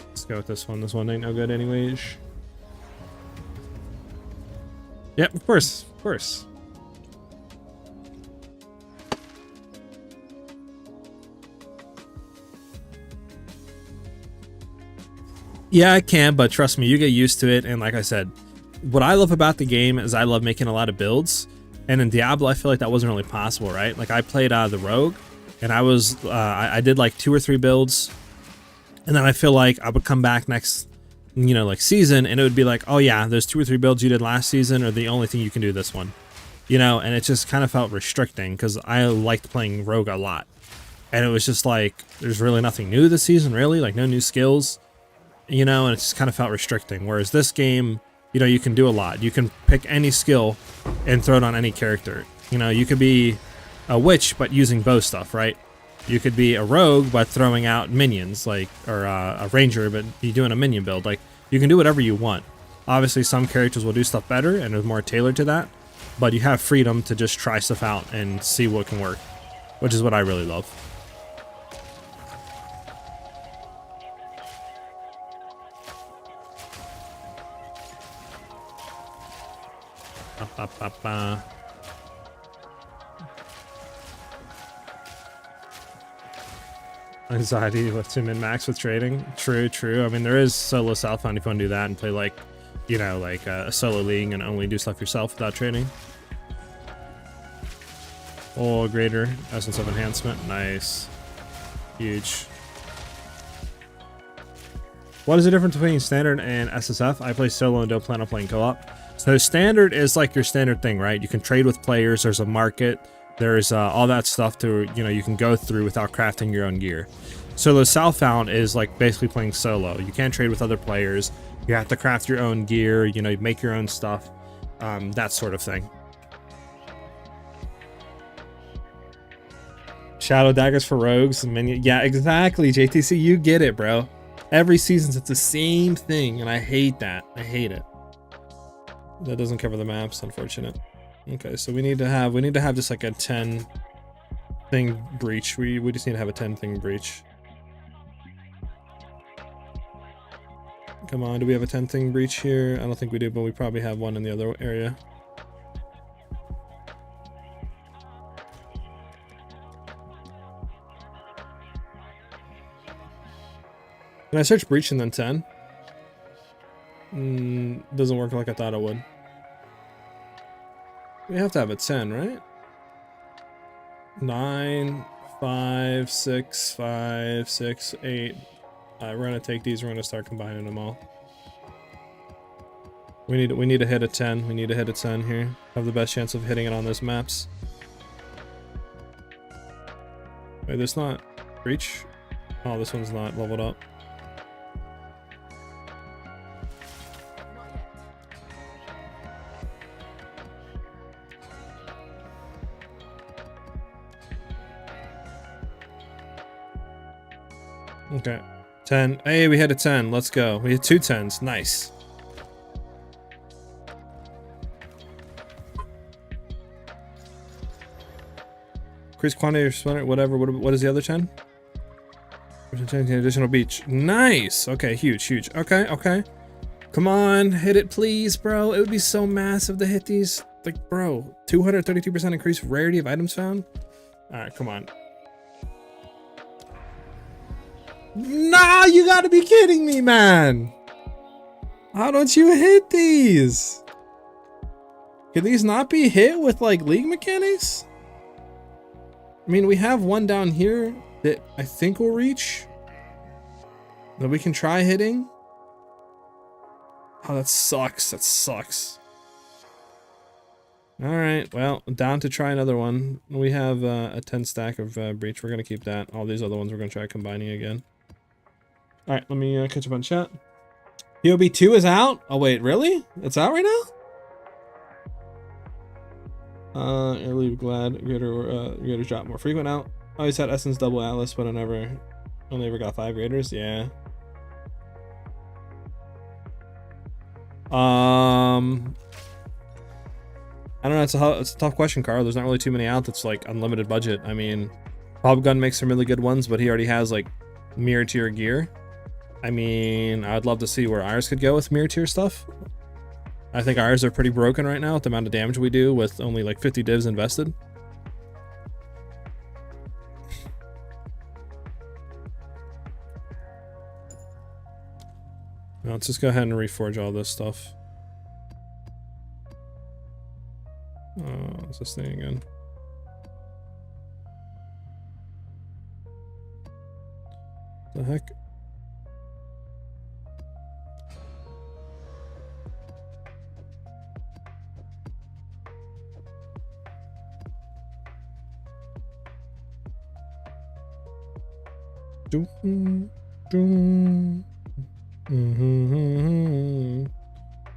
Speaker 1: Let's go with this one. This one ain't no good anyways. Yep, of course, of course. Yeah, I can, but trust me, you get used to it. And like I said, what I love about the game is I love making a lot of builds. And in Diablo, I feel like that wasn't really possible, right? Like I played the Rogue, and I did like 2 or 3 builds. And then I feel like I would come back next, you know, like season, and it would be like, oh yeah, those 2 or 3 builds you did last season are the only thing you can do this one. You know, and it just kind of felt restricting because I liked playing Rogue a lot. And it was just like, there's really nothing new this season, really, like no new skills, you know, and it just kind of felt restricting. Whereas this game, you know, you can do a lot. You can pick any skill and throw it on any character. You know, you could be a witch, but using bow stuff, right? You could be a rogue, but throwing out minions, like, or a ranger, but be doing a minion build. Like, you can do whatever you want. Obviously, some characters will do stuff better and are more tailored to that, but you have freedom to just try stuff out and see what can work, which is what I really love. Anxiety with to min-max with trading. True. I mean, there is solo Southbound if you want to do that and play like, you know, like a solo league and only do stuff yourself without trading. Oh, greater essence of enhancement. Nice. Huge. What is the difference between standard and SSF? I play solo and don't plan on playing co-op. So standard is like your standard thing, right? You can trade with players. There's a market. There's all that stuff to, you know, you can go through without crafting your own gear. Solo Southbound is like basically playing solo. You can't trade with other players. You have to craft your own gear, you know, you make your own stuff, that sort of thing. Shadow daggers for rogues and minions. Yeah, exactly, JTC, you get it, bro. Every season it's the same thing, and I hate that. I hate it. That doesn't cover the maps, unfortunate. Okay, so we need to have just like a 10 thing breach. We just need to have a 10 thing breach. Come on, do we have a 10 thing breach here? I don't think we do, but we probably have one in the other area. Can I search breach and then 10? Doesn't work like I thought it would. We have to have a 10, right? 9, 5, 6, 5, 6, 8. We're gonna take these. We're gonna start combining them all. We need to hit a 10. We need to hit a 10 here. Have the best chance of hitting it on those maps. Wait, there's not breach. Oh, this one's not leveled up. Okay, 10. Hey, we hit a 10. Let's go. We hit 2 10s. Nice. Increase quantity of splinter, whatever. What is the other 10? Additional beach. Nice. Okay, huge, huge. Okay, okay. Come on, hit it, please, bro. It would be so massive to hit these. Like, bro, 232% increased rarity of items found. All right, come on. Nah, you gotta be kidding me, man. How don't you hit these? Could these not be hit with like league mechanics? I mean, we have one down here that I think will reach, that we can try hitting. Oh, that sucks. That sucks. All right, well, down to try another one. We have a 10 stack of breach. We're gonna keep that. All these other ones we're gonna try combining again. All right, let me catch up on chat. POB 2 is out? Oh wait, really? It's out right now? Early glad graders drop more frequent out. I always had Essence double Atlas, but only ever got 5 graders. Yeah. I don't know. It's a tough question, Carl. There's not really too many out that's like unlimited budget. I mean, Bob Gun makes some really good ones, but he already has like mirror tier gear. I mean, I'd love to see where ours could go with mirror tier stuff. I think ours are pretty broken right now with the amount of damage we do with only like 50 divs invested. Now let's just go ahead and reforge all this stuff. What's this thing again? The heck?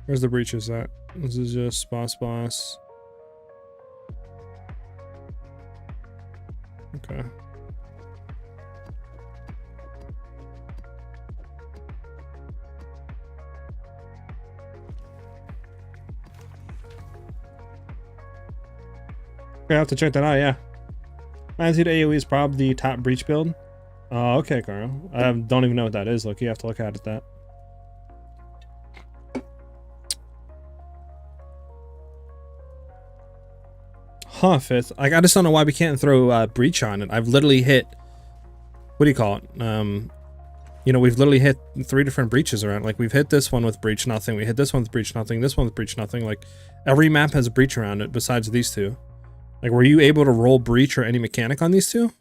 Speaker 1: Where's the breaches at? This is just boss. Okay. I have to check that out, yeah. Magnitude AoE is probably the top breach build. Oh, okay, Carl. I don't even know what that is. Look, you have to look at that. Huh, Fifth. Like, I just don't know why we can't throw breach on it. I've literally hit, what do you call it? You know, we've literally hit 3 different breaches around. Like, we've hit this one with breach nothing. We hit this one with breach nothing. This one with breach nothing. Like, every map has a breach around it besides these two. Like, were you able to roll breach or any mechanic on these two?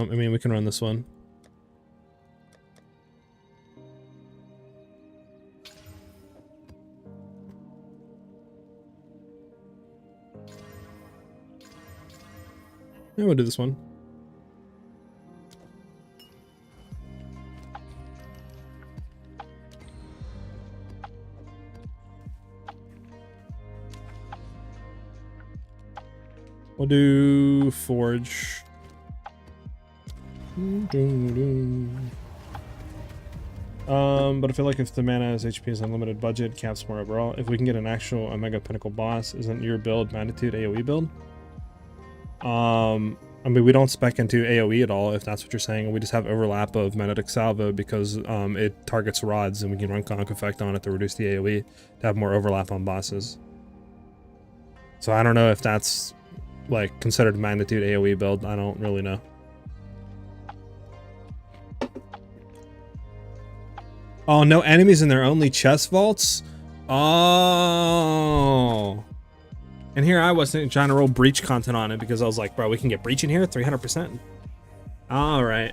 Speaker 1: I mean, we can run this one. Yeah, we'll do this one. We'll do Forge. But I feel like if the mana is HP is unlimited budget, caps more overall. If we can get an actual Omega Pinnacle boss, isn't your build Magnitude AoE build? I mean, we don't spec into AoE at all, if that's what you're saying. We just have overlap of Magnetic Salvo because it targets rods, and we can run Conk Effect on it to reduce the AoE to have more overlap on bosses. So I don't know if that's like considered magnitude AoE build. I don't really know. Oh, no enemies in their only chest vaults? Oh. And here I was trying to roll breach content on it because I was like, bro, we can get breach in here 300%. All right.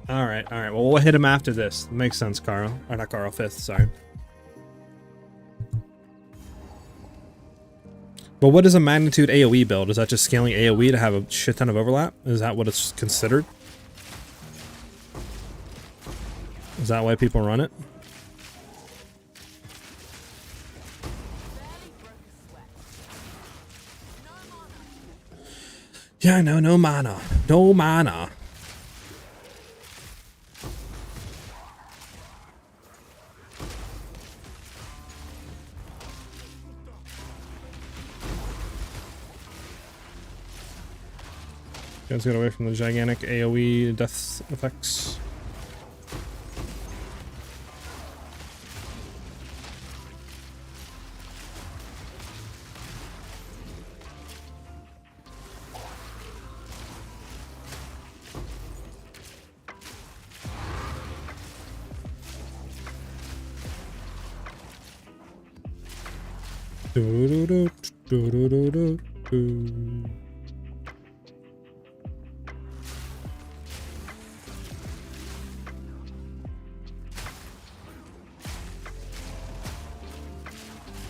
Speaker 1: All right. Well, we'll hit him after this. Makes sense, Carl. Or not Carl, Fifth, sorry. But what is a magnitude AoE build? Is that just scaling AoE to have a shit ton of overlap? Is that what it's considered? Is that why people run it? Yeah, no, no mana. No mana. Guys, get away from the gigantic AoE death effects.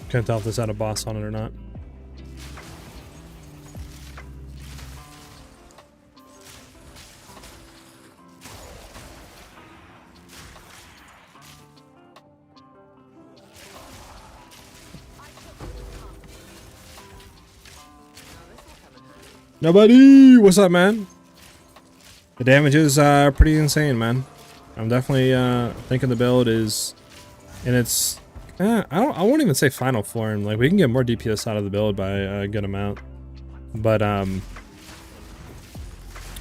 Speaker 1: Can't tell if this had a boss on it or not. Nobody! What's up, man? The damage is pretty insane, man. I'm definitely thinking the build is in its... I won't even say final form. Like, we can get more DPS out of the build by a good amount. But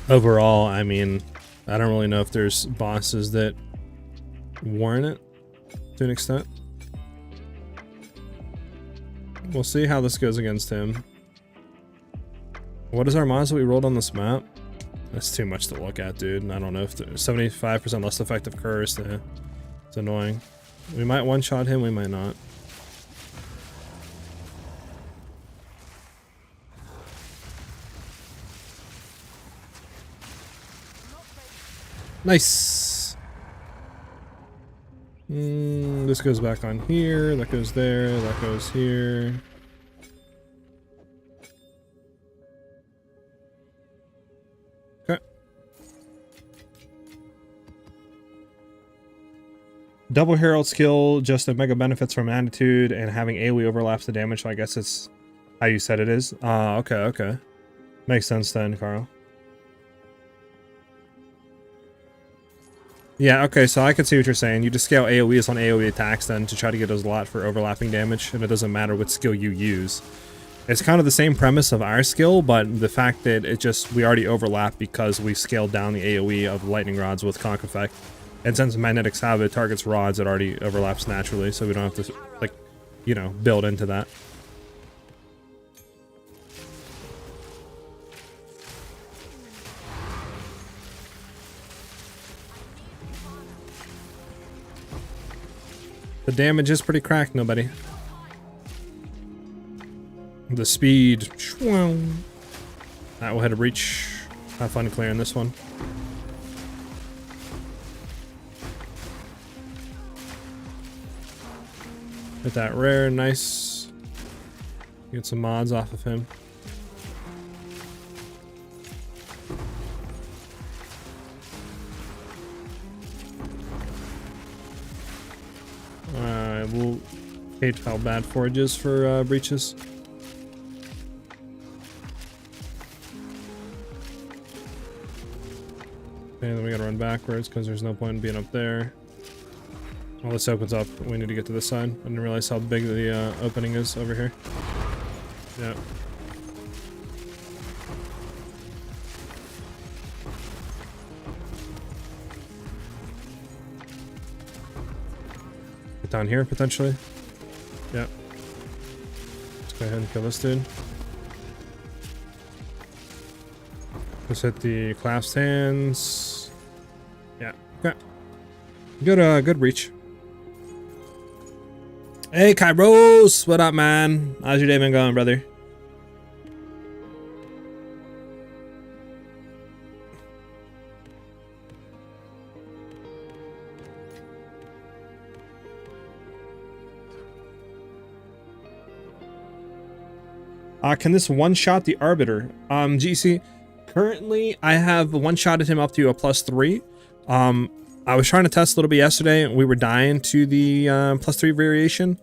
Speaker 1: overall, I mean, I don't really know if there's bosses that warrant it to an extent. We'll see how this goes against him. What is our mods that we rolled on this map? That's too much to look at, dude. I don't know if 75% less effective curse. It's annoying. We might one-shot him, we might not. Nice! This goes back on here, that goes there, that goes here. Okay. Double Herald skill, just a mega benefits from magnitude, and having AoE overlaps the damage, so I guess it's how you said it is. Okay. Makes sense then, Carl. Yeah, okay, so I can see what you're saying. You just scale AoEs on AoE attacks then to try to get a lot for overlapping damage, and it doesn't matter what skill you use. It's kind of the same premise of our skill, but the fact that we already overlap because we scaled down the AoE of lightning rods with Conk Effect. And since Magnetic Salvo targets rods, it already overlaps naturally, so we don't have to, like, you know, build into that. The damage is pretty cracked, nobody. The speed. Alright, we'll head to breach. Have fun clearing this one. Hit that rare, nice. Get some mods off of him. We'll hate how bad forage is for breaches. Okay, then we gotta run backwards because there's no point in being up there. Well, this opens up. We need to get to this side. I didn't realize how big the opening is over here. Yeah. Get down here, potentially. Yeah. Let's go ahead and kill this dude. Just hit the clasped hands. Yeah. Okay. Good reach. Hey, Kairos! What up, man? How's your day been going, brother? Can this one-shot the Arbiter? GC, currently I have one-shotted him up to a +3. I was trying to test a little bit yesterday, and we were dying to the +3 variation.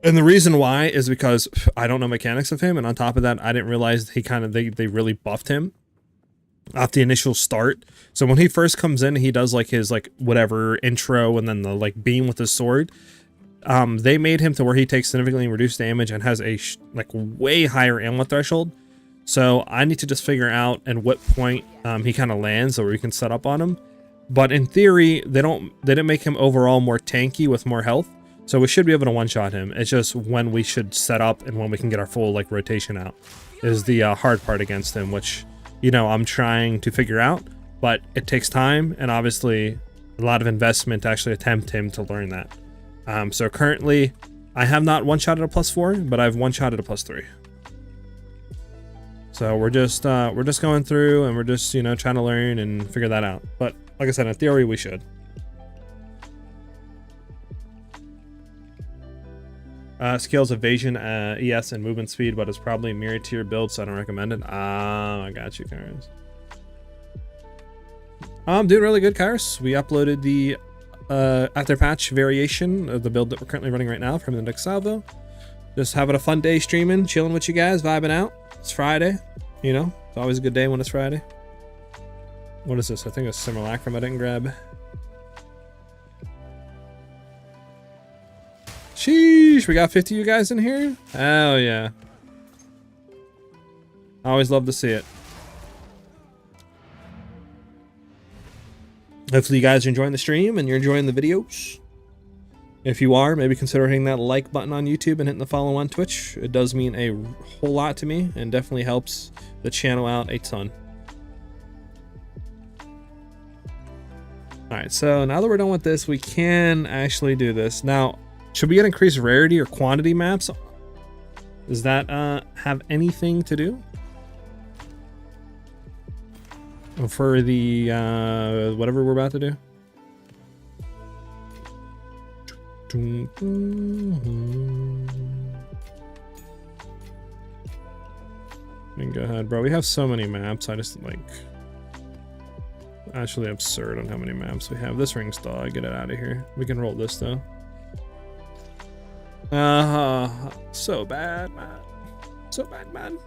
Speaker 1: And the reason why is because I don't know mechanics of him, and on top of that, I didn't realize they really buffed him off the initial start. So when he first comes in, he does like his whatever intro, and then the beam with his sword. They made him to where he takes significantly reduced damage and has a way higher ammo threshold. So I need to just figure out at what point he kind of lands so we can set up on him. But in theory, they didn't make him overall more tanky with more health. So we should be able to one-shot him. It's just when we should set up and when we can get our full rotation out is the hard part against him, which, you know, I'm trying to figure out, but it takes time and obviously a lot of investment to actually attempt him to learn that. So currently I have not one-shotted a +4, but I've one-shotted a +3. So we're just going through and we're just, you know, trying to learn and figure that out. But like I said, in theory, we should. Scales evasion, ES, and movement speed, but it's probably mirrored to your build, so I don't recommend it. I got you, Kairos. I'm doing really good, Kairos. We uploaded the after patch variation of the build that we're currently running right now from the next Salvo. Just having a fun day streaming, chilling with you guys, vibing out. It's Friday, you know, it's always a good day when it's Friday. What is this? I think it's simulacrum I didn't grab. Sheesh, we got 50 of you guys in here? Hell yeah. I always love to see it. Hopefully you guys are enjoying the stream and you're enjoying the videos. If you are, maybe consider hitting that like button on YouTube and hitting the follow on Twitch. It does mean a whole lot to me and definitely helps the channel out a ton. Alright, so now that we're done with this, we can actually do this. Now, should we get increased rarity or quantity maps? Does that have anything to do? For the whatever we're about to do? Go ahead, bro. We have so many maps. I just actually absurd on how many maps we have. This ring's dog. Get it out of here. We can roll this though. So bad, man. So bad, man.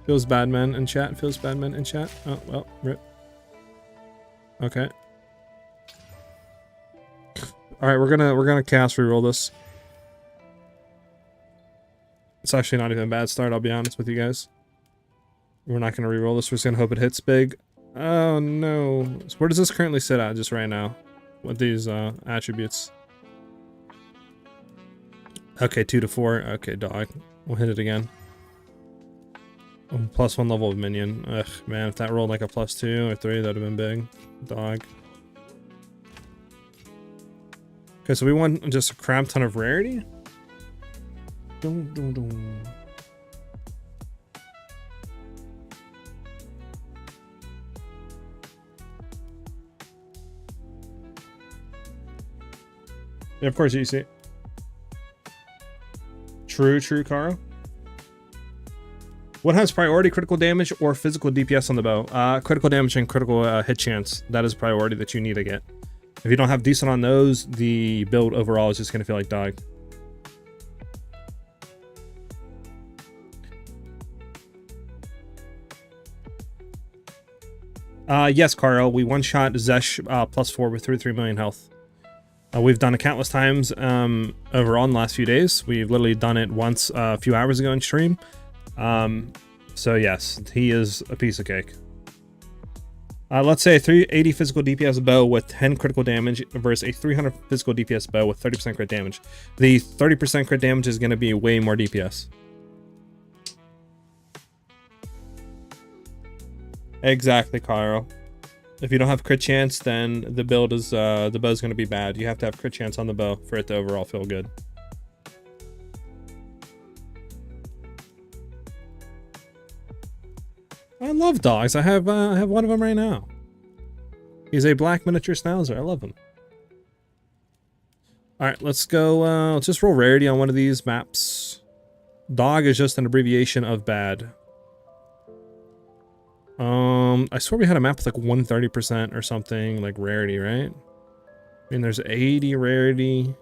Speaker 1: Feels bad, man in chat. Feels bad, man in chat. Oh well, rip. Okay. All right, we're gonna cast reroll this. It's actually not even a bad start. I'll be honest with you guys. We're not gonna reroll this. We're just gonna hope it hits big. Oh no. So where does this currently sit at just right now with these attributes? Okay, 2 to 4. Okay, dog. We'll hit it again. Oh, +1 level of minion. Ugh, man, if that rolled like a +2 or 3, that'd have been big. Dog. Okay, so we want just a crap ton of rarity. Dun, dun, dun. Yeah, of course, you see. True, Carl. What has priority, critical damage or physical DPS on the bow? Critical damage and critical hit chance. That is priority that you need to get. If you don't have decent on those, the build overall is just going to feel like dog. Yes, Carl. We one-shot Zesh +4 with 33 million health. We've done it countless times overall in the last few days. We've literally done it once a few hours ago in stream. So yes, he is a piece of cake. Let's say a 380 physical DPS bow with 10 critical damage versus a 300 physical DPS bow with 30% crit damage. The 30% crit damage is going to be way more DPS. Exactly, Carl. If you don't have crit chance, then the build is the bow's gonna be bad. You have to have crit chance on the bow for it to overall feel good. I love dogs. I have one of them right now. He's a black miniature schnauzer. I love him. All right, let's go. Let's just roll rarity on one of these maps. Dog is just an abbreviation of bad. I swear we had a map with like 130% or something, like rarity, right? I mean, there's 80 rarity.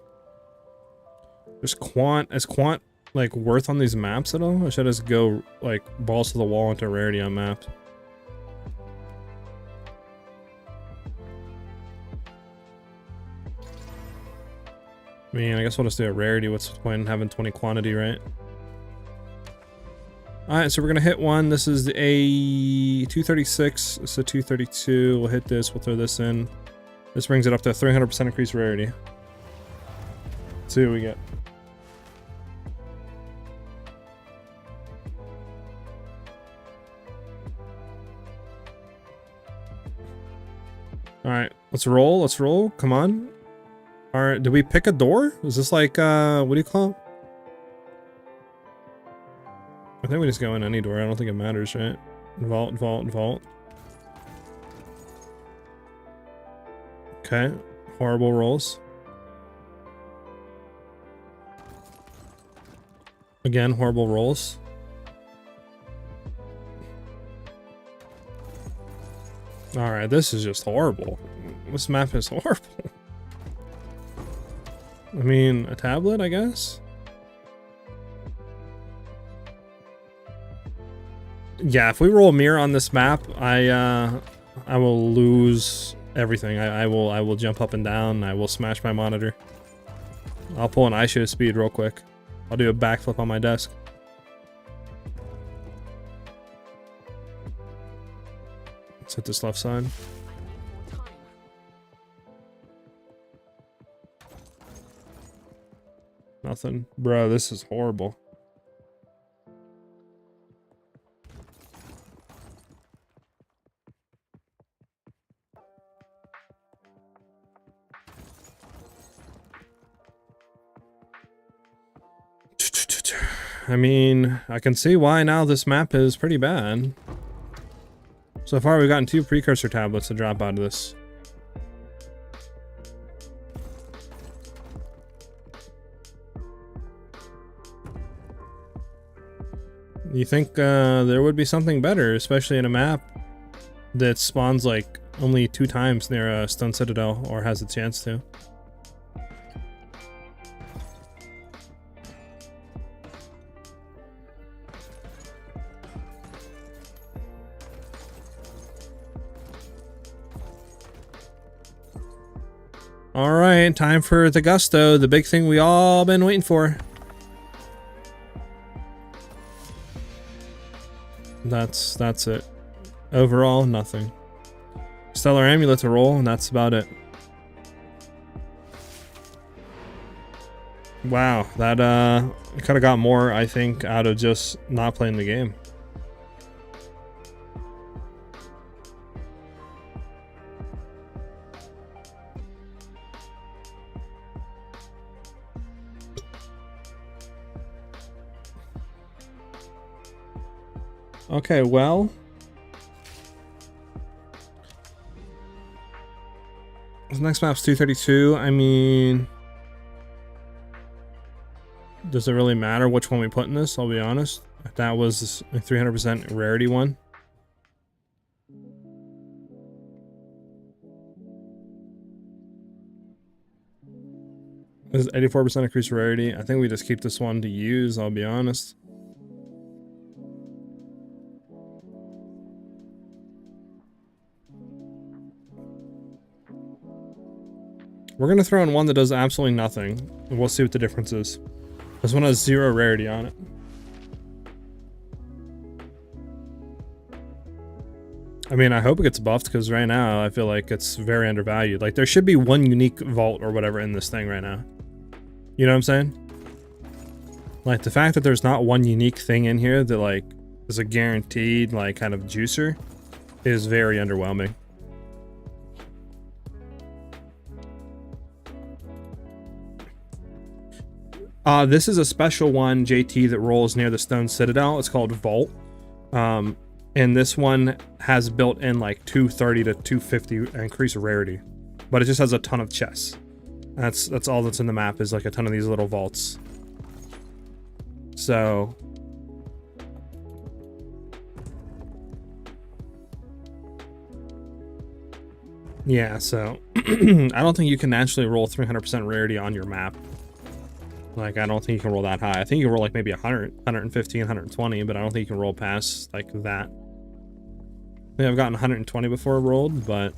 Speaker 1: There's quant. Is quant like worth on these maps at all? Or should I just go like balls to the wall into rarity on maps? I mean, I guess we'll just do a rarity. What's the point in having 20 quantity, right? Alright, so we're gonna hit one. This is a 236. It's a 232. We'll hit this. We'll throw this in. This brings it up to 300% increased rarity. Let's see what we get. Alright, let's roll. Let's roll. Come on. Alright, did we pick a door? Is this like, what do you call it? I think we just go in any door. I don't think it matters, right? Vault, vault, vault. Okay. Horrible rolls. Again, horrible rolls. Alright, this is just horrible. This map is horrible. I mean, a tablet, I guess? Yeah, if we roll a mirror on this map, I will lose everything. I will jump up and down. I will smash my monitor. I'll pull an iShow speed real quick. I'll do a backflip on my desk. Let's hit this left side. Nothing. Bro, this is horrible. I mean, I can see why now this map is pretty bad. So far, we've gotten 2 precursor tablets to drop out of this. You think there would be something better, especially in a map that spawns like only 2 times near a Stone Citadel, or has a chance to. Alright, time for the Gusto, the big thing we all been waiting for. That's it. Overall, nothing. Stellar Amulet to roll, and that's about it. Wow, that kind of got more, I think, out of just not playing the game. Okay, well, this next map's 232. I mean, does it really matter which one we put in this? I'll be honest. That was a 300% rarity one. This is 84% increased rarity. I think we just keep this one to use, I'll be honest. We're gonna throw in one that does absolutely nothing, and we'll see what the difference is. This one has 0 rarity on it. I mean, I hope it gets buffed, because right now I feel like it's very undervalued. Like, there should be one unique vault or whatever in this thing right now. You know what I'm saying? Like, the fact that there's not one unique thing in here that, like, is a guaranteed, like, kind of juicer is very underwhelming. This is a special one, JT, that rolls near the Stone Citadel. It's called Vault. And this one has built in like 230 to 250 increased rarity, but it just has a ton of chests. That's all that's in the map, is like a ton of these little vaults. So yeah, so I don't think you can naturally roll 300% rarity on your map. Like, I don't think you can roll that high. I think you can roll like maybe 100, 115, 120, but I don't think you can roll past like that. I think I've gotten 120 before rolled, but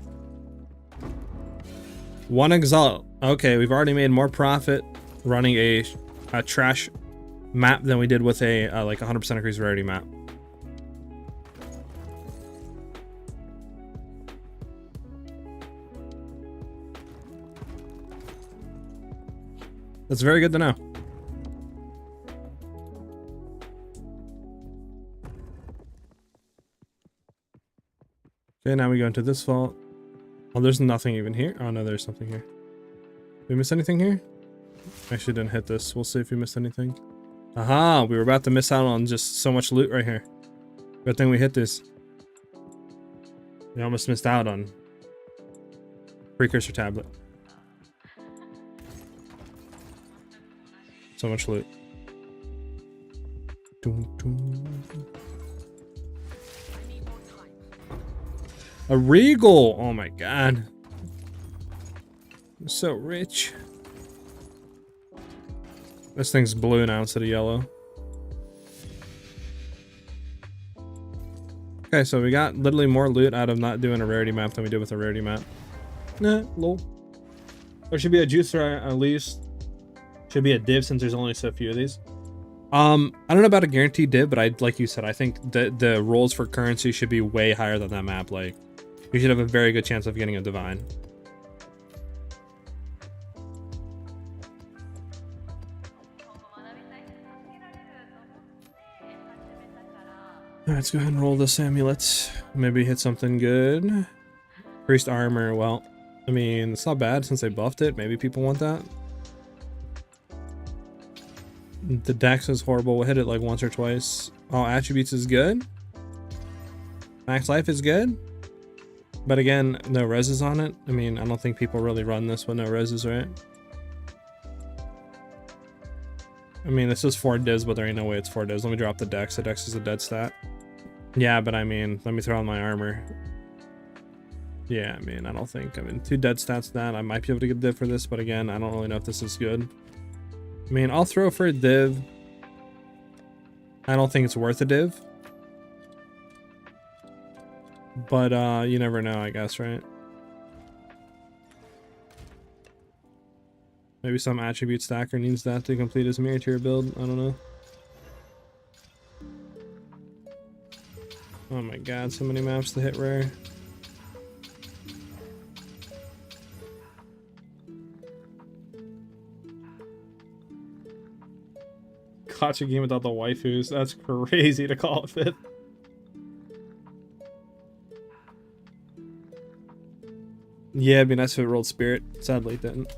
Speaker 1: one Exile. Okay, we've already made more profit running a trash map than we did with a like 100% increased rarity map. That's very good to know. Okay, now we go into this vault. Oh, there's nothing even here. Oh no, there's something here. Did we miss anything here? Actually didn't hit this. We'll see if we missed anything. Aha, we were about to miss out on just so much loot right here. Good thing we hit this. We almost missed out on precursor tablet. So much loot. A regal! Oh my god. I'm so rich. This thing's blue now instead of yellow. Okay, so we got literally more loot out of not doing a rarity map than we did with a rarity map. Nah, lol. There should be a juicer at least. Should be a div since there's only so few of these. I don't know about a guaranteed div, but like you said, I think the rolls for currency should be way higher than that map. Like, you should have a very good chance of getting a divine. Alright, let's go ahead and roll this amulet. Maybe hit something good. Increased armor, well, I mean, it's not bad since they buffed it. Maybe people want that. The dex is horrible. We'll hit it like once or twice. All attributes is good. Max life is good. But again, no reses on it. I mean, I don't think people really run this with no reses, right? I mean, this is 4 divs, but there ain't no way it's 4 divs. Let me drop the dex. The dex is a dead stat. Yeah, but I mean, let me throw on my armor. Yeah, I mean, I don't think. I mean, 2 dead stats that. I might be able to get a div for this, but again, I don't really know if this is good. I mean, I'll throw for a div. I don't think it's worth a div. But you never know, I guess, right? Maybe some attribute stacker needs that to complete his mirror tier build. I don't know. Oh my god, so many maps to hit rare. Gotcha game without the waifus. That's crazy to call it fit. Yeah, it'd be nice if it rolled Spirit. Sadly, it didn't.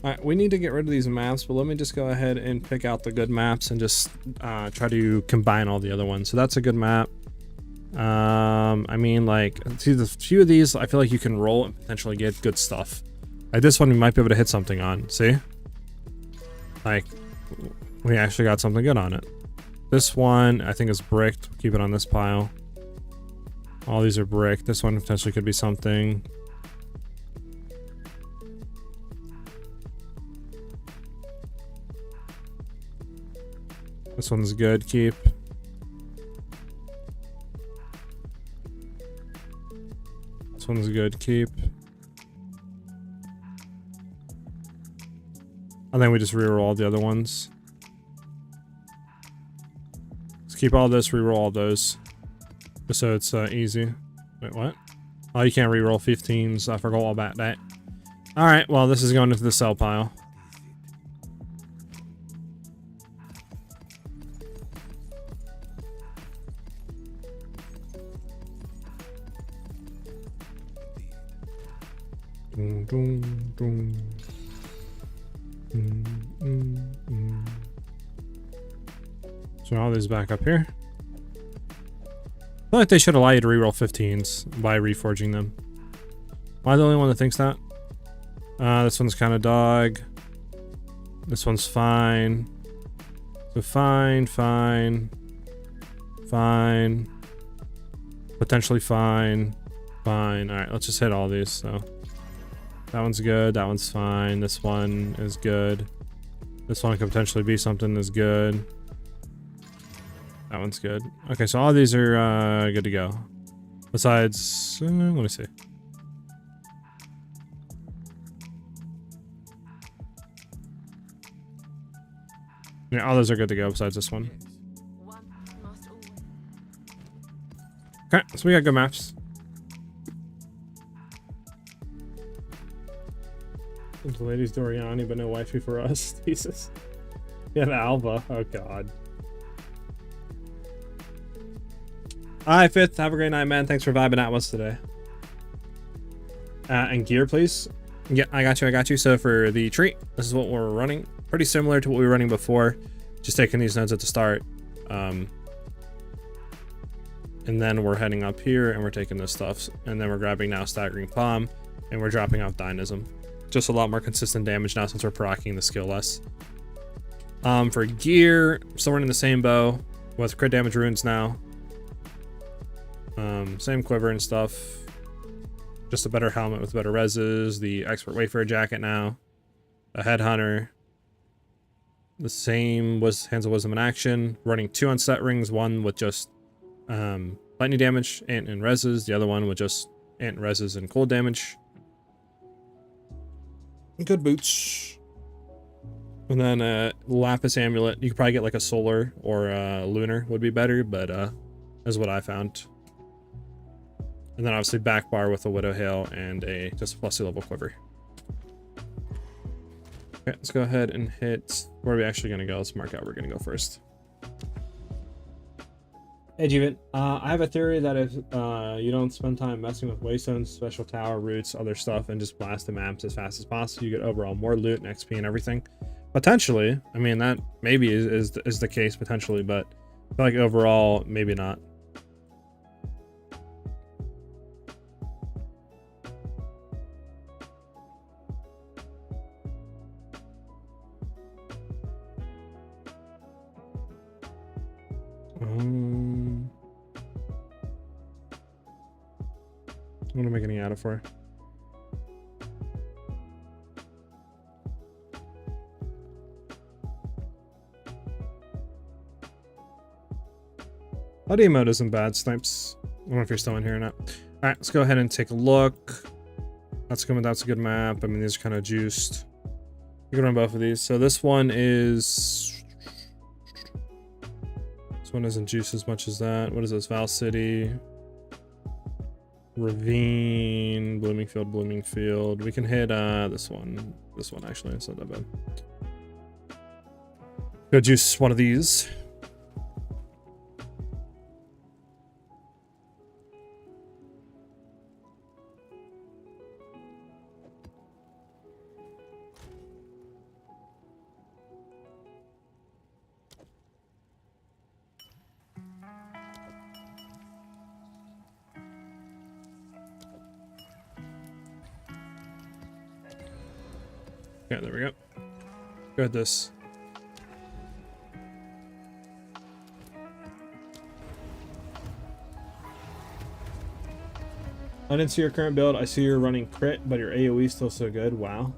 Speaker 1: Alright, we need to get rid of these maps, but let me just go ahead and pick out the good maps and just try to combine all the other ones. So that's a good map. I mean, like, see, the few of these, I feel like you can roll and potentially get good stuff. Like this one, we might be able to hit something on. See? Like, we actually got something good on it. This one, I think, is bricked. Keep it on this pile. All these are brick. This one potentially could be something. This one's good. Keep. This one's good. Keep. I think we just reroll all the other ones. Let's keep all this, reroll all those. Just so it's easy. Wait, what? Oh, you can't reroll 15s. I forgot all about that. Alright, well, this is going into the sell pile. Dun, dun, dun. So all these back up here. I feel like they should allow you to reroll 15s by reforging them. Am I the only one that thinks that? This one's kind of dog. This one's fine. So fine. Potentially fine. Alright, let's just hit all these. So that one's good. That one's fine. This one is good. This one could potentially be something that's good. That one's good. Okay, so all these are good to go. Besides, let me see. Yeah, all those are good to go besides this one. Okay, so we got good maps. The ladies Doriani, but no wifey for us. Jesus. We have Alva. Oh god. Hi, Fifth. Have a great night, man. Thanks for vibing out with us today. And gear, please. Yeah, I got you. So for the tree, this is what we're running. Pretty similar to what we were running before. Just taking these nodes at the start. And then we're heading up here and we're taking this stuff. And then we're grabbing now Staggering Palm. And we're dropping off Dynamism. Just a lot more consistent damage now since we're proccing the skill less. For gear, still running the same bow with crit damage runes now. Same quiver and stuff. Just a better helmet with better reses. The expert Wayfarer jacket now. A Headhunter. The same was Hands of Wisdom in action. Running 2 unset rings, one with just lightning damage and reses. The other one with just ant reses and cold damage. Good boots. And then Lapis Amulet. You could probably get like a solar or lunar would be better, but that's what I found. And then obviously back bar with a Widow Hail and a just +2 level quiver. Okay, let's go ahead and hit. Where are we actually gonna go? Let's mark out where we're gonna go first. Hey Jeevan, I have a theory that if you don't spend time messing with waystones, special tower, roots, other stuff, and just blast the maps as fast as possible, you get overall more loot and XP and everything. Potentially, I mean that maybe is the case potentially, but I feel like overall maybe not. What am I getting out of for? Audio mode isn't bad, Snipes. I don't know if you're still in here or not. Alright, let's go ahead and take a look. That's a good map. I mean, these are kind of juiced. You can run both of these. So this one is... This one isn't juiced as much as that. What is this? Val City. Ravine. Bloomingfield. We can hit this one. This one, actually. It's not that bad. Go juice one of these. Yeah, there we go. Go at this. I didn't see your current build. I see you're running crit, but your AoE is still so good. Wow.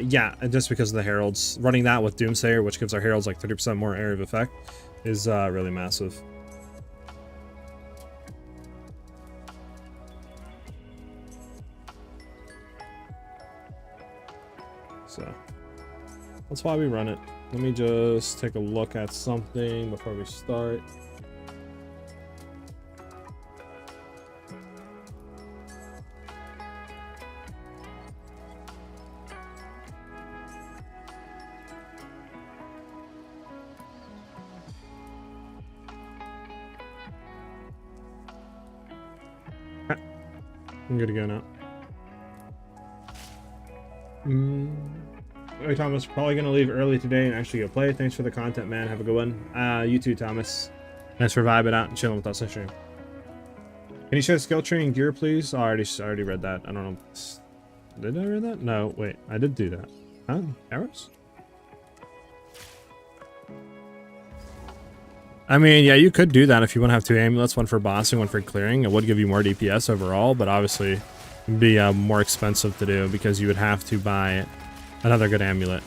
Speaker 1: Yeah, just because of the heralds. Running that with Doomsayer, which gives our heralds like 30% more area of effect, is really massive. So that's why we run it. Let me just take a look at something before we start. I'm good to go now. Hey Thomas, probably gonna leave early today and actually go play. Thanks for the content, man. Have a good one. You too, Thomas. Thanks for vibing out and chilling with us this stream. Can you show skill tree and gear, please? Oh, I already read that. I don't know. Did I read that? No, wait. I did do that. Huh? Arrows? I mean, yeah, you could do that if you want to have 2 amulets, one for bossing, one for clearing. It would give you more DPS overall, but obviously it would be more expensive to do because you would have to buy another good amulet.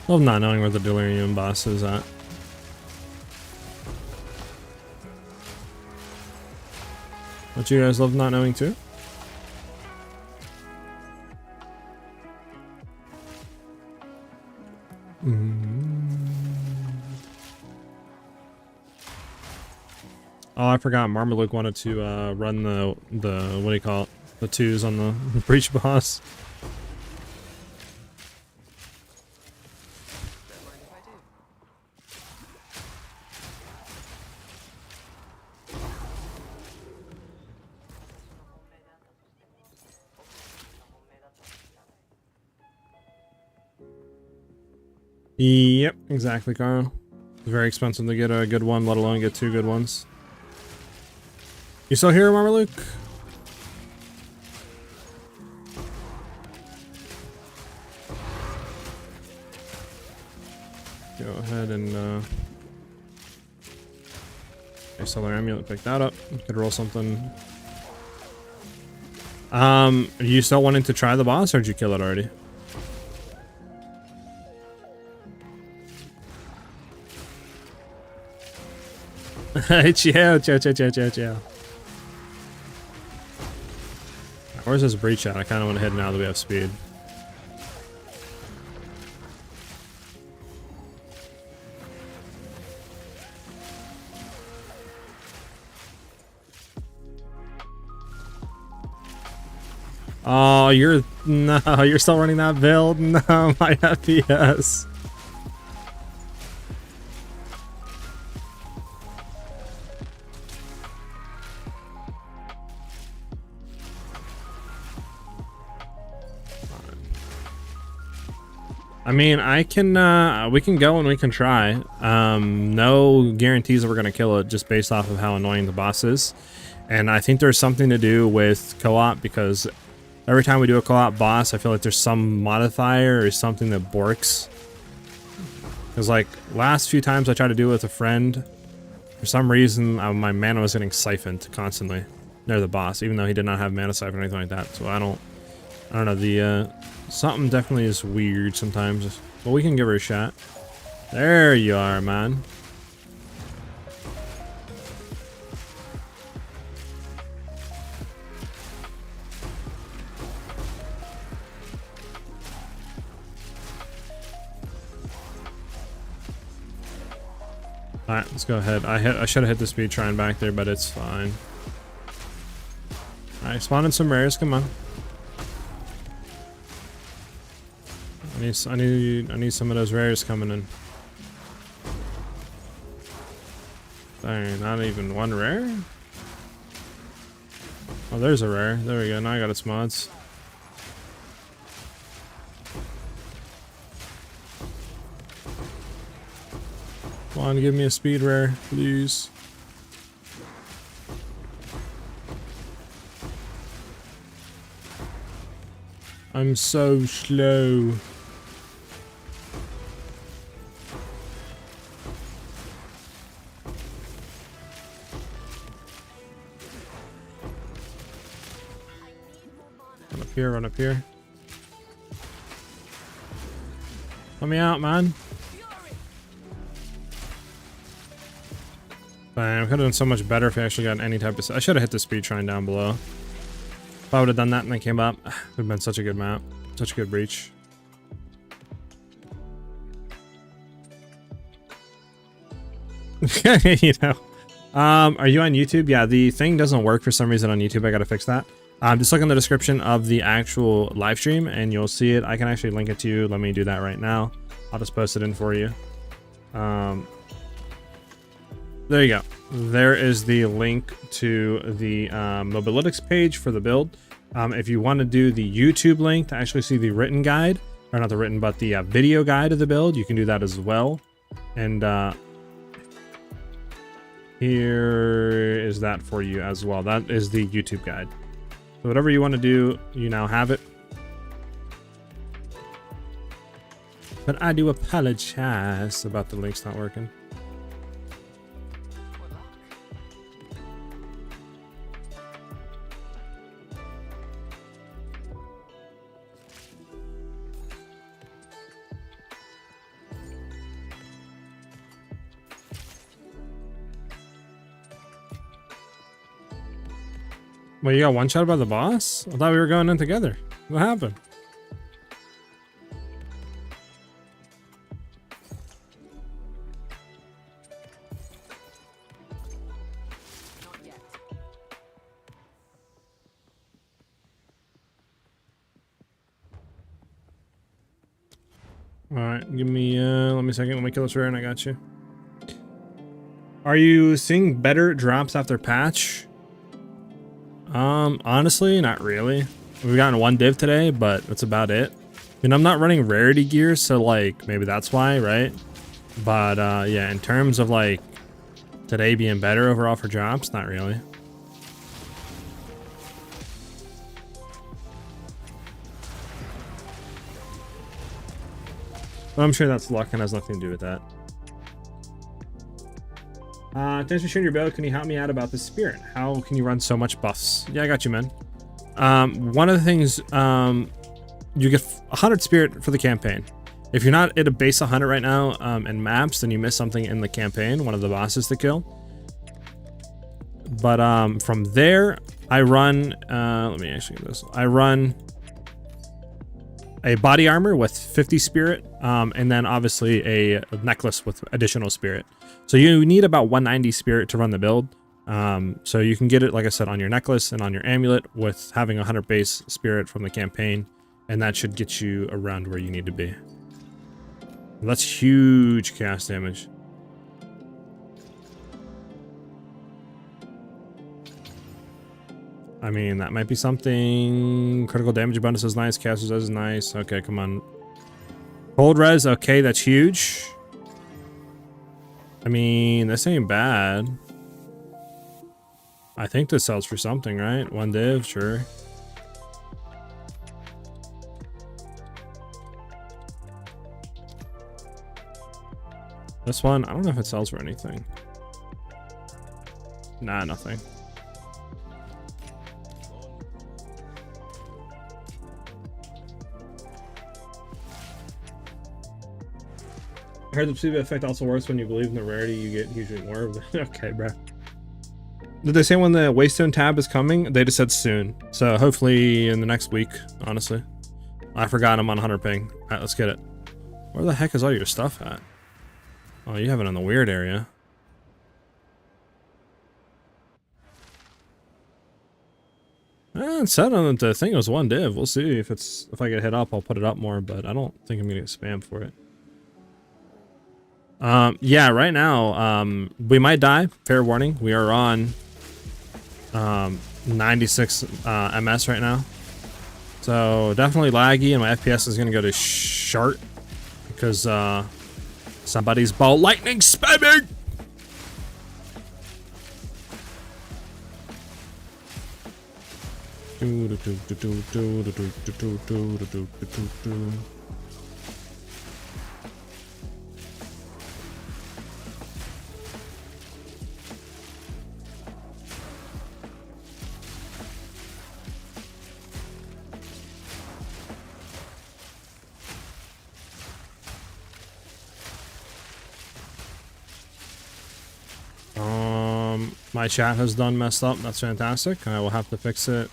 Speaker 1: Love not knowing where the delirium boss is at. Don't you guys love not knowing too? Oh, I forgot. Marmaluke wanted to run the what do you call it? The 2s on the breach boss. Yep, exactly, Carl. It's very expensive to get a good one, let alone get 2 good ones. You still here, Marmaluke? Go ahead and solar amulet, pick that up. Could roll something. Are you still wanting to try the boss, or did you kill it already? Chill. Where's this breach at? I kind of want to head now that we have speed. Oh, you're still running that build? No, my FPS. I mean, I can, we can go and we can try. No guarantees that we're going to kill it just based off of how annoying the boss is. And I think there's something to do with co-op because every time we do a co-op boss, I feel like there's some modifier or something that borks. Because like last few times I tried to do it with a friend, for some reason my mana was getting siphoned constantly near the boss, even though he did not have mana siphon or anything like that. So I don't know, the something definitely is weird sometimes. But we can give her a shot. There you are, man. Alright, let's go ahead. I should have hit the speed trying back there, but it's fine. Alright, spawning some rares, come on. I need some of those rares coming in. Dang, not even one rare? Oh, there's a rare. There we go. Now I got its mods. Come on, give me a speed rare, please. I'm so slow. Run up here. Let me out, man. Bam, I could have done so much better if I actually got any type of... I should have hit the speed shrine down below. If I would have done that and then came up, it would have been such a good map. Such a good breach. You know, Are you on YouTube? Yeah, the thing doesn't work for some reason on YouTube. I gotta fix that. Just look in the description of the actual live stream and you'll see it. I can actually link it to you. Let me do that right now. I'll just post it in for you. There you go. There is the link to the Mobilytics page for the build. If you want to do the YouTube link to actually see the written guide, or not the written, but the video guide of the build, you can do that as well. And here is that for you as well. That is the YouTube guide. So whatever you want to do, you now have it. But I do apologize about the links not working. Well, you got one shot by the boss? I thought we were going in together. What happened? Alright, give me, let me a second. Let me kill this rare and I got you. Are you seeing better drops after patch? Honestly, not really. We've gotten one div today, but that's about it. I mean, I'm not running rarity gear, so like, maybe that's why, right? But, yeah, in terms of like, today being better overall for drops, not really. But I'm sure that's luck and has nothing to do with that. Thanks for sharing your build. Can you help me out about the spirit? How can you run so much buffs? Yeah, I got you, man. One of the things, you get 100 spirit for the campaign. If you're not at a base 100 right now in maps, then you miss something in the campaign, one of the bosses to kill. But from there, I run, let me actually get this. I run a body armor with 50 spirit, and then obviously a necklace with additional spirit. So you need about 190 spirit to run the build. So you can get it, like I said, on your necklace and on your amulet with having 100 base spirit from the campaign, and that should get you around where you need to be. And that's huge cast damage. I mean, that might be something. Critical damage bonus is nice. Cast res is nice. Okay, come on. Cold res, okay, that's huge. I mean, this ain't bad. I think this sells for something, right? One div, sure. This one, I don't know if it sells for anything. Nah, nothing. I heard the placebo effect also works when you believe in the rarity, you get usually more of it. Okay, bro. Did they say when the Waystone tab is coming? They just said soon. So hopefully in the next week, honestly. I forgot I'm on 100 ping. Alright, let's get it. Where the heck is all your stuff at? Oh, you have it in the weird area. It said on the thing it was one div. We'll see if I get hit up, I'll put it up more, but I don't think I'm gonna get spammed for it. Yeah, right now, we might die. Fair warning. We are on 96 MS right now. So definitely laggy, and my FPS is gonna go to short because somebody's ball lightning spamming. My chat has done messed up. That's fantastic. I will have to fix it.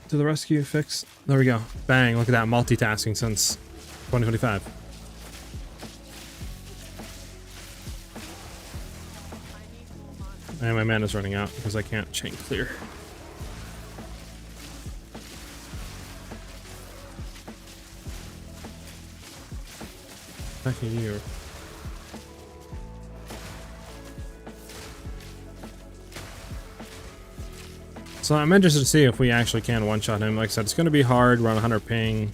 Speaker 1: To the rescue, fix. There we go. Bang, look at that multitasking since 2025. And my mana's running out because I can't chain clear. Back in you. So I'm interested to see if we actually can one-shot him. Like I said, it's going to be hard. We're on 100 ping.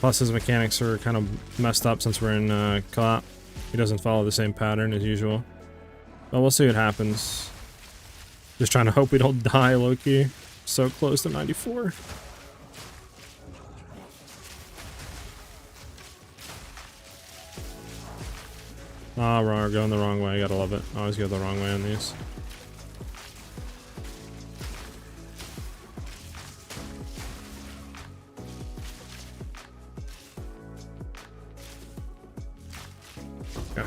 Speaker 1: Plus his mechanics are kind of messed up since we're in co-op. He doesn't follow the same pattern as usual. But we'll see what happens. Just trying to hope we don't die, low-key. So close to 94. Ah, wrong. Going the wrong way. Gotta love it. Always go the wrong way on these. Okay.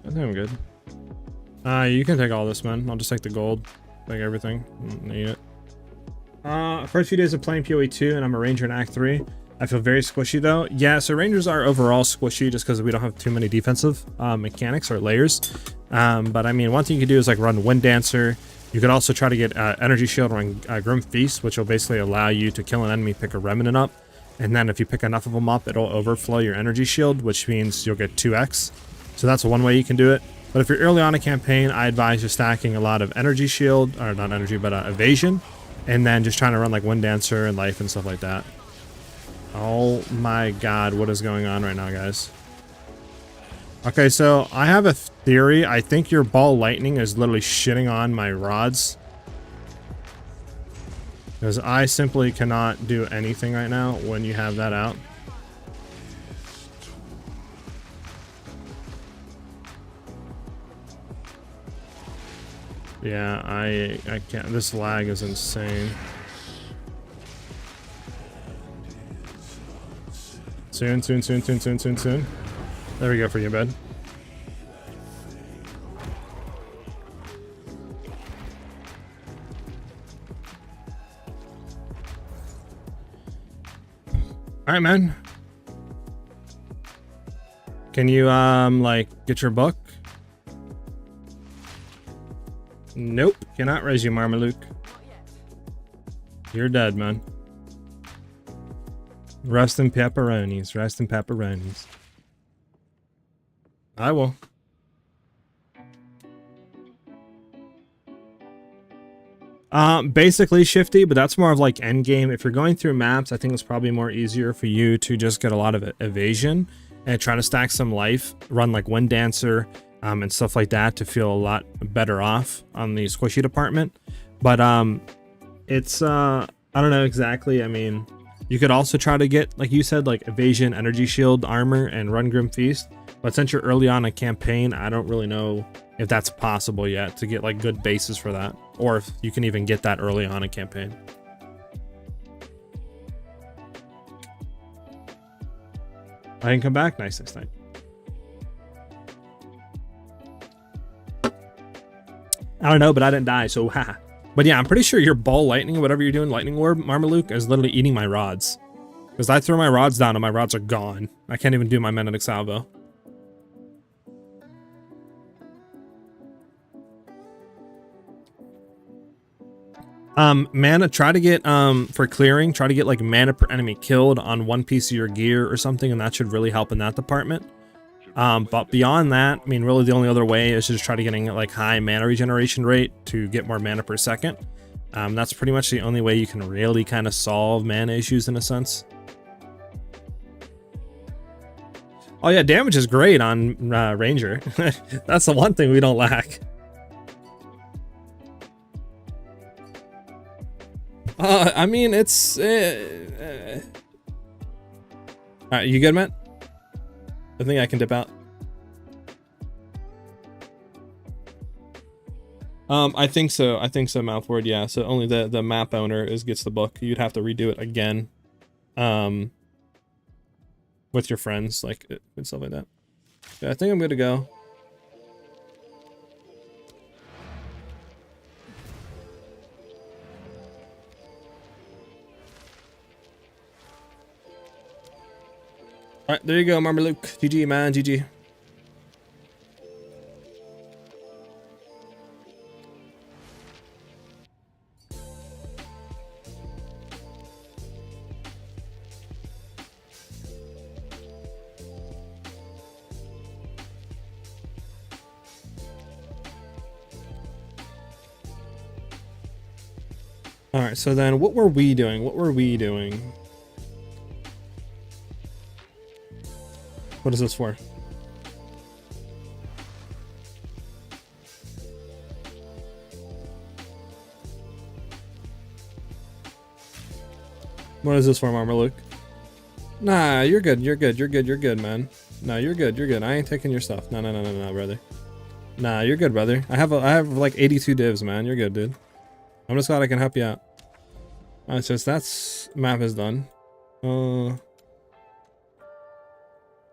Speaker 1: I think I'm good. You can take all this, man. I'll just take the gold. Take everything. Need it. First few days of playing PoE 2, and I'm a ranger in Act 3. I feel very squishy, though. Yeah, so rangers are overall squishy just because we don't have too many defensive mechanics or layers. But I mean, one thing you can do is like run Wind Dancer. You could also try to get Energy Shield on Grim Feast, which will basically allow you to kill an enemy, pick a Remnant up. And then if you pick enough of them up, it'll overflow your Energy Shield, which means you'll get 2x. So that's one way you can do it. But if you're early on a campaign, I advise you stacking a lot of Energy Shield, or not Energy, but Evasion, and then just trying to run like Wind Dancer and Life and stuff like that. Oh my god, what is going on right now, guys? Okay, so I have a theory. I think your ball lightning is literally shitting on my rods. Because I simply cannot do anything right now when you have that out. Yeah, I can't. This lag is insane. Soon. There we go for you, bud. Alright, man. Can you, like, get your book? Nope, cannot raise you, Marmaluke. You're dead, man. Rest in pepperonis, rest in pepperonis. I will. Basically shifty, but that's more of like end game. If you're going through maps, I think it's probably more easier for you to just get a lot of evasion and try to stack some life, run like Wind Dancer, and stuff like that to feel a lot better off on the squishy department. But it's I don't know exactly. I mean, you could also try to get, like you said, like Evasion, Energy Shield, Armor, and run Grim Feast. But since you're early on a campaign, I don't really know if that's possible yet to get like good bases for that, or if you can even get that early on a campaign. I can come back. Nice, nice, nice. I don't know, but I didn't die, so haha. But yeah, I'm pretty sure your ball lightning or whatever you're doing, lightning orb, Marmaluke, is literally eating my rods. Because I throw my rods down and my rods are gone. I can't even do my magnetic salvo. Mana, try to get, for clearing, try to get like mana per enemy killed on one piece of your gear or something, and that should really help in that department. But beyond that, I mean, really the only other way is to just try to getting like high mana regeneration rate to get more mana per second. That's pretty much the only way you can really kind of solve mana issues in a sense. Oh yeah, damage is great on Ranger. That's the one thing we don't lack. I mean, it's... Alright, you good, Matt? I think I can dip out. I think so. I think so, Mouthword, yeah. So only the map owner gets the book. You'd have to redo it again. With your friends, like, and stuff like that. Yeah, I think I'm good to go. Alright, there you go, Marmaluke. GG, man, GG. Alright, so then what were we doing? What were we doing? What is this for? What is this for, Marmaluke? Nah, you're good, you're good, you're good, you're good, man. No, you're good, you're good. I ain't taking your stuff. No, no, no, no, no, brother. Nah, you're good, brother. I have like 82 divs, man. You're good, dude. I'm just glad I can help you out. Alright, so that's map is done.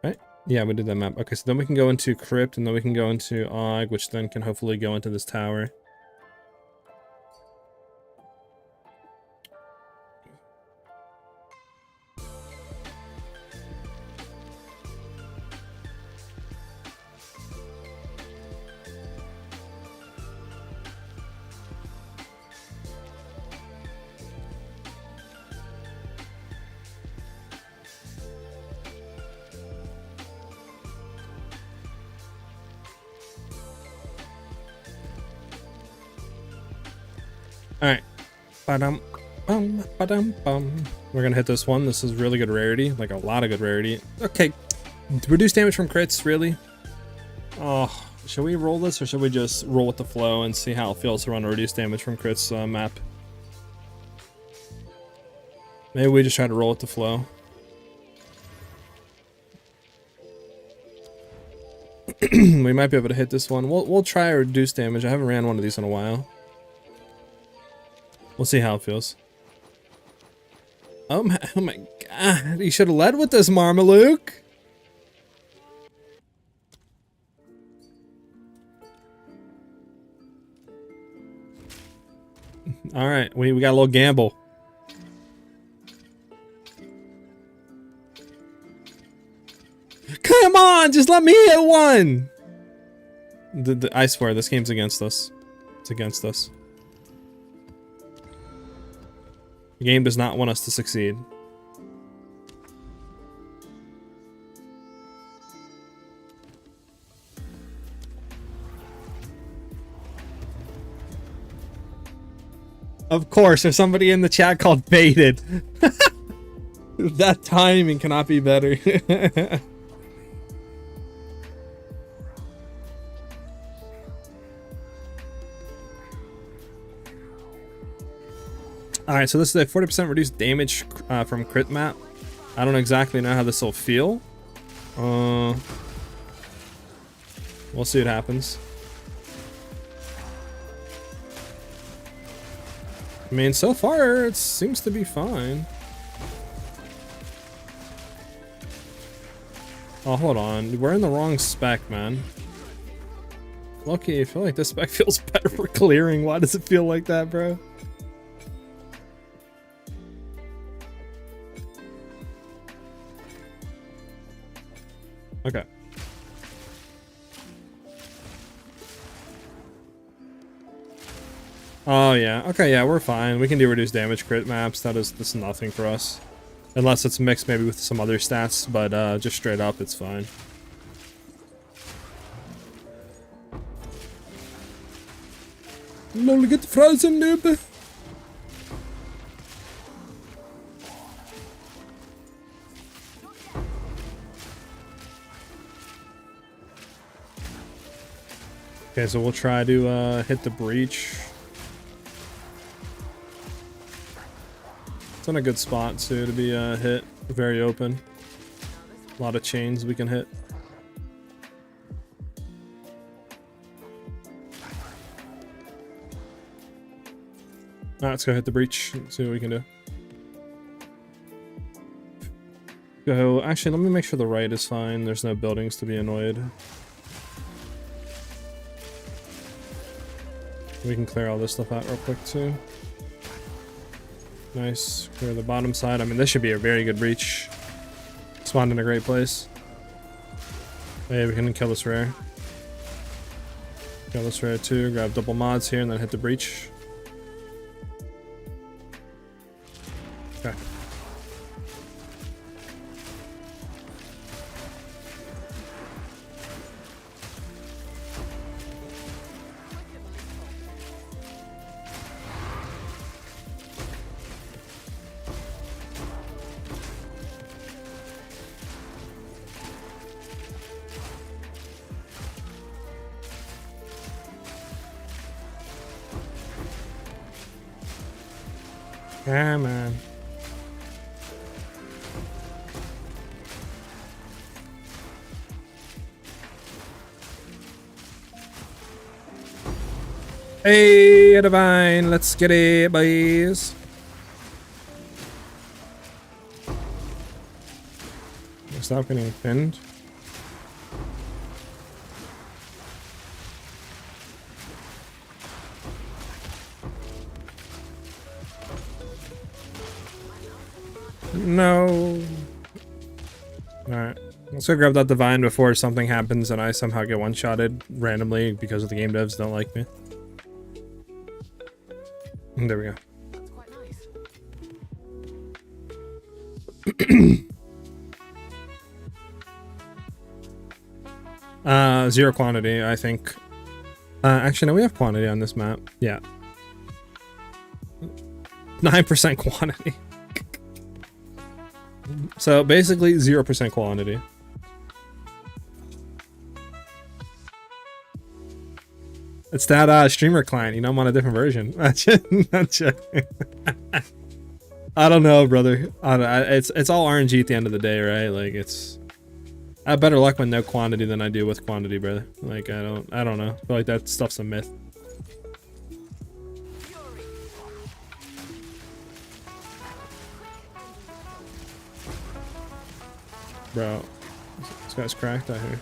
Speaker 1: Right? Yeah, we did that map. Okay, so then we can go into Crypt, and then we can go into Og, which then can hopefully go into this tower. Alright. Ba-dum, bum, ba-dum, bum. We're gonna hit this one. This is really good rarity. Like a lot of good rarity. Okay. Reduce damage from crits, really? Oh, should we roll this or should we just roll with the flow and see how it feels to run a reduce damage from crits map? Maybe we just try to roll with the flow. We might be able to hit this one. We'll try a reduce damage. I haven't ran one of these in a while. We'll see how it feels. Oh my god. You should have led with this, Marmaluke. Alright, we got a little gamble. Come on, just let me hit one! I swear, this game's against us. It's against us. The game does not want us to succeed. Of course, there's somebody in the chat called baited. That timing cannot be better. Alright, so this is a 40% reduced damage from crit map. I don't exactly know how this will feel. We'll see what happens. I mean, so far, it seems to be fine. Oh, hold on. We're in the wrong spec, man. Lucky, I feel like this spec feels better for clearing. Why does it feel like that, bro? Okay. Oh yeah. Okay, yeah, we're fine. We can do reduced damage crit maps. That's nothing for us. Unless it's mixed maybe with some other stats, but just straight up it's fine. Lol, get frozen, noob. Okay, so we'll try to hit the breach. It's in a good spot too to be hit. Very open. A lot of chains we can hit. Alright, let's go hit the breach. See what we can do. Go. Actually, let me make sure the right is fine. There's no buildings to be annoyed. We can clear all this stuff out real quick too. Nice. Clear the bottom side. I mean, this should be a very good breach. Spawned in a great place. Maybe we can kill this rare. Kill this rare too. Grab double mods here and then hit the breach. Okay. Come on. Hey, Divine, let's get it, boys. Stop getting pinned. No. Alright. Let's go grab that Divine before something happens and I somehow get one-shotted randomly because of the game devs don't like me. And there we go.
Speaker 2: That's quite nice.
Speaker 1: Zero quantity, I think. Actually, no, we have quantity on this map. Yeah. 9% quantity. So basically 0% quantity. It's that streamer client, you know, I'm on a different version. Not joking. I don't know, brother. It's all RNG at the end of the day, right? Like I have better luck with no quantity than I do with quantity, brother. Like I don't know. I feel like that stuff's a myth. Bro, this guy's cracked out here.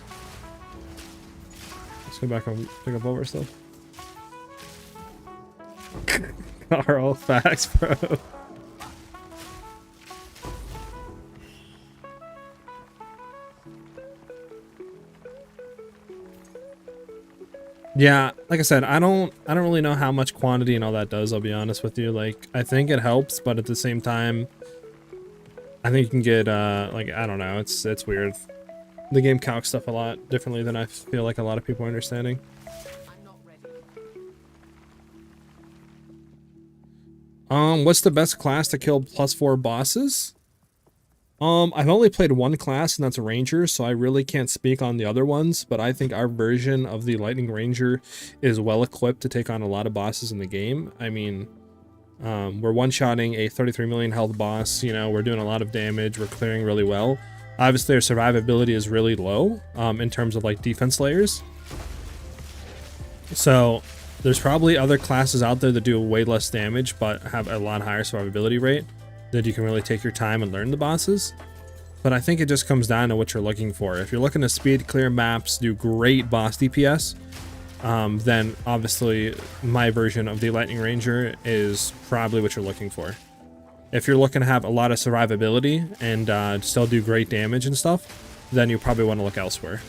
Speaker 1: Let's go back and pick up over stuff. Carl, facts, bro. Yeah, like I said, I don't really know how much quantity and all that does, I'll be honest with you. Like, I think it helps, but at the same time, I think you can get, like, I don't know, it's weird. The game calcs stuff a lot differently than I feel like a lot of people are understanding.
Speaker 2: I'm not ready.
Speaker 1: What's the best class to kill +4 bosses? I've only played one class, and that's a Ranger, so I really can't speak on the other ones, but I think our version of the Lightning Ranger is well equipped to take on a lot of bosses in the game. I mean, we're one-shotting a 33 million health boss, you know, we're doing a lot of damage, we're clearing really well. Obviously, our survivability is really low, in terms of, like, defense layers. So, there's probably other classes out there that do way less damage, but have a lot higher survivability rate, that you can really take your time and learn the bosses. But I think it just comes down to what you're looking for. If you're looking to speed clear maps, do great boss DPS, then obviously my version of the Lightning Ranger is probably what you're looking for. If you're looking to have a lot of survivability and still do great damage and stuff, then you probably want to look elsewhere.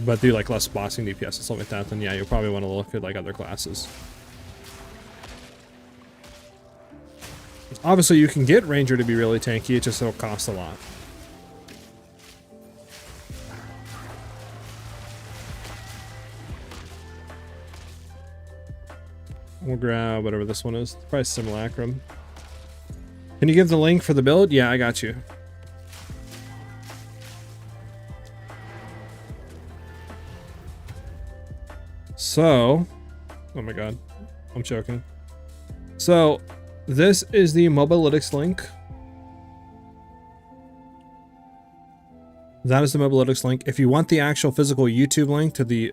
Speaker 1: But do like less bossing DPS and stuff like that, then yeah, you probably want to look at like other classes. Obviously, you can get Ranger to be really tanky, it just will cost a lot. We'll grab whatever this one is. Probably Simulacrum. Can you give the link for the build? Yeah, I got you. So, oh my god, I'm choking. So, this is the Mobalytics link. That is the Mobalytics link. If you want the actual physical YouTube link to the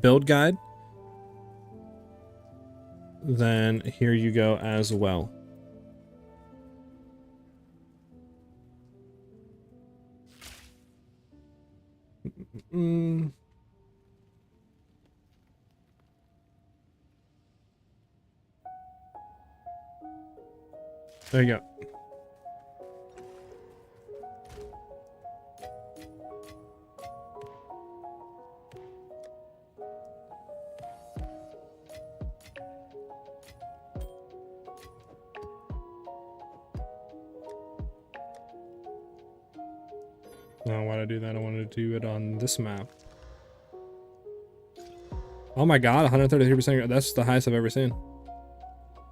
Speaker 1: build guide, then here you go as well. There you go. No, why'd I do that? I wanted to do it on this map. Oh my god, 133%. That's the highest I've ever seen.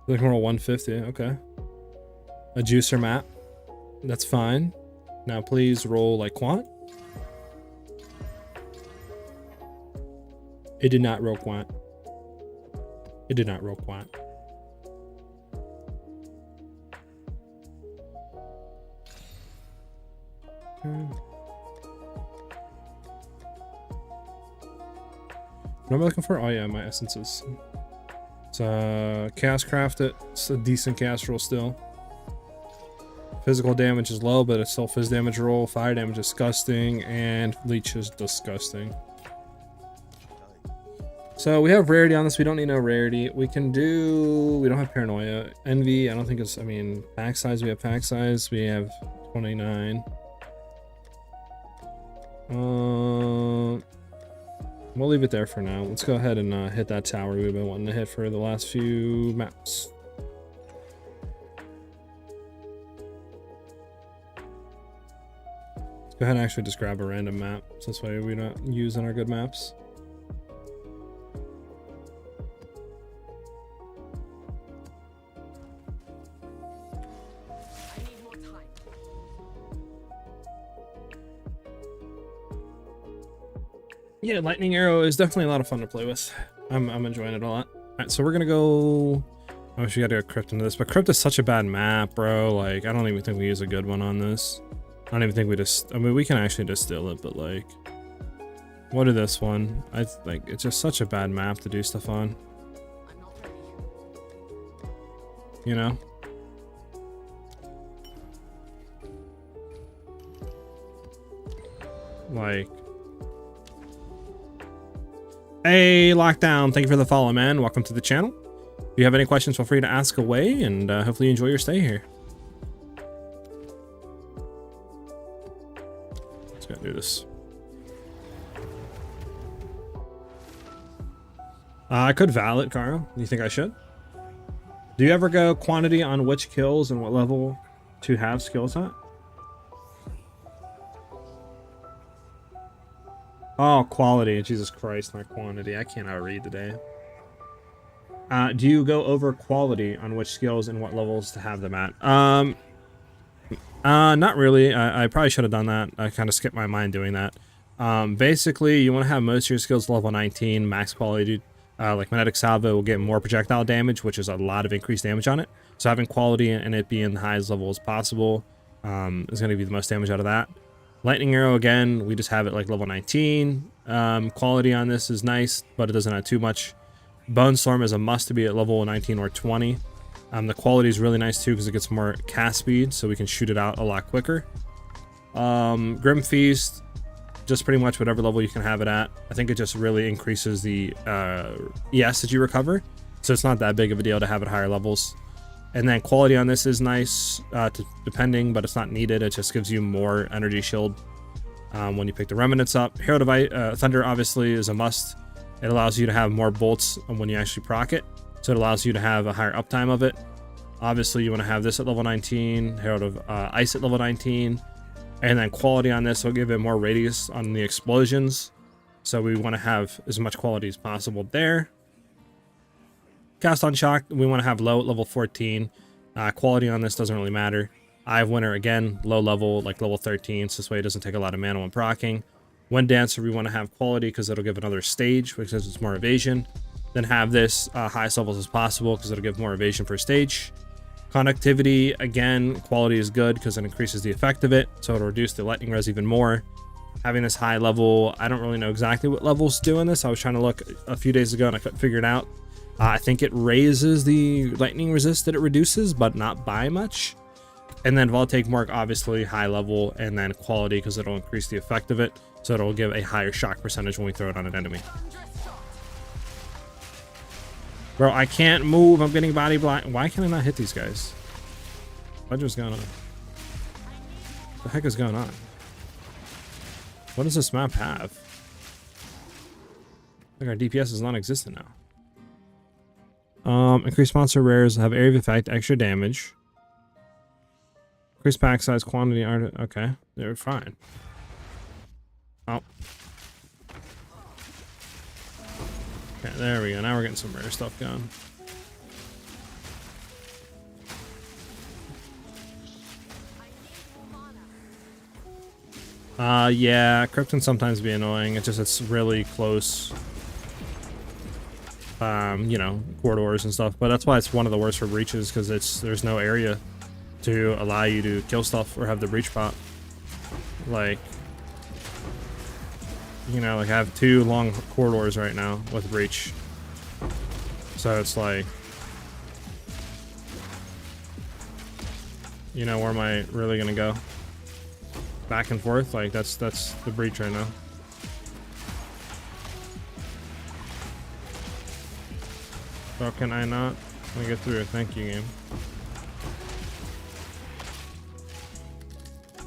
Speaker 1: Like roll 150. Okay. A juicer map. That's fine. Now please roll like quant. It did not roll quant. It did not roll quant. Okay. What am I looking for? Oh yeah, my essences. It's chaos craft it. It's a decent chaos roll still. Physical damage is low, but it's still phys damage roll. Fire damage is disgusting, and leech is disgusting. So we have rarity on this. We don't need no rarity. We can do. We don't have paranoia. Envy. I don't think it's. I mean, pack size. We have pack size. We have 29. We'll leave it there for now. Let's go ahead and hit that tower we've been wanting to hit for the last few maps. Let's go ahead and actually just grab a random map, so this way we're not using our good maps. Yeah, lightning arrow is definitely a lot of fun to play with. I'm enjoying it a lot. All right, so we're gonna go. I wish we got to go crypt into this, but crypt is such a bad map, bro. Like, I don't even think we use a good one on this. I don't even think we just. I mean, we can actually distill it, but like, what is this one? I like it's just such a bad map to do stuff on. You know. Like. Hey, Lockdown, thank you for the follow, man. Welcome to the channel. If you have any questions, feel free to ask away, and hopefully you enjoy your stay here. Let's go do this. I could valid, Caro. You think I should? Do you ever go quantity on which kills and what level to have skills at? Oh, quality. Jesus Christ, not quantity. I cannot read today. Do you go over quality on which skills and what levels to have them at? Not really. I probably should have done that. I kind of skipped my mind doing that. Basically, you want to have most of your skills level 19, max quality. Like Magnetic Salvo will get more projectile damage, which is a lot of increased damage on it. So having quality and it being the highest level as possible is going to be the most damage out of that. Lightning arrow, again, we just have it like level 19. Quality on this is nice, but it doesn't have too much. Bone Storm is a must to be at level 19 or 20. The quality is really nice too because it gets more cast speed, so we can shoot it out a lot quicker. Grim Feast, just pretty much whatever level you can have it at. I think it just really increases the ES that you recover, so it's not that big of a deal to have it higher levels. And then quality on this is nice, depending, but it's not needed. It just gives you more energy shield when you pick the remnants up. Herald of Thunder obviously is a must. It allows you to have more bolts when you actually proc it, so it allows you to have a higher uptime of it. Obviously, you want to have this at level 19, Herald of Ice at level 19, and then quality on this will give it more radius on the explosions. So we want to have as much quality as possible there. Cast on Shock, we want to have low at level 14. Quality on this doesn't really matter. Eye of Winter, again, low level, like level 13, so this way it doesn't take a lot of mana when procking. Wind Dancer, we want to have quality because it'll give another stage, which says it's more evasion. Then have this highest levels as possible because it'll give more evasion per stage. Conductivity, again, quality is good because it increases the effect of it, so it'll reduce the lightning res even more. Having this high level, I don't really know exactly what levels do in this. I was trying to look a few days ago and I couldn't figure it out. I think it raises the lightning resist that it reduces, but not by much. And then Voltaic Mark, obviously high level, and then quality because it'll increase the effect of it, so it'll give a higher shock percentage when we throw it on an enemy. Bro, I can't move. I'm getting body blind. Why can I not hit these guys? What is going on? What the heck is going on? What does this map have? I think our DPS is non-existent now. Increased monster rares, have area of effect, extra damage. Increased pack size, quantity, art. Okay, they're fine. Oh. Okay, there we go. Now we're getting some rare stuff going. Yeah, crypt can sometimes be annoying. It's really close. You know, corridors and stuff. But that's why it's one of the worst for breaches, because there's no area to allow you to kill stuff or have the breach pop. Like, you know, like I have 2 long corridors right now with breach. So it's like, you know, where am I really gonna go? Back and forth? Like that's the breach right now. How can I not? Let me get through. Thank you, game.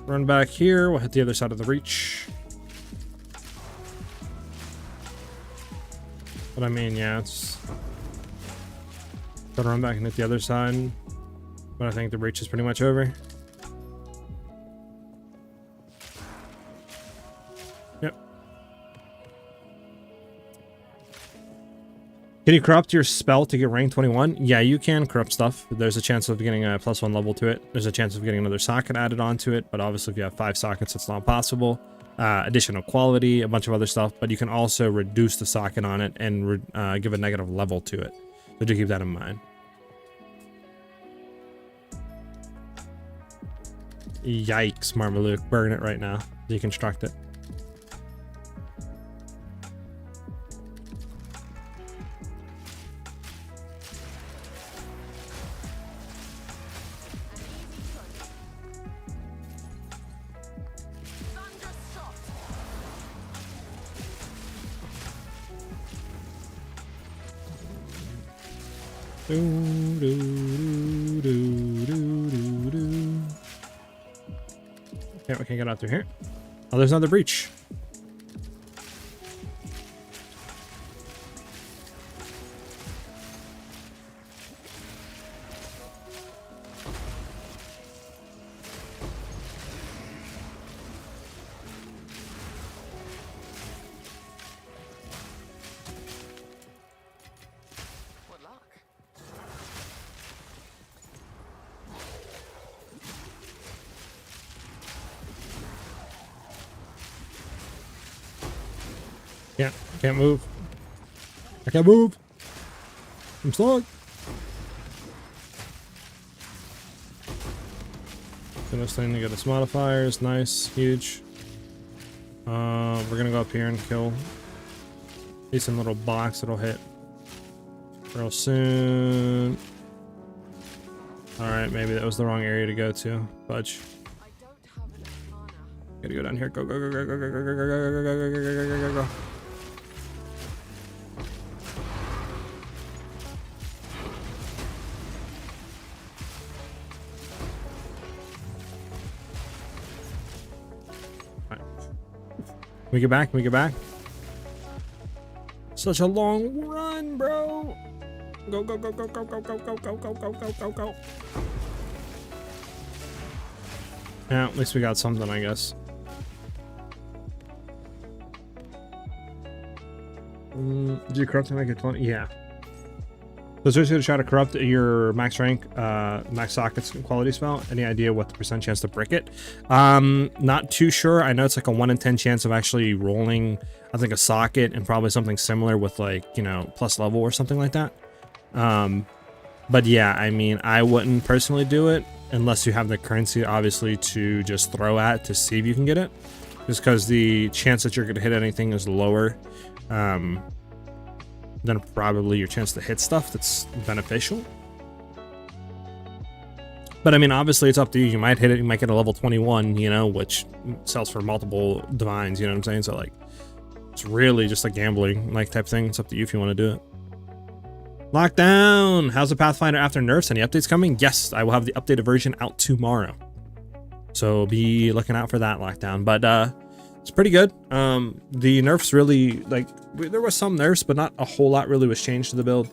Speaker 1: Run back here. We'll hit the other side of the breach. But I mean, yeah, it's gotta run back and hit the other side. But I think the breach is pretty much over. Yep. Can you corrupt your spell to get rank 21? Yeah, you can corrupt stuff. There's a chance of getting a +1 level to it. There's a chance of getting another socket added onto it, but obviously if you have 5 sockets, it's not possible. Additional quality, a bunch of other stuff, but you can also reduce the socket on it and give a negative level to it. So do keep that in mind. Yikes, Marmaluke. Burn it right now. Deconstruct it. Okay, we can get out through here. Oh, there's another breach. Can't move. I can't move. I'm stuck. Doing this thing to get its modifiers. Nice. Huge. We're gonna go up here and kill a decent little box that'll hit real soon. Alright, maybe that was the wrong area to go to. Fudge. Gotta go down here. Go, go, go, go, go, go, go, go, go, go, go, go, go, go, go, go. Can we get back? Can we get back? Such a long run, bro. Go, go, go, go, go, go, go, go, go, go, go, go, go, go. Yeah, at least we got something, I guess. Did you corrupt to make it 20? Yeah. So seriously, going to try to corrupt your max rank, max sockets quality spell. Any idea what the % chance to brick it? Not too sure. I know it's like a 1 in 10 chance of actually rolling, I think, a socket and probably something similar with like, you know, plus level or something like that. But yeah, I mean, I wouldn't personally do it unless you have the currency, obviously, to just throw at to see if you can get it. Just because the chance that you're going to hit anything is lower. Then probably your chance to hit stuff that's beneficial. But I mean, obviously it's up to you. You might hit it, you might get a level 21, you know, which sells for multiple divines, you know what I'm saying? So like, it's really just a gambling like type thing. It's up to you if you want to do it. Lockdown! How's the Pathfinder after nerfs? Any updates coming? Yes, I will have the updated version out tomorrow. So be looking out for that, Lockdown. But it's pretty good. The nerfs really, like, there was some nerfs, but not a whole lot really was changed to the build.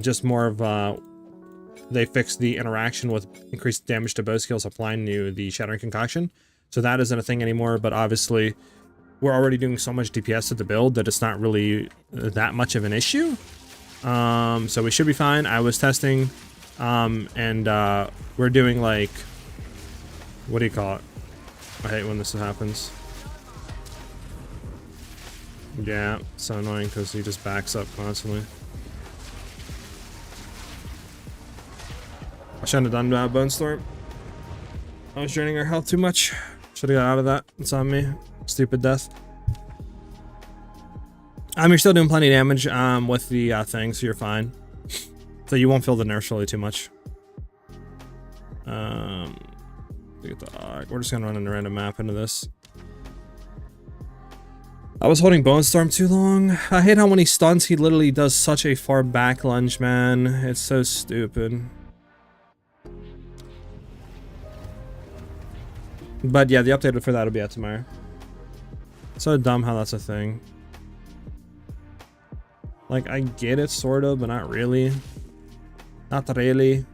Speaker 1: Just more of, they fixed the interaction with increased damage to bow skills applying to the Shattering Concoction. So that isn't a thing anymore, but obviously we're already doing so much DPS to the build that it's not really that much of an issue. So we should be fine. I was testing, and we're doing like, what do you call it? I hate when this happens. Yeah, so annoying because he just backs up constantly. I shouldn't have done Bone Storm. I was draining our health too much. Should have got out of that. It's on me. Stupid death. You're still doing plenty of damage with the thing, so you're fine. So you won't feel the nerfs really too much. Get the we're just gonna run a random map into this. I was holding Bone Storm too long. I hate how when he stuns, he literally does such a far back lunge, man. It's so stupid. But yeah, the update for that will be out tomorrow. So dumb how that's a thing. Like, I get it, sort of, but not really. Not really.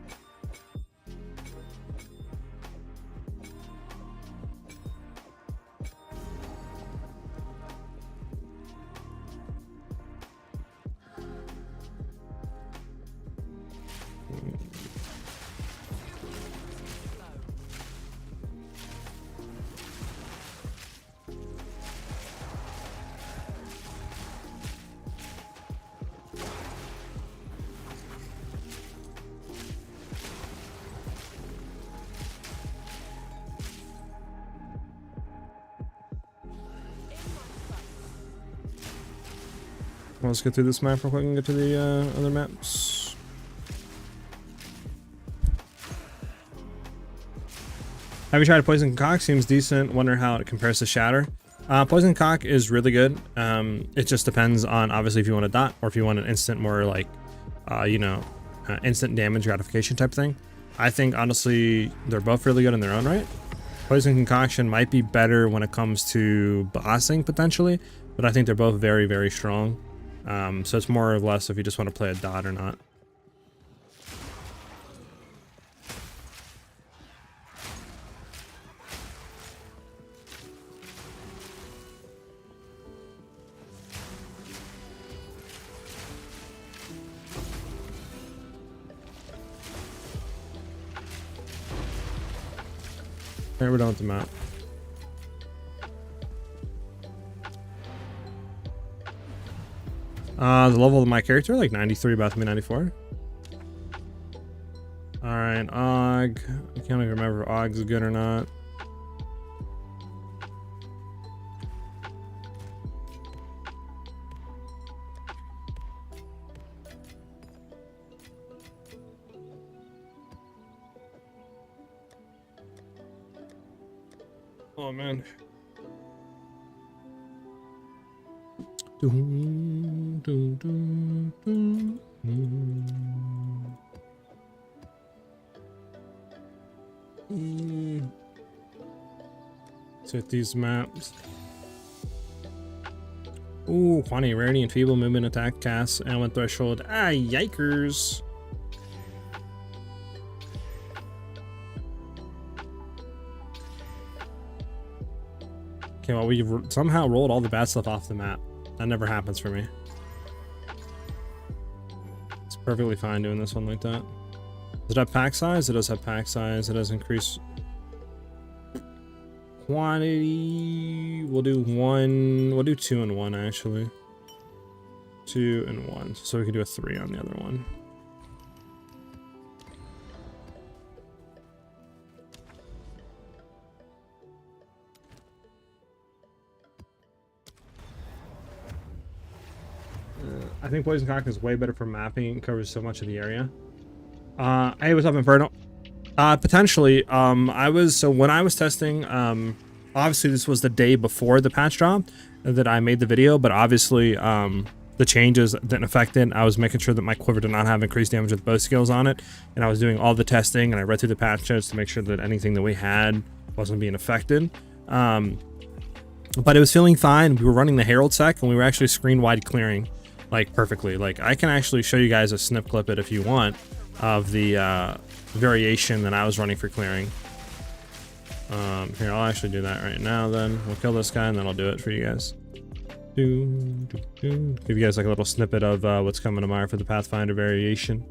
Speaker 1: Let's get through this map real quick and get to the other maps. Have you tried Poison Concoct? Seems decent. Wonder how it compares to Shatter. Poison Concoct is really good. It just depends on obviously if you want a dot or if you want an instant, more like, you know, instant damage gratification type thing. I think honestly they're both really good in their own right. Poison Concoction might be better when it comes to bossing potentially, but I think they're both very, very strong. So it's more or less if you just want to play a dot or not. Alright, we're done with the map. The level of my character, like 93, about to be 94. Alright, Og. I can't even remember if Og's good or not. Oh man. Set these maps. Ooh, quantity, rarity, and feeble movement, attack, cast, element threshold. Ah, yikers. Okay, well, we've somehow rolled all the bad stuff off the map. That never happens for me. It's perfectly fine doing this one like that. Does it have pack size? It does have pack size. It does increase quantity. We'll do one. We'll do 2 and 1 actually. 2 and 1. So we can do a 3 on the other one. I think Poison Concoct is way better for mapping. It covers so much of the area. Hey, what's up, Inferno? Potentially. When I was testing, obviously this was the day before the patch drop that I made the video, but obviously the changes didn't affect it. I was making sure that my quiver did not have increased damage with both skills on it, and I was doing all the testing, and I read through the patch notes to make sure that anything that we had wasn't being affected. But it was feeling fine. We were running the Herald sec, and we were actually screen wide clearing like perfectly. Like, I can actually show you guys a snip clip it if you want of the variation that I was running for clearing. Here, I'll actually do that right now then. We'll kill this guy and then I'll do it for you guys. Give you guys like a little snippet of what's coming tomorrow for the Pathfinder variation.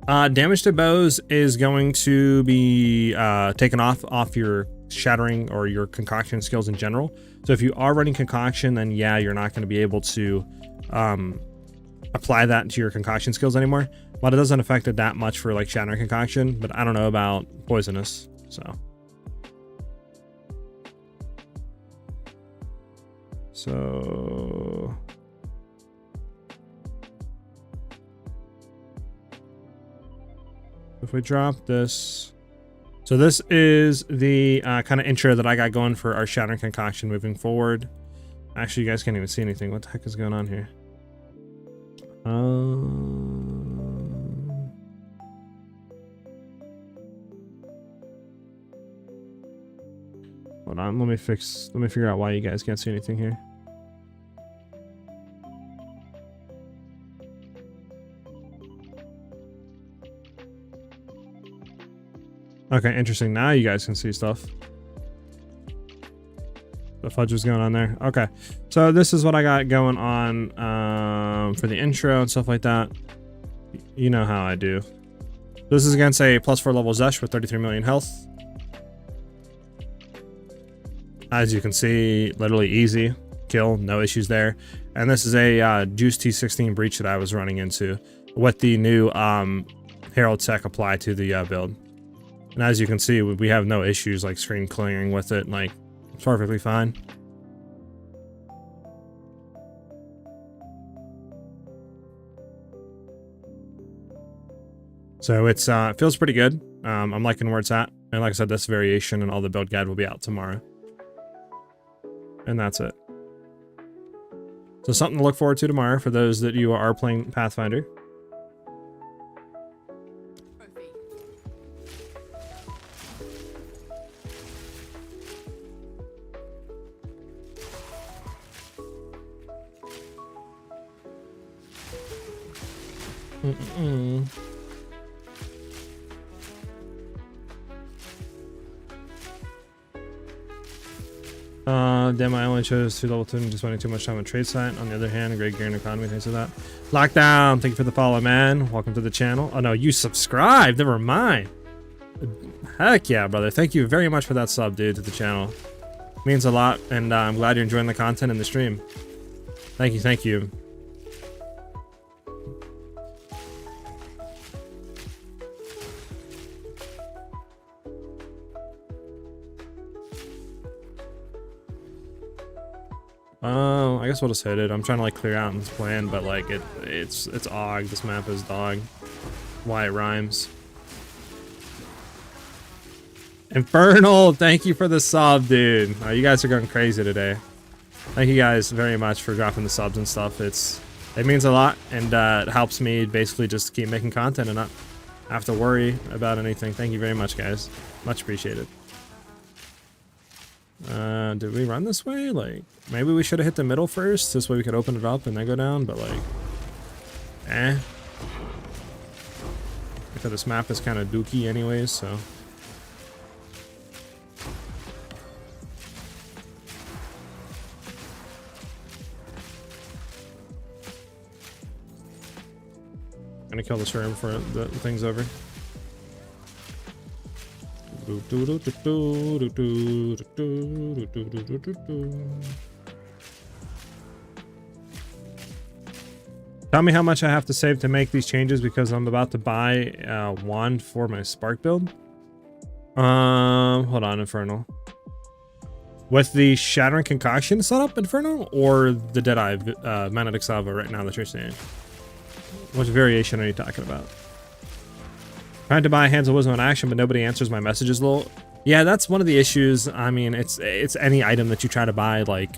Speaker 1: Damage to bows is going to be taken off your shattering or your concoction skills in general. So if you are running concoction, then yeah, you're not going to be able to apply that to your concoction skills anymore. But it doesn't affect it that much for like shattering concoction, but I don't know about poisonous, so if we drop this, so this is the kind of intro that I got going for our shattering concoction moving forward. Actually, you guys can't even see anything. What the heck is going on here? Hold on, let me figure out why you guys can't see anything here. Okay, interesting. Now you guys can see stuff. The fudge was going on there. Okay, so this is what I got going on for the intro and stuff like that. You know how I do. This is against a +4 level Zesh with 33 million health. As you can see, literally easy kill, no issues there. And this is a Juice T16 breach that I was running into with the new Herald Tech applied to the build. And as you can see, we have no issues like screen clearing with it. Like, it's perfectly fine. So it's it feels pretty good. I'm liking where it's at. And like I said, this variation and all the build guide will be out tomorrow. And that's it. So something to look forward to tomorrow for those that you are playing Pathfinder. Damn, I only chose 2 level 2 and just spending too much time on trade site. On the other hand, a great gear and economy, thanks for that. Lockdown, thank you for the follow, man. Welcome to the channel. Oh no, you subscribed, never mind. Heck yeah, brother. Thank you very much for that sub, dude, to the channel. Means a lot, and I'm glad you're enjoying the content in the stream. Thank you, thank you. I guess we'll just hit it. I'm trying to like clear out in this plan, but like it's OG. This map is dog. Why it rhymes. Infernal, thank you for the sub, dude. You guys are going crazy today. Thank you guys very much for dropping the subs and stuff. It means a lot, and it helps me basically just keep making content and not have to worry about anything. Thank you very much, guys. Much appreciated. Did we run this way? Like, maybe we should have hit the middle first. This way we could open it up and then go down, but like, because this map is kind of dookie anyways, so. Gonna kill this room for the thing's over. Tell me how much I have to save to make these changes because I'm about to buy a wand for my Spark build. Hold on, Infernal. With the Shattering Concoction setup, Infernal, or the Deadeye Magnetic Salvo right now that you're seeing? Which variation are you talking about? Trying to buy Hands of Wisdom in action, but nobody answers my messages, lol. Yeah, that's one of the issues. I mean, it's any item that you try to buy, like,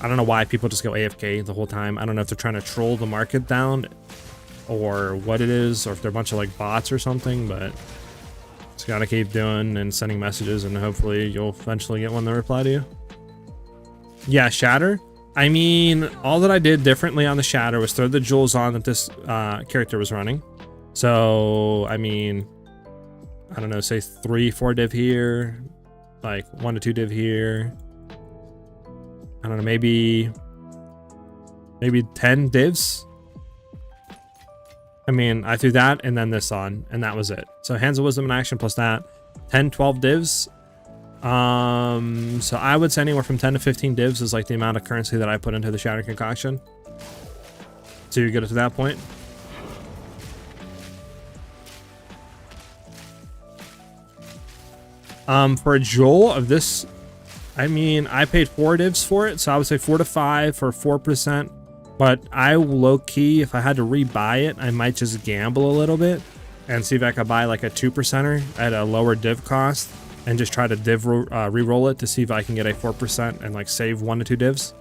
Speaker 1: I don't know why people just go AFK the whole time. I don't know if they're trying to troll the market down or what it is, or if they're a bunch of like bots or something, but just gotta keep doing and sending messages and hopefully you'll eventually get one to reply to you. Yeah, Shatter. I mean, all that I did differently on the Shatter was throw the jewels on that this character was running. So, I mean, I don't know, say 3-4 div here, like 1 to 2 div here. I don't know, maybe 10 divs. I mean, I threw that and then this on, and that was it. So Hands of Wisdom in action plus that, 10, 12 divs. So I would say anywhere from 10 to 15 divs is like the amount of currency that I put into the Shatter Concoction to get it to that point. For a Joel of this, I mean, I paid 4 divs for it, so I would say 4 to 5 for 4%. But I low-key, if I had to rebuy it, I might just gamble a little bit and see if I could buy like a 2%er at a lower div cost and just try to div re-roll it to see if I can get a 4% and like save 1 to 2 divs.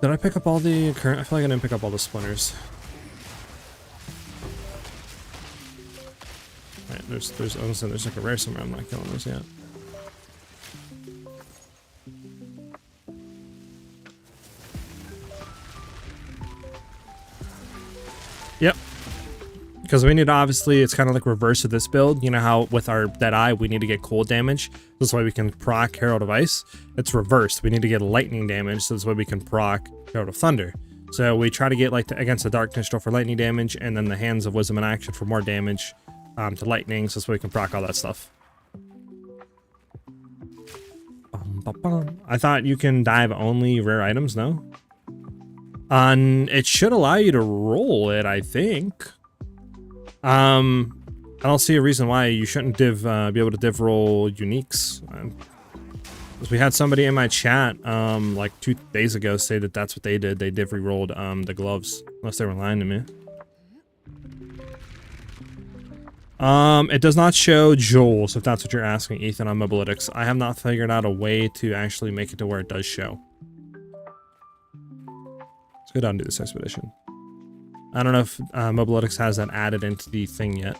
Speaker 1: Did I pick up all the current? I feel like I didn't pick up all the splinters. Right, there's like a rare somewhere. I'm not killing those yet. Yep. Because we need to, obviously, it's kind of like reverse of this build. You know how with our Deadeye, we need to get cold damage. This way we can proc Herald of Ice. It's reversed. We need to get lightning damage. So this way we can proc Herald of Thunder. So we try to get like against the Darkness Troll for lightning damage, and then the Hands of Wisdom in action for more damage to lightning. So this way we can proc all that stuff. I thought you can dive only rare items, no? It should allow you to roll it, I think. I don't see a reason why you shouldn't be able to div roll uniques. We had somebody in my chat like 2 days ago say that that's what they did. They div re-rolled the gloves, unless they were lying to me. It does not show jewels, if that's what you're asking, Ethan, on Mobalytics. I have not figured out a way to actually make it to where it does show. Let's go down and do this expedition. I don't know if Mobalytics has that added into the thing yet.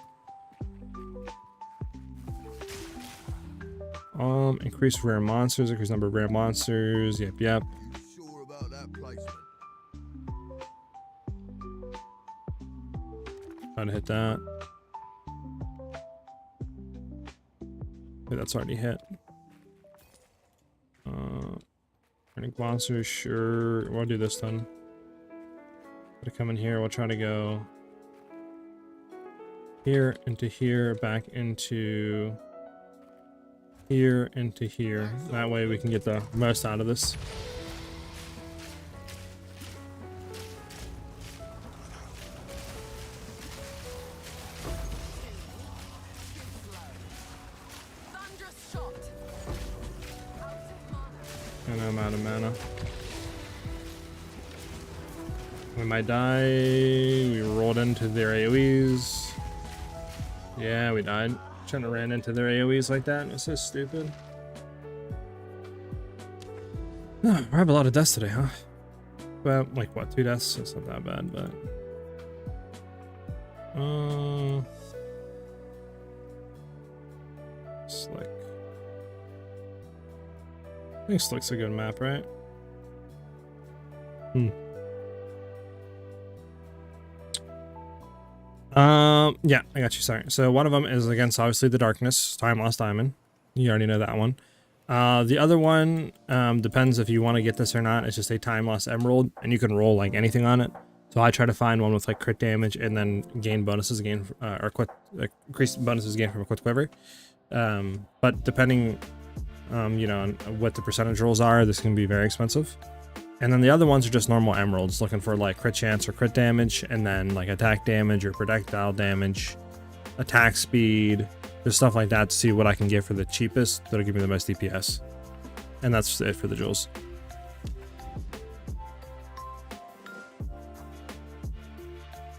Speaker 1: Increase rare monsters, increase number of rare monsters. Yep.
Speaker 2: Sure about that placement.
Speaker 1: Trying to hit that. Okay, that's already hit. Running monsters, sure. We'll do this then. Gotta come in here. We'll try to go here into here, back into here into here. That way we can get the most out of this. And I'm out of mana. We might die. We rolled into their AoEs. Yeah, we died. Shouldn't have ran into their AoEs like that. It's so stupid. No, I have a lot of deaths today, huh? Well, like what, 2 deaths? It's not that bad, but Slick. I think Slick's a good map, right? Yeah, I got you. Sorry. So one of them is against obviously the Darkness, Time Lost Diamond. You already know that one. The other one depends if you want to get this or not. It's just a Time Lost Emerald, and you can roll like anything on it. So I try to find one with like crit damage and then gain bonuses again, or increase bonuses gained from a Quit Quiver. But depending, you know, on what the percentage rolls are, this can be very expensive. And then the other ones are just normal emeralds, looking for like crit chance or crit damage, and then like attack damage or projectile damage, attack speed, just stuff like that to see what I can get for the cheapest that'll give me the most DPS. And that's it for the jewels.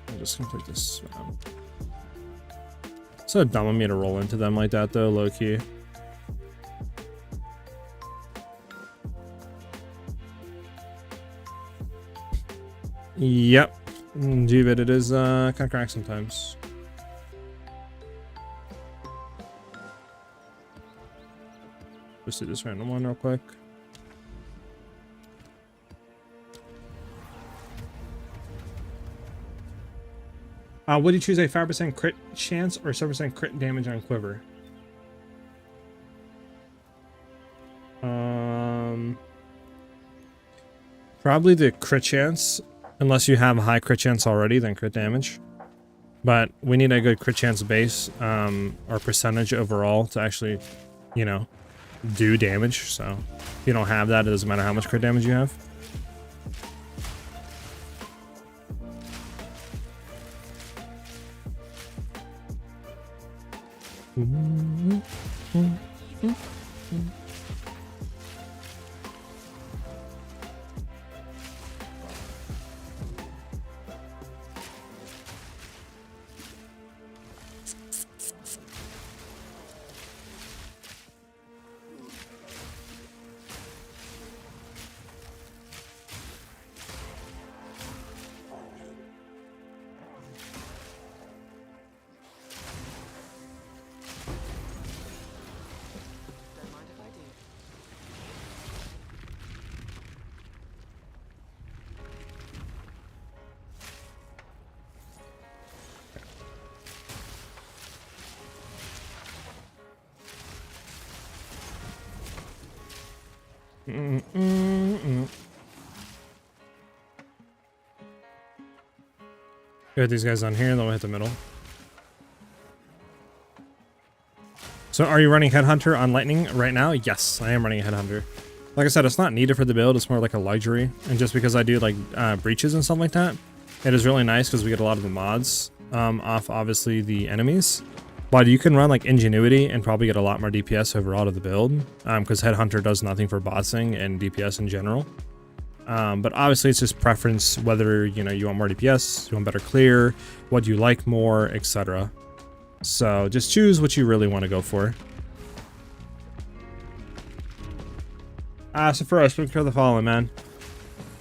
Speaker 1: I'll just complete this. So dumb of me to roll into them like that though, low key. Yep, Gvid, it is kind of cracked sometimes. Let's do this random one real quick. Would you choose a 5% crit chance or 7% crit damage on quiver? Probably the crit chance, unless you have a high crit chance already, then crit damage. But we need a good crit chance base, or percentage overall to actually, you know, do damage. So if you don't have that, it doesn't matter how much crit damage you have. Get these guys on here, then we'll hit the middle. So are you running Headhunter on Lightning right now? Yes, I am running a Headhunter. Like I said, it's not needed for the build, it's more like a luxury. And just because I do like breaches and stuff like that, it is really nice because we get a lot of the mods off obviously the enemies. But you can run like Ingenuity and probably get a lot more DPS overall to the build, because Headhunter does nothing for botsing and DPS in general. But obviously it's just preference, whether you want more DPS, you want better clear, what you like more, etc. So just choose what you really want to go for. So first, we for the following, man.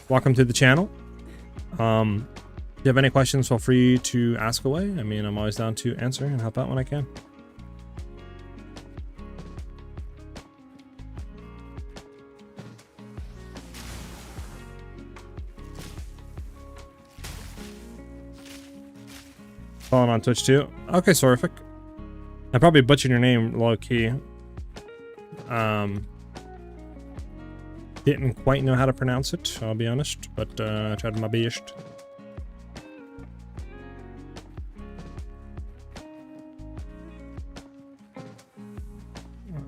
Speaker 1: Welcome to the channel. If you have any questions, feel free to ask away. I mean, I'm always down to answer and help out when I can. Following on Twitch too. Okay, Sorific. I probably butchered your name low key. Didn't quite know how to pronounce it, I'll be honest, but I tried my best.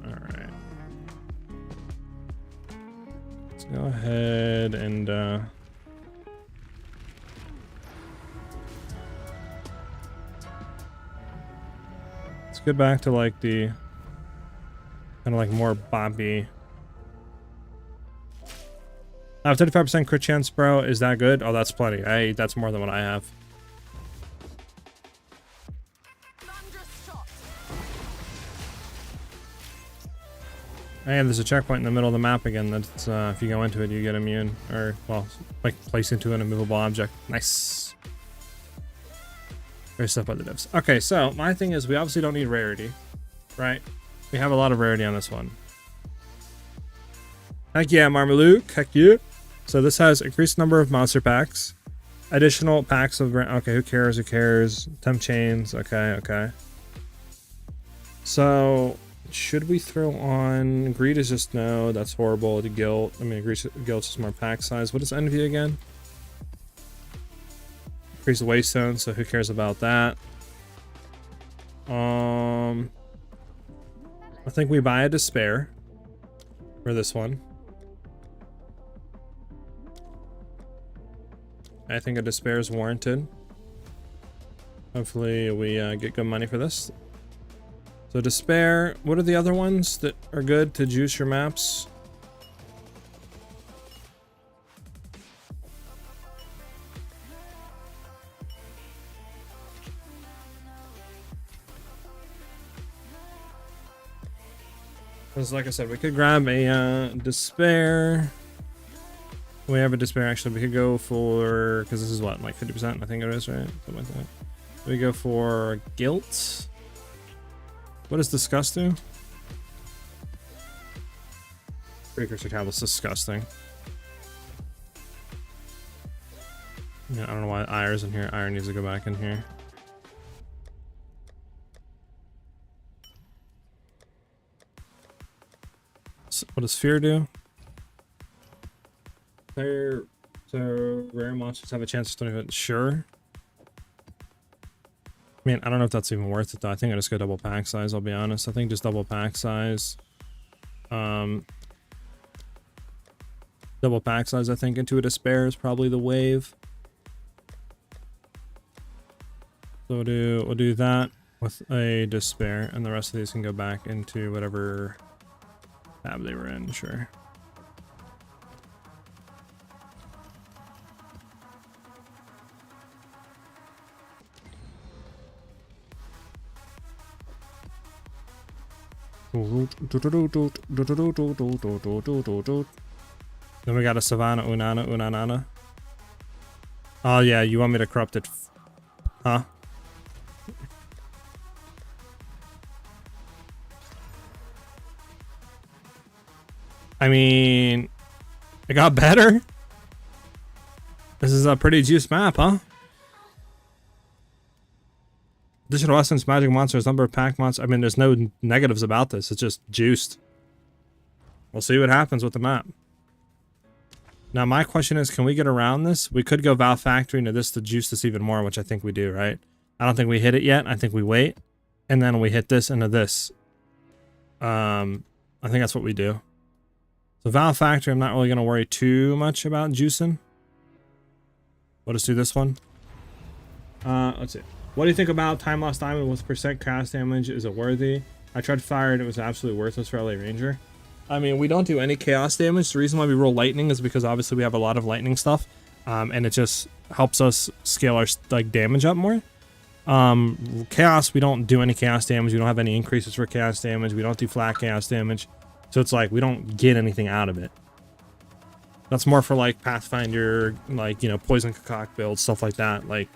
Speaker 1: Alright. Let's go ahead and let's get back to like the kind of like more boppy. I have 35% crit chance, bro. Is that good? Oh, that's plenty. That's more than what I have. And there's a checkpoint in the middle of the map again. That's if you go into it, you get immune, or well, like place into an immovable object. Nice. Very stuff by the devs. Okay, so my thing is, we obviously don't need rarity, right? We have a lot of rarity on this one. Heck yeah, Marmaluke. Heck yeah. So this has increased number of monster packs, additional packs of, okay, who cares, who cares, temp chains, okay, okay. So should we throw on, greed is just no, that's horrible. The guilt, I mean, guilt is just more pack size. What is envy again? Increase the waystone, so who cares about that? I think we buy a despair for this one. I think a despair is warranted. Hopefully we get good money for this. So despair, what are the other ones that are good to juice your maps? Because like I said, we could grab a despair. We have a despair actually. We could go for, because this is what, like 50%, I think it is, right? Something like that. We go for guilt. What does disgust do? Precursor tablet's disgusting. Yeah, I don't know why Iron's in here. Iron needs to go back in here. So what does Fear do? So rare monsters have a chance to do. Sure. I mean, I don't know if that's even worth it though. I think I just go double pack size, I'll be honest. I think just double pack size. Double pack size, I think, into a despair is probably the wave. So we'll do that with a despair, and the rest of these can go back into whatever tab they were in, sure. Then we got a Savannah Unana. Oh yeah, you want me to corrupt it? Huh? I mean, it got better. This is a pretty juiced map, huh? Additional essence, magic monsters, number of pack monsters. I mean, there's no negatives about this. It's just juiced. We'll see what happens with the map. Now, my question is, can we get around this? We could go Val Factory into this to juice this even more, which I think we do, right? I don't think we hit it yet. I think we wait. And then we hit this into this. I think that's what we do. So Val Factory, I'm not really going to worry too much about juicing. We'll just do this one. Let's see. What do you think about Time Lost Diamond with percent cast damage? Is it worthy? I tried fire and it was absolutely worthless for LA Ranger. I mean, we don't do any chaos damage. The reason why we roll lightning is because obviously we have a lot of lightning stuff. And it just helps us scale our like damage up more. Chaos, we don't do any chaos damage. We don't have any increases for chaos damage. We don't do flat chaos damage. So it's like we don't get anything out of it. That's more for like Pathfinder, like, you know, poison concoct builds, stuff like that. Like,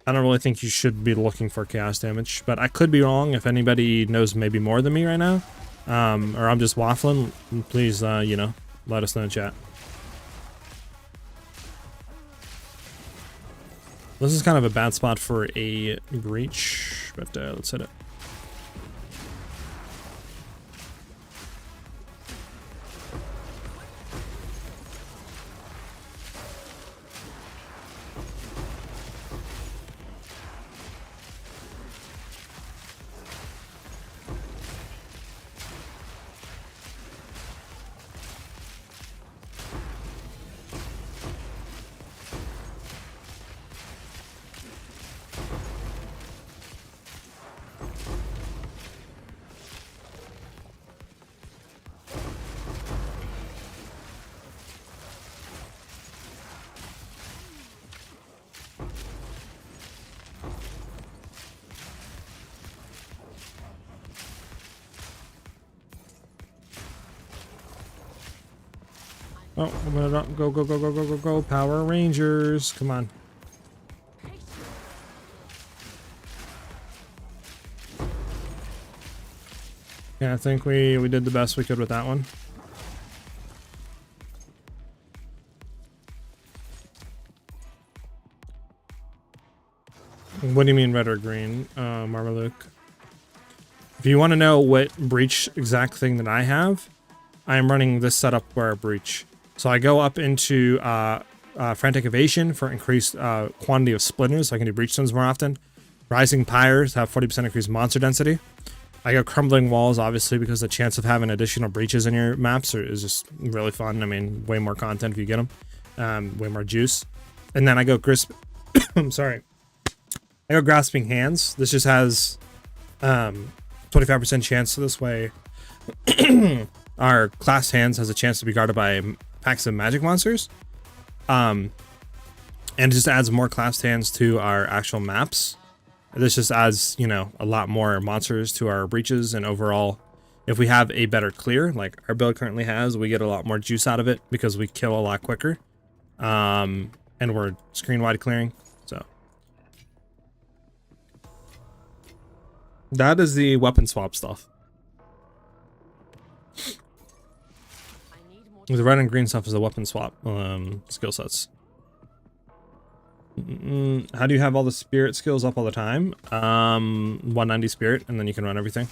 Speaker 1: I don't really think you should be looking for chaos damage, but I could be wrong. If anybody knows maybe more than me right now, or I'm just waffling, please, you know, let us know in chat. This is kind of a bad spot for a breach, but let's hit it. Oh, I'm gonna go, Power Rangers, come on. Yeah, I think we did the best we could with that one. What do you mean red or green, Marmaluke? If you want to know what breach exact thing that I have, I am running this setup where I breach. So I go up into Frantic Evasion for increased quantity of splinters, so I can do breach stones more often. Rising Pyres have 40% increased monster density. I go Crumbling Walls, obviously, because the chance of having additional breaches in your maps is just really fun. I mean, way more content if you get them. Way more juice. And then I go I'm sorry. I go Grasping Hands. This just has 25% chance, so this way our class hands has a chance to be guarded by packs of magic monsters. And it just adds more classed hands to our actual maps. This just adds, you know, a lot more monsters to our breaches, and overall, if we have a better clear, like our build currently has, we get a lot more juice out of it because we kill a lot quicker. And we're screen-wide clearing, so. That is the weapon swap stuff. The red and green stuff is the weapon swap skill sets. How do you have all the spirit skills up all the time? 190 spirit, and then you can run everything.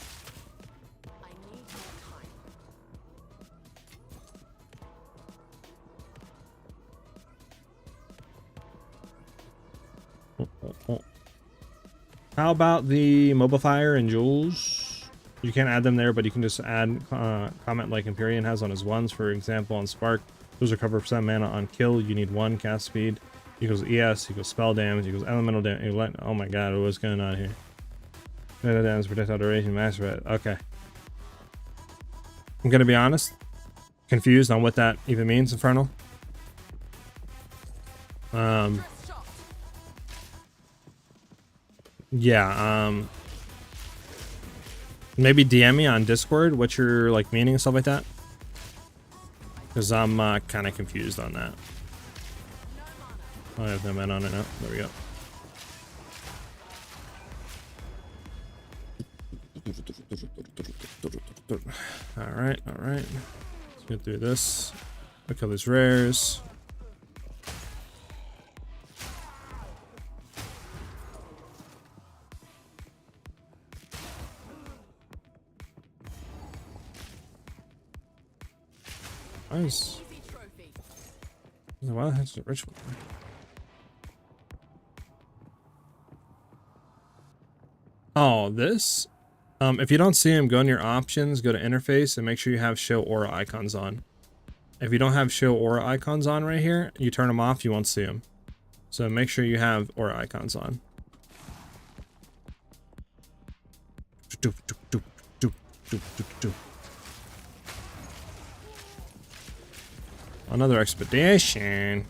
Speaker 1: How about the mobile fire and jewels? You can't add them there, but you can just add comment like Empyrean has on his ones. For example, on Spark, those recover percent mana on kill. You need 1 cast speed equals ES equals spell damage equals elemental damage. Oh my god, what's going on here? Melee damage, projectile duration, master red. Okay. I'm gonna be honest, confused on what that even means, Infernal. Yeah, maybe DM me on Discord what your like meaning and stuff like that, because I'm kind of confused on that. I have no mana on it now. There we go. All right. Let's get through this. Look at these rares. Nice. Why the heck's a ritual? Oh, this? If you don't see him, go in your options, go to interface, and make sure you have show aura icons on. If you don't have show aura icons on right here, you turn them off, you won't see them. So make sure you have aura icons on. Another expedition.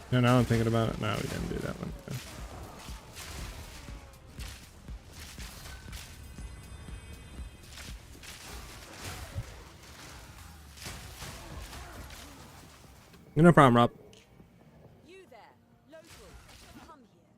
Speaker 1: No, now I'm thinking about it. No, we didn't do that one. Okay. No problem, Rob.
Speaker 3: You there, local, come here.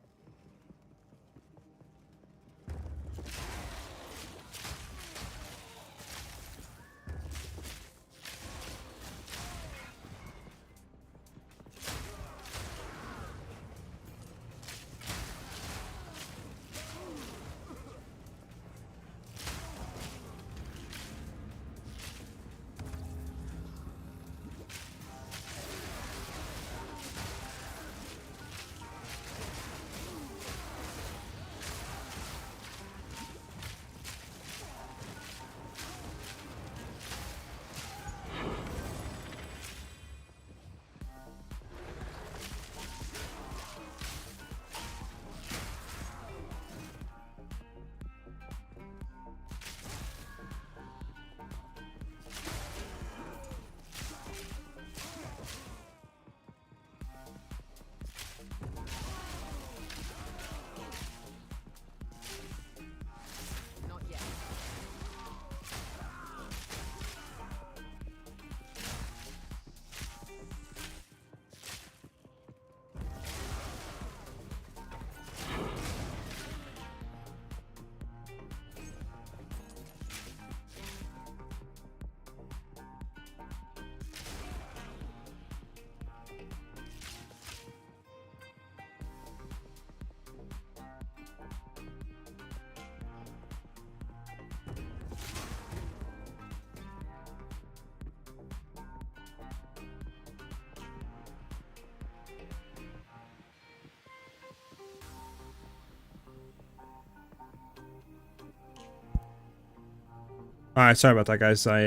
Speaker 1: Alright, sorry about that, guys. I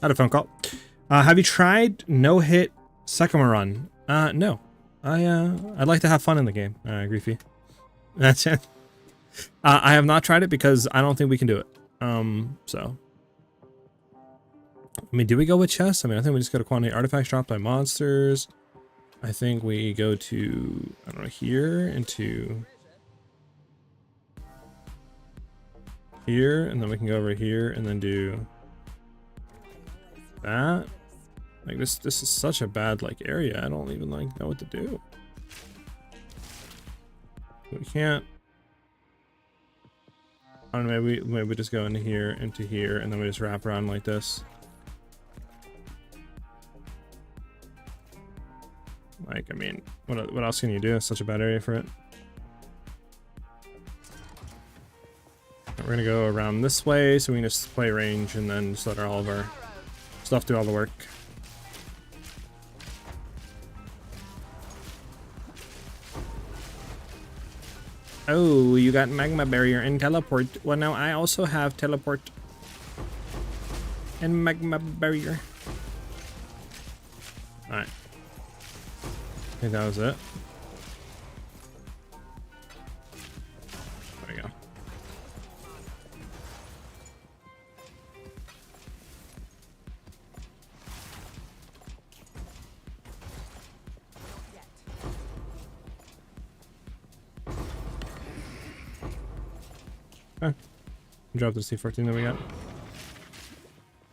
Speaker 1: had a phone call. Have you tried no-hit Sekima run? No. I'd like to have fun in the game, Griefy. That's it. I have not tried it because I don't think we can do it. So. I mean, do we go with chests? I mean, I think we just go to quantity artifacts dropped by monsters. I think we go to, I don't know, here into here, and then we can go over here and then do that. Like this is such a bad like area. I don't even like know what to do. We can't. I don't know, maybe we just go into here, and then we just wrap around like this. Like, I mean, what else can you do? It's such a bad area for it. We're gonna go around this way so we can just play range and then just let all of our stuff do all the work. Oh, you got magma barrier and teleport. Well, now I also have teleport and magma barrier. Alright. I think that was it. There we go. Okay. Drop the C14 that we got.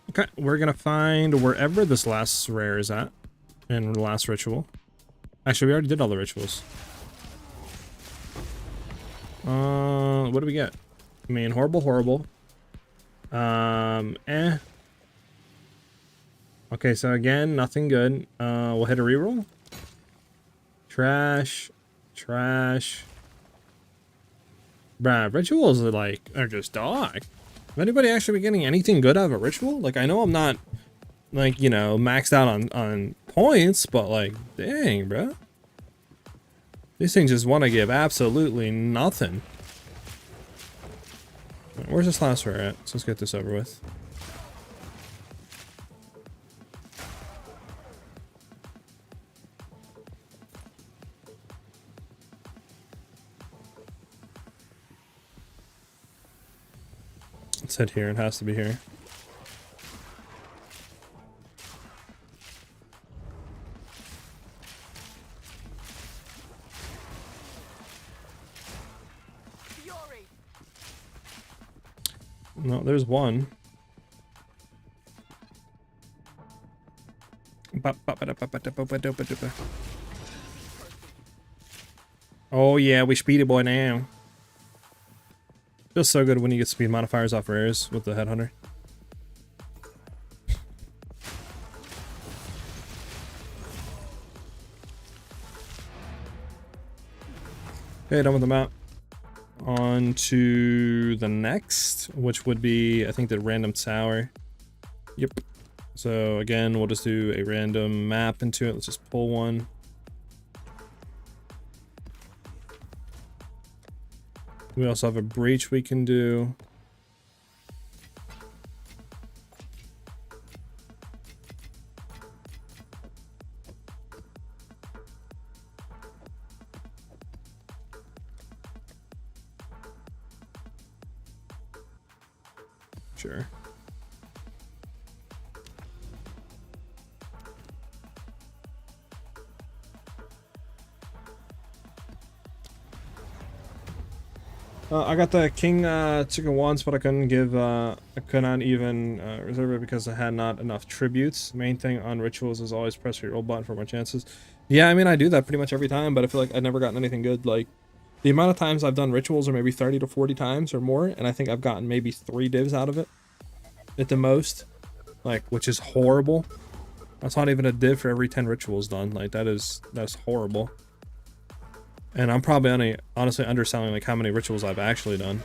Speaker 1: Okay, we're gonna find wherever this last rare is at in the last ritual. Actually, we already did all the rituals. What do we get? I mean, horrible. Eh. Okay, so again, nothing good. We'll hit a reroll. Trash. Bruh, rituals are just dog. If anybody actually be getting anything good out of a ritual? Like, I know I'm not, like, you know, maxed out on points, but like, dang, bro. These things just want to give absolutely nothing. Where's this last rare at? So let's get this over with. Let's head here. It has to be here.
Speaker 3: Fury.
Speaker 1: No, there's one. Oh yeah, we speedy boy now. Feels so good when you get speed modifiers off rares with the Headhunter. Okay, done with the map. On to the next, which would be, I think, the random tower. Yep. So again, we'll just do a random map into it. Let's just pull one. We also have a breach we can do. Sure. I got the king chicken once, but I couldn't give. I could not even reserve it because I had not enough tributes. Main thing on rituals is always press your roll button for more chances. Yeah, I mean I do that pretty much every time, but I feel like I've never gotten anything good. Like the amount of times I've done rituals are maybe 30 to 40 times or more, and I think I've gotten maybe 3 divs out of it at the most, like, which is horrible. That's not even a div for every 10 rituals done. Like that's horrible. And I'm probably honestly underselling like how many rituals I've actually done.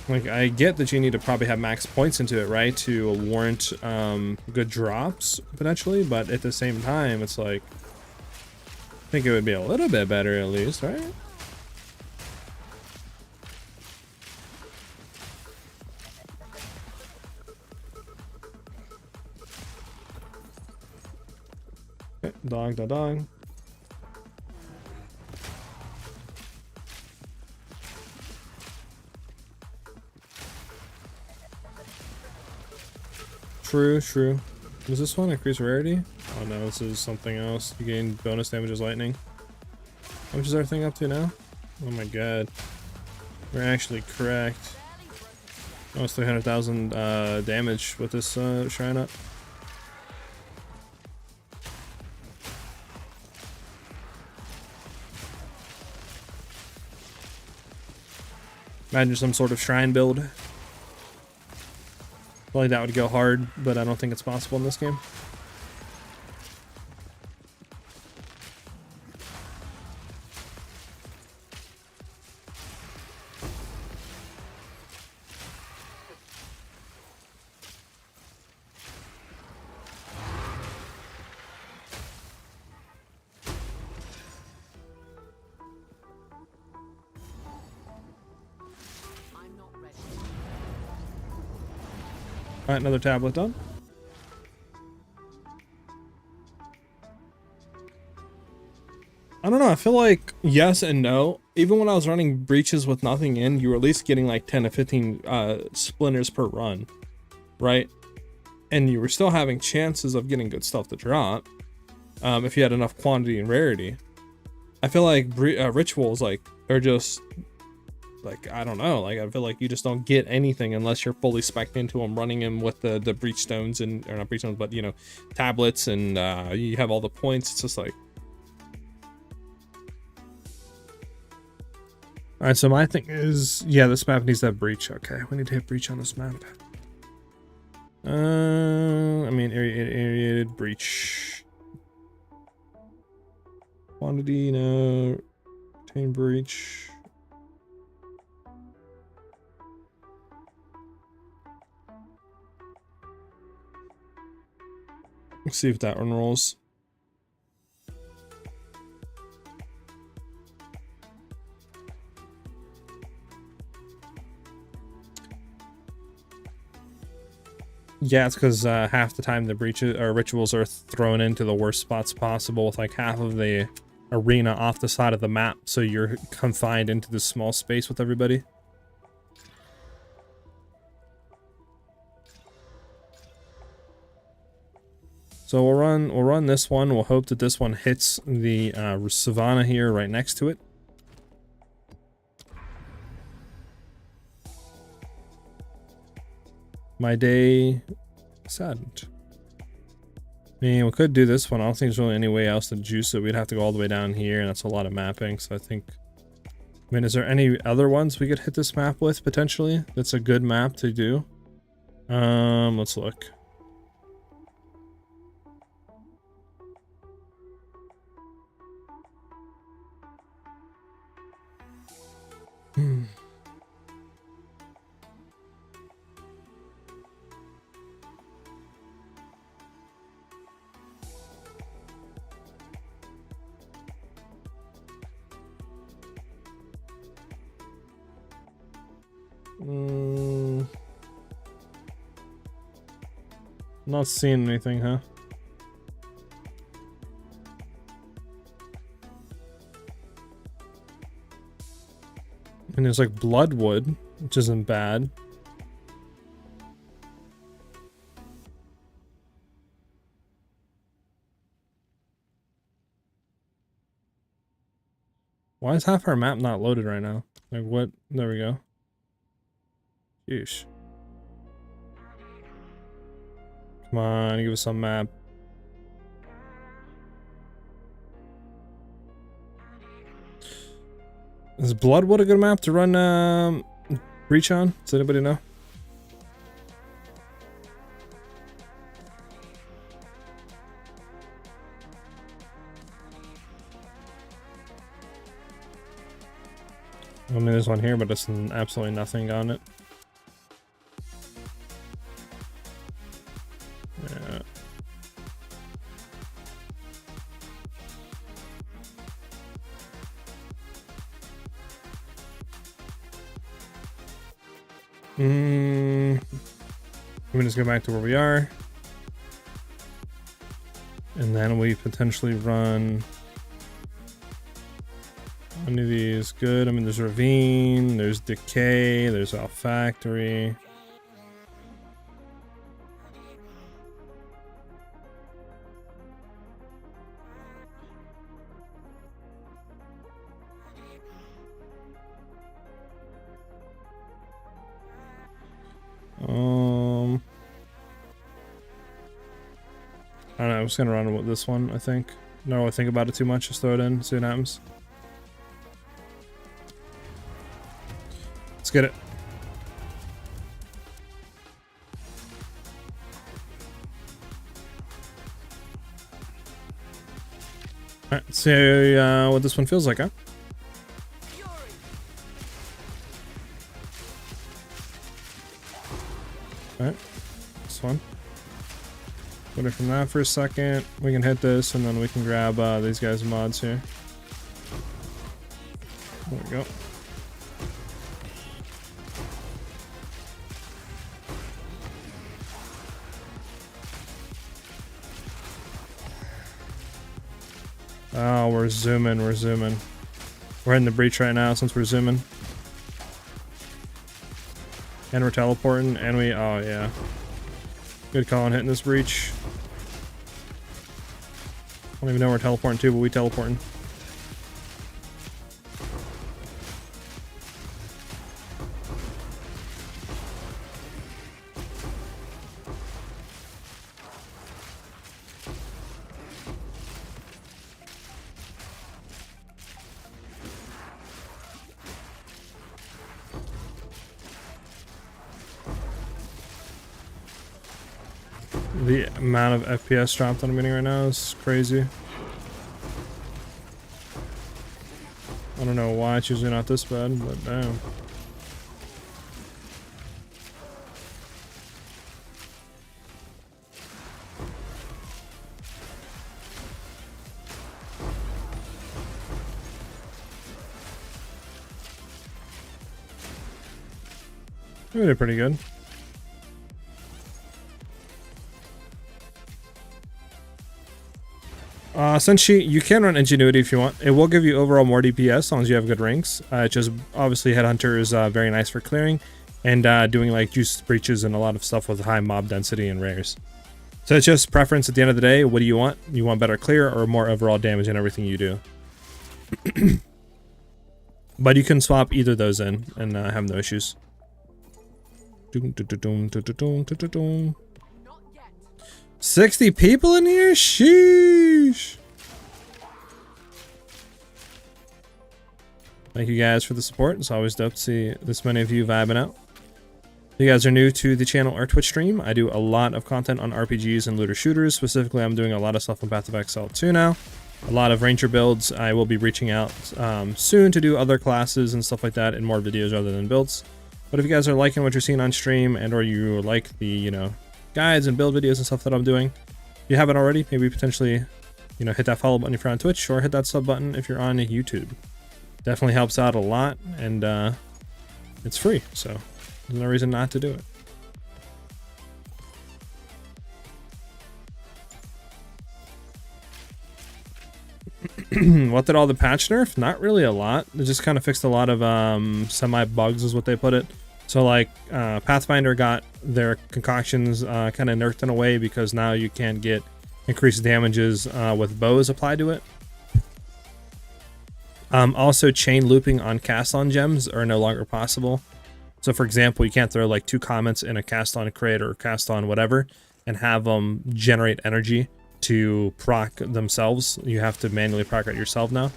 Speaker 1: Like, I get that you need to probably have max points into it, right, to warrant good drops potentially, but at the same time, it's like I think it would be a little bit better at least, right? Okay, dog. True. Does this one increase rarity? Oh no, this is something else. You gain bonus damage as lightning. How much is our thing up to now? Oh my god. We're actually correct. Almost 300,000 damage with this shrine up. Imagine some sort of shrine build. Probably that would go hard, but I don't think it's possible in this game. Alright, another tablet done. I don't know, I feel like yes and no. Even when I was running breaches with nothing in, you were at least getting like 10 to 15 splinters per run, right? And you were still having chances of getting good stuff to drop if you had enough quantity and rarity. I feel like rituals like are just like, I don't know, like I feel like you just don't get anything unless you're fully spec'd into them, running them with the breach stones and, or not breach stones, but you know, tablets, and you have all the points. It's just like, all right, so my thing is, yeah, this map needs that breach. Okay, we need to hit breach on this map. I mean, aerated breach. Quantity, no. Retain breach. Let's see if that one rolls. Yeah, it's because half the time the breaches or rituals are thrown into the worst spots possible, with like half of the arena off the side of the map, so you're confined into this small space with everybody. So we'll run this one. We'll hope that this one hits the savanna here right next to it. My day saddened. I mean, we could do this one. I don't think there's really any way else to juice it. We'd have to go all the way down here, and that's a lot of mapping. So I think, I mean, is there any other ones we could hit this map with potentially? That's a good map to do. Let's look. Not seeing anything, huh? And there's like bloodwood, which isn't bad. Why is half our map not loaded right now? Like what? There we go. Yeesh. Come on, give us some map. Is Bloodwood a good map to run breach on? Does anybody know? I mean, there's one here, but it's absolutely nothing on it. Yeah. Let me just go back to where we are. And then we potentially run any of these. Good. I mean, there's Ravine, there's Decay, there's Olfactory. I don't know, I'm just gonna run with this one, I think. Don't really think about it too much, just throw it in, see what happens. Let's get it. Alright, let's see what this one feels like, huh? Alright, this one. Put it from that for a second. We can hit this, and then we can grab these guys' mods here. There we go. Oh, we're zooming, we're zooming. We're in the breach right now since we're zooming. And we're teleporting, and we, oh yeah. Good call on hitting this breach. I don't even know where we're teleporting to, but we teleporting. The amount of FPS drop that I'm getting right now is crazy. I don't know why it's usually not this bad, but damn. We did pretty good. Essentially, you can run Ingenuity if you want. It will give you overall more DPS as long as you have good ranks. It's just obviously Headhunter is very nice for clearing and doing like juice breaches and a lot of stuff with high mob density and rares. So it's just preference at the end of the day. What do you want? You want better clear or more overall damage in everything you do? But you can swap either of those in and have no issues.
Speaker 3: Not yet.
Speaker 1: 60 people in here? Sheesh. Thank you guys for the support. It's always dope to see this many of you vibing out. If you guys are new to the channel or Twitch stream, I do a lot of content on RPGs and looter shooters. Specifically, I'm doing a lot of stuff on Path of Exile 2 now. A lot of ranger builds. I will be reaching out soon to do other classes and stuff like that in more videos rather than builds. But if you guys are liking what you're seeing on stream and or you like the, you know, guides and build videos and stuff that I'm doing, if you haven't already, maybe potentially, you know, hit that follow button if you're on Twitch or hit that sub button if you're on YouTube. Definitely helps out a lot, and it's free, so there's no reason not to do it. What did all the patch nerf? Not really a lot. They just kind of fixed a lot of semi bugs is what they put it. So like Pathfinder got their concoctions kind of nerfed in a way because now you can't get increased damages with bows applied to it. Also chain looping on cast on gems are no longer possible. So for example, you can't throw like 2 comments in a cast on crate or cast on whatever and have them generate energy to proc themselves. You have to manually proc it yourself now.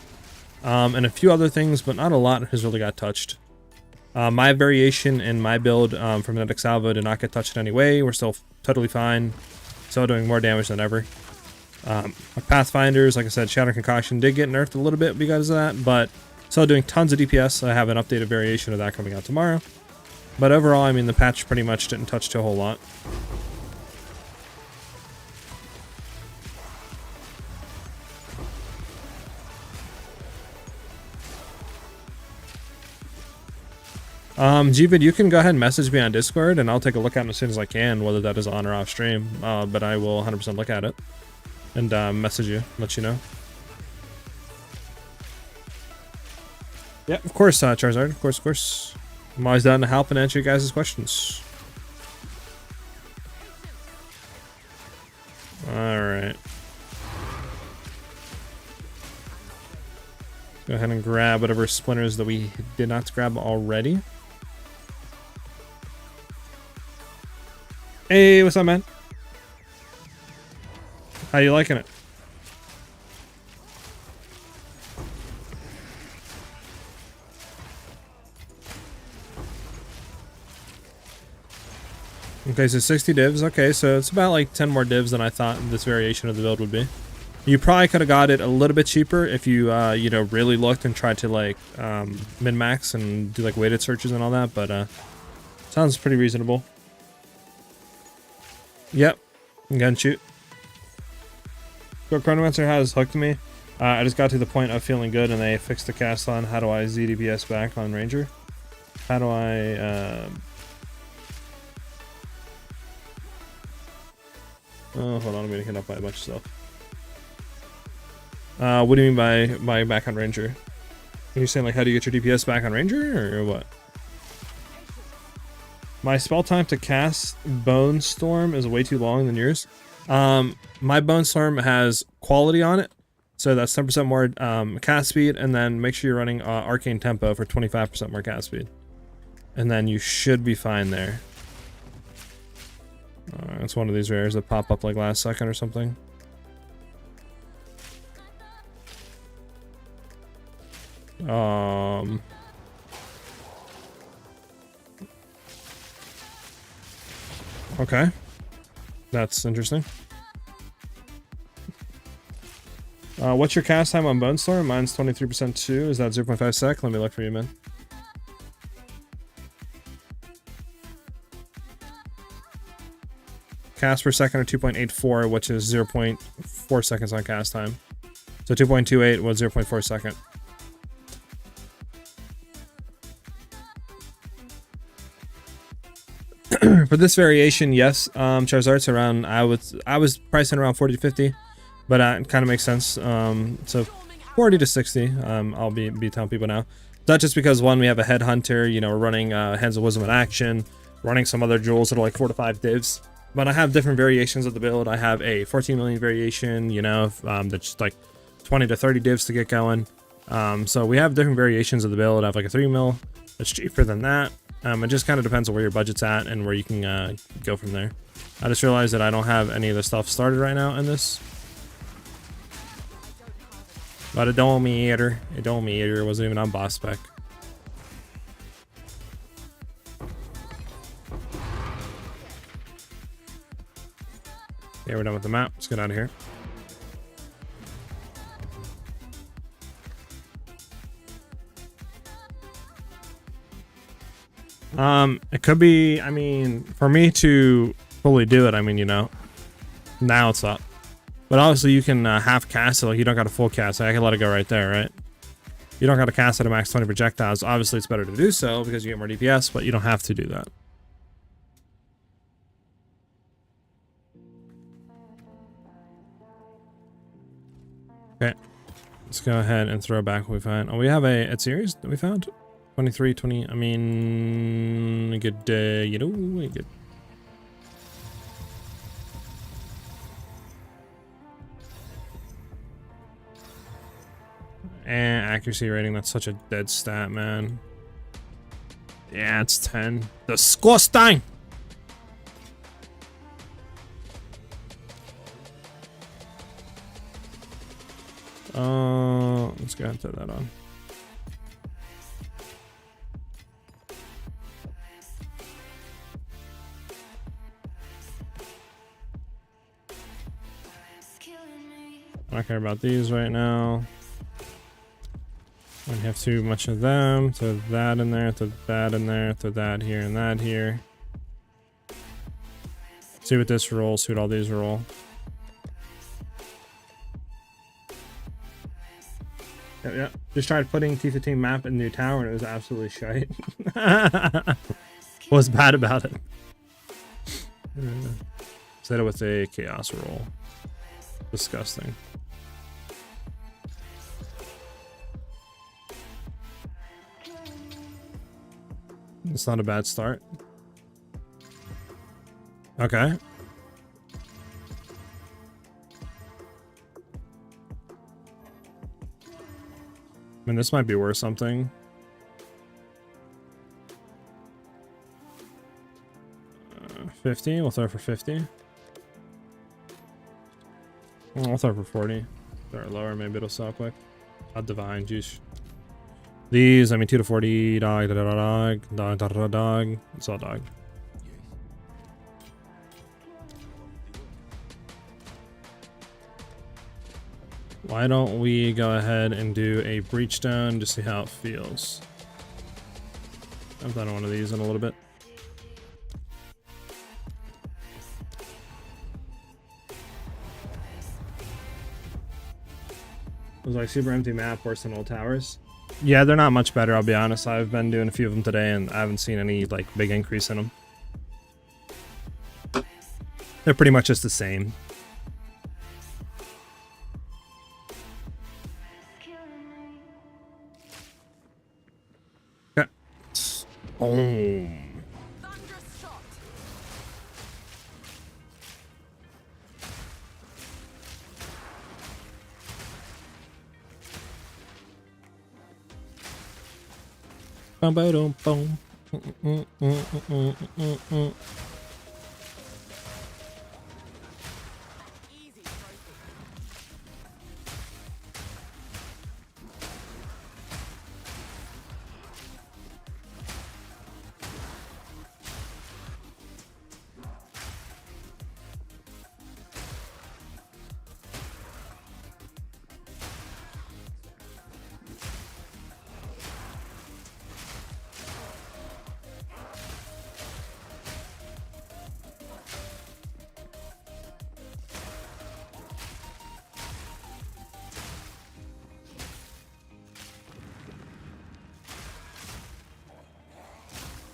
Speaker 1: And a few other things, but not a lot has really got touched. My variation in my build from Net Salvo did not get touched in any way. We're still totally fine. Still doing more damage than ever. My Pathfinders, like I said, Shatter Concoction did get nerfed a little bit because of that, but still doing tons of DPS. I have an updated variation of that coming out tomorrow. But overall, I mean, the patch pretty much didn't touch to a whole lot. Gvid, you can go ahead and message me on Discord and I'll take a look at it as soon as I can, whether that is on or off stream. But I will 100% look at it and message you, let you know. Yeah, of course, Charizard, of course. I'm always down to help and answer you guys' questions. Alright. Go ahead and grab whatever splinters that we did not grab already. Hey, what's up, man? How you liking it? Okay, so 60 divs. Okay, so it's about like 10 more divs than I thought this variation of the build would be. You probably could have got it a little bit cheaper if you, you know, really looked and tried to like min-max and do like weighted searches and all that, but sounds pretty reasonable. Yep, gun shoot. So Chronomancer has hooked me. I just got to the point of feeling good and they fixed the cast on. How do I ZDPS back on Ranger? How do I... Oh, hold on, I'm getting hit up by a bunch of stuff. What do you mean by back on Ranger? Are you saying like how do you get your DPS back on Ranger or what? My spell time to cast Bone Storm is way too long than yours. My Bone Storm has quality on it, so that's 10% more cast speed, and then make sure you're running Arcane Tempo for 25% more cast speed. And then you should be fine there. It's one of these rares that pop up like last second or something. Okay. That's interesting. What's your cast time on Bone Storm? Mine's 23% too. Is that 0.5 sec? Let me look for you, man. Cast per second or 2.84, which is 0.4 seconds on cast time. So 2.28 was 0.4 second. For this variation, yes, Charizard's around. I was pricing around 40 to 50, but it kind of makes sense. So 40 to 60. I'll be telling people now. Not just because one, we have a Headhunter. You know, we're running Hands of Wisdom in action, running some other jewels that are like 4 to 5 divs. But I have different variations of the build. I have a 14 million variation. You know, that's like 20 to 30 divs to get going. So we have different variations of the build. I have like a 3 mil that's cheaper than that. It just kind of depends on where your budget's at and where you can go from there. I just realized that I don't have any of the stuff started right now in this. But it don't matter. It don't matter. It wasn't even on boss spec. Okay, we're done with the map. Let's get out of here. It could be, I mean, for me to fully do it, I mean, you know, now it's up. But obviously you can half cast it, like you don't got a full cast. I can let it go right there, right? You don't got to cast it at max 20 projectiles. Obviously it's better to do so because you get more DPS, but you don't have to do that. Okay, let's go ahead and throw back what we find. Oh, we have a series that we found. 23, 20, I mean, good, you know, good. And accuracy rating, that's such a dead stat, man. Yeah, it's 10. Disgusting! Let's go ahead and throw that on. I don't care about these right now. I don't have too much of them. Throw that in there, throw that in there, throw that here and that here. See what this rolls, see what all these roll. Yeah. Just tried putting T15 map in the new tower and it was absolutely shite. What's bad about it? Set it with a chaos roll. Disgusting. It's not a bad start. Okay. I mean, this might be worth something. Uh, 50? We'll throw it for 50. I'll throw it for 40. Throw it lower, maybe it'll sell quick. Not divine, juice. These, I mean, 2 to 40, dog, dog. It's all dog. Why don't we go ahead and do a breachstone to see how it feels? I've done one of these in a little bit. It was like super empty map, worse than old towers. Yeah, they're not much better, I'll be honest. I've been doing a few of them today and I haven't seen any like big increase in them. They're pretty much just the same. Boom.
Speaker 3: Thunderous shot.
Speaker 1: Boom, boom, boom.
Speaker 3: Easy trophy.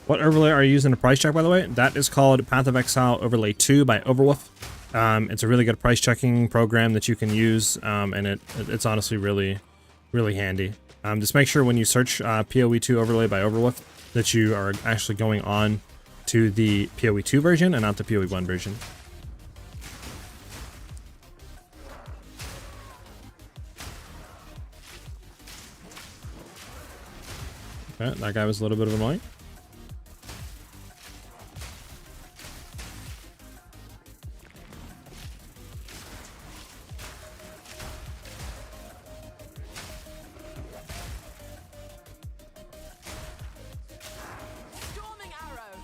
Speaker 1: What overlay are you using to price check, by the way? That is called Path of Exile Overlay 2 by Overwolf. It's a really good price checking program that you can use, and it's honestly really, really handy. Just make sure when you search PoE 2 Overlay by Overwolf that you are actually going on to the PoE 2 version and not the PoE 1 version. Okay, that guy was a little bit of annoying.
Speaker 3: Storming arrow.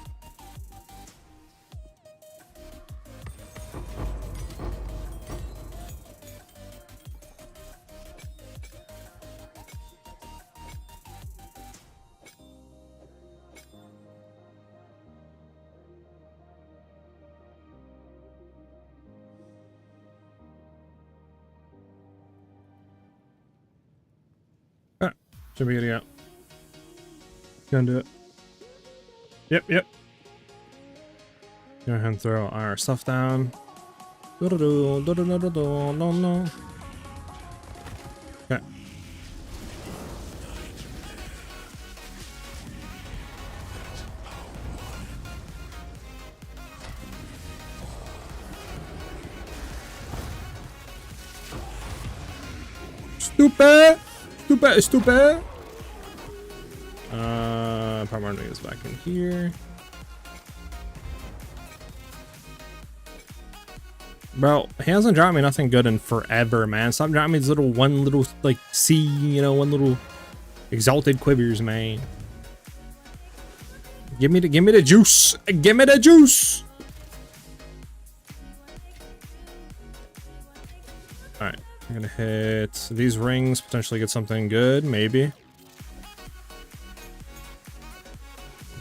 Speaker 1: Should be getting out. Gonna do it. Yep. Go ahead and throw our stuff down. Okay. Stupid! Probably gonna get this back in here. Bro, he hasn't dropped me nothing good in forever, man. Stop dropping me these one little like C, you know, one little exalted quivers, man. Give me the juice. Give me the juice. All right, I'm gonna hit these rings. Potentially get something good, maybe.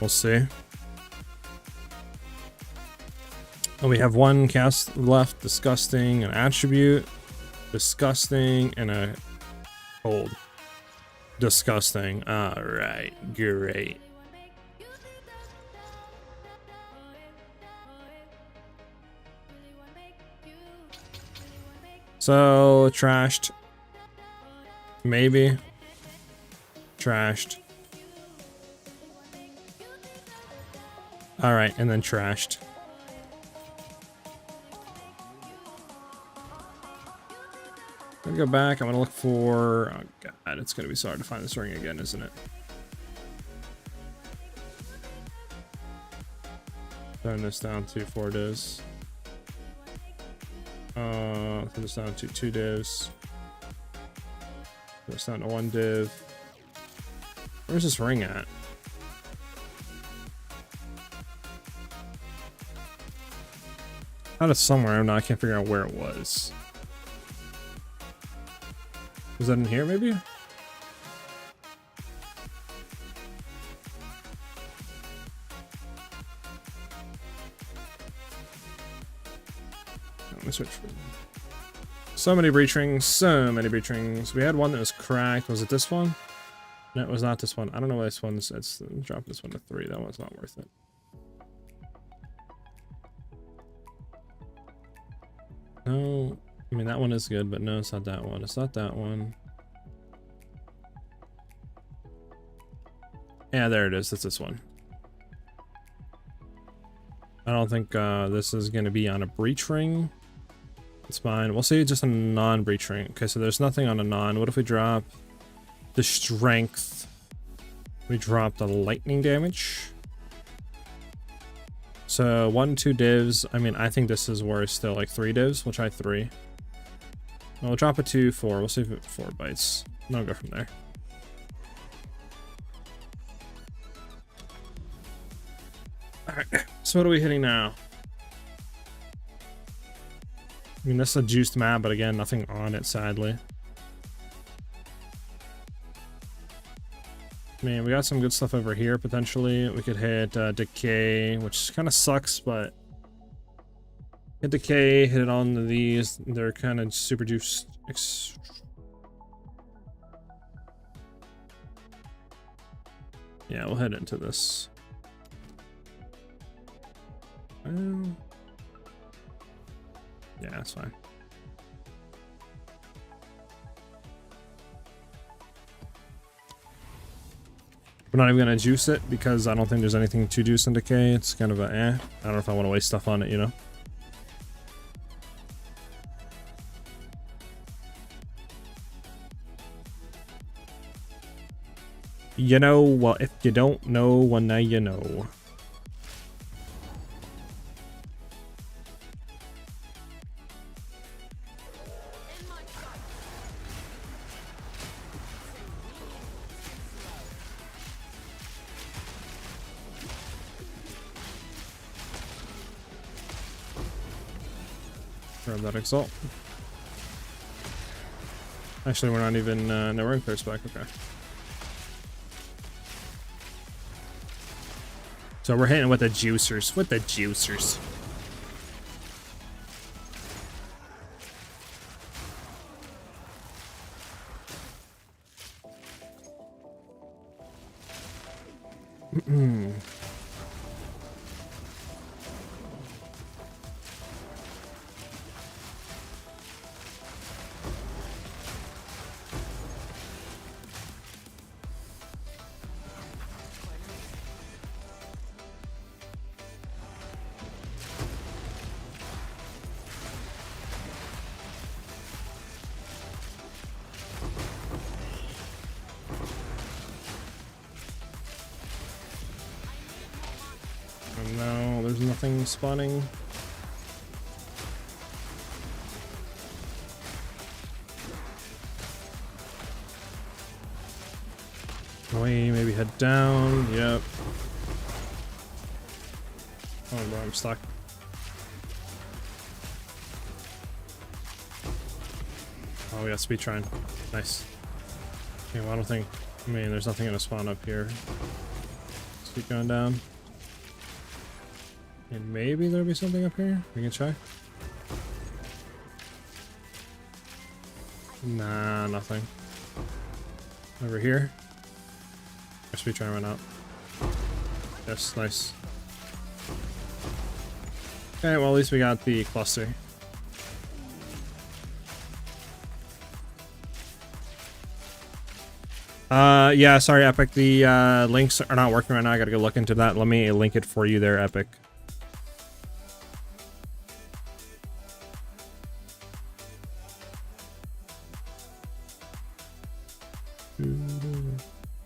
Speaker 1: We'll see. Oh, we have one cast left. Disgusting, an attribute. Disgusting, and a cold. Disgusting. Alright, great. So, trashed. Maybe. Trashed. Alright, and then trashed. I'm gonna go back. I'm gonna look for... Oh god, it's gonna be so hard to find this ring again, isn't it? Turn this down to 4 divs. Turn this down to 2 divs. Turn this down to 1 div. Where's this ring at? Out of somewhere, I can't figure out where it was. Was that in here, maybe? Let me switch. So many breach rings, so many breach rings. We had one that was cracked. Was it this one? No, it was not this one. I don't know why this one's. It's drop this one to 3. That one's not worth it. No, I mean that one is good, but no, it's not that one. It's not that one. Yeah, there it is. That's this one. I don't think this is going to be on a breach ring. It's fine. We'll see just a non-breach ring. Okay, so there's nothing on a non. What if we drop the strength? We drop the lightning damage. So 1, 2 divs. I mean, I think this is worse still. Like 3 divs. We'll try 3. We'll drop it to 4. We'll see if it 4 bites. And I'll go from there. Alright, so what are we hitting now? I mean, this is a juiced map, but again, nothing on it, sadly. I mean, we got some good stuff over here, potentially. We could hit Decay, which kind of sucks, but... Hit Decay, hit it on these. They're kind of super juiced. Yeah, we'll head into this. Yeah, that's fine. We're not even gonna juice it because I don't think there's anything to juice in Decay. It's kind of a I don't know if I want to waste stuff on it, you know? You know, well, if you don't know, well, now you know. Grab that Exalt. Actually, we're not even, no, we're in clear spec, okay. So we're hitting with the juicers, No, there's nothing spawning. We maybe head down. Yep. Oh, bro, I'm stuck. Oh, we got speed trying. Nice. Okay, well, I don't think. I mean, there's nothing gonna spawn up here. Let's keep going down. And maybe there'll be something up here. We can check. Nah, nothing. Over here. Our speed trying to run out. Yes, nice. Okay, well, at least we got the cluster. Yeah, sorry, Epic. The links are not working right now. I gotta go look into that. Let me link it for you there, Epic.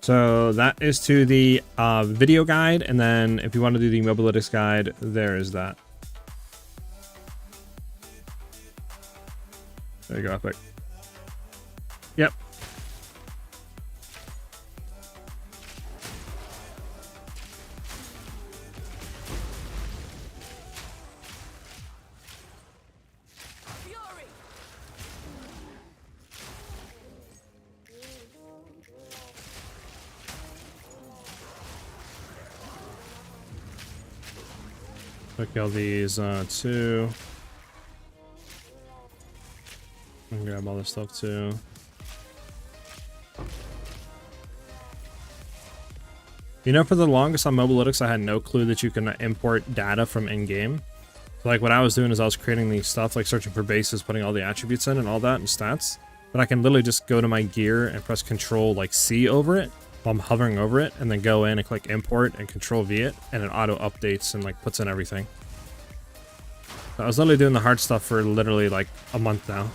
Speaker 1: So that is to the video guide, and then if you want to do the mobalytics guide, there is that. There you go, Epic. Yep. Look at all these too. I can grab all this stuff too. You know, for the longest on mobalytics, I had no clue that you can import data from in-game. So like what I was doing is I was creating these stuff, like searching for bases, putting all the attributes in and all that and stats. But I can literally just go to my gear and press Control like C over it while I'm hovering over it, and then go in and click import and Control V it, and it auto updates and like puts in everything. I was literally doing the hard stuff for literally like a month now.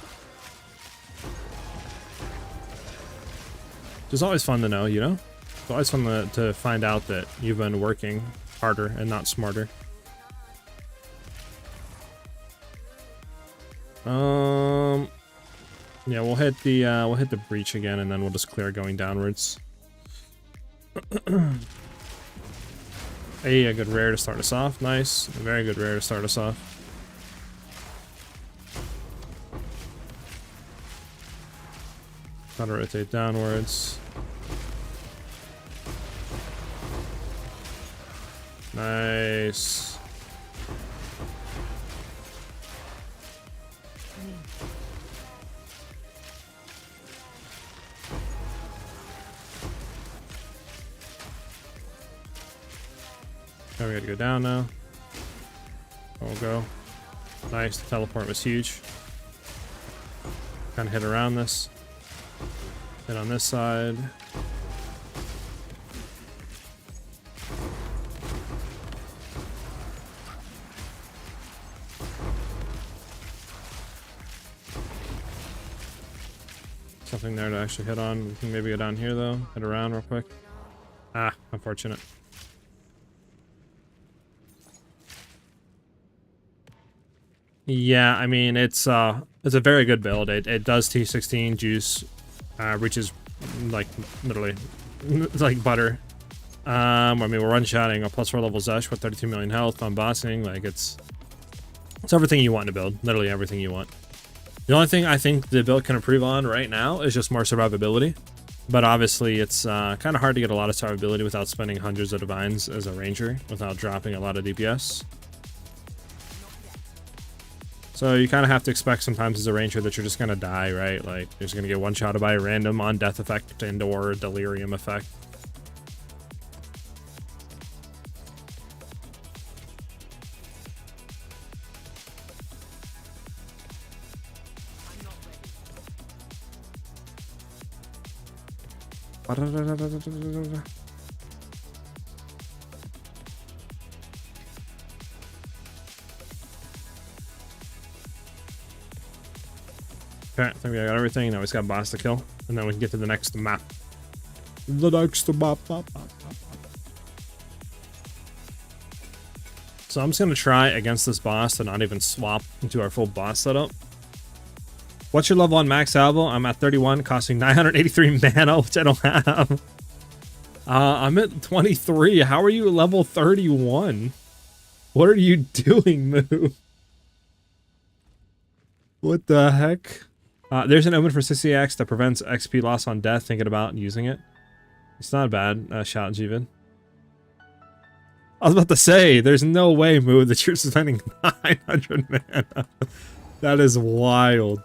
Speaker 1: Which is always fun to know, you know? It's always fun to find out that you've been working harder and not smarter. Yeah, we'll hit the breach again, and then we'll just clear going downwards. Hey, a good rare to start us off. Nice, a very good rare to start us off. Try to rotate downwards. Nice. Oh, we gotta go down now. We'll go. Nice, the teleport was huge. Kind of hit around this. Hit on this side. Something there to actually hit on. We can maybe go down here though. Hit around real quick. Ah, unfortunate. Yeah, I mean it's a very good build. It does T16 juice, reaches like literally like butter. I mean we're one-shotting a +4 level Zesh with 32 million health on bossing. Like it's everything you want to build. Literally everything you want. The only thing I think the build can improve on right now is just more survivability. But obviously it's kind of hard to get a lot of survivability without spending hundreds of divines as a ranger without dropping a lot of DPS. So you kind of have to expect sometimes as a ranger that you're just going to die, right? Like, you're just going to get one-shotted by a random on death effect and or delirium effect. Okay, I think we got everything. Now we just got boss to kill, and then we can get to the next map. The next map. So I'm just gonna try against this boss to not even swap into our full boss setup. What's your level on max Salvo? I'm at 31, costing 983 mana, which I don't have. I'm at 23. How are you at level 31? What are you doing, Moo? What the heck? There's an omen for 60x that prevents XP loss on death. Thinking about using it. It's not bad. Shout, Jeevan. I was about to say, there's no way, Moo, that you're spending 900 mana. That is wild.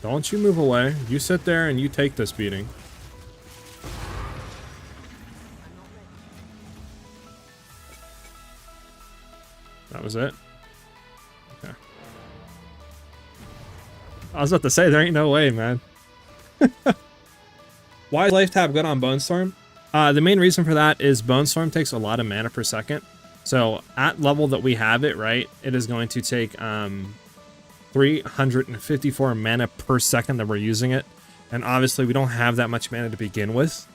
Speaker 1: Don't you move away. You sit there and you take this beating. That was it? Okay. I was about to say, there ain't no way, man. Why is Life Tap good on Bone Storm? The main reason for that is Bone Storm takes a lot of mana per second. So at level that we have it, right, it is going to take 354 mana per second that we're using it. And obviously we don't have that much mana to begin with.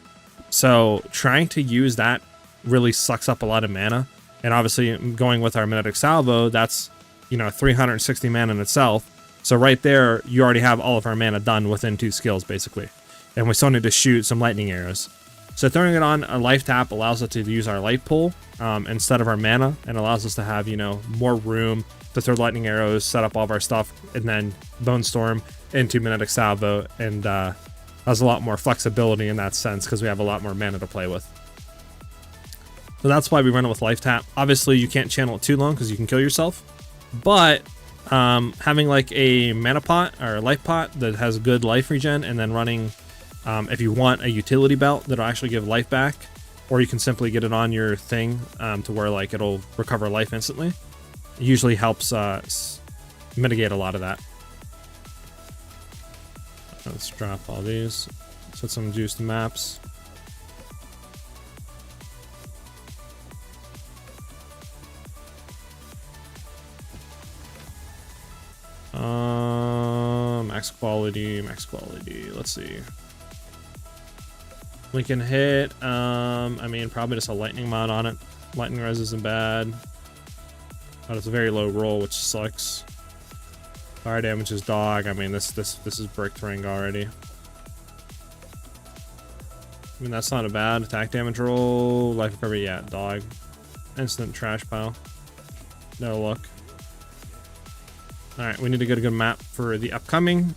Speaker 1: So trying to use that really sucks up a lot of mana. And obviously going with our Mimetic Salvo, that's, you know, 360 mana in itself. So right there, you already have all of our mana done within 2 skills, basically. And we still need to shoot some lightning arrows. So throwing it on a life tap allows us to use our life pool instead of our mana, and allows us to have, you know, more room to throw lightning arrows, set up all of our stuff, and then Bone Storm into Mimetic Salvo, and has a lot more flexibility in that sense because we have a lot more mana to play with. So that's why we run it with life tap. Obviously, you can't channel it too long because you can kill yourself, but having like a mana pot or a life pot that has good life regen, and then running, if you want, a utility belt that'll actually give life back, or you can simply get it on your thing to where like it'll recover life instantly. It usually helps mitigate a lot of that. Let's drop all these. Set some juiced maps. Max quality, max quality. Let's see. We can hit, I mean, probably just a lightning mod on it. Lightning res isn't bad, but it's a very low roll, which sucks. Fire damage is dog. I mean, this is bricked ring already. I mean, that's not a bad attack damage roll. Life recovery, yeah, dog. Instant trash pile. No luck. All right, we need to get a good map for the upcoming.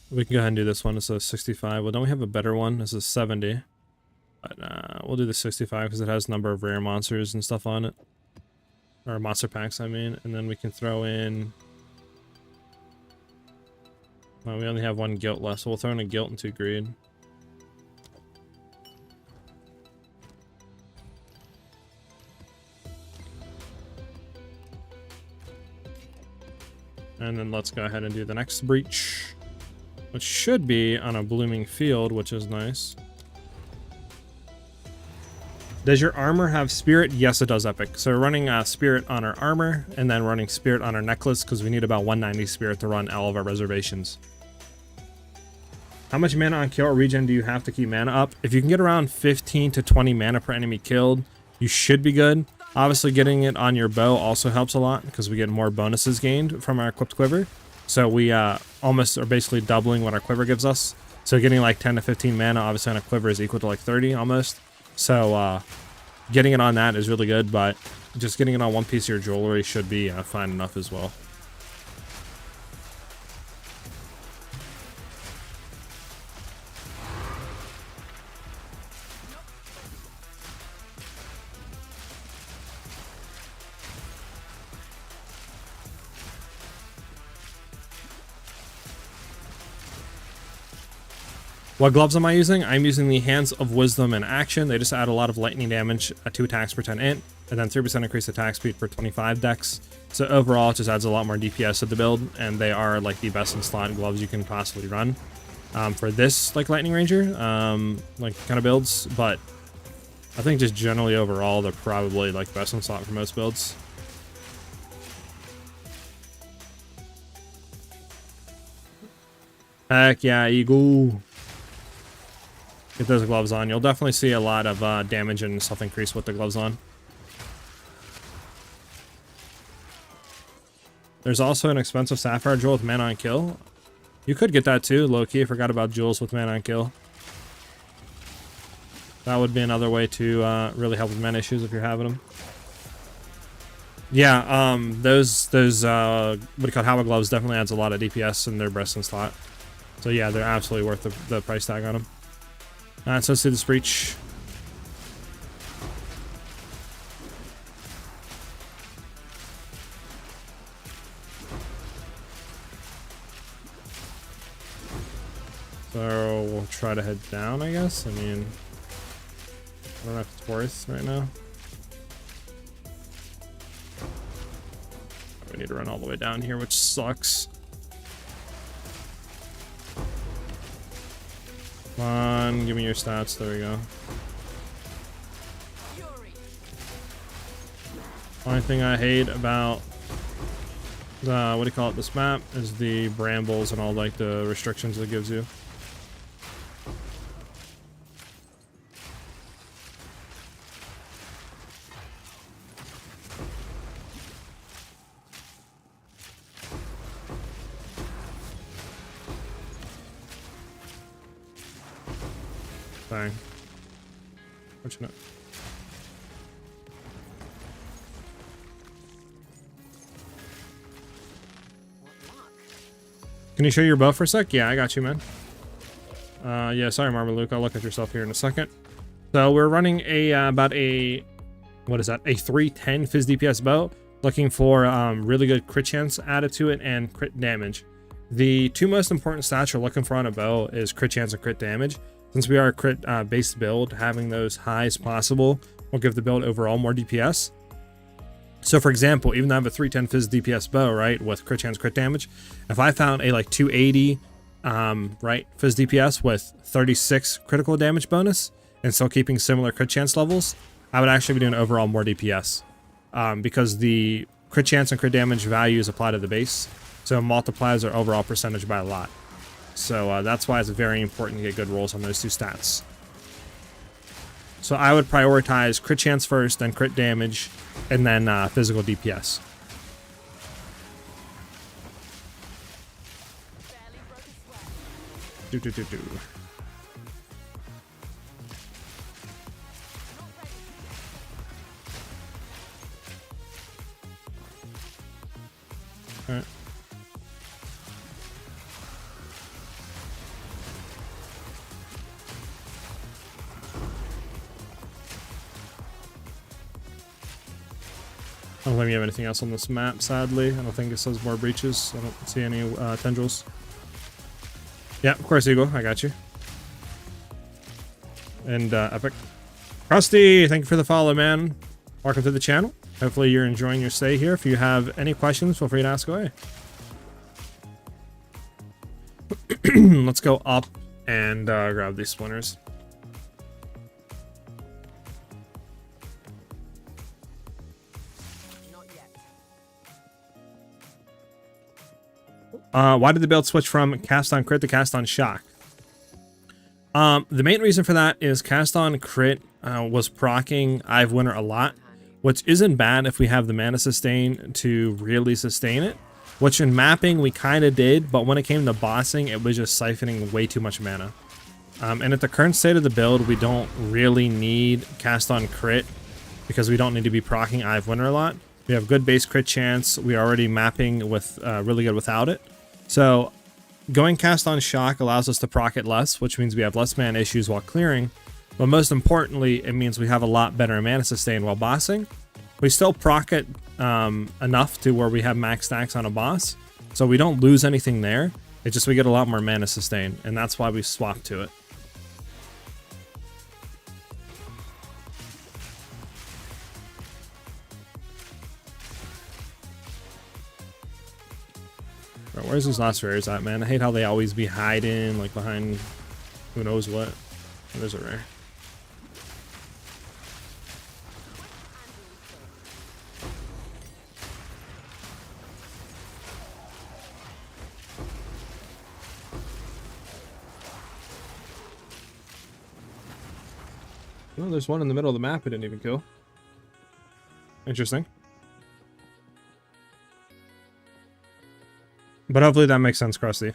Speaker 1: We can go ahead and do this one. It's a 65. Well, don't we have a better one? This is 70. But we'll do the 65 because it has a number of rare monsters and stuff on it. Or monster packs, I mean. And then we can throw in... Well, we only have one guilt left, so we'll throw in a guilt and 2 greed. And then let's go ahead and do the next breach, which should be on a blooming field, which is nice. Does your armor have spirit? Yes, it does, Epic. So we're running spirit on our armor, and then running spirit on our necklace, because we need about 190 spirit to run all of our reservations. How much mana on kill or regen do you have to keep mana up? If you can get around 15 to 20 mana per enemy killed, you should be good. Obviously, getting it on your bow also helps a lot, because we get more bonuses gained from our equipped quiver. So we almost are basically doubling what our quiver gives us. So getting like 10 to 15 mana, obviously on a quiver, is equal to like 30 almost. So getting it on that is really good, but just getting it on one piece of your jewelry should be fine enough as well. What gloves am I using? I'm using the Hands of Wisdom in action. They just add a lot of lightning damage, 2 attacks per 10 int, and then 3% increased attack speed per 25 dex. So overall, it just adds a lot more DPS to the build, and they are like the best in slot gloves you can possibly run for this like Lightning Ranger like kind of builds. But I think just generally overall, they're probably like best in slot for most builds. Heck yeah, Eagle. Get those gloves on. You'll definitely see a lot of damage and stuff increase with the gloves on. There's also an expensive sapphire jewel with mana on kill. You could get that too, low-key. I forgot about jewels with mana on kill. That would be another way to really help with mana issues if you're having them. Yeah, those what do you call it, Hava gloves definitely adds a lot of DPS in their breast and slot. So yeah, they're absolutely worth the price tag on them. Alright, so let's do this breach. So we'll try to head down, I guess. I mean, I don't know if it's worth right now. We need to run all the way down here, which sucks. Come on, give me your stats. There we go. Only thing I hate about what do you call it, this map is the brambles and all like the restrictions it gives you. Dang. Fortunate. Can you show your bow for a sec? Yeah, I got you, man. Yeah, sorry, Marvel Luke. I'll look at yourself here in a second. So we're running a about a what is that? A 310 Fizz DPS bow, looking for really good crit chance added to it and crit damage. The two most important stats you're looking for on a bow is crit chance and crit damage. Since we are a crit based build, having those high as possible will give the build overall more DPS. So for example, even though I have a 310 Fizz DPS bow, right, with crit chance, crit damage, if I found a like 280 right? Fizz DPS with 36 critical damage bonus and still keeping similar crit chance levels, I would actually be doing overall more DPS because the crit chance and crit damage values apply to the base, so it multiplies our overall percentage by a lot. So that's why it's very important to get good rolls on those two stats. So I would prioritize crit chance first, then crit damage, and then physical DPS. Do. All right. I don't think we have anything else on this map, sadly. I don't think it says more breaches. I don't see any tendrils. Yeah, of course, Eagle. I got you. And Epic. Krusty, thank you for the follow, man. Welcome to the channel. Hopefully you're enjoying your stay here. If you have any questions, feel free to ask away. Let's go up and grab these splinters. Why did the build switch from cast on crit to cast on shock? The main reason for that is cast on crit was proccing I've Winter a lot, which isn't bad if we have the mana sustain to really sustain it, which in mapping we kind of did, but when it came to bossing, it was just siphoning way too much mana. And at the current state of the build, we don't really need cast on crit because we don't need to be proccing I've Winter a lot. We have good base crit chance. We are already mapping with really good without it. So going cast on shock allows us to proc it less, which means we have less mana issues while clearing. But most importantly, it means we have a lot better mana sustain while bossing. We still proc it enough to where we have max stacks on a boss, so we don't lose anything there. It's just we get a lot more mana sustain, and that's why we swap to it. Bro, where's these last rares at, man? I hate how they always be hiding, like behind who knows what. Oh, there's a rare. Well, there's one in the middle of the map we didn't even kill. Interesting. But hopefully that makes sense, Krusty.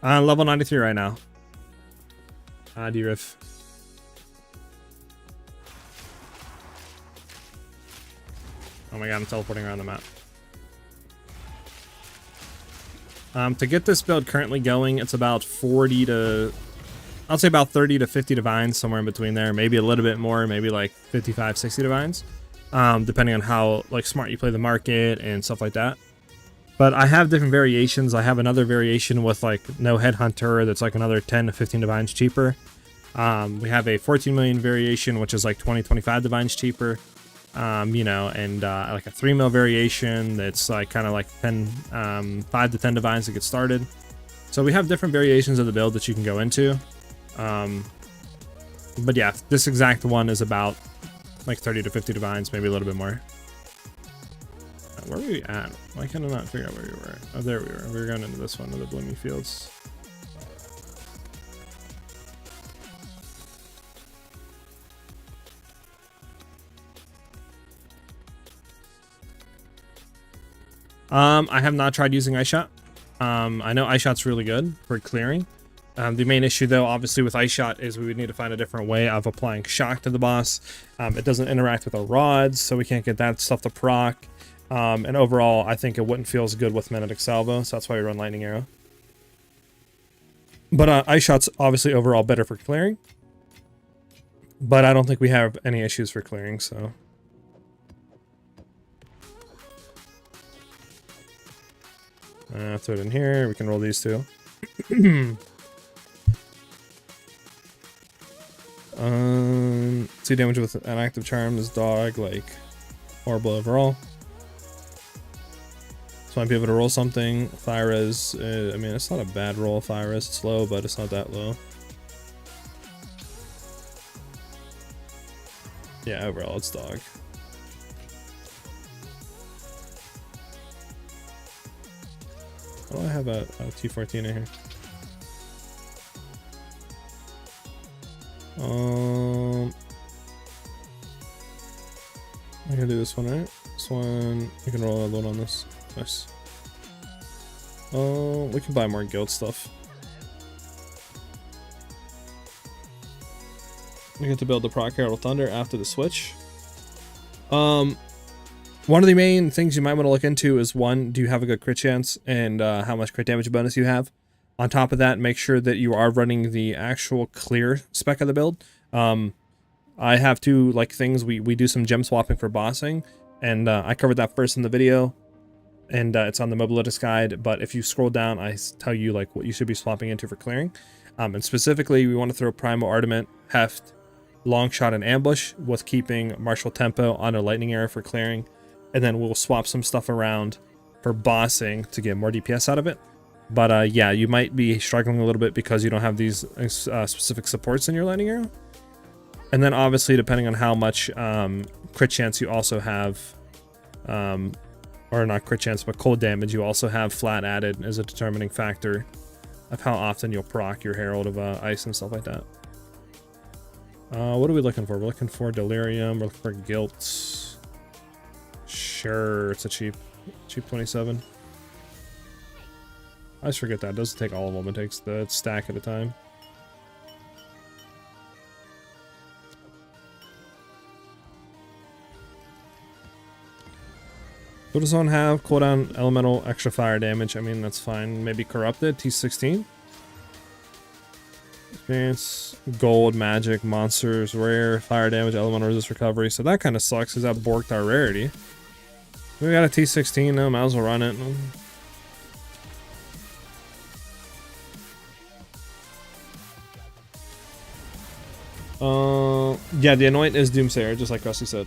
Speaker 1: Level 93 right now. D-Riff. Oh my god, I'm teleporting around the map. To get this build currently going, it's about 40 to... I'll say about 30 to 50 divines, somewhere in between there. Maybe a little bit more, maybe like 55, 60 divines. Depending on how like smart you play the market and stuff like that. But I have different variations. I have another variation with like no Headhunter that's like another 10 to 15 divines cheaper. We have a 14 million variation, which is like 20, 25 divines cheaper. You know, and like a 3 mil variation that's like kind of like 10, 5 to 10 divines to get started. So we have different variations of the build that you can go into. But yeah, this exact one is about like 30 to 50 divines, maybe a little bit more. Where were we at? Why can I not figure out where we were? Oh, there we were. We were going into this one of the bloomy fields. I have not tried using Ice Shot. I know Ice Shot's really good for clearing. The main issue, though, obviously with Ice Shot is we would need to find a different way of applying shock to the boss. It doesn't interact with our rods, so we can't get that stuff to proc. And overall, I think it wouldn't feel as good with Magnetic Salvo, so that's why we run Lightning Arrow. But Ice Shot's obviously overall better for clearing. But I don't think we have any issues for clearing, so... throw it in here. We can roll these two. 2 damage with an active charm is dog, like horrible overall. So might be able to roll something. ThiRes, I mean, it's not a bad roll. ThiRes, it's low, but it's not that low. Yeah, overall, it's dog. Oh, I have a T14 in here. I can do this one, right? This one, I can roll a load on this. Nice. Oh, we can buy more guild stuff. We get to build the proc Herald Thunder after the switch. One of the main things you might want to look into is, one, do you have a good crit chance, and how much crit damage bonus you have. On top of that, make sure that you are running the actual clear spec of the build. I have two things. We do some gem swapping for bossing, and I covered that first in the video, and it's on the Mobilitas guide. But if you scroll down, I tell you what you should be swapping into for clearing. And specifically, we want to throw Primal Ardament, Heft, Long Shot, and Ambush with keeping Martial Tempo on a Lightning Arrow for clearing. And then we'll swap some stuff around for bossing to get more DPS out of it. But yeah, you might be struggling a little bit because you don't have these specific supports in your Lightning Arrow. And then obviously, depending on how much crit chance you also have, or not crit chance, but cold damage, you also have flat added as a determining factor of how often you'll proc your Herald of Ice and stuff like that. What are we looking for? We're looking for Delirium, we're looking for Guilt. Sure, it's a cheap 27. I just forget that. It doesn't take all of them, it takes the stack at a time. What does one have? Cooldown, elemental, extra fire damage. I mean, that's fine. Maybe corrupted, T16. Experience, gold, magic, monsters, rare, fire damage, elemental resist recovery. So that kind of sucks because that borked our rarity. We got a T16 now, might as well run it. Yeah, the Anoint is Doomsayer, just like Rusty said.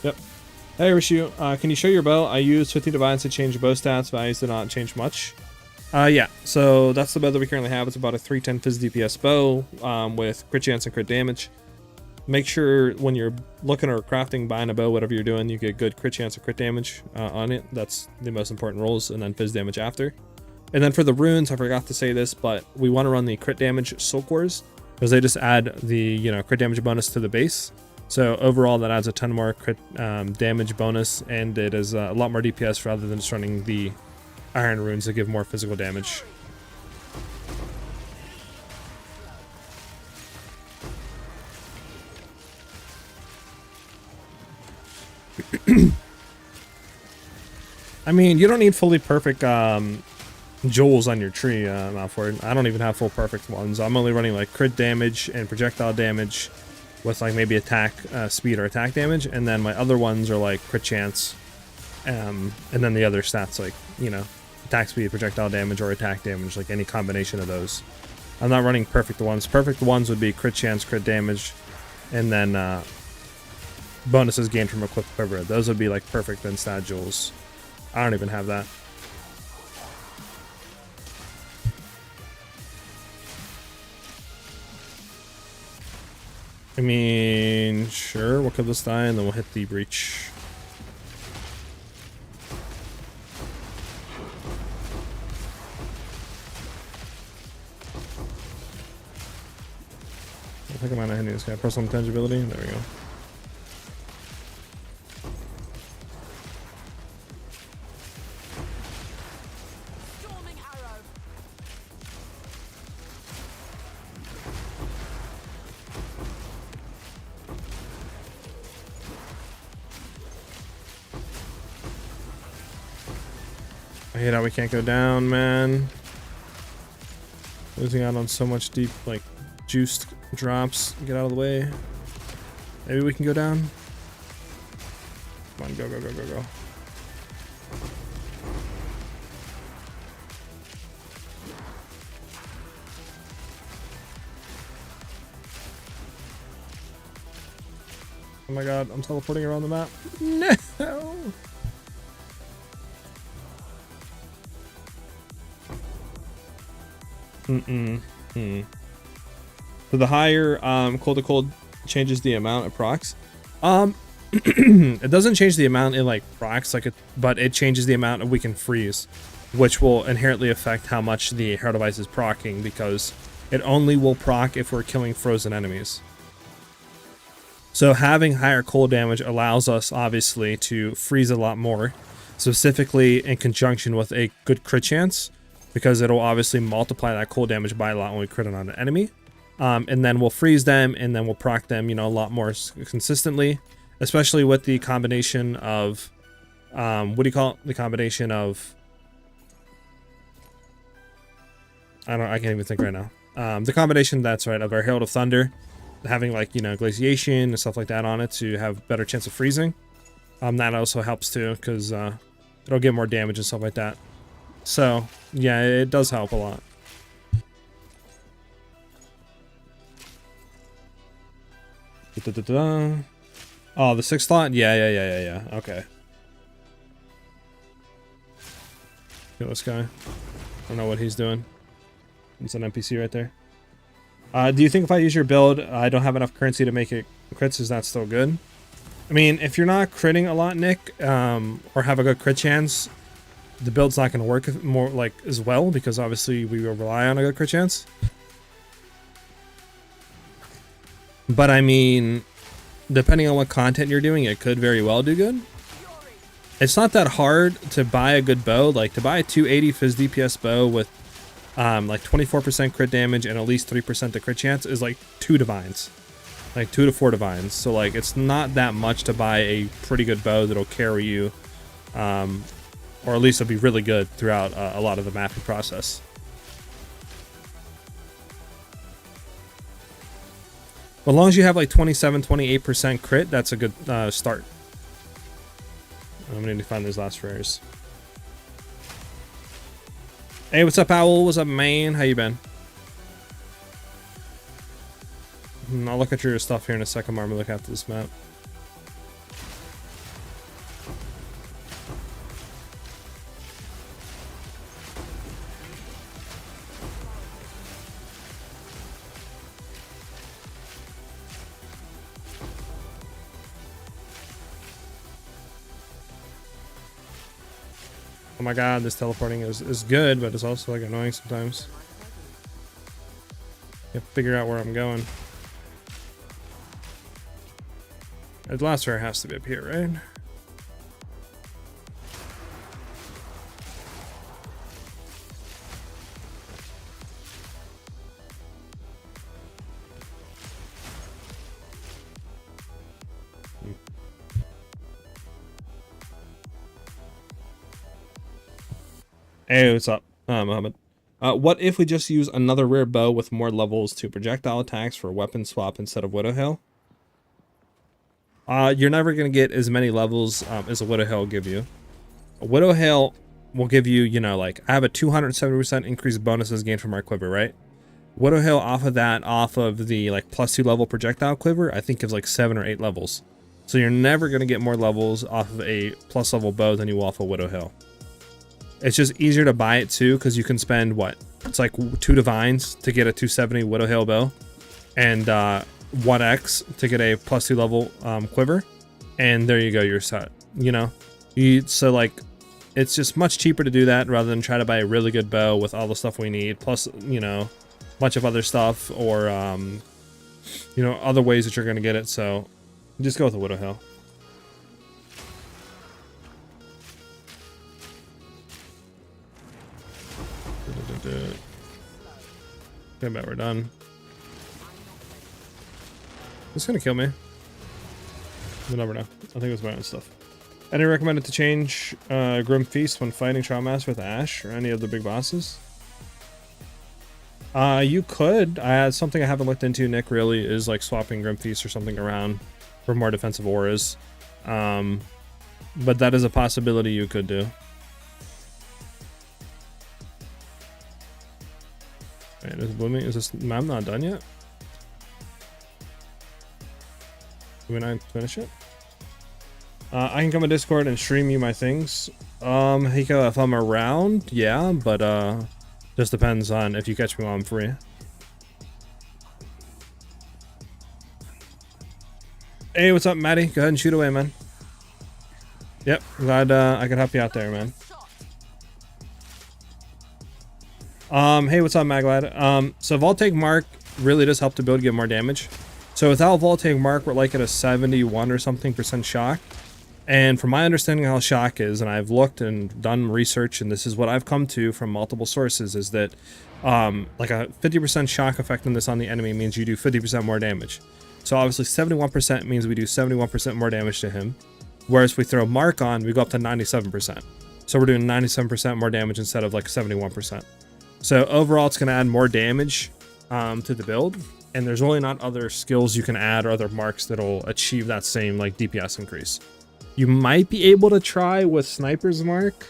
Speaker 1: Yep. Hey Rishu, can you show your bow? I used 50 Divines to change bow stats, values did not change much. Yeah, so that's the bow that we currently have. It's about a 310 Fizz DPS bow with crit chance and crit damage. Make sure when you're looking or crafting, buying a bow, whatever you're doing, you get good crit chance or crit damage on it. That's the most important rolls, and then Fizz damage after. And then for the runes, I forgot to say this, but we want to run the crit damage Soul Cores because they just add the crit damage bonus to the base. So overall, that adds a ton more crit damage bonus, and it is a lot more DPS rather than just running the Iron runes that give more physical damage. I mean, you don't need fully perfect jewels on your tree, Malford. I don't even have full perfect ones. I'm only running crit damage and projectile damage with maybe attack speed or attack damage, and then my other ones are crit chance, and then the other stats attack speed, projectile damage, or attack damage, any combination of those. I'm not running perfect ones. Perfect ones would be crit chance, crit damage, and then bonuses gained from equipped quiver. Those would be perfect and stat jewels. I don't even have that. I mean, sure, we'll kill this guy and then we'll hit the breach. I think I might not hitting this guy. Personal intangibility. There we go.
Speaker 3: Storming arrow.
Speaker 1: I hate how we can't go down, man. Losing out on so much deep, juiced drops. Get out of the way. Maybe we can go down. Come on, go, go, go, go, go. Oh my god, I'm teleporting around the map. No. So the higher cold to cold changes the amount it procs. It doesn't change the amount it like procs like it, but it changes the amount we can freeze, which will inherently affect how much the hair device is procking, because it only will proc if we're killing frozen enemies. So having higher cold damage allows us obviously to freeze a lot more, specifically in conjunction with a good crit chance, because it'll obviously multiply that cold damage by a lot when we crit on an enemy. And then we'll freeze them, and then we'll proc them, you know, a lot more consistently, especially with the combination of, what do you call it? The combination of, I can't even think right now. The combination, that's right, of our Herald of Thunder, having like, you know, glaciation and stuff like that on it to have better chance of freezing. That also helps too, because it'll get more damage and stuff like that. So yeah, it does help a lot. Oh, the 6th slot? Yeah. Okay. Kill this guy. I don't know what he's doing. He's an NPC right there. Do you think if I use your build, I don't have enough currency to make it crits? Is that still good? I mean, if you're not critting a lot, Nick, or have a good crit chance, the build's not going to work more like as well, because obviously we will rely on a good crit chance. But I mean, depending on what content you're doing, it could very well do good. It's not that hard to buy a good bow. Like, to buy a 280 Fizz DPS bow with like 24% crit damage and at least 3% the crit chance is like 2 divines. Like 2 to 4 divines. So like, it's not that much to buy a pretty good bow that'll carry you, or at least it'll be really good throughout a lot of the mapping process. As long as you have like 27-28% crit, that's a good start. I'm gonna need to find these last rares. Hey, what's up, Owl? What's up, man? How you been? I'll look at your stuff here in a second. I'm gonna look after this map. Oh my god, this teleporting is good, but it's also like annoying sometimes. You have to figure out where I'm going. The last rare has to be up here, right? Hey, what's up, Mohammed? What if we just use another rare bow with more levels to projectile attacks for a weapon swap instead of Widow Hail? You're never going to get as many levels as a Widow Hail will give you. A Widow Hail will give you, you know, like, I have a 270% increased bonuses gained from our quiver, right? Widow Hail off of that, off of the, like, +2 level projectile quiver, I think gives, like, 7 or 8 levels. So you're never going to get more levels off of a plus level bow than you will off of Widow Hail. It's just easier to buy it too, because you can spend what? It's like 2 divines to get a 270 Widow Hail bow, and 1x to get a +2 level quiver, and there you go, you're set. You know, so like, it's just much cheaper to do that rather than try to buy a really good bow with all the stuff we need, plus, you know, a bunch of other stuff, or you know, other ways that you're gonna get it. So just go with the Widow Hail. Okay, bet we're done. It's gonna kill me. We'll never know. I think it was my own stuff. Any recommended to change Grim Feast when fighting Trial Master with Ash or any of the big bosses? You could. Something I haven't looked into, Nick, really, is like swapping Grim Feast or something around for more defensive auras. But that is a possibility you could do. Wait, is blooming? Is this map not done yet? When I finish it, I can come to Discord and stream you my things. Hiko, if I'm around, yeah, but just depends on if you catch me while I'm free. Hey, what's up, Maddie? Go ahead and shoot away, man. Yep, glad I could help you out there, man. Hey, what's up, Maglad? So Voltaic Mark really does help the build get more damage. So without Voltaic Mark, we're like at a 71 or something % shock. And from my understanding of how shock is, and I've looked and done research, and this is what I've come to from multiple sources, is that like a 50% shock effectiveness on the enemy means you do 50% more damage. So obviously 71% means we do 71% more damage to him. Whereas if we throw Mark on, we go up to 97%. So we're doing 97% more damage instead of like 71%. So overall, it's going to add more damage to the build. And there's really not other skills you can add or other marks that'll achieve that same like DPS increase. You might be able to try with Sniper's Mark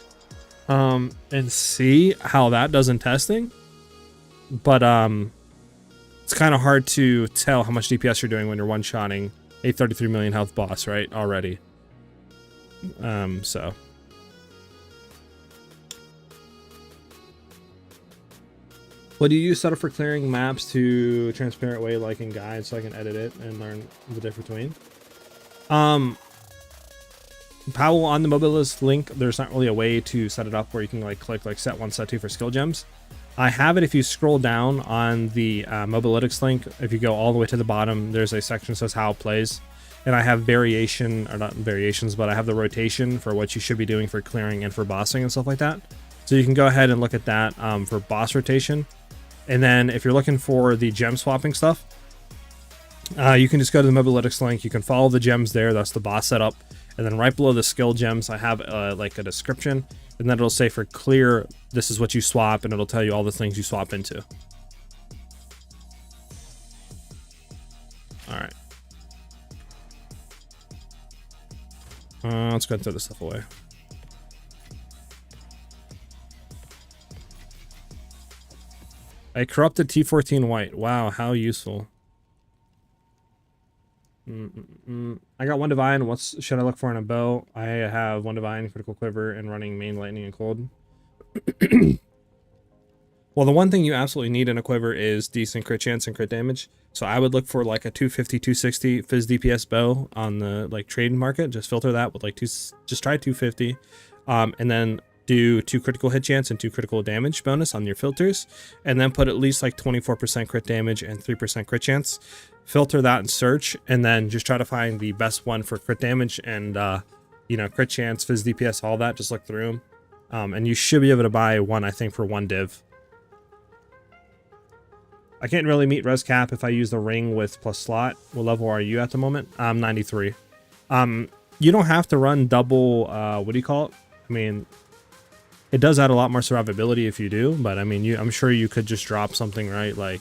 Speaker 1: and see how that does in testing. But it's kind of hard to tell how much DPS you're doing when you're one-shotting a 33 million health boss, right? Already. So. What do you use setup for clearing maps to transparent way like in guide so I can edit it and learn the difference between? Powell, on the mobilist link, there's not really a way to set it up where you can like click like set 1, set 2 for skill gems. I have it if you scroll down on the mobilytics link. If you go all the way to the bottom, there's a section that says how it plays. And I have variation, or not variations, but I have the rotation for what you should be doing for clearing and for bossing and stuff like that. So you can go ahead and look at that for boss rotation. And then if you're looking for the gem swapping stuff, you can just go to the mobilytics link. You can follow the gems there. That's the boss setup. And then right below the skill gems, I have like a description. And then it'll say for clear, this is what you swap. And it'll tell you all the things you swap into. All right. Let's go ahead and throw this stuff away. A corrupted T14 white. Wow, how useful. I got 1 divine. What should I look for in a bow? I have 1 divine, critical quiver, and running main lightning and cold. Well, the one thing you absolutely need in a quiver is decent crit chance and crit damage. So I would look for like a 250, 260 Fizz DPS bow on the like trade market. Just filter that with like just try 250, and then do 2 critical hit chance and 2 critical damage bonus on your filters, and then put at least like 24% crit damage and 3% crit chance. Filter that and search, and then just try to find the best one for crit damage and you know, crit chance, Fizz DPS, all that. Just look through them, and you should be able to buy one, I think, for 1 div. I can't really meet res cap if I use the ring with plus slot. What level are you at the moment? I'm 93. You don't have to run double, what do you call it? I mean, it does add a lot more survivability if you do, but I mean, I'm sure you could just drop something, right? Like,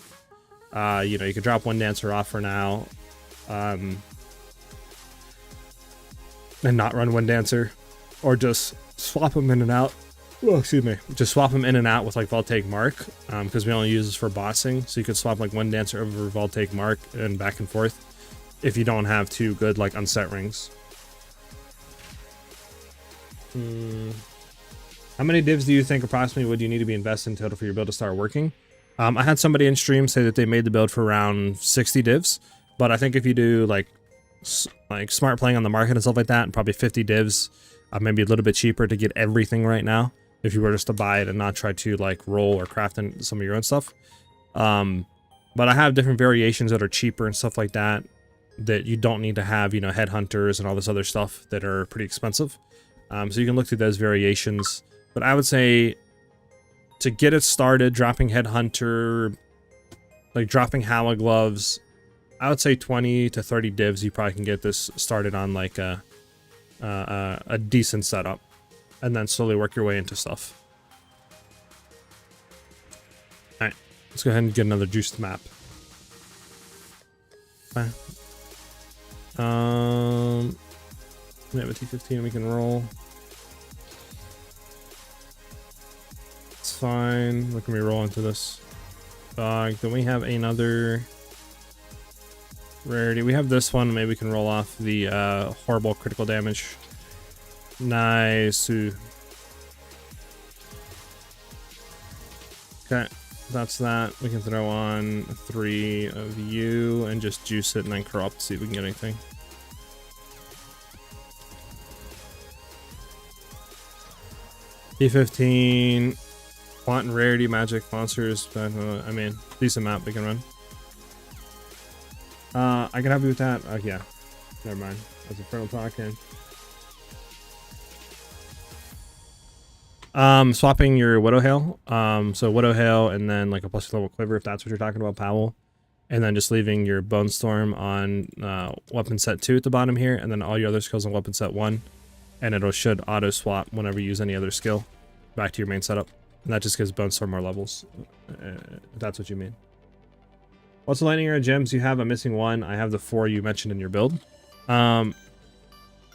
Speaker 1: you know, you could drop 1 dancer off for now, and not run 1 dancer, or just swap them in and out. Oh, excuse me. Just swap them in and out with like Voltaic Mark, because we only use this for bossing. So you could swap like 1 dancer over Voltaic Mark and back and forth if you don't have 2 good like unset rings. How many divs do you think approximately would you need to be invested in total for your build to start working? I had somebody in stream say that they made the build for around 60 divs, but I think if you do like smart playing on the market and stuff like that, and probably 50 divs, maybe a little bit cheaper to get everything right now, if you were just to buy it and not try to like roll or craft in some of your own stuff. But I have different variations that are cheaper and stuff like that, that you don't need to have, you know, Headhunters and all this other stuff that are pretty expensive. So you can look through those variations. But I would say to get it started, dropping Headhunter, like dropping Halla gloves, I would say 20 to 30 divs, you probably can get this started on like a decent setup, and then slowly work your way into stuff. All right, let's go ahead and get another juiced map. We have a T15 we can roll. It's fine. What can we roll into this dog? Then we have another rarity. We have this one. Maybe we can roll off the horrible critical damage. Nice. Ooh. Okay, that's that. We can throw on 3 of you and just juice it and then corrupt, see if we can get anything. P15, quant and rarity, magic, monsters, but I mean, decent map we can run. I can help you with that. Yeah, never mind. That's Infernal talking. Swapping your Widow Hail. So Widow Hail and then like a plus level quiver if that's what you're talking about, Powell. And then just leaving your Bone Storm on weapon set 2 at the bottom here, and then all your other skills on weapon set 1. And it should auto swap whenever you use any other skill back to your main setup. And that just gives Bone Storm more levels. If that's what you mean. What's the lightning arrow gems you have? I'm missing 1. I have the 4 you mentioned in your build.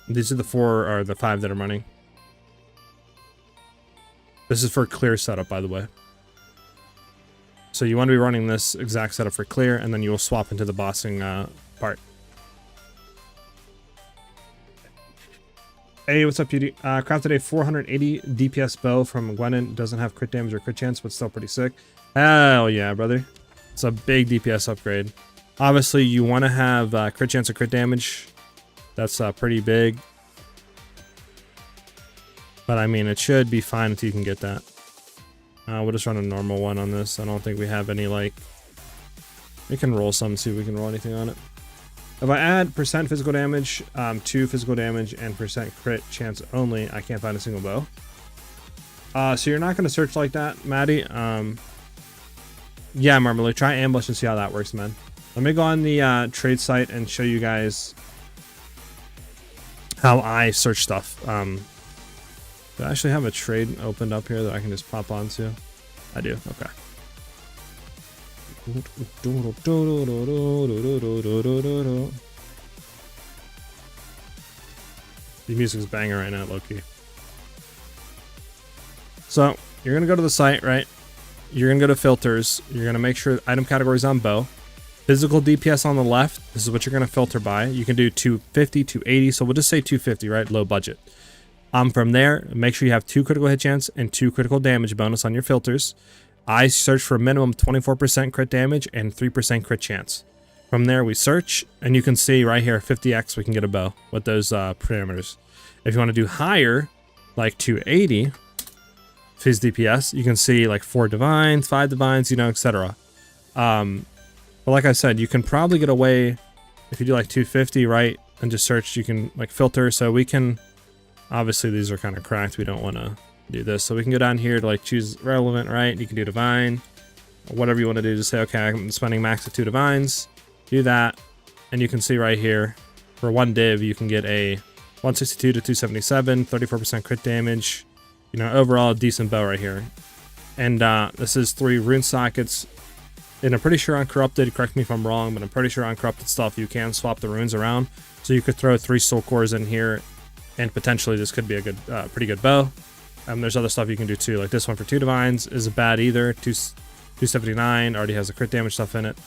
Speaker 1: These are the 4 or the 5 that I'm running. This is for clear setup, by the way. So you want to be running this exact setup for clear, and then you will swap into the bossing part. Hey, what's up, beauty? Crafted a 480 DPS bow from Gwenin. Doesn't have crit damage or crit chance, but still pretty sick. Hell yeah, brother. It's a big DPS upgrade. Obviously, you want to have crit chance or crit damage. That's pretty big. But I mean, it should be fine if you can get that. We'll just run a normal one on this. I don't think we have any, like... We can roll some, see if we can roll anything on it. If I add percent physical damage, 2 physical damage, and percent crit chance only, I can't find a single bow. So you're not going to search like that, Maddie. Yeah, Marmalade, try ambush and see how that works, man. Let me go on the trade site and show you guys how I search stuff. Do I actually have a trade opened up here that I can just pop onto? I do, okay. The music's banging right now, low-key. So, you're gonna go to the site, right? You're gonna go to filters. You're gonna make sure item categories on bow. Physical DPS on the left. This is what you're gonna filter by. You can do 250, 280, so we'll just say 250, right? Low budget. From there, make sure you have 2 critical hit chance and 2 critical damage bonus on your filters. I search for a minimum 24% crit damage and 3% crit chance. From there, we search, and you can see right here, 50x, we can get a bow with those parameters. If you want to do higher, like 280, Fizz DPS, you can see like 4 divines, 5 divines, you know, etc. But like I said, you can probably get away if you do like 250, right, and just search, you can like filter, so we can... Obviously, these are kind of cracked. We don't want to do this. So we can go down here to like choose relevant, right? You can do divine, whatever you want to do. Just say, okay, I'm spending max of 2 divines. Do that. And you can see right here, for 1 div, you can get a 162 to 277, 34% crit damage. You know, overall, a decent bow right here. And this is 3 rune sockets. And I'm pretty sure on corrupted, correct me if I'm wrong, but I'm pretty sure on corrupted stuff, you can swap the runes around. So you could throw 3 soul cores in here. And potentially this could be a good, pretty good bow. There's other stuff you can do too. Like this one for 2 divines isn't bad either. 279 already has the crit damage stuff in it.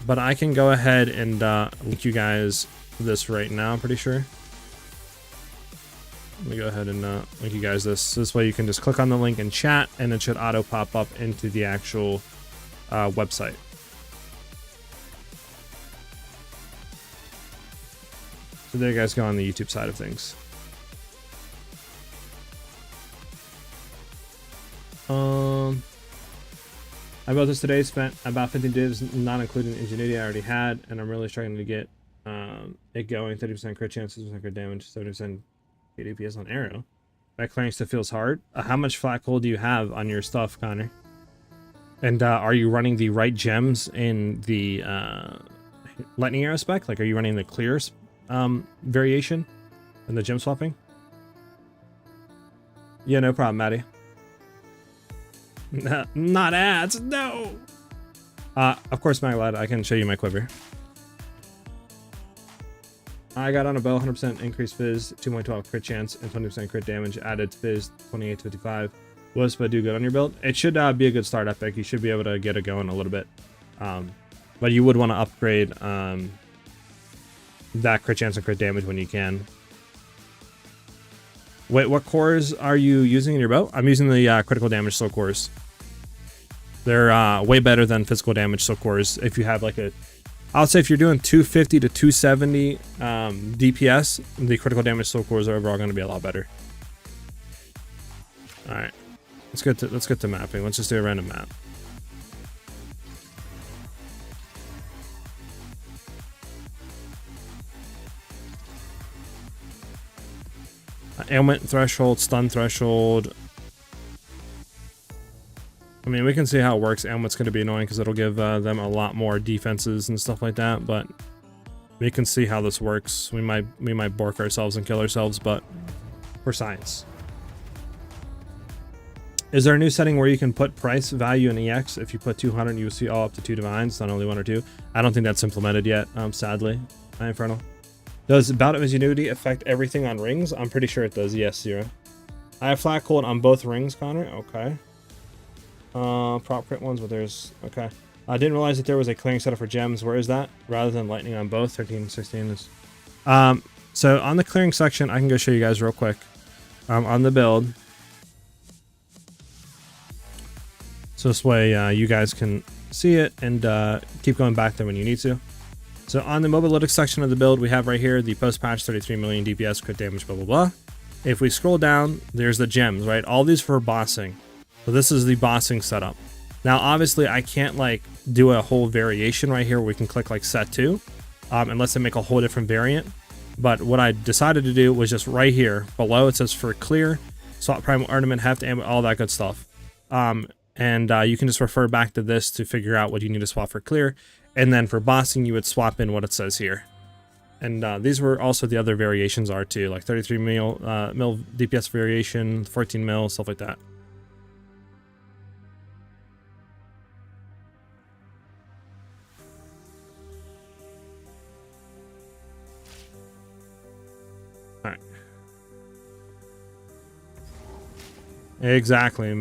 Speaker 1: But I can go ahead and link you guys this right now, I'm pretty sure. Let me go ahead and link you guys this. This way you can just click on the link in chat and it should auto pop up into the actual website. So there you guys go on the YouTube side of things. I built this today, spent about 50 divs, not including the ingenuity I already had, and I'm really struggling to get it going. 30% crit chance, 60% crit damage, 70% DPS on arrow. That clearing still feels hard. How much flat gold do you have on your stuff, Connor? And are you running the right gems in the lightning arrow spec? Like, are you running the clear variation in the gem swapping? Yeah, no problem, Maddie. Not ads, no. Of course, Maglad, I can show you my quiver. I got on a bow, 100% increased fizz, 2.12 crit chance, and 20% crit damage. Added fizz, 28 to 55. Will this do good on your build? It should be a good start epic. You should be able to get it going a little bit. But you would want to upgrade that crit chance and crit damage when you can. Wait, what cores are you using in your bow? I'm using the critical damage slow cores. They're way better than physical damage slow cores. If you have like a, I would say if you're doing 250 to 270 DPS, the critical damage slow cores are overall going to be a lot better. All right, let's get to mapping. Let's just do a random map. Ailment threshold, stun threshold. I mean, we can see how it works. Ailment's going to be annoying because it'll give them a lot more defenses and stuff like that, but we can see how this works. We might bork ourselves and kill ourselves, but for science. Is there a new setting where you can put price value in EX? If you put 200, you will see all up to 2 divines, not only 1 or 2. I don't think that's implemented yet, sadly. Infernal. Does Bout of Ingenuity affect everything on rings? I'm pretty sure it does. Yes, 0. I have flat cold on both rings, Connor. Okay. Prop crit ones, but there's... Okay. I didn't realize that there was a clearing setup for gems. Where is that? Rather than lightning on both. 13, 16 is... So on the clearing section, I can go show you guys real quick. On the build. So this way you guys can see it and keep going back there when you need to. So on the mobility section of the build, we have right here the post-patch 33 million DPS, crit damage, blah, blah, blah. If we scroll down, there's the gems, right? All these for bossing. So this is the bossing setup. Now, obviously, I can't like do a whole variation right here where we can click like set to, unless they make a whole different variant. But what I decided to do was just right here below, it says for clear, swap primal ornament, heft, and all that good stuff. And you can just refer back to this to figure out what you need to swap for clear. And then for bossing, you would swap in what it says here. And these were also the other variations are too, like 33 mil DPS variation, 14 mil, stuff like that. All right. Exactly,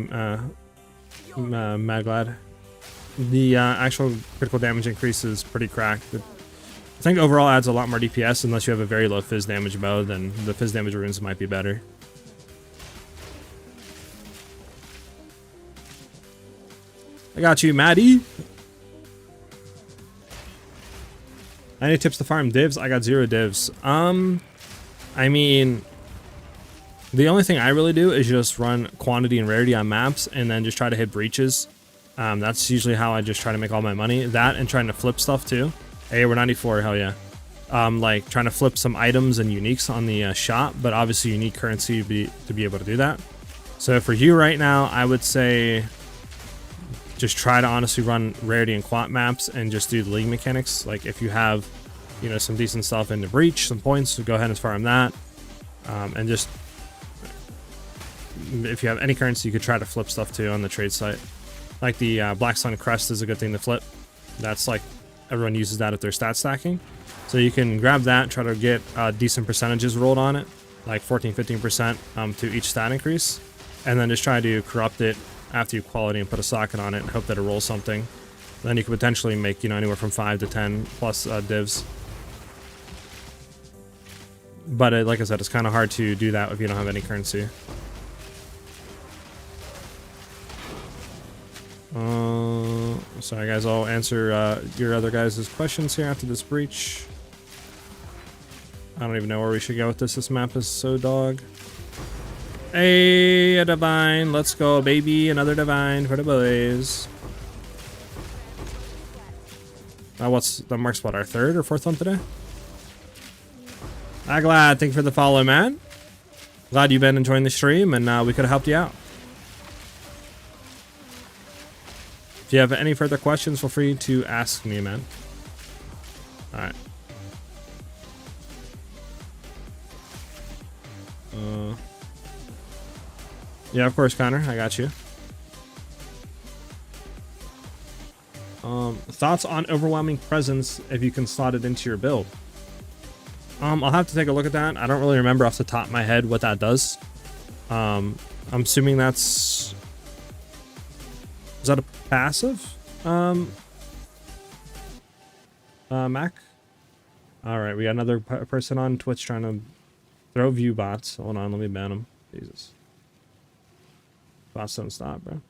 Speaker 1: Mad Glad. The actual critical damage increase is pretty cracked. I think overall adds a lot more DPS unless you have a very low fizz damage bow, then the fizz damage runes might be better. I got you, Maddie. Any tips to farm divs? I got 0 divs. I mean, the only thing I really do is just run quantity and rarity on maps and then just try to hit breaches. That's usually how I just try to make all my money. That and trying to flip stuff too. Hey, we're 94, hell yeah. Like trying to flip some items and uniques on the shop, but obviously you need currency to be able to do that. So for you right now, I would say just try to honestly run rarity and quant maps and just do the league mechanics. Like if you have, you know, some decent stuff in the breach, some points, so go ahead and farm that. And just, if you have any currency, you could try to flip stuff too on the trade site. Like the Black Sun Crest is a good thing to flip. That's like, everyone uses that if they're stat stacking. So you can grab that, try to get decent percentages rolled on it, like 14-15% to each stat increase. And then just try to corrupt it after you quality and put a socket on it and hope that it rolls something. Then you could potentially make, you know, anywhere from 5 to 10 plus divs. But like I said, it's kind of hard to do that if you don't have any currency. Sorry guys, I'll answer your other guys' questions here after this breach. I don't even know where we should go with this. This map is so dog. Hey, a divine. Let's go, baby. Another divine for the boys. What's the mark spot? Our 3rd or 4th one today? Glad. Thank you for the follow, man. Glad you've been enjoying the stream and we could have helped you out. If you have any further questions, feel free to ask me, man. All right. Yeah, of course, Connor. I got you. Thoughts on overwhelming presence if you can slot it into your build? I'll have to take a look at that. I don't really remember off the top of my head what that does. I'm assuming that's... Is that a passive? Mac? All right, we got another person on Twitch trying to throw view bots. Hold on, let me ban him. Jesus. Bots don't stop, bro.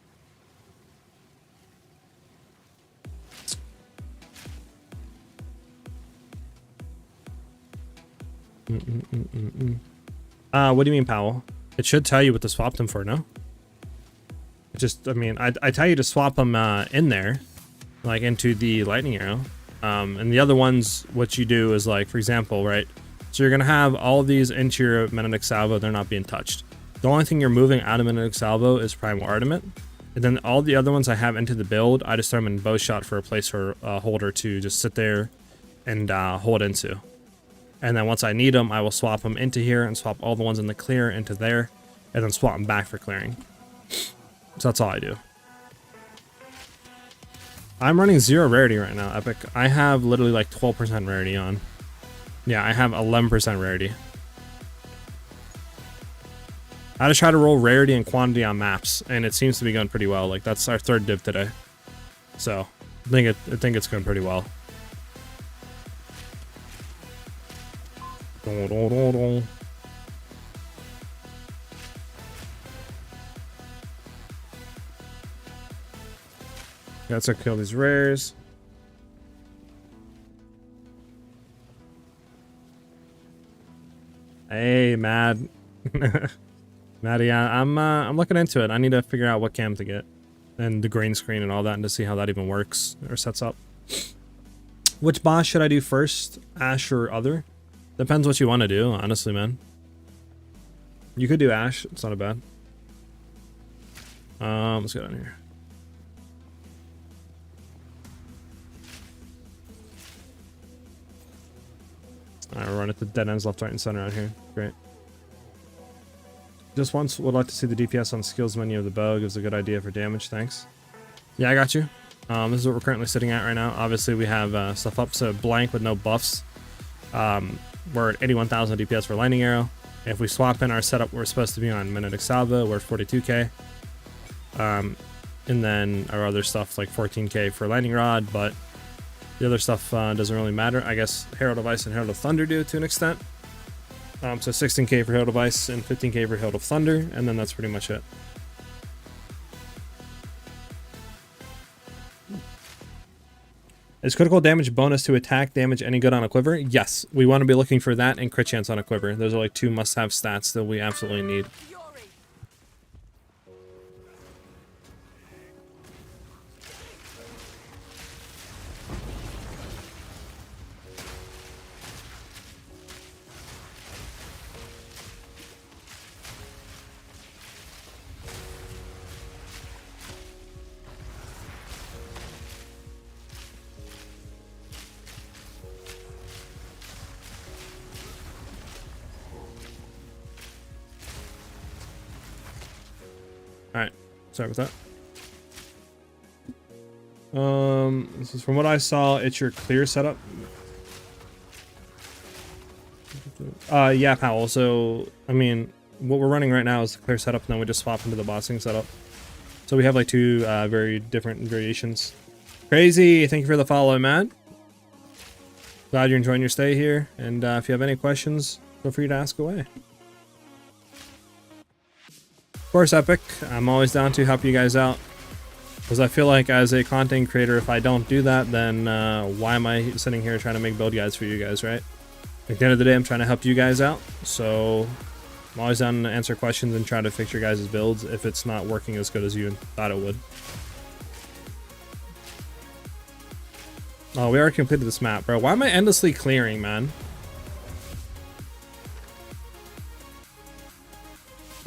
Speaker 1: What do you mean, Powell? It should tell you what to swap them for, no? It just, I mean, I tell you to swap them in there, like into the lightning arrow. And the other ones, what you do is like, for example, right? So you're gonna have all of these into your Magnetic Salvo, they're not being touched. The only thing you're moving out of Magnetic Salvo is Primal Armament. And then all the other ones I have into the build, I just throw them in bow shot for a placeholder holder to just sit there and hold into. And then once I need them, I will swap them into here and swap all the ones in the clear into there, and then swap them back for clearing. So that's all I do. I'm running 0 rarity right now, Epic. I have literally like 12% rarity on. Yeah, I have 11% rarity. I just try to roll rarity and quantity on maps, and it seems to be going pretty well. Like, that's our 3rd div today. So, I think it's going pretty well. Let's kill these rares. Hey, Mad. Maddie, yeah, I'm looking into it. I need to figure out what cam to get, and the green screen and all that, and to see how that even works or sets up. Which boss should I do first, Ash or other? Depends what you want to do, honestly, man. You could do Ash. It's not a bad. Let's go down here. Alright, we're running at the dead ends left, right, and center out here. Great. Just once would like to see the DPS on skills menu of the bow. Gives a good idea for damage. Thanks. Yeah, I got you. This is what we're currently sitting at right now. Obviously, we have stuff up, so blank with no buffs. We're at 81,000 DPS for Lightning Arrow. If we swap in our setup, we're supposed to be on Magnetic Salvo. We're 42k. And then our other stuff like 14k for Lightning Rod, but the other stuff doesn't really matter. I guess Herald of Ice and Herald of Thunder do to an extent. So 16k for Herald of Ice and 15k for Herald of Thunder, and then that's pretty much it. Is critical damage bonus to attack damage any good on a quiver? Yes, we want to be looking for that and crit chance on a quiver. Those are like 2 must-have stats that we absolutely need. Alright, sorry about that. This is from what I saw, it's your clear setup. Yeah, Powell. So, I mean, what we're running right now is the clear setup, and then we just swap into the bossing setup. So we have like 2 very different variations. Crazy, thank you for the follow, man. Glad you're enjoying your stay here, and if you have any questions, feel free to ask away. Of course, Epic, I'm always down to help you guys out, because I feel like as a content creator, if I don't do that, then why am I sitting here trying to make build guides for you guys, right? At the end of the day, I'm trying to help you guys out, so I'm always down to answer questions and try to fix your guys' builds if it's not working as good as you thought it would. Oh, we already completed this map, bro. Why am I endlessly clearing, man?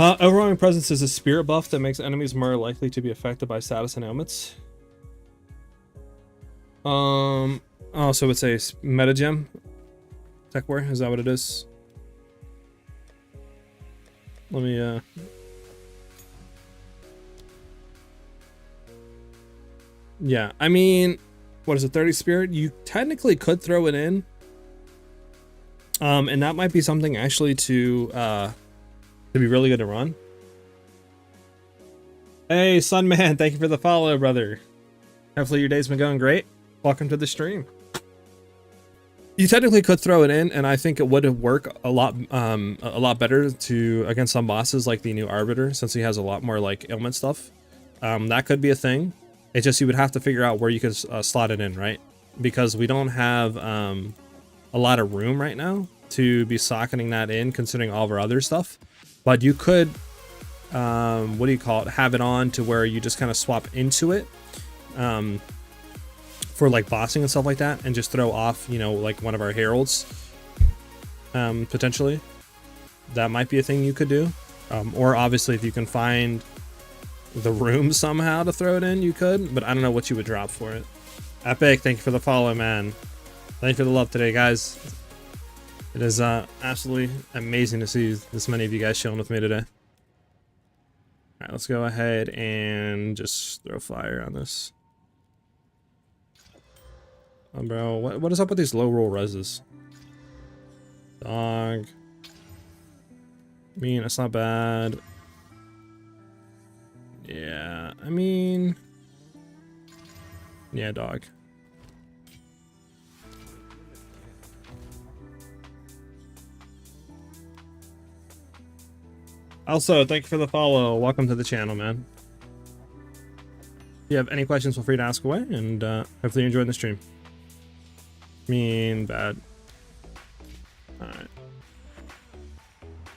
Speaker 1: Overwhelming Presence is a spirit buff that makes enemies more likely to be affected by status and ailments. Oh, so it's a meta gem? Tech War, is that what it is? Let me, yeah, I mean, what is it, 30 spirit? You technically could throw it in. And that might be something actually to be really good to run. Hey, Sunman, thank you for the follow, brother. Hopefully your day's been going great. Welcome to the stream. You technically could throw it in, and I think it would work a lot better to against some bosses like the new Arbiter, since he has a lot more like ailment stuff. That could be a thing. It's just you would have to figure out where you could slot it in, right? Because we don't have a lot of room right now to be socketing that in, considering all of our other stuff. But you could, what do you call it? Have it on to where you just kind of swap into it. For like bossing and stuff like that, and just throw off, you know, like one of our heralds, potentially. That might be a thing you could do. Or obviously if you can find the room somehow to throw it in, you could, but I don't know what you would drop for it. Epic, thank you for the follow, man. Thank you for the love today, guys. It is absolutely amazing to see this many of you guys chilling with me today. Alright, let's go ahead and just throw fire on this. Oh, bro, what is up with these low roll reses? Dog. I mean, it's not bad. Yeah, I mean... Yeah, dog. Also, thank you for the follow. Welcome to the channel, man. If you have any questions, feel free to ask away, and hopefully you're enjoying the stream. Mean bad.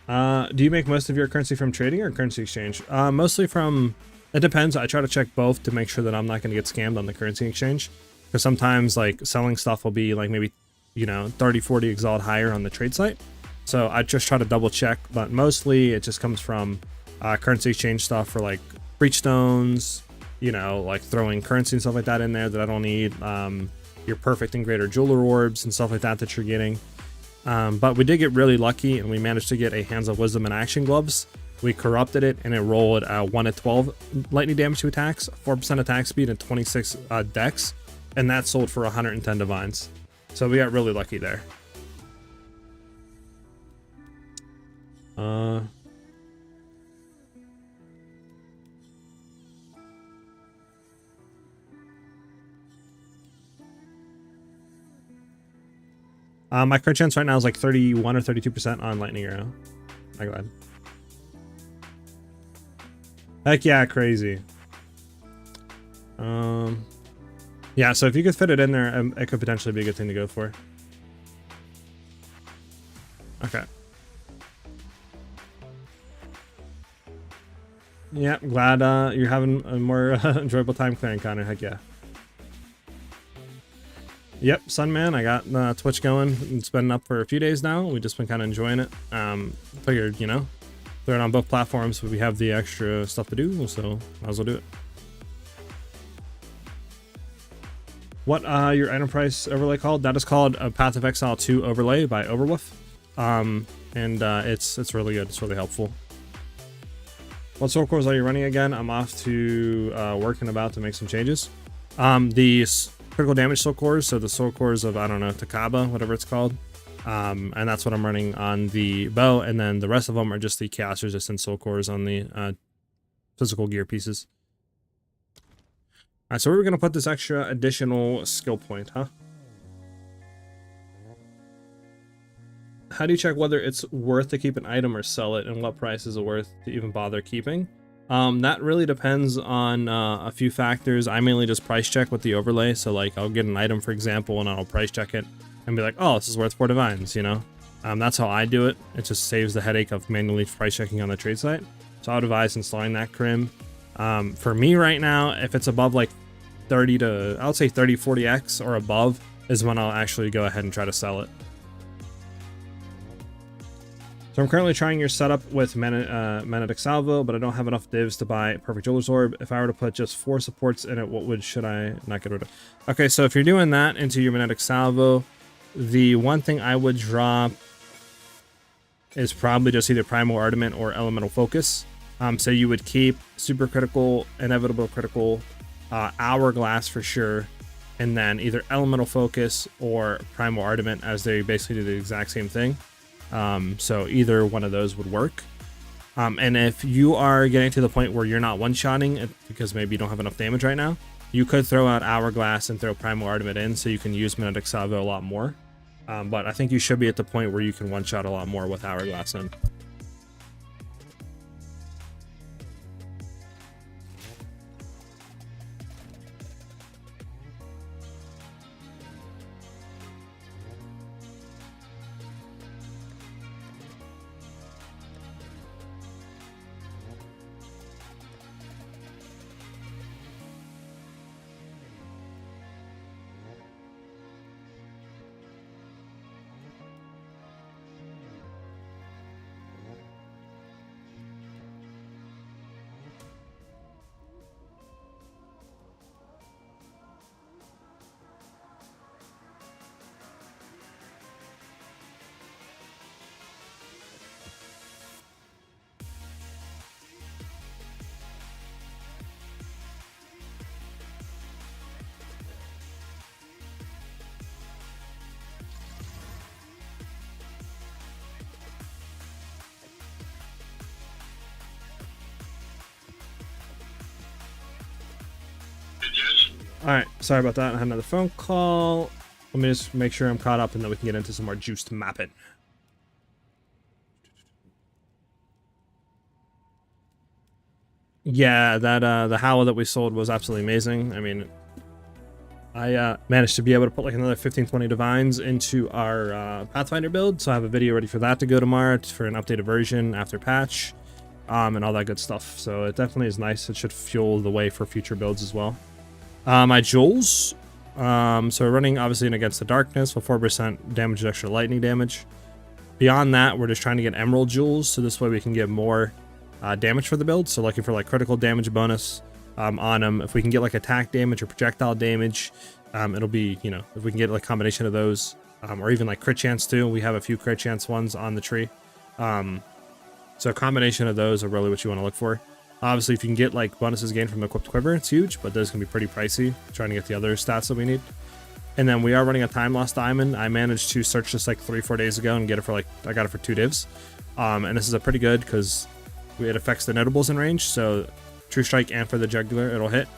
Speaker 1: Alright. Do you make most of your currency from trading or currency exchange? Mostly from... It depends. I try to check both to make sure that I'm not going to get scammed on the currency exchange. Because sometimes, like, selling stuff will be, like, maybe, you know, 30, 40 Exile higher on the trade site. So I just try to double check. But mostly it just comes from currency exchange stuff for, like, breach stones, you know, like throwing currency and stuff like that in there that I don't need. Your perfect and greater jeweler orbs and stuff like that that you're getting. But we did get really lucky, and we managed to get a Hands of Wisdom and Action Gloves. We corrupted it, and it rolled 1 at 12 lightning damage to attacks, 4% attack speed, and 26 dex, and that sold for 110 divines. So we got really lucky there. My crit chance right now is like 31 or 32% on Lightning Arrow. My God. Heck yeah, crazy. Yeah, so if you could fit it in there, it could potentially be a good thing to go for. Okay. Yeah, glad you're having a more enjoyable time clearing, Connor. Heck yeah. Yep, Sunman, I got Twitch going. It's been up for a few days now. We've just been kind of enjoying it. Figured, you know, throw it on both platforms, but we have the extra stuff to do, so might as well do it. What your item price overlay called? That is called a Path of Exile 2 overlay by Overwolf. It's really good. It's really helpful. What soul cores are you running again? I'm off to work and about to make some changes. The critical damage soul cores, so the soul cores of, I don't know, Takaba, whatever it's called. And that's what I'm running on the bow, and then the rest of them are just the chaos resistant soul cores on the physical gear pieces. Alright, so we're gonna put this extra additional skill point, huh? How do you check whether it's worth to keep an item or sell it, and what price is it worth to even bother keeping? That really depends on a few factors. I mainly just price check with the overlay, so like I'll get an item, for example, and I'll price check it and be like, oh, this is worth 4 divines, you know? That's how I do it. It just saves the headache of manually price checking on the trade site. So I would advise installing that crim. For me right now, if it's above like 30 to, I would say 30, 40x or above is when I'll actually go ahead and try to sell it. So I'm currently trying your setup with Magnetic Salvo, but I don't have enough divs to buy Perfect Jeweler's Orb. If I were to put just 4 supports in it, should I not get rid of? Okay, so if you're doing that into your Magnetic Salvo, the one thing I would drop is probably just either Primal Ardiment or Elemental Focus. So you would keep Super Critical, Inevitable Critical, Hourglass for sure, and then either Elemental Focus or Primal Ardiment, as they basically do the exact same thing. So either one of those would work. And if you are getting to the point where you're not one-shotting it because maybe you don't have enough damage right now, you could throw out Hourglass and throw Primal Ardiment in so you can use Magnetic Salvo a lot more. But I think you should be at the point where you can one-shot a lot more with Hourglass in. All right, sorry about that. I had another phone call. Let me just make sure I'm caught up and then we can get into some more juiced mapping. Yeah, that the howl that we sold was absolutely amazing. I mean, I managed to be able to put like another 15-20 divines into our Pathfinder build, so I have a video ready for that to go tomorrow for an updated version after patch, and all that good stuff. So it definitely is nice. It should fuel the way for future builds as well. My jewels, so we're running obviously against the darkness with 4% damage and extra lightning damage. Beyond that, we're just trying to get emerald jewels, so this way we can get more damage for the build. So looking for like critical damage bonus on them. If we can get like attack damage or projectile damage, it'll be, you know, if we can get like a combination of those, or even like crit chance too. We have a few crit chance ones on the tree. So a combination of those are really what you want to look for. Obviously, if you can get like bonuses gained from the equipped quiver, it's huge, but those can be pretty pricey trying to get the other stats that we need. And then we are running a time loss diamond. I managed to search this like 3-4 days ago and get it for like, I got it for 2 divs. And this is a pretty good because it affects the notables in range. So True Strike and for the jugular, it'll hit.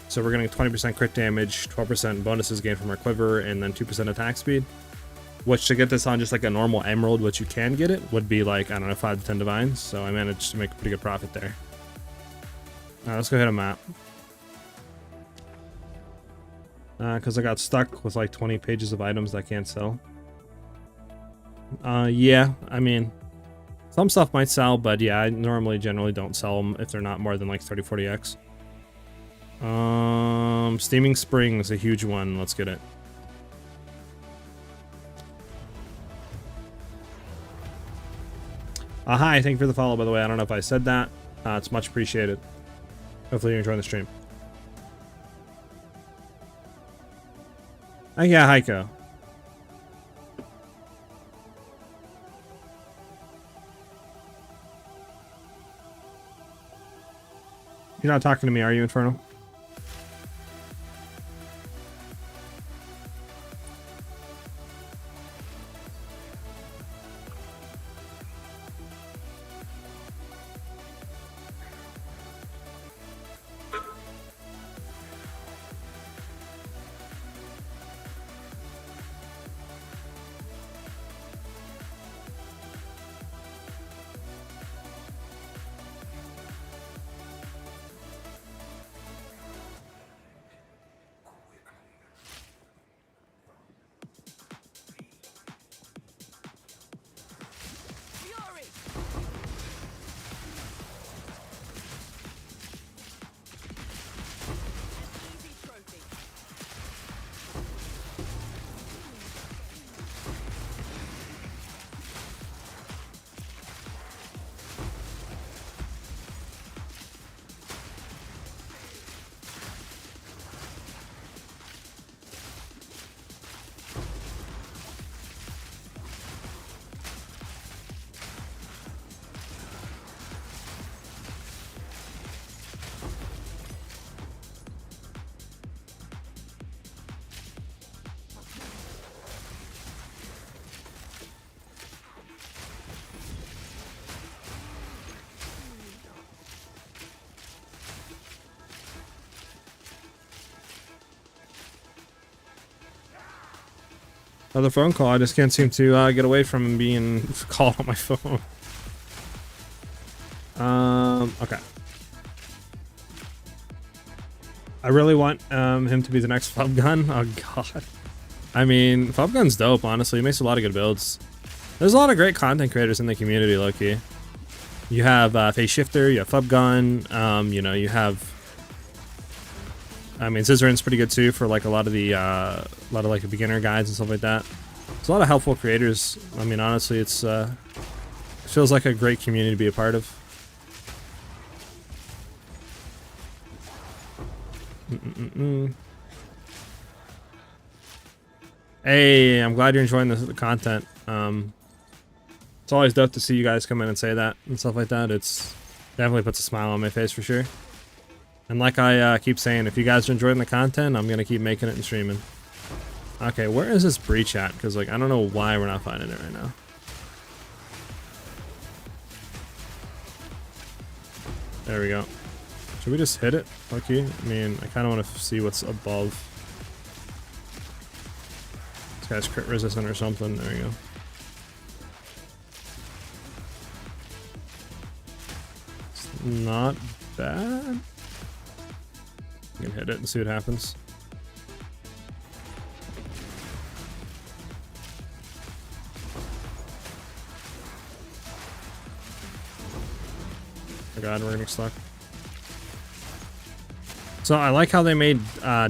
Speaker 1: So we're getting 20% crit damage, 12% bonuses gained from our quiver, and then 2% attack speed. Which to get this on just like a normal emerald, which you can get it, would be like, I don't know, 5 to 10 divines. So I managed to make a pretty good profit there. Alright, let's go hit a map. Because I got stuck with like 20 pages of items that I can't sell. Yeah, I mean, some stuff might sell, but yeah, I generally don't sell them if they're not more than like 30-40x. Steaming Spring is a huge one. Let's get it. Hi, thank you for the follow, by the way. I don't know if I said that. It's much appreciated. Hopefully you're enjoying the stream. Yeah, Heiko. You're not talking to me, are you, Infernal? Another phone call. I just can't seem to get away from being called on my phone. Okay. I really want him to be the next Fub Gun. Oh god. I mean, Fub Gun's dope, honestly. He makes a lot of good builds. There's a lot of great content creators in the community, low-key. You have Phase Shifter, you have Fub Gun, you know, you have... I mean, Scissorin's pretty good too for like a lot of the like beginner guides and stuff like that. There's a lot of helpful creators. I mean, honestly, it feels like a great community to be a part of. Hey, I'm glad you're enjoying the content. It's always dope to see you guys come in and say that and stuff like that. It's definitely puts a smile on my face for sure. And like I keep saying, if you guys are enjoying the content, I'm gonna keep making it and streaming. Okay, where is this breach at? Because like I don't know why we're not finding it right now. There we go. Should we just hit it? Okay. I mean, I kind of want to see what's above. This guy's crit resistant or something. There we go. It's not bad. You can hit it and see what happens. Oh god, we're getting stuck. So I like how they made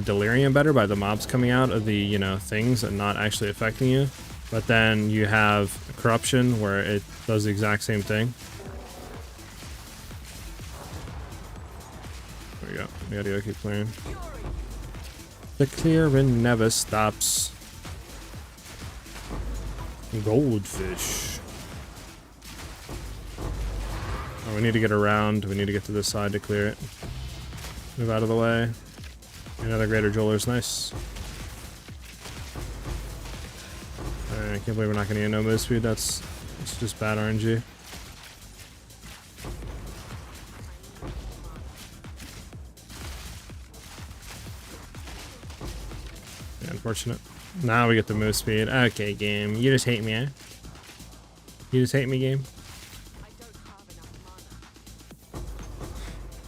Speaker 1: delirium better by the mobs coming out of the, you know, things and not actually affecting you. But then you have corruption where it does the exact same thing. There we go. We gotta keep clearing. The clearing never stops. Goldfish. Oh, we need to get around. We need to get to this side to clear it. Move out of the way. Another greater jeweler's nice. I can't believe we're not going to get no move speed. It's just bad RNG. Yeah, unfortunate. Now we get the move speed. Okay, game. You just hate me, eh? You just hate me, game?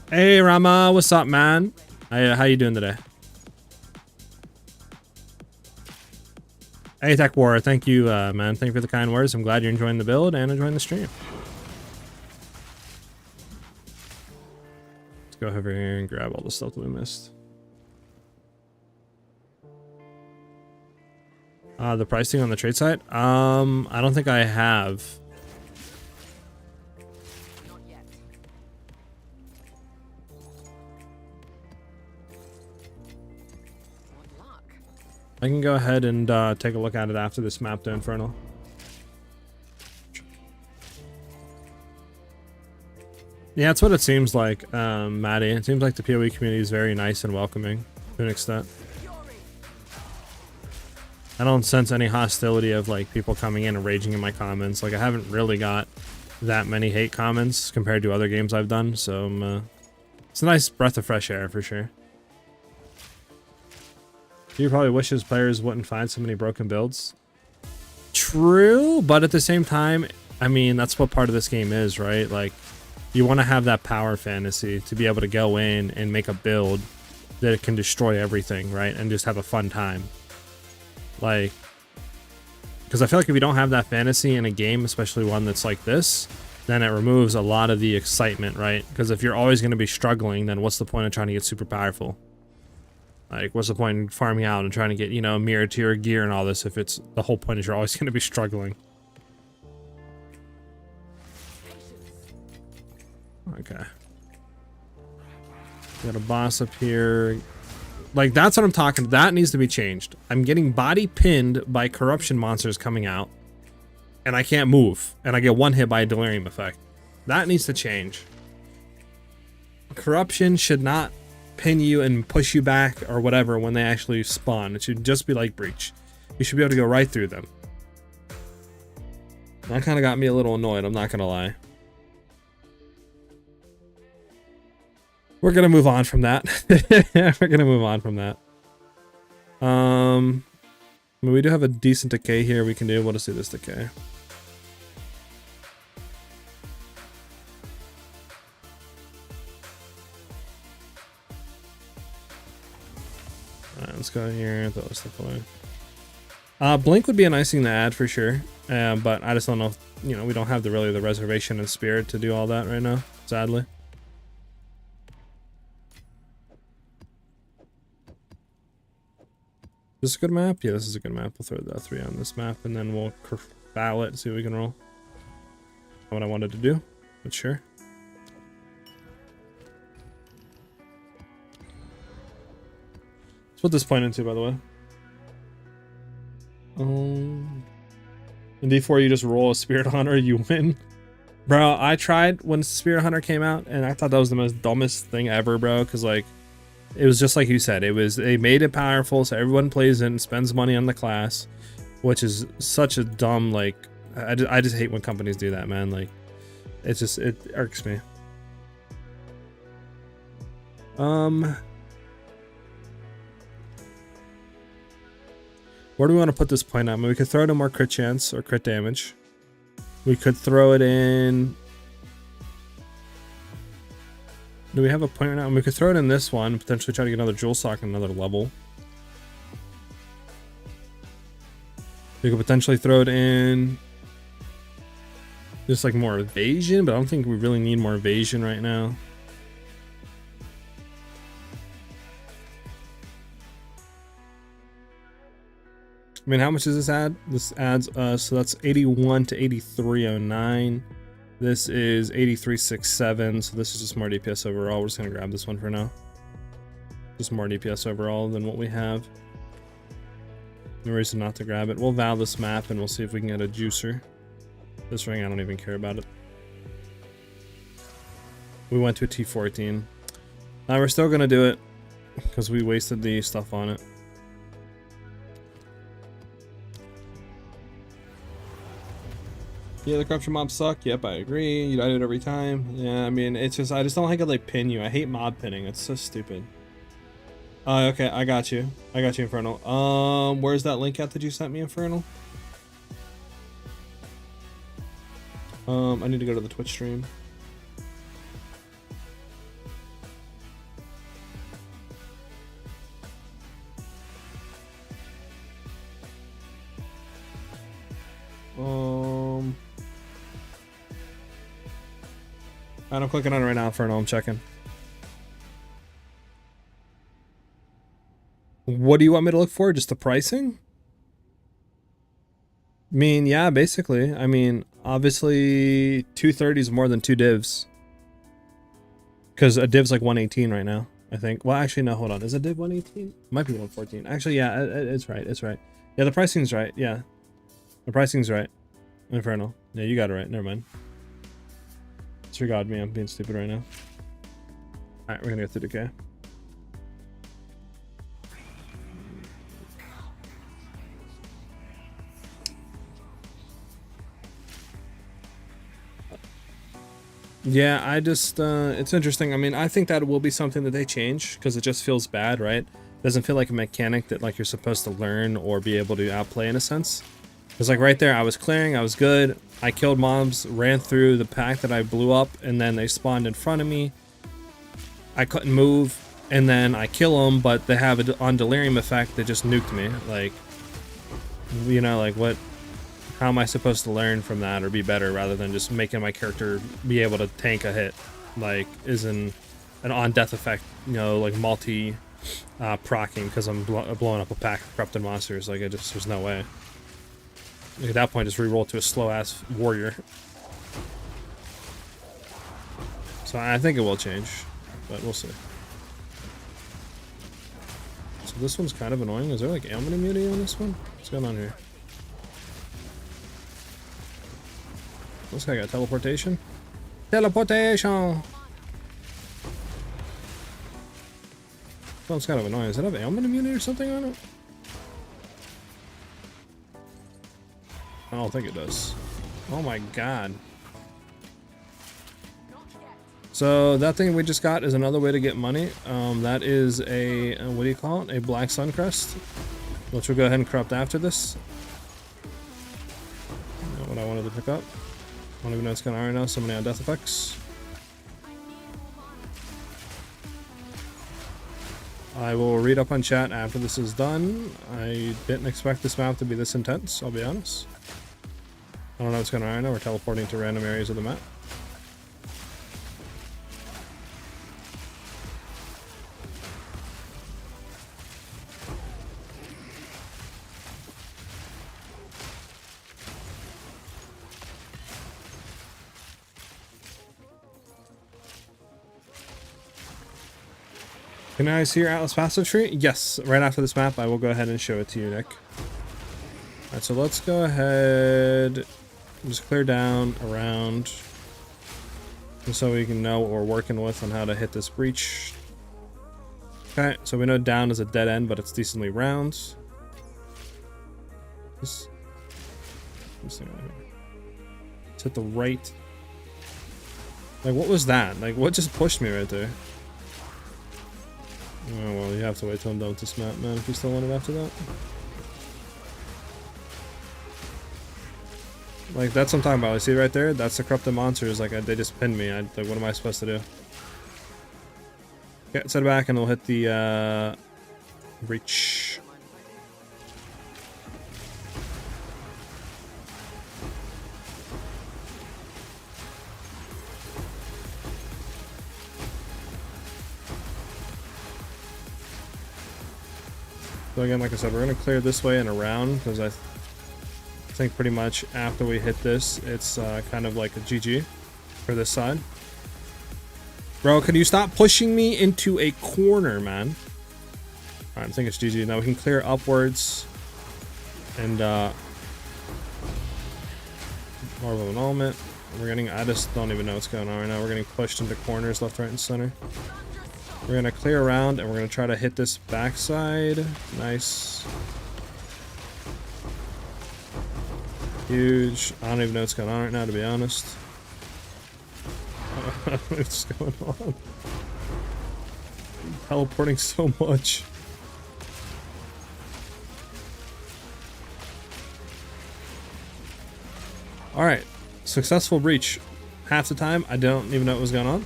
Speaker 1: Hey Rama, what's up, man? How you doing today? Hey Tech War, thank you, man. Thank you for the kind words. I'm glad you're enjoying the build and enjoying the stream. Let's go over here and grab all the stuff that we missed. The pricing on the trade site? I don't think I have. I can go ahead and take a look at it after this map to Infernal. Yeah, that's what it seems like, Maddie. It seems like the PoE community is very nice and welcoming to an extent. I don't sense any hostility of like people coming in and raging in my comments. Like I haven't really got that many hate comments compared to other games I've done, so it's a nice breath of fresh air for sure. You probably wishes players wouldn't find so many broken builds. True, but at the same time, I mean, that's what part of this game is, right? Like, you want to have that power fantasy to be able to go in and make a build that it can destroy everything, right? And just have a fun time. Like, because I feel like if you don't have that fantasy in a game, especially one that's like this, then it removes a lot of the excitement, right? Because if you're always going to be struggling, then what's the point of trying to get super powerful? Like, what's the point in farming out and trying to get, you know, mirror to your gear and all this if it's the whole point is you're always going to be struggling? Okay. Got a boss up here. Like, that's what I'm talking about. That needs to be changed. I'm getting body pinned by corruption monsters coming out, and I can't move, and I get one hit by a delirium effect. That needs to change. Corruption should not pin you and push you back or whatever when they actually spawn. It should just be like Breach. You should be able to go right through them. That kind of got me a little annoyed, I'm not gonna lie. We're gonna move on from that. We're gonna move on from that. mean, we do have a decent decay here we can do. We'll just do this decay. Alright, let's go here, throw this stuff away. Blink would be a nice thing to add for sure, but I just don't know if, you know, we don't have the reservation and spirit to do all that right now, sadly. Is this a good map? Yeah, this is a good map. We'll throw the 3 on this map, and then we'll foul it and see what we can roll. Not what I wanted to do, but sure. Let's put this point into, by the way. In D4, you just roll a Spirit Hunter, you win. Bro, I tried when Spirit Hunter came out, and I thought that was the most dumbest thing ever, bro, because, like, it was just like you said. They made it powerful, so everyone plays it and spends money on the class, which is such a dumb, like, I just hate when companies do that, man. Like, it irks me. Where do we want to put this point at? I mean, we could throw it in more crit chance or crit damage. We could throw it in... Do we have a point right now? And we could throw it in this one, potentially try to get another jewel sock on another level. We could potentially throw it in just like more evasion, but I don't think we really need more evasion right now. I mean, how much does this add? This adds so that's 81 to 8309. This is 8367, so this is just more DPS overall. We're just gonna grab this one for now. Just more DPS overall than what we have. No reason not to grab it. We'll vow this map and we'll see if we can get a juicer. This ring, I don't even care about it. We went to a T14. Now we're still gonna do it because we wasted the stuff on it. Yeah, the corruption mobs suck. Yep, I agree. You died it every time. Yeah, I mean, it's just, I just don't like it, like, pin you. I hate mob pinning. It's so stupid. Okay, I got you. I got you, Infernal. Where's that link at that you sent me, Infernal? I need to go to the Twitch stream. I'm clicking on it right now, Infernal. I'm checking. What do you want me to look for? Just the pricing? I mean, yeah, basically. I mean, obviously 230 is more than 2 divs. Because a div's like 118 right now, I think. Well, actually, no, hold on. Is a div 118? Might be 114. Actually, yeah, it's right. It's right. Yeah, the pricing's right. Yeah. The pricing's right. Infernal. Yeah, you got it right. Never mind. Disregard me. I'm being stupid right now. Alright, we're gonna go through decay. Yeah, I just, it's interesting. I mean, I think that will be something that they change because it just feels bad, right? Doesn't feel like a mechanic that, like, you're supposed to learn or be able to outplay in a sense. Because, like, right there, I was clearing, I was good. I killed mobs, ran through the pack that I blew up, and then they spawned in front of me. I couldn't move, and then I kill them, but they have a on delirium effect that just nuked me. Like, you know, like, what? How am I supposed to learn from that or be better rather than just making my character be able to tank a hit? Like, isn't an on-death effect, you know, like multi-procking because I'm blowing up a pack of corrupted monsters. Like, there's no way. At that point, just reroll to a slow-ass warrior. So I think it will change, but we'll see. So this one's kind of annoying. Is there like ailment immunity on this one? What's going on here? This guy got teleportation? Teleportation! That one's kind of annoying. Does it have ailment immunity or something on it? I don't think it does. Oh my god. So that thing we just got is another way to get money. That is a, what do you call it? A black sun crest. which we'll go ahead and corrupt after this. Not what I wanted to pick up. I don't even know what's going on right now. So many on death effects. I will read up on chat after this is done. I didn't expect this map to be this intense, I'll be honest. I don't know what's going on right now. We're teleporting to random areas of the map. Can I see your Atlas passive tree? Yes, right after this map, I will go ahead and show it to you, Nick. Alright, so let's go ahead and just clear down around just so we can know what we're working with on how to hit this breach. Okay, so we know down is a dead end, but it's decently round. This thing right here. Let's hit the right. Like, what was that? Like, what just pushed me right there? Oh, well, you have to wait till I'm done with this map, man, if you still want it after that. Like, that's what I'm talking about. You see right there? That's the corrupted monsters. Like, they just pinned me. Like, what am I supposed to do? Okay, set it back and we'll hit the, breach. So again, like I said, we're going to clear this way and around because I think pretty much after we hit this, it's kind of like a GG for this side. Bro, can you stop pushing me into a corner, man? Alright, I think it's GG. Now we can clear upwards and more of an element. We're getting, I just don't even know what's going on right now. We're getting pushed into corners left, right, and center. We're gonna clear around and we're gonna try to hit this backside. Nice. Huge. I don't even know what's going on right now, to be honest. What's going on? I'm teleporting so much. Alright. Successful breach. Half the time, I don't even know what was going on,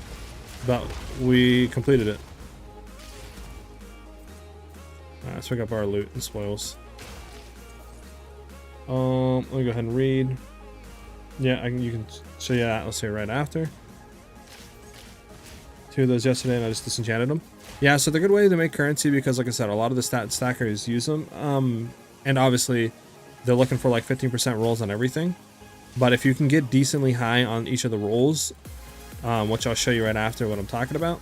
Speaker 1: but we completed it. Alright, let's pick up our loot and spoils. Let me go ahead and read. Yeah, you can show you Atlas here right after. 2 of those yesterday and I just disenchanted them. Yeah, so they're a good way to make currency because, like I said, a lot of the stackers use them. And obviously, they're looking for like 15% rolls on everything. But if you can get decently high on each of the rolls, which I'll show you right after what I'm talking about,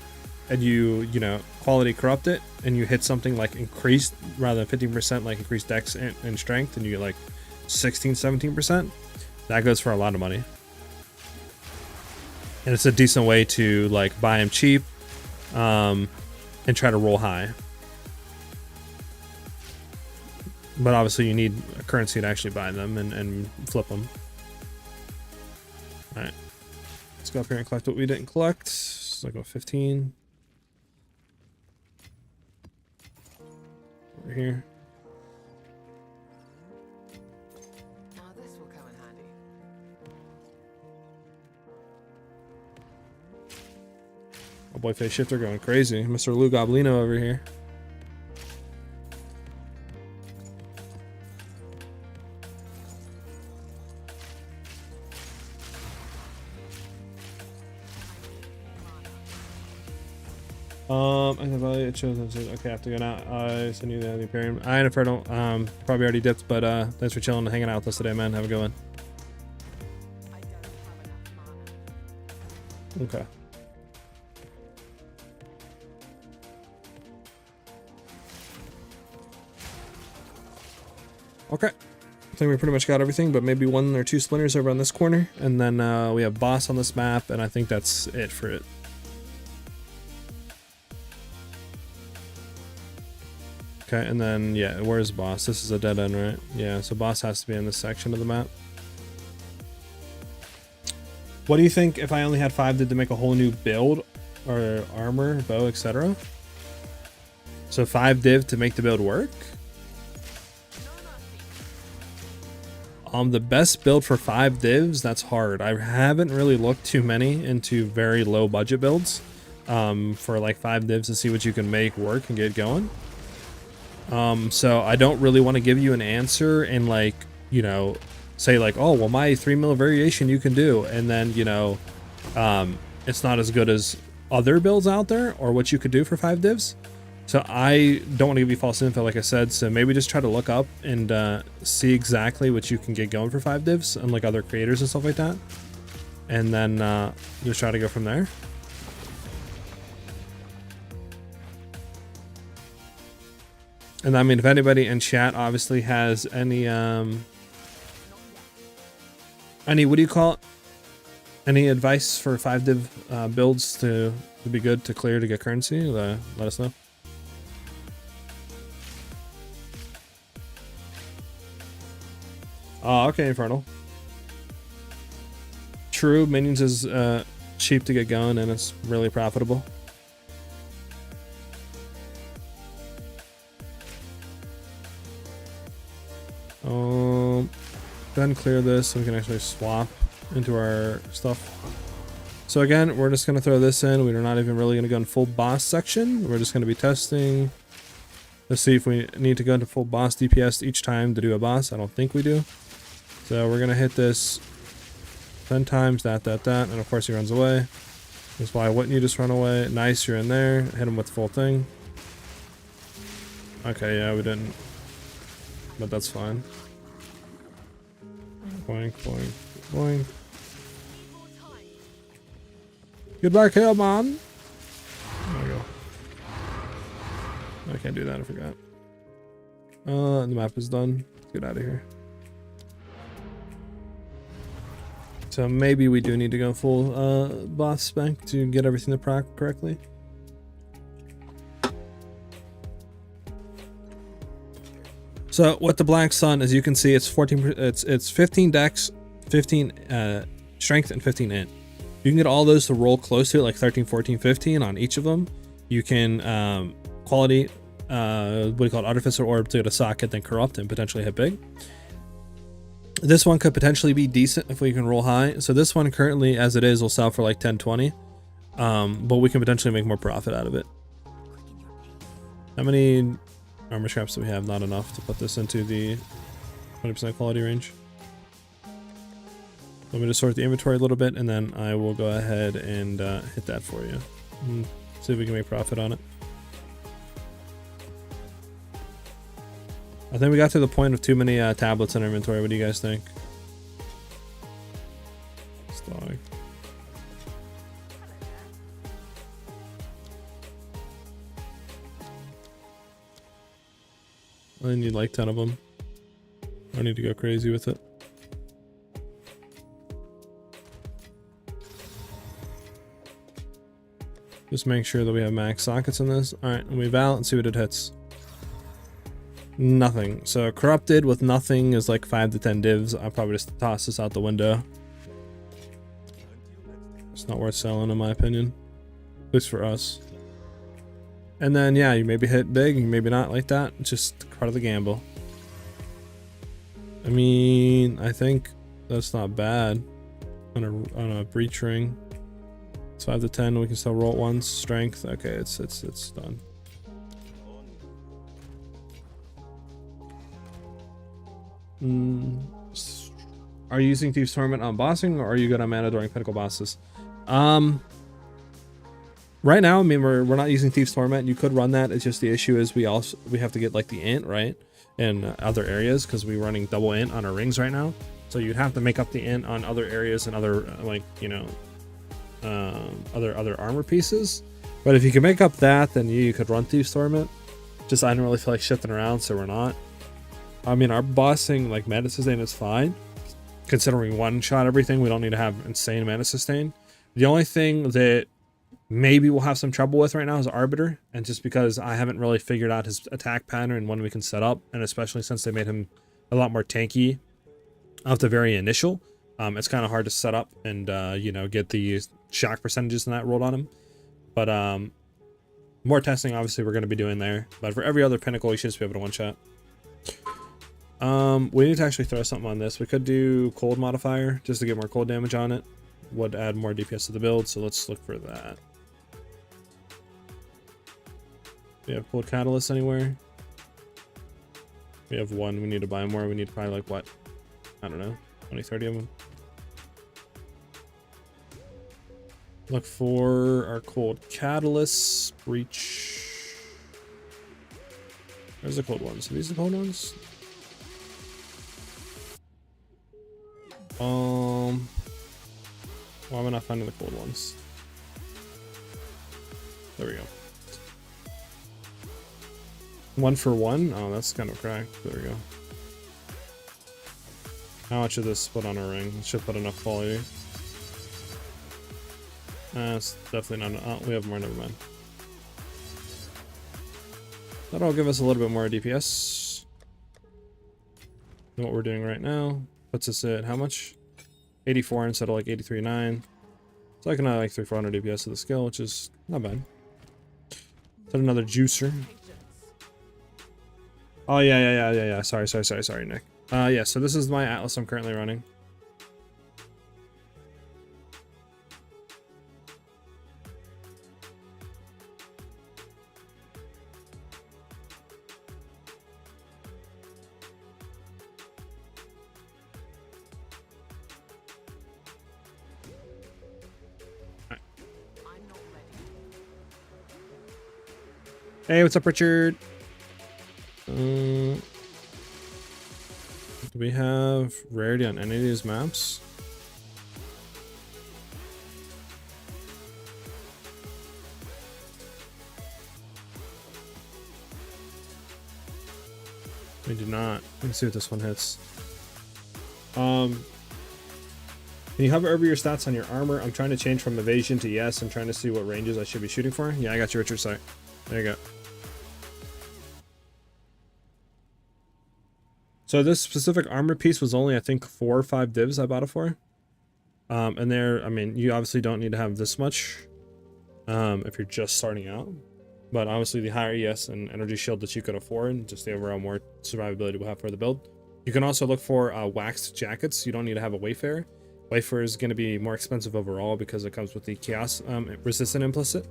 Speaker 1: and you know, quality corrupt it, and you hit something like increased rather than 15%, like increased dex and strength, and you get like 16-17%, that goes for a lot of money. And it's a decent way to like buy them cheap and try to roll high. But obviously you need a currency to actually buy them and flip them. Alright, let's go up here and collect what we didn't collect. So I'll go 15. Over here.
Speaker 4: Now this will come in handy.
Speaker 1: Oh boy, Face Shifter going crazy. Mr. Lou Goblino over here. I can value it shows. Okay, I have to go now. I send you the Imperium. I and Inferno, probably already dipped, but thanks for chilling and hanging out with us today, man. Have a good one.
Speaker 4: I don't have enough mana.
Speaker 1: Okay. Okay. I think we pretty much got everything, but maybe 1 or 2 splinters over on this corner, and then we have boss on this map, and I think that's it for it. Okay, and then, yeah, where's boss? This is a dead end, right? Yeah, so boss has to be in this section of the map. What do you think if I only had 5 to make a whole new build, or armor, bow, etc.? So 5 div to make the build work? The best build for 5 divs, that's hard. I haven't really looked too many into very low budget builds for like 5 divs to see what you can make work and get going. So I don't really want to give you an answer and like, you know, say like, oh, well, my 3 mil variation you can do. And then, you know, it's not as good as other builds out there or what you could do for 5 divs. So I don't want to give you false info, like I said. So maybe just try to look up and see exactly what you can get going for 5 divs and like other creators and stuff like that. And then just try to go from there. And I mean, if anybody in chat obviously has any what do you call it? Any advice for 5 div builds to be good to clear to get currency? Let us know. Okay, Infernal. True, minions is cheap to get going and it's really profitable. Then clear this so we can actually swap into our stuff. So again, we're just gonna throw this in. We're not even really gonna go in full boss section. We're just gonna be testing. Let's see if we need to go into full boss DPS each time to do a boss. I don't think we do. So we're gonna hit this 10 times, that, and of course he runs away. That's why wouldn't you just run away? Nice, you're in there. Hit him with the full thing. Okay, yeah, we didn't. But that's fine. Boink, boink, boink. Goodbye, kill, man. There we go. I can't do that, I forgot. The map is done. Let's get out of here. So maybe we do need to go full boss spec to get everything to proc correctly. So with the Black Sun, as you can see, it's 14. It's 15 dex, 15 strength, and 15 int. You can get all those to roll close to it, like 13, 14, 15 on each of them. You can quality, what do you call it, Artificer Orb to get a socket, then corrupt and potentially hit big. This one could potentially be decent if we can roll high. So this one currently, as it is, will sell for like 10, 20. But we can potentially make more profit out of it. How many armor scraps do we have? Not enough to put this into the 20% quality range. Let me just sort the inventory a little bit, and then I will go ahead and hit that for you. And see if we can make profit on it. I think we got to the point of too many tablets in our inventory. What do you guys think? Dog. I need like 10 of them. I need to go crazy with it. Just make sure that we have max sockets in this. Alright, and we val and see what it hits. Nothing. So corrupted with nothing is like 5 to 10 divs. I'll probably just toss this out the window. It's not worth selling in my opinion. At least for us. And then yeah, you maybe hit big, you maybe not like that. It's just part of the gamble. I mean, I think that's not bad on a breach ring. It's 5 to 10, we can still roll it once. Strength, okay, it's done. Are you using Thieves Torment on bossing, or are you good on mana during pinnacle bosses? Right now, I mean, we're not using Thieves Torment. You could run that. It's just the issue is we have to get like the int right in other areas because we're running double int on our rings right now. So you'd have to make up the int on other areas and other like, you know, other armor pieces. But if you can make up that, then you could run Thieves Torment. Just I don't really feel like shifting around, so we're not. I mean, our bossing like mana sustain is fine, considering one shot everything. We don't need to have insane mana sustain. The only thing that maybe we'll have some trouble with right now is Arbiter, and just because I haven't really figured out his attack pattern and when we can set up, and especially since they made him a lot more tanky off the very initial, it's kind of hard to set up and you know, get the shock percentages and that rolled on him. But more testing obviously we're going to be doing there, but for every other pinnacle you should just be able to one shot. We need to actually throw something on this. We could do cold modifier just to get more cold damage on it. Would add more DPS to the build, so let's look for that. We have cold catalyst anywhere? We have one. We need to buy more. We need probably like what? I don't know, 20, 30 of them. Look for our cold catalyst breach. Where's the cold ones? Are these the cold ones? Why am I not finding the cold ones? There we go. 1 for 1? Oh, that's kind of cracked. There we go. How much of this put on a ring? It should put enough quality. It's definitely not. Oh, we have more. Never mind. That'll give us a little bit more DPS than what we're doing right now. Puts us at how much? 84 instead of like 83.9. So I can add like 300-400 DPS to the skill, which is not bad. Is that another juicer? Oh yeah. Sorry, Nick. Yeah. So this is my Atlas I'm currently running. Hey, what's up, Richard? Do we have rarity on any of these maps? We do not. Let's see what this one hits. Can you hover over your stats on your armor? I'm trying to change from evasion to yes. I'm trying to see what ranges I should be shooting for. Yeah, I got you, Richard. Sorry. There you go. So this specific armor piece was only, I think, 4 or 5 divs I bought it for. And there, I mean, you obviously don't need to have this much if you're just starting out. But obviously the higher ES and energy shield that you could afford, just the overall more survivability we'll have for the build. You can also look for waxed jackets. You don't need to have a Wayfarer. Wayfarer is going to be more expensive overall because it comes with the chaos resistant implicit.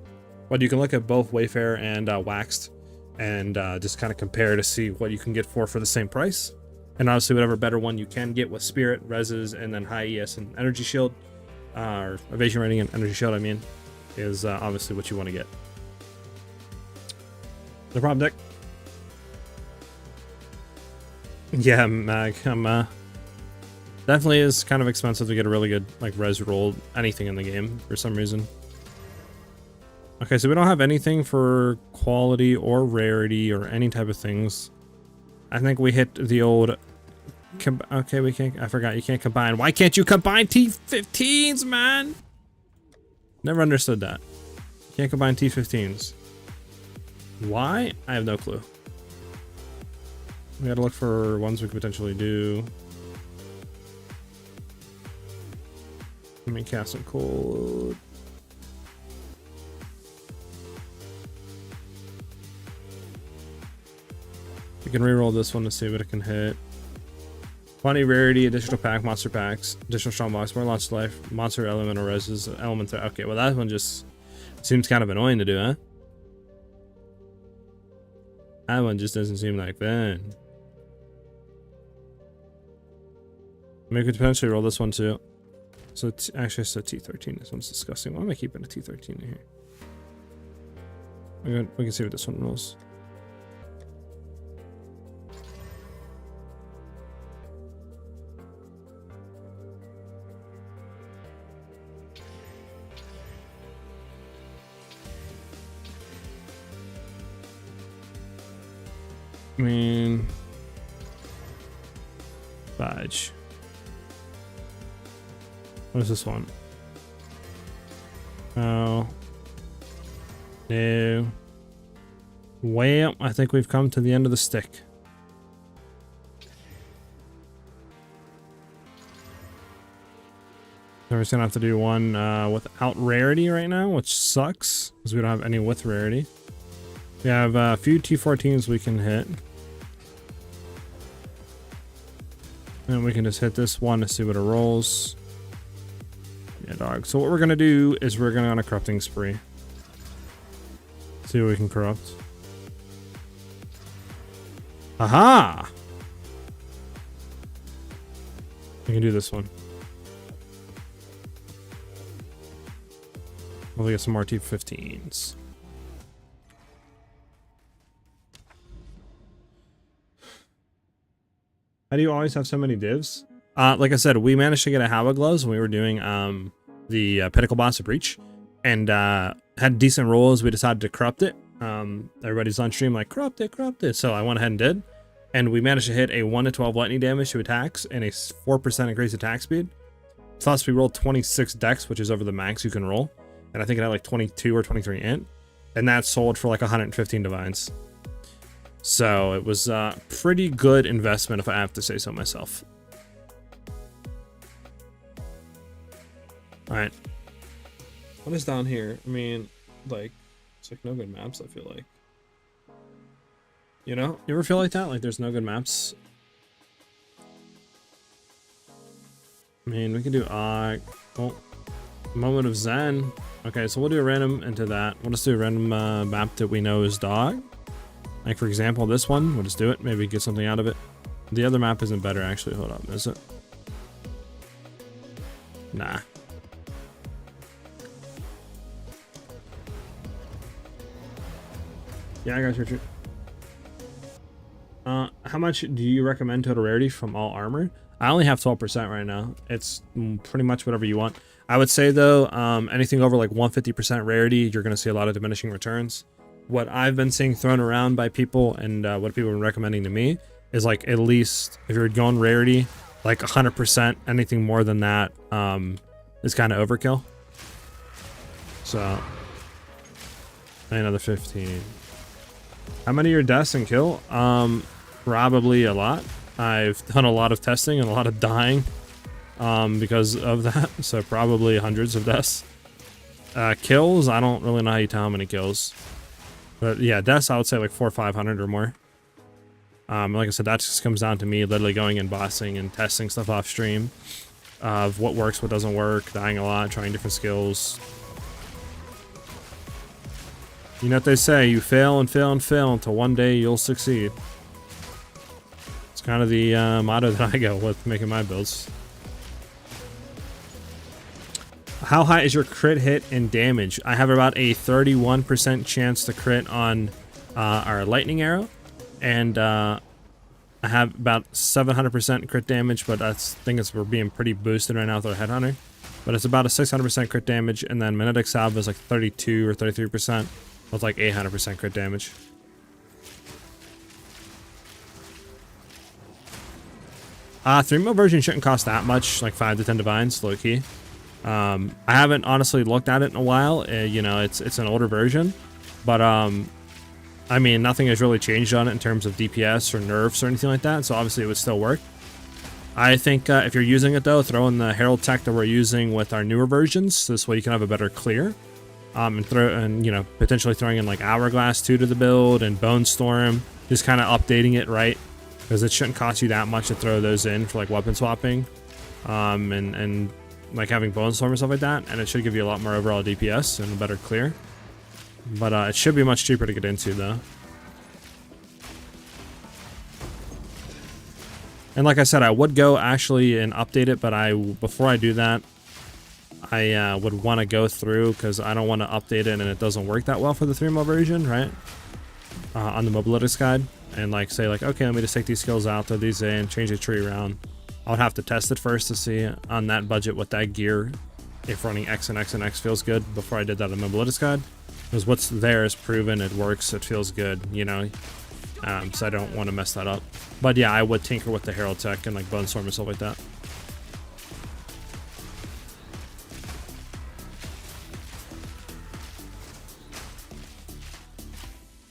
Speaker 1: But you can look at both Wayfarer and waxed and just kind of compare to see what you can get for the same price. And obviously whatever better one you can get with Spirit, Reses, and then high ES and Energy Shield, or Evasion Rating and Energy Shield, I mean, is obviously what you want to get. No problem, Dick. Yeah, Mag, definitely is kind of expensive to get a really good, like, res roll, anything in the game, for some reason. Okay, so we don't have anything for quality or rarity or any type of things. I think we hit the old... Okay, we can't... I forgot, you can't combine. Why can't you combine T15s, man? Never understood that. You can't combine T15s. Why? I have no clue. We gotta look for ones we could potentially do. Let me cast some cold. We can reroll this one to see what it can hit. 20 rarity, additional pack, monster packs, additional strong box, more launch life, monster elemental reses, element. Okay, well that one just seems kind of annoying to do, huh? That one just doesn't seem like fun. I mean, we could potentially roll this one too. So actually, it's a T13. This one's disgusting. Why am I keeping a T13 in here? We can see what this one rolls. I mean, badge. What is this one? Oh, no. Well, I think we've come to the end of the stick. So we're just gonna have to do one without rarity right now, which sucks because we don't have any with rarity. We have a few T14s we can hit. And we can just hit this one to see what it rolls. Yeah, dog. So what we're gonna do is we're gonna go on a corrupting spree. See what we can corrupt. Aha! We can do this one. We'll get some more T15s. How do you always have so many divs? Like I said, we managed to get a Hava Gloves when we were doing the Pinnacle Boss of Breach, and had decent rolls. We decided to corrupt it. Everybody's on stream like, corrupt it. So I went ahead and did. And we managed to hit a 1 to 12 lightning damage to attacks and a 4% increased attack speed. Plus we rolled 26 dex, which is over the max you can roll. And I think it had like 22 or 23 int. And that sold for like 115 divines. So it was a pretty good investment if I have to say so myself. Alright. What is down here? I mean, like, it's like no good maps, I feel like. You know? You ever feel like that? Like there's no good maps? I mean, we can do well, Moment of Zen. Okay, so we'll do a random into that. We'll just do a random map that we know is dog. Like for example, this one, we'll just do it. Maybe get something out of it. The other map isn't better actually. Hold up, is it? Nah. Yeah, I got you, Richard. How much do you recommend total rarity from all armor? I only have 12% right now. It's pretty much whatever you want. I would say though, anything over like 150% rarity, you're going to see a lot of diminishing returns. What I've been seeing thrown around by people and what people have been recommending to me is like at least if you're going rarity, like 100%, anything more than that is kind of overkill. So, another 15. How many are your deaths and kill? Probably a lot. I've done a lot of testing and a lot of dying because of that. So probably hundreds of deaths. Kills, I don't really know how you tell how many kills. But yeah, deaths, I would say like 400 or 500 or more. Like I said, that just comes down to me literally going and bossing and testing stuff off stream. Of what works, what doesn't work, dying a lot, trying different skills. You know what they say, you fail and fail and fail until one day you'll succeed. It's kind of the motto that I go with making my builds. How high is your crit hit and damage? I have about a 31% chance to crit on our lightning arrow. And I have about 700% crit damage, but I think we're being pretty boosted right now with our Headhunter. But it's about a 600% crit damage, and then Magnetic Salvo is like 32 or 33%. With like 800% crit damage. Three-mo version shouldn't cost that much, like 5 to 10 divines, low key. I haven't honestly looked at it in a while. You know, it's an older version, but I mean, nothing has really changed on it in terms of DPS or nerfs or anything like that. So obviously, it would still work. I think if you're using it though, throw in the Herald tech that we're using with our newer versions. This way, you can have a better clear. And you know, potentially throwing in like Hourglass 2 to the build and Bone Storm, just kind of updating it, right? Because it shouldn't cost you that much to throw those in for like weapon swapping, and like having Bone Storm and stuff like that, and it should give you a lot more overall DPS and a better clear. But it should be much cheaper to get into though. And like I said, I would go actually and update it, but before I do that, I would want to go through because I don't want to update it and it doesn't work that well for the 3-mo version, right? On the mobility guide, and like say like, okay, let me just take these skills out, throw these in, change the tree around. I would have to test it first to see on that budget with that gear if running X and X and X feels good before I did that on mobility guide. Because what's there is proven, it works, it feels good, you know. So I don't want to mess that up. But yeah, I would tinker with the Herald tech and like Bone Storm and stuff like that.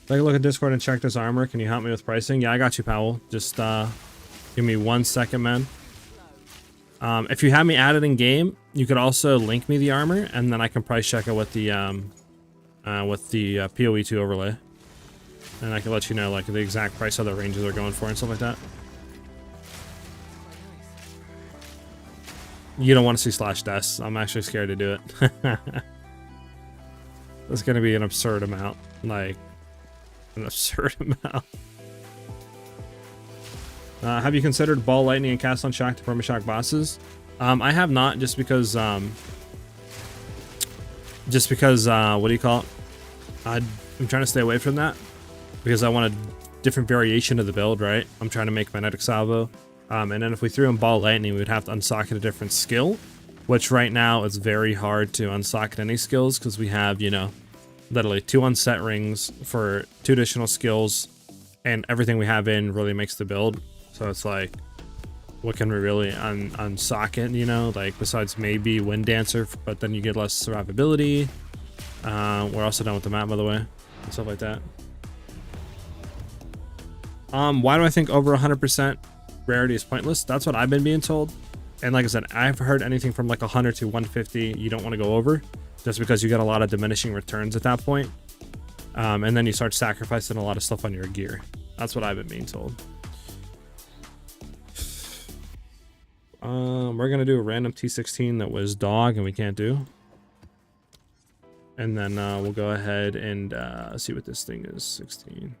Speaker 1: Take a look at Discord and check this armor. Can you help me with pricing? Yeah, I got you, Powell. Just give me 1 second, man. If you have me added in game, you could also link me the armor, and then I can price check it with the PoE 2 overlay, and I can let you know like the exact price other ranges are going for and stuff like that. You don't want to see slash deaths. I'm actually scared to do it. It's gonna be an absurd amount. Like, an absurd amount. Have you considered ball lightning and cast on shock to perma shock bosses? I have not, just because what do you call it? I'm trying to stay away from that because I want a different variation of the build, right? I'm trying to make magnetic salvo. And then if we threw in ball lightning, we would have to unsocket a different skill, which right now is very hard to unsocket any skills because we have, you know, literally 2 unset rings for 2 additional skills, and everything we have in really makes the build. So it's like, what can we really unsocket, you know, like besides maybe Wind Dancer, but then you get less survivability. We're also done with the map, by the way, and stuff like that. Why do I think over 100% rarity is pointless? That's what I've been being told. And like I said, I've heard anything from like 100 to 150 you don't want to go over, just because you get a lot of diminishing returns at that point. And then you start sacrificing a lot of stuff on your gear. That's what I've been being told. We're gonna do a random T16 that was dog and we can't do. And then we'll go ahead and see what this thing is. 16.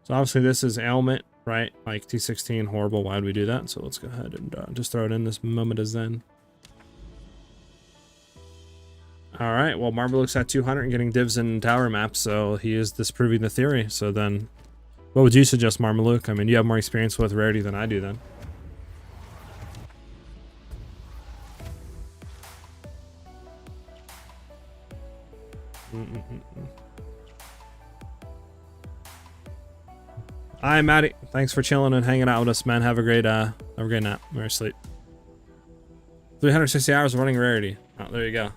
Speaker 1: So obviously this is ailment, right? Like T16, horrible. Why would we do that? So let's go ahead and just throw it in this moment as then. All right, well, Marvelous at 200 and getting divs in tower maps, so he is disproving the theory. So then, what would you suggest, Marmaluke? I mean, you have more experience with rarity than I do then. Hi, Maddie. Thanks for chilling and hanging out with us, man. Have a great nap or sleep. 360 hours of running rarity. Oh, there you go.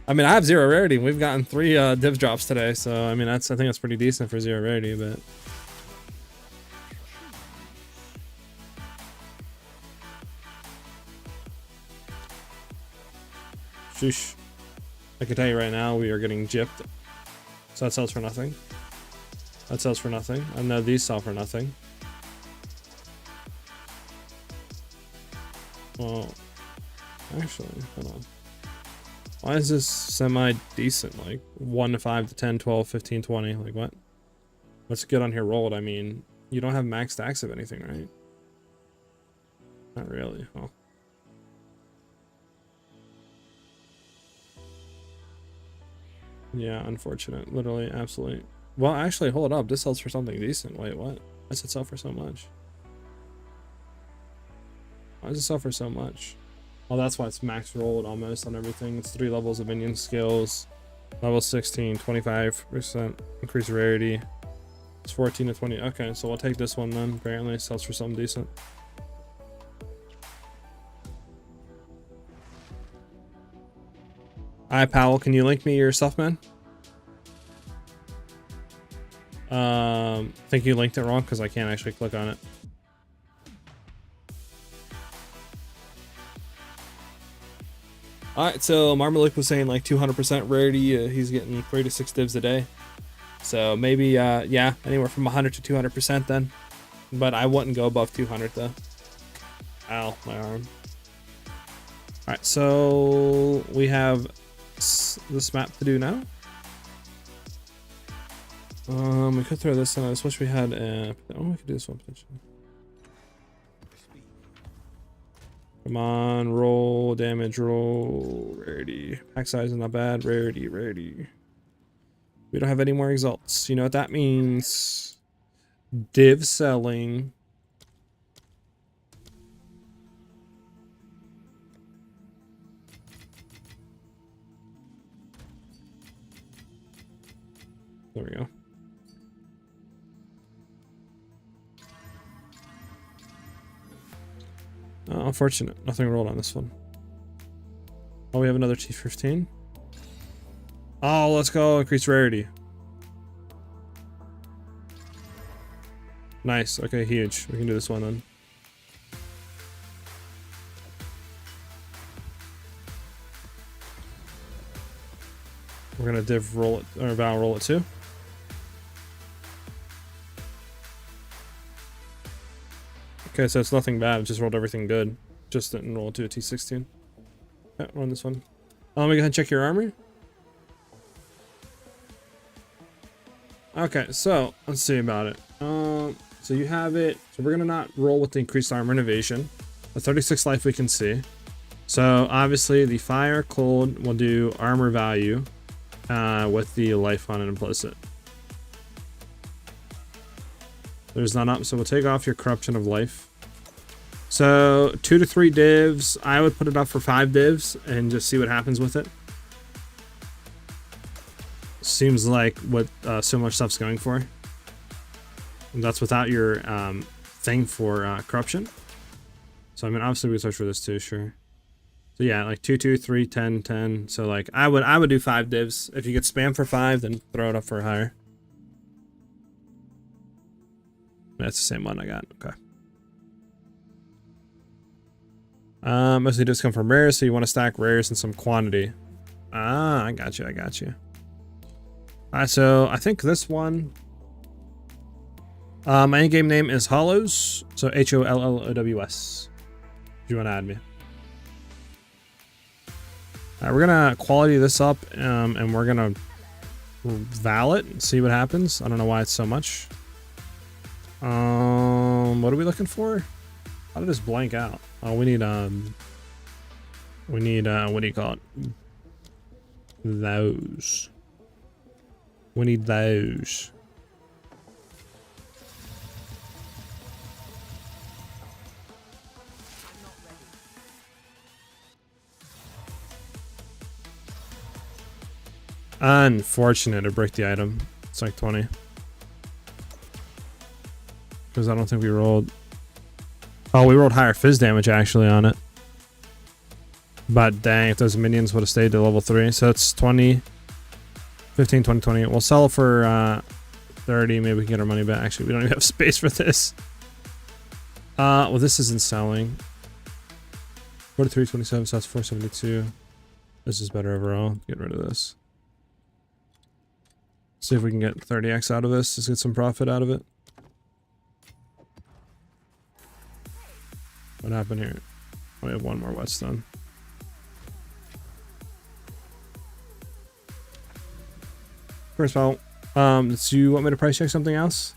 Speaker 1: I mean, I have 0 rarity. We've gotten 3 div drops today, so I mean, I think that's pretty decent for 0 rarity, but. Sheesh. I can tell you right now, we are getting gypped. So that sells for nothing. That sells for nothing. I know these sell for nothing. Well, actually, hold on. Why is this semi-decent? Like 1 to 5 to 10, 12, 15, 20. Like what? Let's get on here rolled. I mean, you don't have max stacks of anything, right? Not really. Oh. Yeah, unfortunate. Literally, absolutely. Well, actually, hold up. This sells for something decent. Wait, what? Why does it sell for so much? Why does it sell for so much? Oh, that's why it's max rolled almost on everything. It's 3 levels of minion skills. Level 16, 25% increased rarity. It's 14 to 20. Okay, so we'll take this one then. Apparently, it sells for something decent. Hi, Powell. Can you link me your stuff, man? I think you linked it wrong because I can't actually click on it. Alright, so Marmalik was saying like 200% rarity. He's getting 3 to 6 divs a day. So maybe, yeah, anywhere from 100 to 200% then. But I wouldn't go above 200 though. Ow, my arm. Alright, so we have this map to do now. We could throw this in. I just wish we had oh, we could do this one potentially. Come on, roll damage, roll rarity. Pack size is not bad. Rarity, rarity. We don't have any more exalts. You know what that means? Div selling. There we go. Unfortunate. Nothing rolled on this one. Oh, we have another T15. Oh, let's go. Increase rarity. Nice. Okay, huge. We can do this one then. We're gonna div roll it, or Val roll it too. Okay, so it's nothing bad. It just rolled everything good. Just didn't roll to a T16. Yeah, run this one. Let me go ahead and check your armor. Okay, so let's see about it. So you have it. So we're gonna not roll with the increased armor innovation. The 36 life we can see. So obviously the fire cold will do armor value with the life on it implicit. There's none up, so we'll take off your corruption of life. So 2 to 3 divs. I would put it up for 5 divs and just see what happens with it. Seems like what similar stuff's going for. And that's without your thing for corruption. So I mean, obviously we search for this too, sure. So yeah, like 2, 2, 3, 10, 10. So like I would do 5 divs. If you get spam for 5, then throw it up for higher. That's the same one I got. Okay. Mostly divs come from rares, so you want to stack rares in some quantity. Ah, I got you. I got you. Alright, so I think this one. My in-game name is Hollows, so HOLLOWS. If you want to add me. Alright, we're gonna quality this up, and we're gonna val it and see what happens. I don't know why it's so much. What are we looking for? How did this blank out? Oh, we need what do you call it? Those. We need those. Unfortunate to break the item. It's like 20. Because I don't think we rolled. Oh, we rolled higher fizz damage actually on it. But dang, if those minions would have stayed to level 3. So it's 20, 15, 20, 20. We'll sell it for 30. Maybe we can get our money back. Actually, we don't even have space for this. Well, this isn't selling. 43, 27, so that's 472. This is better overall. Get rid of this. See if we can get 30x out of this. Just get some profit out of it. What happened here? We have one more whetstone. First of all, do you want me to price check something else?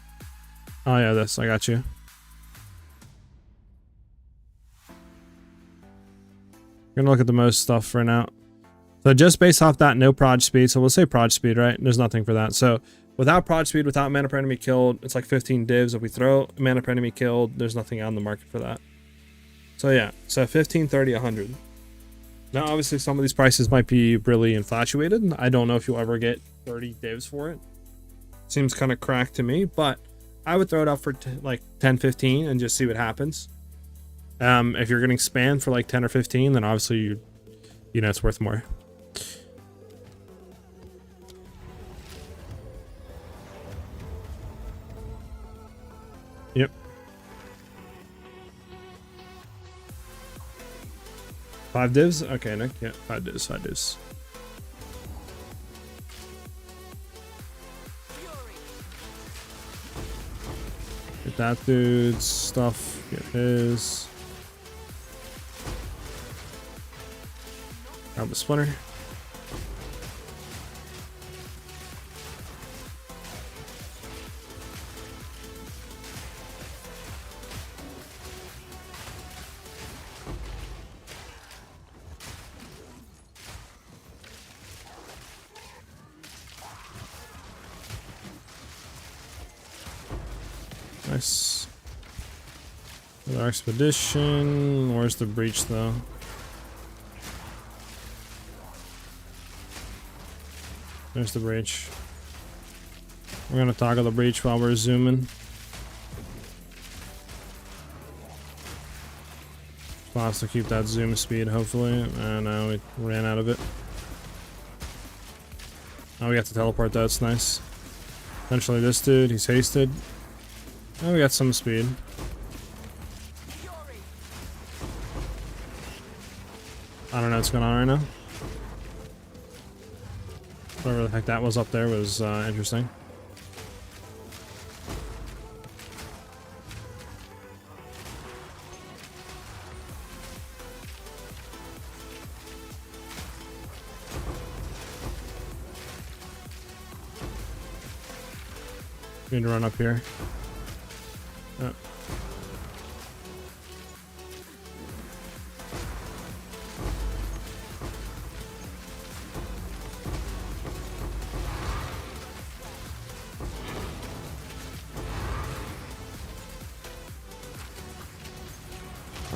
Speaker 1: Oh yeah, this. I got you. Gonna look at the most stuff for now. So just based off that, no prod speed. So we'll say prod speed, right? There's nothing for that. So without prod speed, without mana per enemy killed, it's like 15 divs. If we throw mana per enemy killed, there's nothing on the market for that. So yeah, so 15, 30, 100. Now obviously some of these prices might be really infatuated. I don't know if you'll ever get 30 divs for it. Seems kind of cracked to me, but I would throw it up for like 10, 15 and just see what happens. If you're getting spammed for like 10 or 15, then obviously you know it's worth more. Yep. 5 divs? Okay, Nick. Yeah, 5 divs, 5 divs. Get that dude's stuff. Get his. Grab the splinter. Nice. Another expedition. Where's the breach though? There's the breach. We're gonna toggle the breach while we're zooming. Supposed to keep that zoom speed, hopefully. And now we ran out of it. Oh, we got to teleport though, it's nice. Eventually this dude, he's hasted. Oh, we got some speed. I don't know what's going on right now. Whatever the heck that was up there was interesting. Need to run up here. Oh.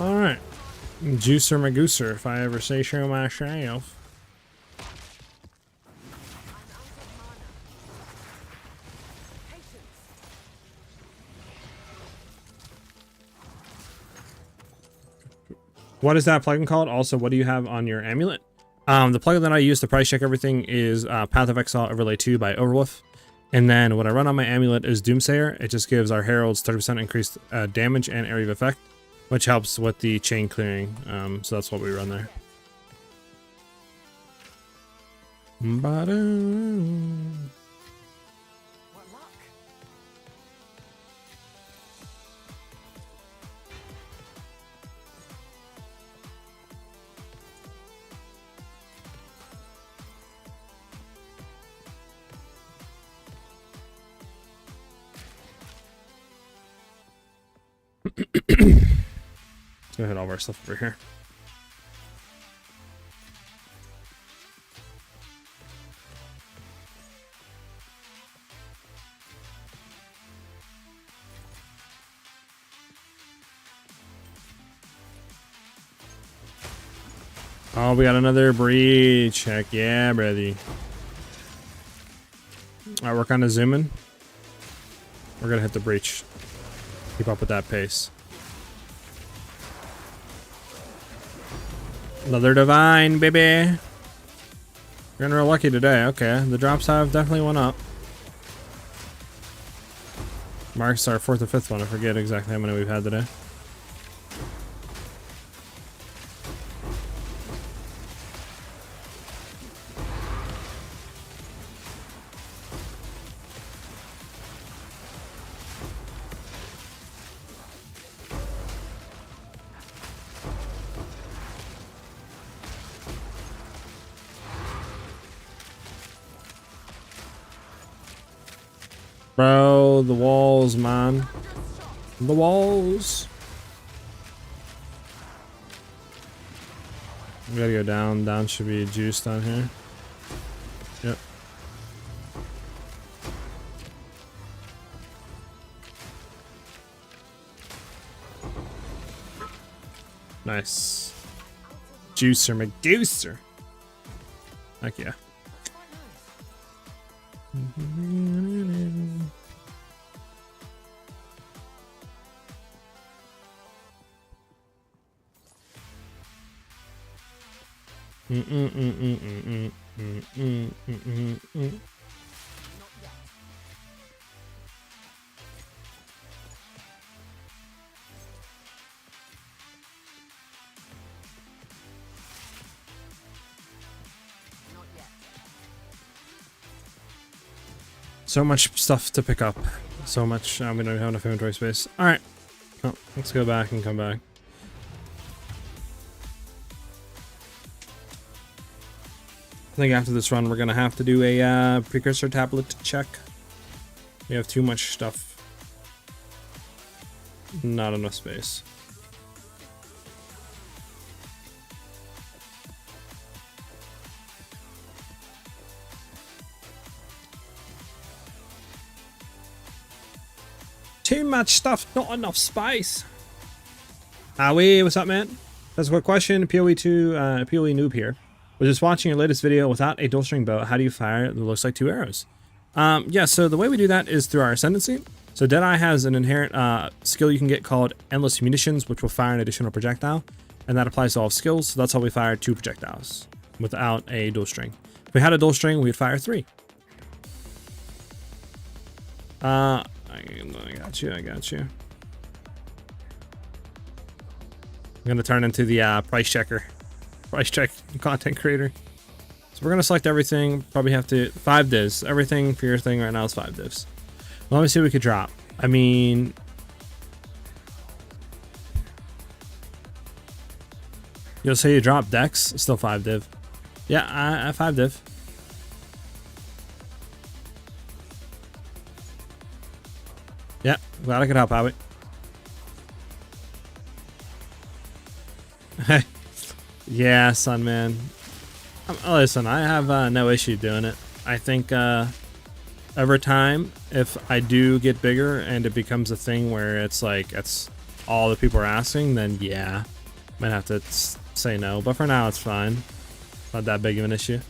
Speaker 1: All right, juicer my gooser, if I ever say so myself. What is that plugin called? Also, what do you have on your amulet? The plugin that I use to price check everything is Path of Exile Overlay 2 by Overwolf. And then what I run on my amulet is Doomsayer. It just gives our heralds 30% increased damage and area of effect, which helps with the chain clearing. So that's what we run there.
Speaker 4: What luck?
Speaker 1: Let's go ahead all of our stuff over here. Oh, we got another breach. Heck yeah, brother. Alright, we're kind of zooming. We're gonna hit the breach. Keep up with that pace. Another divine, baby. You're getting real lucky today. Okay, the drops have definitely went up. Marks our 4th or 5th one. I forget exactly how many we've had today. Bro, the walls, man. The walls. We gotta go down. Down should be juice down here. Yep. Nice. Juicer, McGooser. Heck yeah. So much stuff to pick up. So much. We don't even have enough inventory space. All right. Oh, let's go back and come back. I think after this run, we're gonna have to do a precursor tablet check. We have too much stuff. Not enough space. Too much stuff, not enough space. Howie, what's up, man? That's a quick question. PoE 2, PoE noob here. Was just watching your latest video without a dual string bow. How do you fire it that looks like 2 arrows? Yeah, so the way we do that is through our ascendancy. So Deadeye has an inherent skill you can get called Endless Munitions, which will fire an additional projectile. And that applies to all skills. So that's how we fire 2 projectiles without a dual string. If we had a dual string, we'd fire 3. I got you. I'm gonna turn into the price checker. Price check content creator. So we're gonna select everything. Probably have to 5 divs. Everything for your thing right now is 5 divs. Let me see what we could drop. I mean, you'll say you drop Dex, still 5 div. Yeah, I 5 div. Glad I could help, Howie. Yeah, son, man. Listen, I have no issue doing it. I think over time, if I do get bigger and it becomes a thing where it's like it's all the people are asking, then yeah, might have to say no. But for now, it's fine. Not that big of an issue.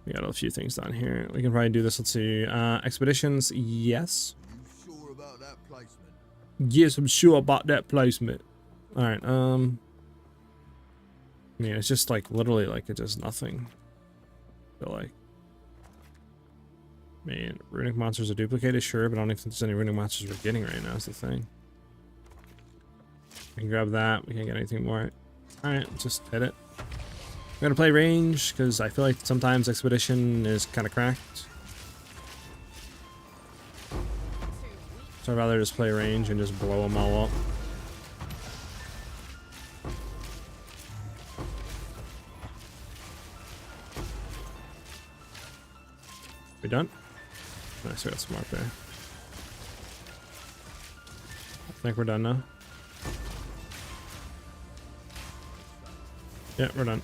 Speaker 1: We got a few things done here. We can probably do this. Let's see. Expeditions, yes.
Speaker 2: You sure about that placement?
Speaker 1: Yes, I'm sure about that placement. All right. I mean, it's just like literally like it does nothing. I feel like. I mean, runic monsters are duplicated, sure, but I don't even think there's any runic monsters we're getting right now. Is the thing. We can grab that. We can't get anything more. All right, just hit it. I'm gonna play range because I feel like sometimes expedition is kind of cracked. So I'd rather just play range and just blow them all up. We done? Nice, we got some mark there. I think we're done now. Yeah, we're done.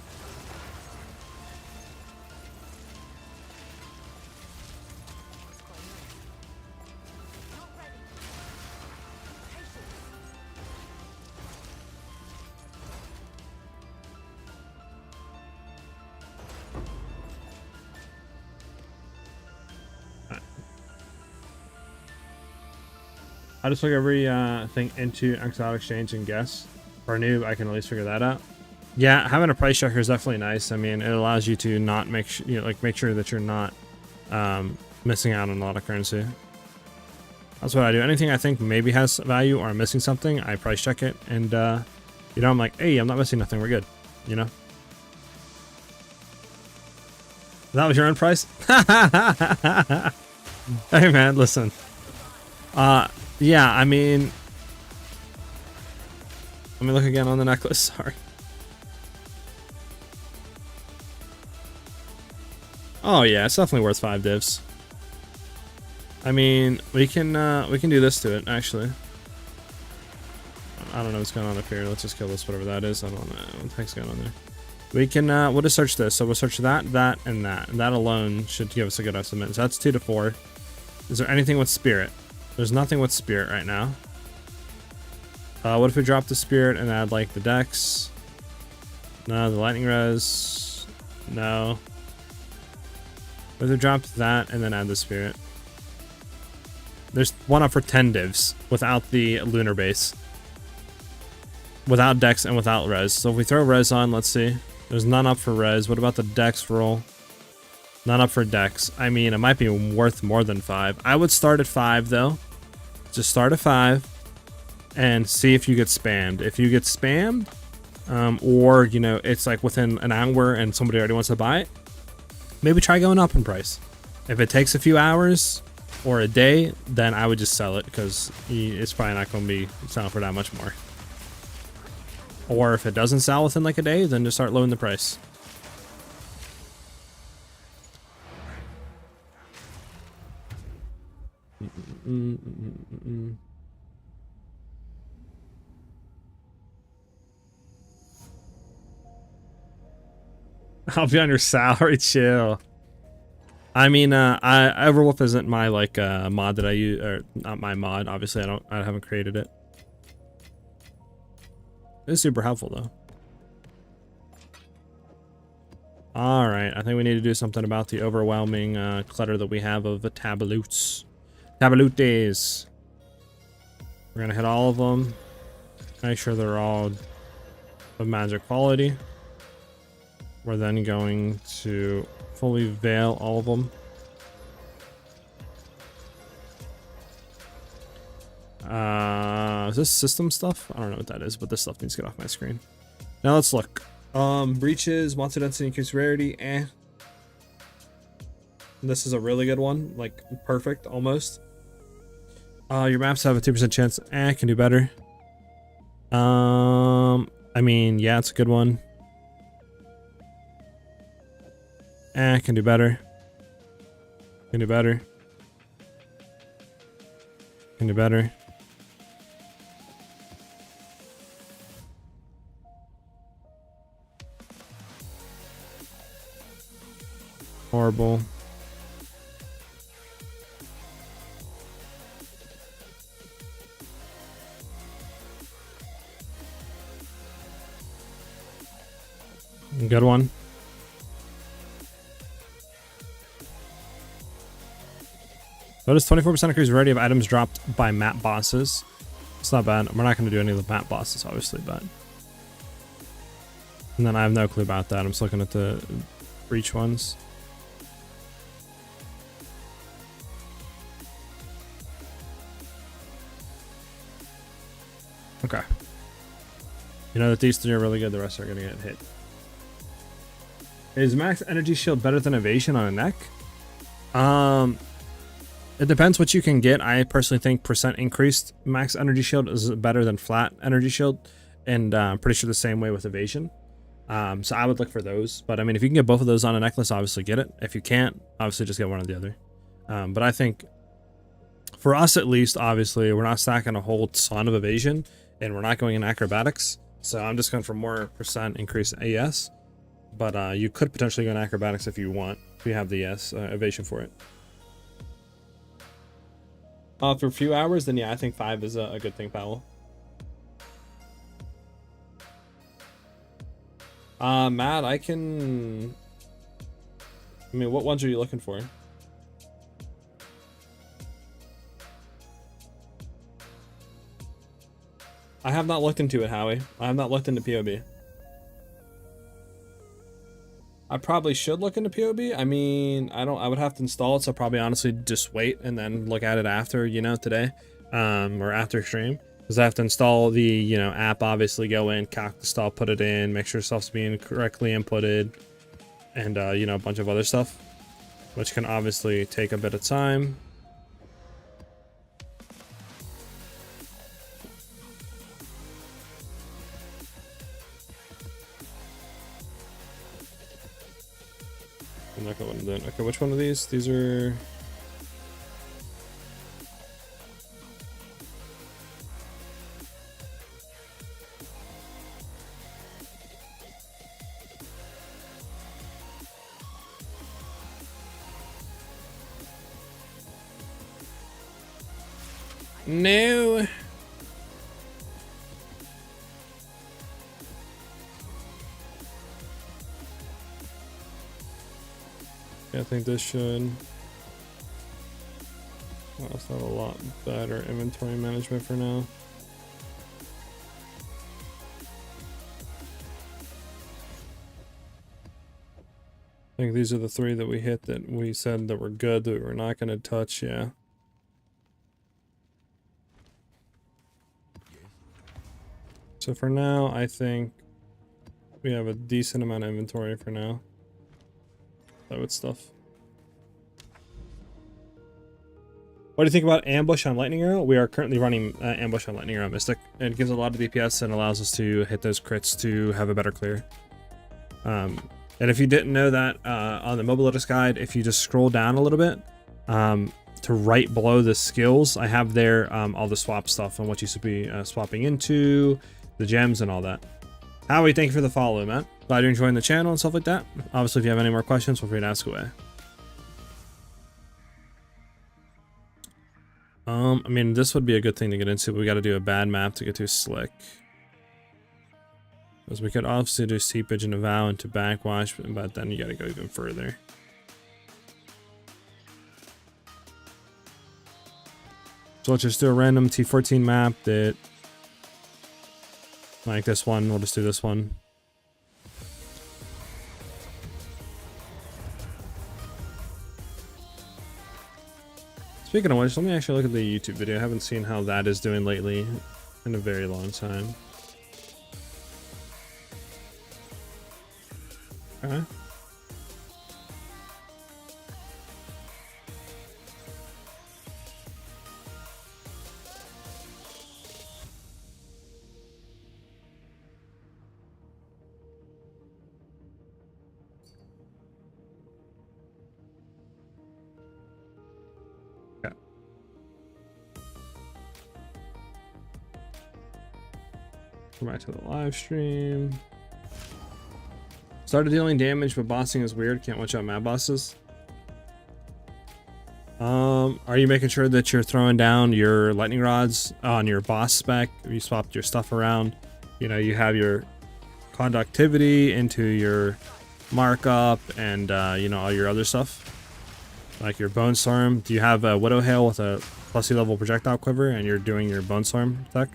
Speaker 1: I just look every thing into Exile Exchange and guess. For a noob, I can at least figure that out. Yeah, having a price checker is definitely nice. I mean, it allows you to not make sure, make sure that you're not missing out on a lot of currency. That's what I do. Anything I think maybe has value or I'm missing something, I price check it, and I'm like, hey, I'm not missing nothing. We're good. That was your own price. Hey man, listen. Yeah, I mean, let me look again on the necklace. Sorry. Oh yeah, it's definitely worth 5 divs. I mean, we can do this to it actually. I don't know what's going on up here. Let's just kill this, whatever that is. I don't know what the heck's going on there. We can we'll just search this. So we'll search that, and that, and that alone should give us a good estimate. So that's 2 to 4. Is there anything with spirit? There's nothing with spirit right now. What if we drop the spirit and add like the dex? No, the lightning res. No. What if we drop that and then add the spirit? There's one up for 10 divs without the lunar base. Without dex and without res. So if we throw res on, let's see. There's none up for res. What about the dex roll? None up for dex. I mean, it might be worth more than 5. I would start at 5 though. Just start at 5 and see if you get spammed. If you get spammed, or it's like within an hour and somebody already wants to buy it, maybe try going up in price. If it takes a few hours or a day, then I would just sell it because it's probably not going to be selling for that much more. Or if it doesn't sell within like a day, then just start lowering the price. I'll be on your salary, chill. I mean, Everwolf isn't my like mod that I use, or not my mod. Obviously, I haven't created it. It's super helpful though. All right, I think we need to do something about the overwhelming clutter that we have of the tabulutes. Tabulutes. We're gonna hit all of them. Make sure they're all of magic quality. We're then going to fully veil all of them. Is this system stuff? I don't know what that is, but this stuff needs to get off my screen. Now let's look. Breaches, monster density, increased rarity, This is a really good one, like perfect almost. Your maps have a 2% chance. Can do better. I mean, yeah, it's a good one. Can do better. Can do better. Can do better. Horrible. Good one. Notice 24% increase rarity of items dropped by map bosses. It's not bad. We're not going to do any of the map bosses, obviously, but. And then I have no clue about that. I'm just looking at the breach ones. Okay. You know that these three are really good. The rest are going to get hit. Is max energy shield better than evasion on a neck? It depends what you can get. I personally think percent increased max energy shield is better than flat energy shield, and I'm pretty sure the same way with evasion. So I would look for those. But I mean, if you can get both of those on a necklace, obviously get it. If you can't, obviously just get one or the other. But I think for us at least, obviously, we're not stacking a whole ton of evasion, and we're not going in acrobatics. So I'm just going for more percent increase AS. But you could potentially go in acrobatics if you want, if you have the evasion for it. For a few hours, then yeah, I think 5 is a good thing, Powell. Matt, I mean, what ones are you looking for? I have not looked into it, Howie. I have not looked into POB. I probably should look into POB. I mean, I would have to install it, so probably honestly just wait and then look at it after, you know, today, or after stream. Because I have to install the, you know, app, obviously go in, calc the stall, put it in, make sure stuff's being correctly inputted, and, you know, a bunch of other stuff, which can obviously take a bit of time. I'm not going to do it. Okay, which one of these? These are... No! I think this should... Well, it's not a lot better inventory management for now. I think these are the 3 that we hit that we said that were good, that we're not going to touch, yeah. So for now, I think we have a decent amount of inventory for now. That would stuff. What do you think about ambush on lightning arrow? We are currently running ambush on lightning arrow mystic. It gives a lot of DPS and allows us to hit those crits to have a better clear. And if you didn't know that, on the mobilitas guide, if you just scroll down a little bit to right below the skills, I have there all the swap stuff and what you should be swapping into, the gems and all that. Howie, thank you for the follow, man. Glad you're enjoying the channel and stuff like that. Obviously, if you have any more questions, feel free to ask away. I mean, this would be a good thing to get into, but we got to do a bad map to get to slick. Because we could obviously do seepage and avow into backwash, but then you got to go even further. So let's just do a random T14 map that, like this one, we'll just do this one. Speaking of which, let me actually look at the YouTube video. I haven't seen how that is doing lately in a very long time. Okay. Go back to the live stream. Started dealing damage, but bossing is weird. Can't watch out mad bosses. Are you making sure that you're throwing down your lightning rods on your boss spec? You swapped your stuff around. You know, you have your conductivity into your markup and, you know, all your other stuff. Like your Bone Storm. Do you have a Widow Hail with a +2 level projectile quiver and you're doing your Bone Storm tech?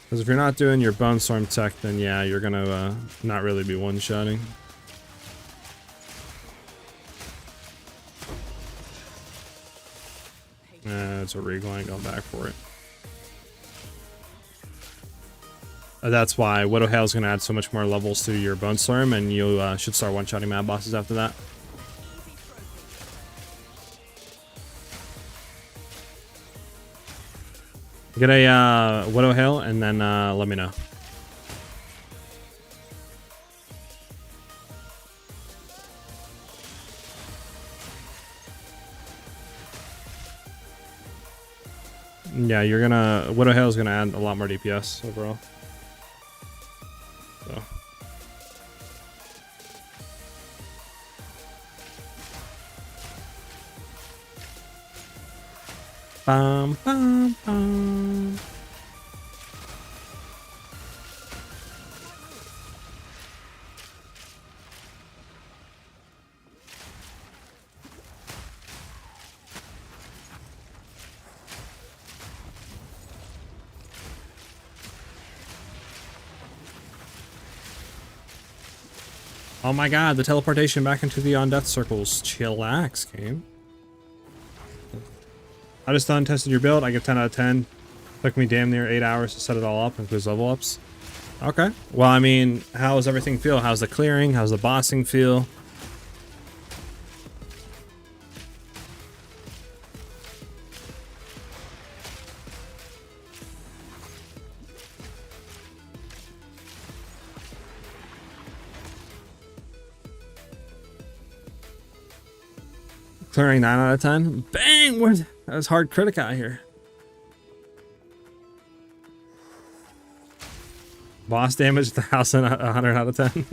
Speaker 1: Because if you're not doing your Bone Storm tech, then yeah, you're gonna not really be one-shotting. It's a regline, going back for it. That's why Widow Hail is gonna add so much more levels to your Bone Storm, and you should start one-shotting mad bosses after that. Get a Widow Hail and then let me know. Yeah, you're gonna Widow Hail is gonna add a lot more DPS overall. So. Bum, bum, bum. Oh my god, the teleportation back into the on-death circles. Chillax, game. I just done tested your build. I get 10 out of 10. Took me damn near 8 hours to set it all up, includes level ups. Okay. Well, I mean, how does everything feel? How's the clearing? How's the bossing feel? Clearing 9 out of 10. Bang! That was hard critic out here. Boss damage 1,100 out of 10.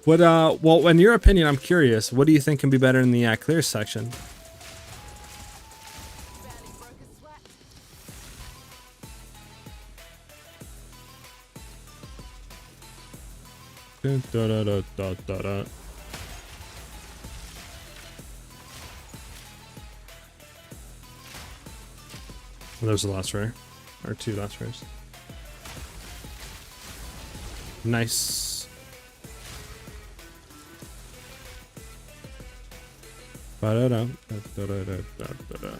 Speaker 1: What? Well, in your opinion, I'm curious. What do you think can be better in the clear section? Da, da, da, da, da, da. There's the last rare, or 2 last rares. Nice. Ba-da-da, da-da-da-da-da-da.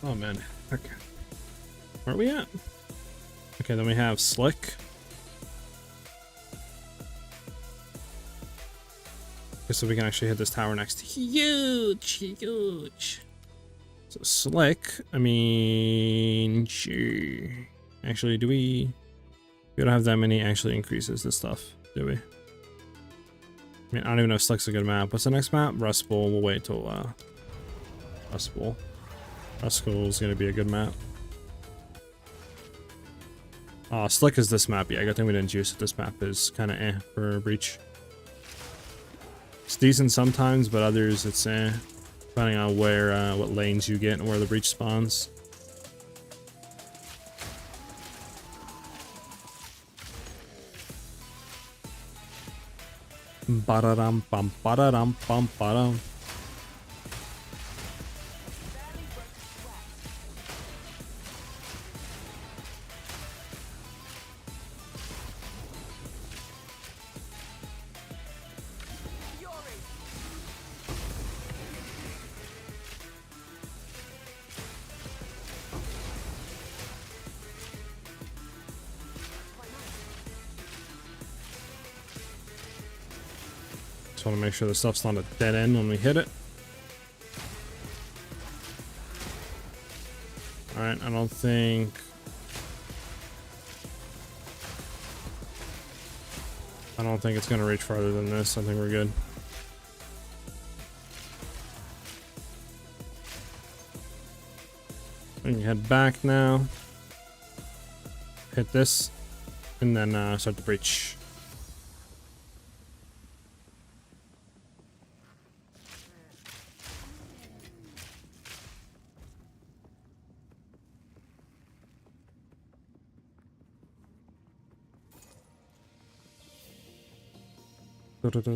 Speaker 1: Oh man, okay. Where are we at? Okay, then we have Slick. Okay, so we can actually hit this tower next. Huge, huge. So Slick, I mean, sure. Actually, do we don't have that many actually increases this stuff, do we? I mean, I don't even know if Slick's a good map. What's the next map? Rust Bowl. We'll wait till Rust Bowl. Rust Bowl is gonna be a good map. Slick is this map. Yeah, good thing we didn't juice it. This map is kind of for Breach. It's decent sometimes, but others it's depending on where what lanes you get and where the Breach spawns. Ba-da-dum bum ba-da-dum bum ba-dum. Just want to make sure the stuff's not a dead end when we hit it. Alright, I don't think... it's going to reach farther than this. I think we're good. We can head back now. Hit this. And then start the breach. Okay,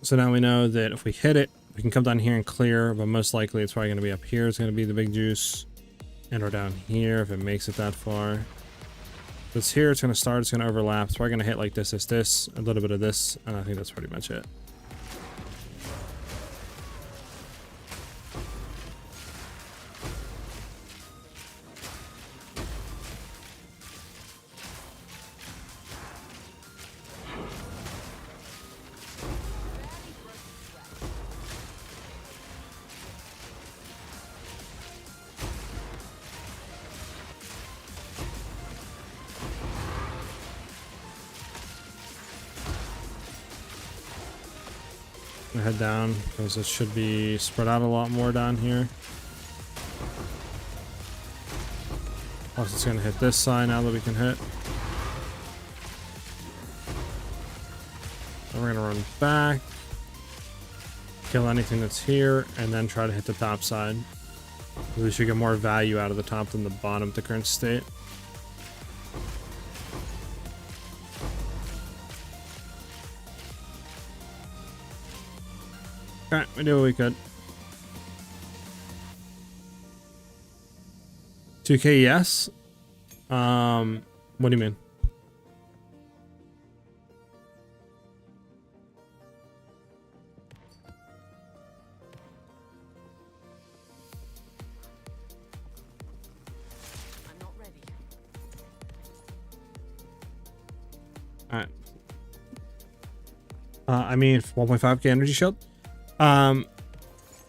Speaker 1: so now we know that if we hit it, we can come down here and clear, but most likely it's probably going to be up here. It's going to be the big juice. And or down here if it makes it that far. This here, it's going to start, it's going to overlap. So we're going to hit like this, a little bit of this, and I think that's pretty much it. Head down because it should be spread out a lot more down here. Plus it's going to hit this side now that we can hit. Then we're going to run back, kill anything that's here, and then try to hit the top side. We should get more value out of the top than the bottom at the current state. Alright, we did what we could. 2K, yes. What do you mean?
Speaker 4: I'm not ready.
Speaker 1: Alright. I mean, 1.5k energy shield.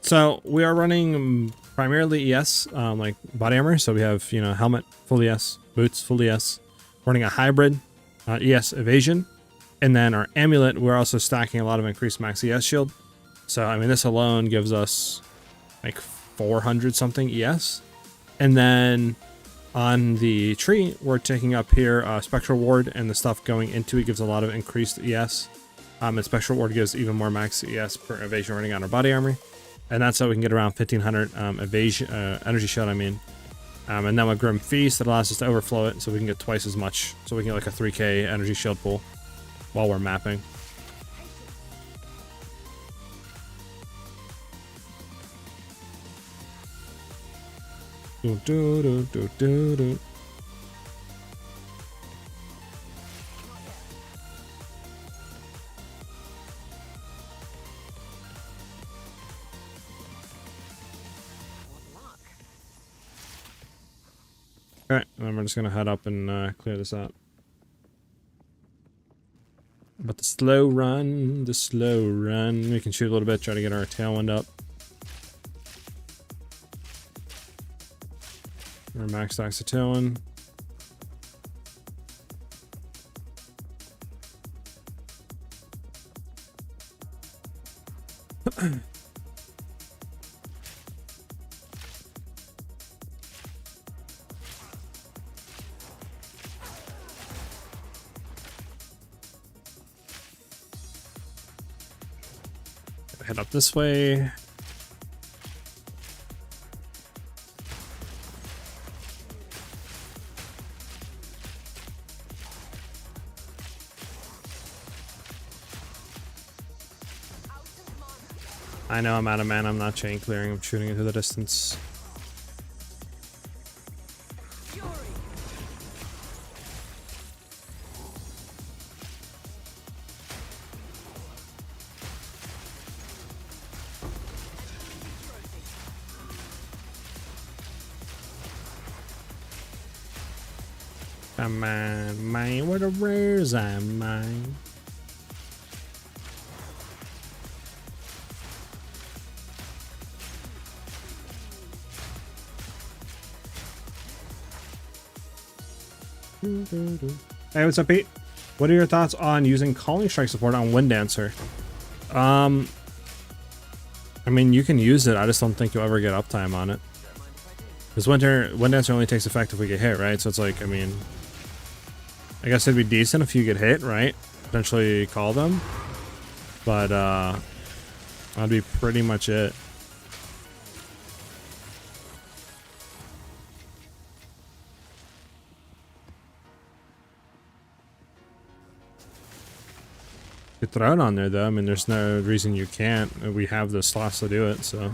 Speaker 1: So we are running primarily ES, like body armor. So we have, you know, helmet, full ES, boots, full ES. Running a hybrid, ES evasion. And then our amulet, we're also stacking a lot of increased max ES shield. So, I mean, this alone gives us like 400 something ES. And then on the tree, we're taking up here Spectral Ward, and the stuff going into it gives a lot of increased ES. And Spectral Ward gives even more max ES per evasion running on our body armor. And that's how we can get around 1500 evasion, energy shield, I mean. And then with Grim Feast, that allows us to overflow it so we can get twice as much. So we can get like a 3k energy shield pool while we're mapping. Do, do, do, do, do, do. Alright, and then we're just gonna head up and clear this out. But the slow run, we can shoot a little bit, try to get our tailwind up. Our max stacks of tailwind. Head up this way. I know I'm out of mana, I'm not chain clearing, I'm shooting into the distance. I'm mine. What a rares I'm mine. Hey, what's up, Pete? What are your thoughts on using Calling Strike support on Wind Dancer? I mean, you can use it. I just don't think you'll ever get uptime on it. Because Wind Dancer only takes effect if we get hit, right? So it's like, I mean, I guess it'd be decent if you get hit, right? Potentially call them. But, that'd be pretty much it. You could throw it on there, though. I mean, there's no reason you can't. We have the slots to do it, so.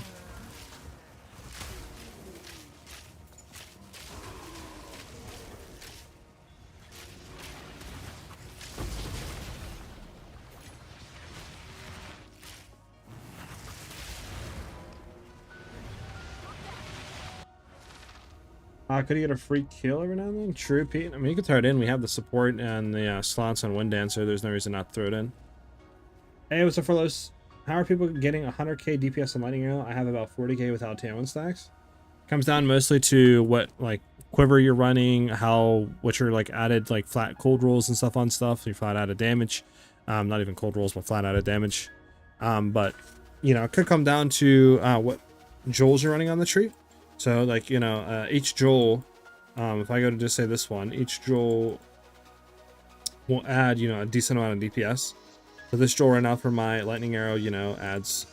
Speaker 1: Could you get a free kill every now and then? True, Pete. I mean, you could throw it in. We have the support and the slots on Wind Dancer. There's no reason not to throw it in. Hey, what's up, Furlos? How are people getting 100k DPS on Lightning Arrow? I have about 40k without Tailwind stacks. Comes down mostly to what, like, quiver you're running, what your, like, added, like, flat cold rolls and stuff on stuff. Your flat added damage. Not even cold rolls, but flat added damage. But, you know, it could come down to what jewels you're running on the tree. So, like, you know, each jewel, if I go to just say this one, each jewel will add, you know, a decent amount of DPS. So this jewel right now for my lightning arrow, you know, adds,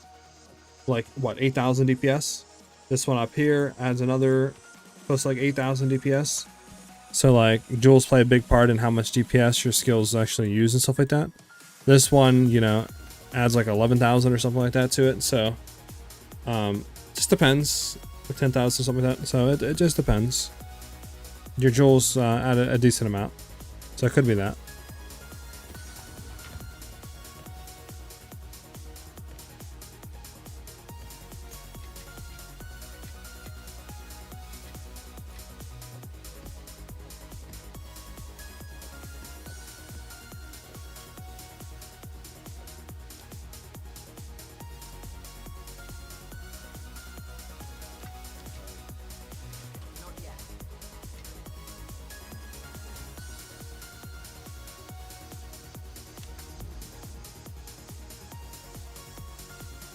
Speaker 1: like, what, 8,000 DPS? This one up here adds another close to, like, 8,000 DPS. So, like, jewels play a big part in how much DPS your skills actually use and stuff like that. This one, you know, adds, like, 11,000 or something like that to it. So, just depends. 10,000, something like that. So it just depends. Your jewels add a decent amount, so it could be that.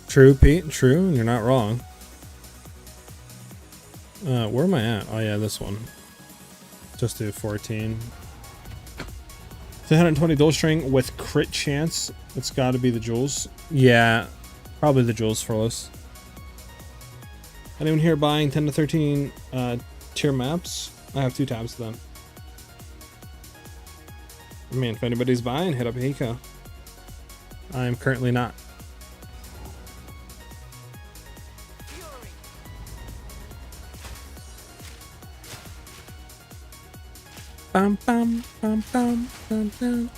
Speaker 1: True, Pete. True. You're not wrong. Where am I at? Oh, yeah, this one. Just do 14. 120 dual string with crit chance. It's got to be the jewels. Yeah, probably the jewels for us. Anyone here buying 10 to 13 tier maps? I have 2 tabs of them. I mean, if anybody's buying, hit up Hiko. I am currently not. Bum, bum, bum, bum, bum, bum.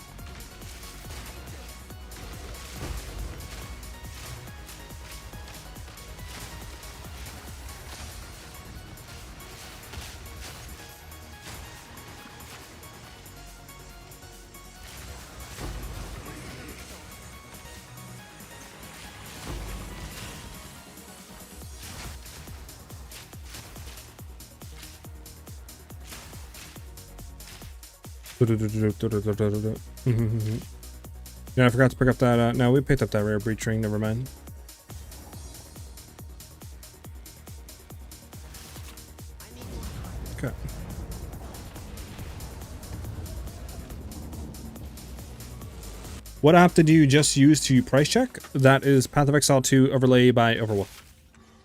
Speaker 1: Yeah, I forgot to pick up that. No, we picked up that rare breach ring. Never mind. Okay. What app did you just use to price check? That is Path of Exile 2 overlay by Overwolf.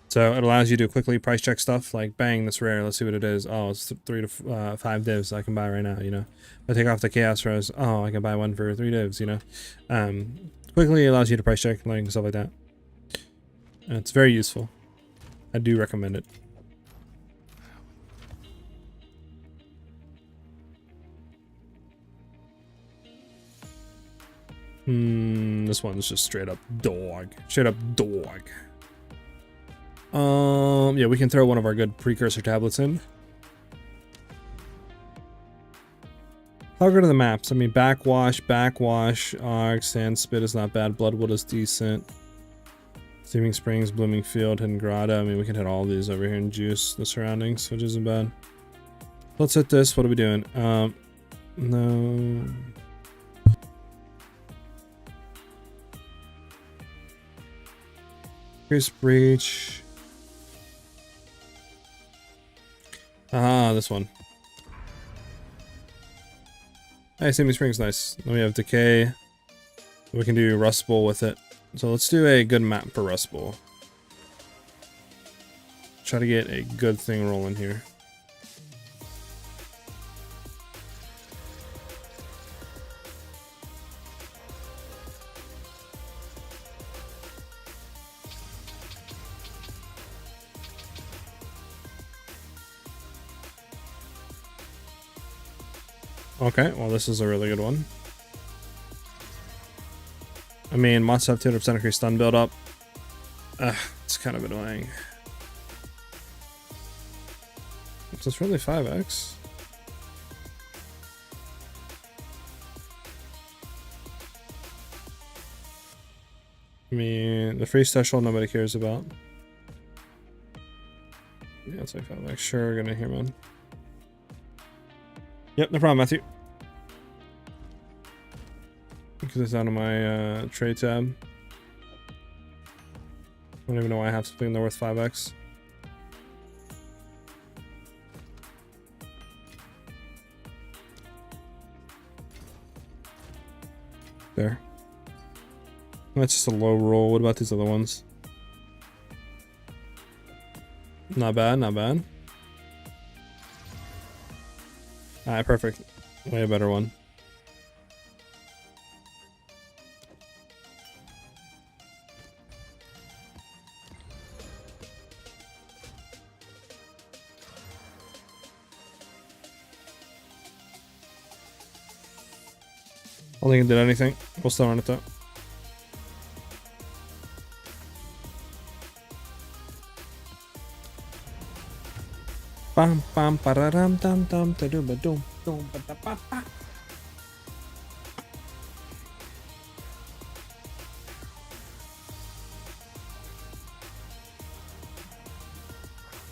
Speaker 1: So it allows you to quickly price check stuff like, bang, that's rare. Let's see what it is. Oh, it's 3 to 5 divs I can buy right now, you know. If I take off the Chaos Rose, oh, I can buy one for 3 divs, you know. Quickly allows you to price check, like, stuff like that. It's very useful. I do recommend it. This one's just straight up dog. Straight up dog. Yeah, we can throw one of our good precursor tablets in. I'll go to the maps. I mean, backwash, Arc, Sand Spit is not bad. Bloodwood is decent. Steaming Springs, Blooming Field, Hidden Grotto. I mean, we can hit all these over here and juice the surroundings, which isn't bad. Let's hit this. What are we doing? No. Here's Breach. Ah, this one. Hey, Steaming Springs, nice. Then we have Decay. We can do Rust Bowl with it. So let's do a good map for Rust Bowl. Try to get a good thing rolling here. Okay, well this is a really good one. I mean, monsters have 200% increased stun build up. It's kind of annoying. So it's really 5x. I mean, the free special nobody cares about. Yeah, it's like 5x. Sure, gonna hear, man. Yep, no problem, Matthew. Because it's out of my trade tab. I don't even know why I have something there worth 5x. There. That's just a low roll. What about these other ones? Not bad, not bad. Alright, perfect. Way a better one. I don't think it did anything. We'll still run it though. Bam bam pararam dam dam da dum dum dum ba da ba ba.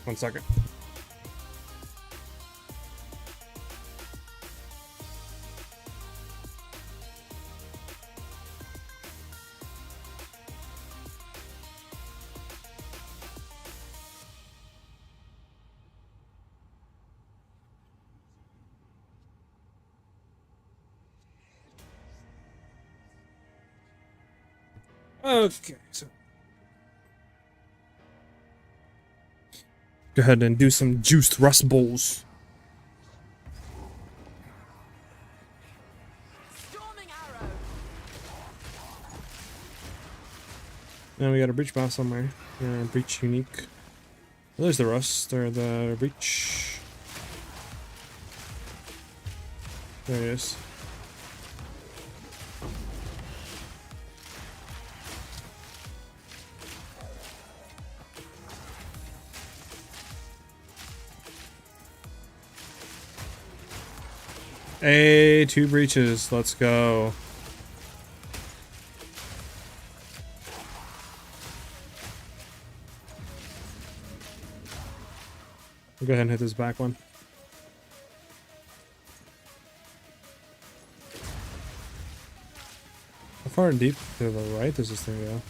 Speaker 1: One second. Okay, so go ahead and do some juiced Rust Bowls.
Speaker 4: Storming arrow.
Speaker 1: Now we got a breach boss somewhere. Breach unique. Well, there's the Rust or the breach. There it is. Hey, 2 breaches. Let's go. We'll go ahead and hit this back one. How far and deep to the right does this thing go?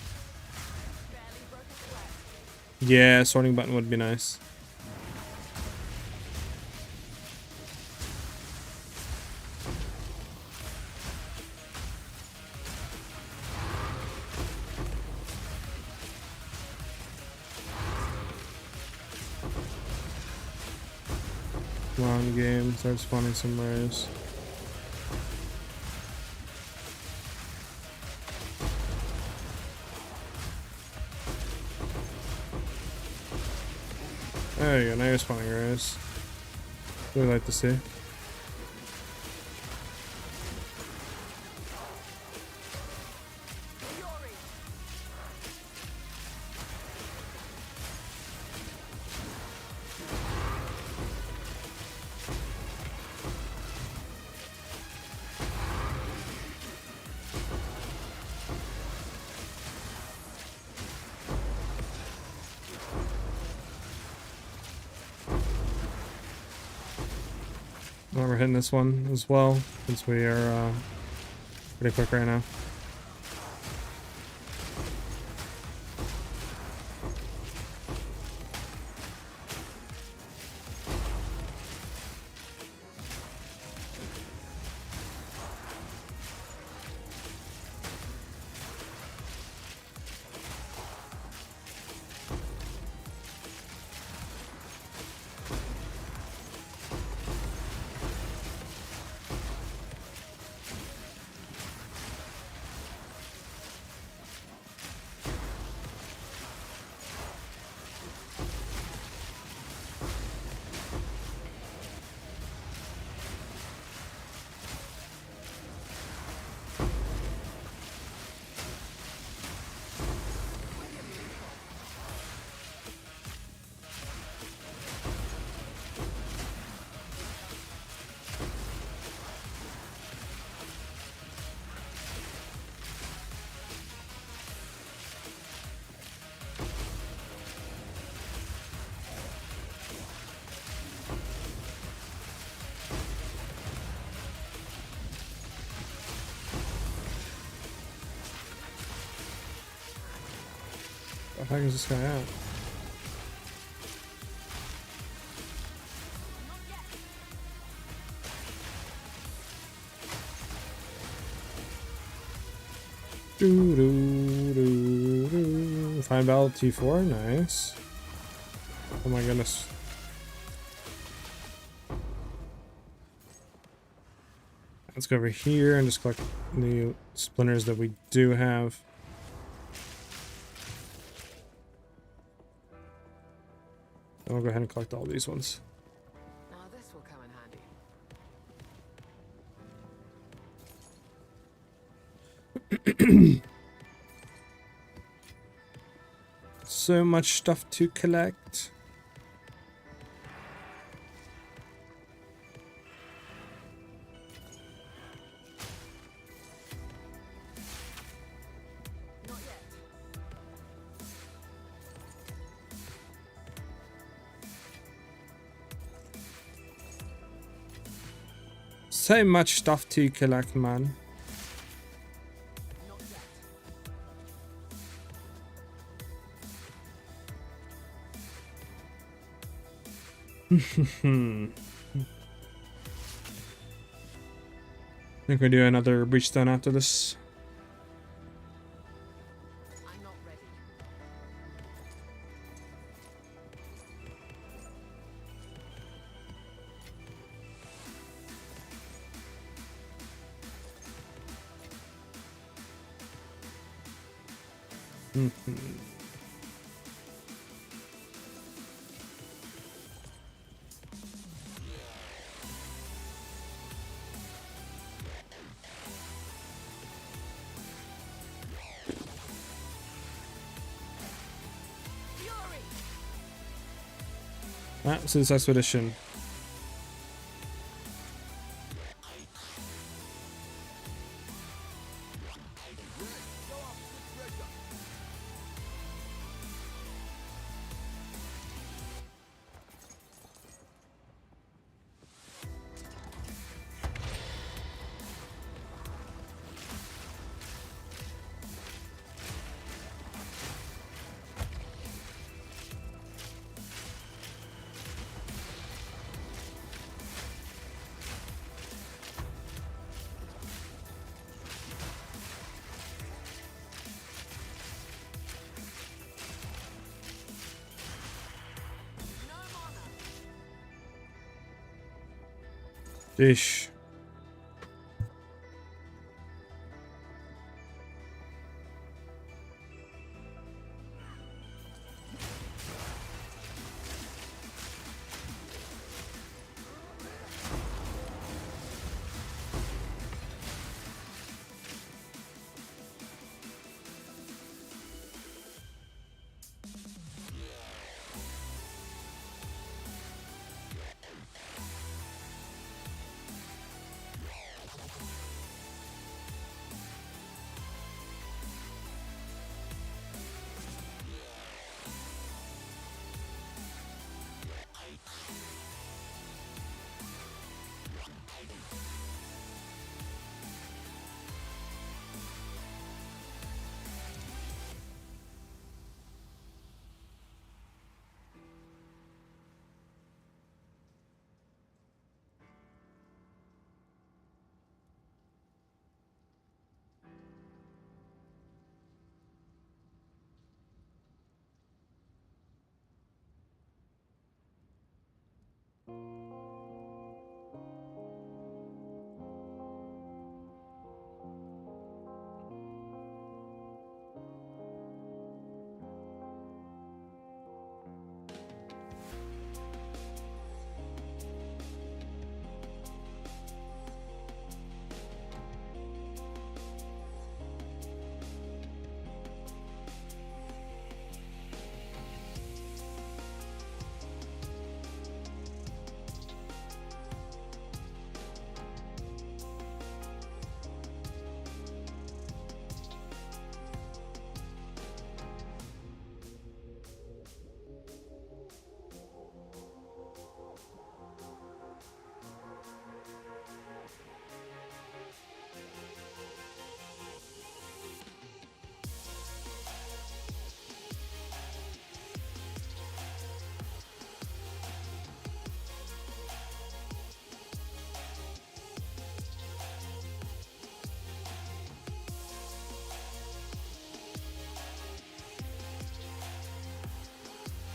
Speaker 1: Yeah, sorting button would be nice. Come on, game. Start spawning some rares. There you go. Now you're spawning rares. Really like to see. Well, we're hitting this one as well, since we are pretty quick right now. What the heck is this guy at? Fine battle T4, nice. Oh my goodness. Let's go over here and just collect the splinters that we do have. Then we'll go ahead and collect all these ones.
Speaker 4: Now this will come in handy.
Speaker 1: So much stuff to collect.
Speaker 4: Not yet.
Speaker 1: So much stuff to collect, man.
Speaker 4: Not yet.
Speaker 1: I think we do another breach stone after this.
Speaker 4: I'm not ready. Fury!
Speaker 1: So this expedition.
Speaker 4: No mana.
Speaker 1: Ish.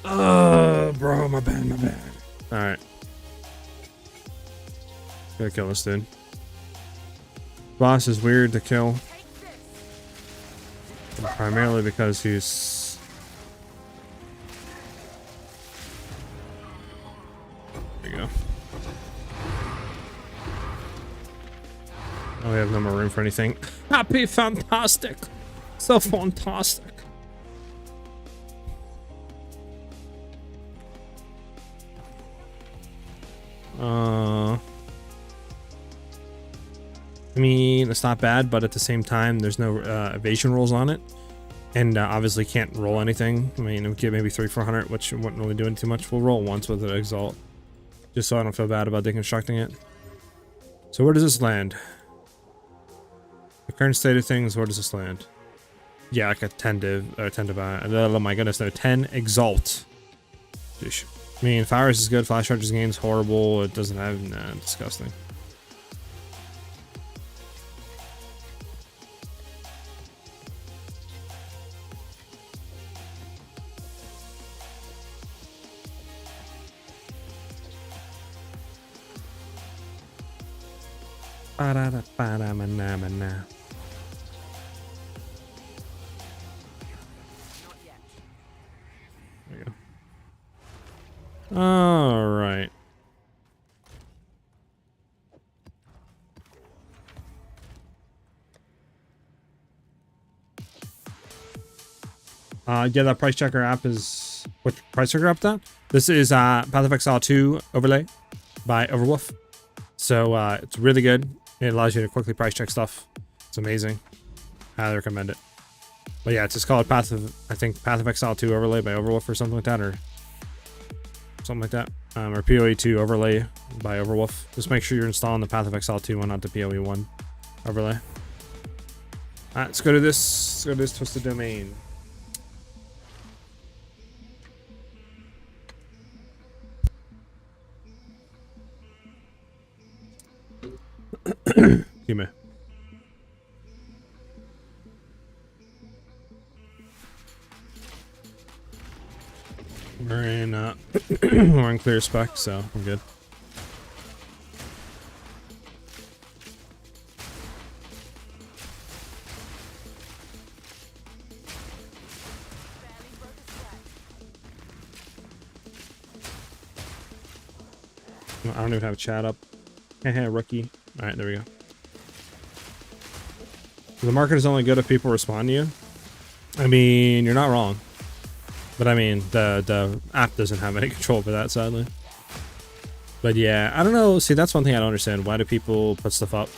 Speaker 1: Bro, my bad, my bad. Alright. Gotta kill this dude. Boss is weird to kill. Primarily because he's... There you go. Oh, we have no more room for anything. Happy, fantastic. So fantastic. I mean, it's not bad, but at the same time, there's no evasion rolls on it. And obviously can't roll anything. I mean, it would get maybe 300-400, which wouldn't really do too much. We'll roll once with an Exalt, just so I don't feel bad about deconstructing it. So where does this land? The current state of things, where does this land? Yeah, like a 10 div, or 10 divine. Oh my goodness, no, 10 Exalt. Sheesh. I mean, Fires is good, Flash Charges gains horrible, it doesn't have, nah, disgusting. Ba-da-da-ba-da-ma-na-ma-na. There you go. All right. Yeah, that price checker app is... What price checker app that? This is Path of Exile 2 overlay by Overwolf. So it's really good. It allows you to quickly price check stuff. It's amazing. Highly recommend it. But yeah, it's just called Path of, I think, Path of Exile 2 overlay by Overwolf or something like that, or something like that. Or PoE 2 overlay by Overwolf. Just make sure you're installing the Path of Exile 2 one, not the PoE 1 overlay. Alright, let's go to this. Let's go to this Twisted Domain. Excuse me. We're in we're in clear spec, so we're good. I don't even have chat up. Hey, rookie. All right, there we go. The market is only good if people respond to you. I mean, you're not wrong. But I mean, the app doesn't have any control over that, sadly. But yeah, I don't know. See, that's one thing I don't understand. Why do people put stuff up?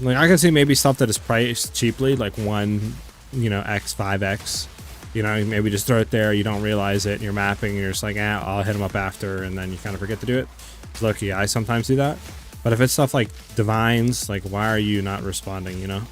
Speaker 1: Like, I can see maybe stuff that is priced cheaply, like 1, you know, X, 5X. You know, maybe just throw it there, you don't realize it, and you're mapping, and you're just like, I'll hit them up after, and then you kind of forget to do it. Lucky, I sometimes do that. But if it's stuff like divines, like, why are you not responding, you know?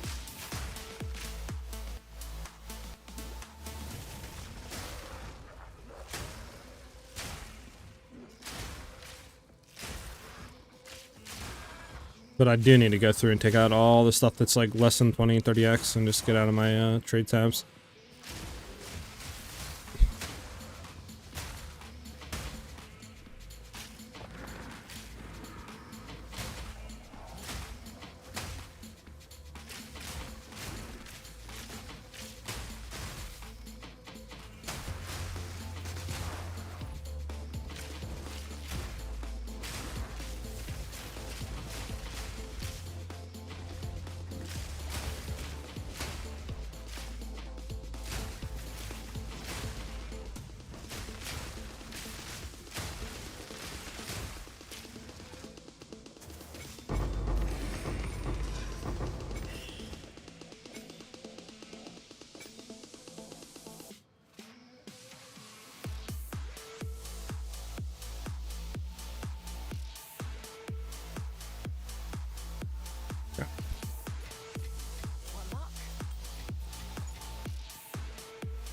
Speaker 1: But I do need to go through and take out all the stuff that's like less than 20, 30x and just get out of my trade tabs.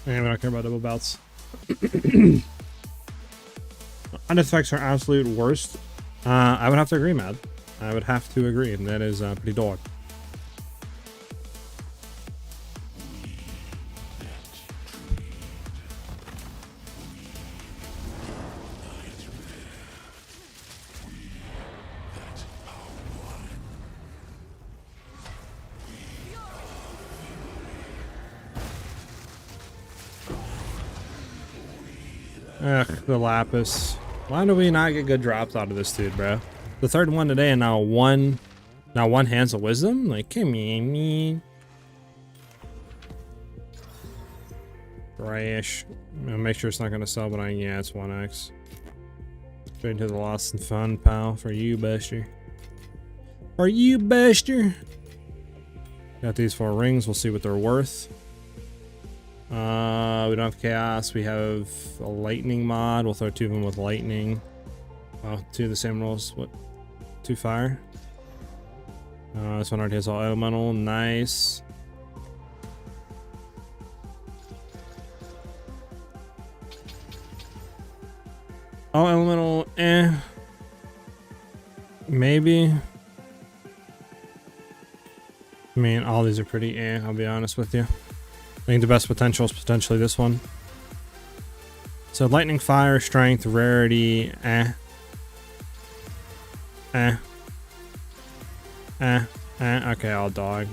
Speaker 1: And we don't care about double bouts. Uneffects are absolute worst. I would have to agree, Mad. I would have to agree, and that is pretty dog. Ugh, the lapis. Why do we not get good drops out of this dude, bro? The third one today, and now one hands of wisdom. Like, come on, me. Trash. I'll make sure it's not gonna sell, but yeah, it's 1x. Straight to the lost and fun, pal. For you, Buster. For you, Buster. Got these 4 rings. We'll see what they're worth. We don't have chaos. We have a lightning mod. We'll throw 2 of them with lightning. Oh, 2 of the same rolls. What? 2 fire. This one already has all elemental. Nice. All elemental. Maybe. I mean, all these are pretty I'll be honest with you. I think the best potential is potentially this one. So lightning, fire, strength, rarity, okay, I'll dog.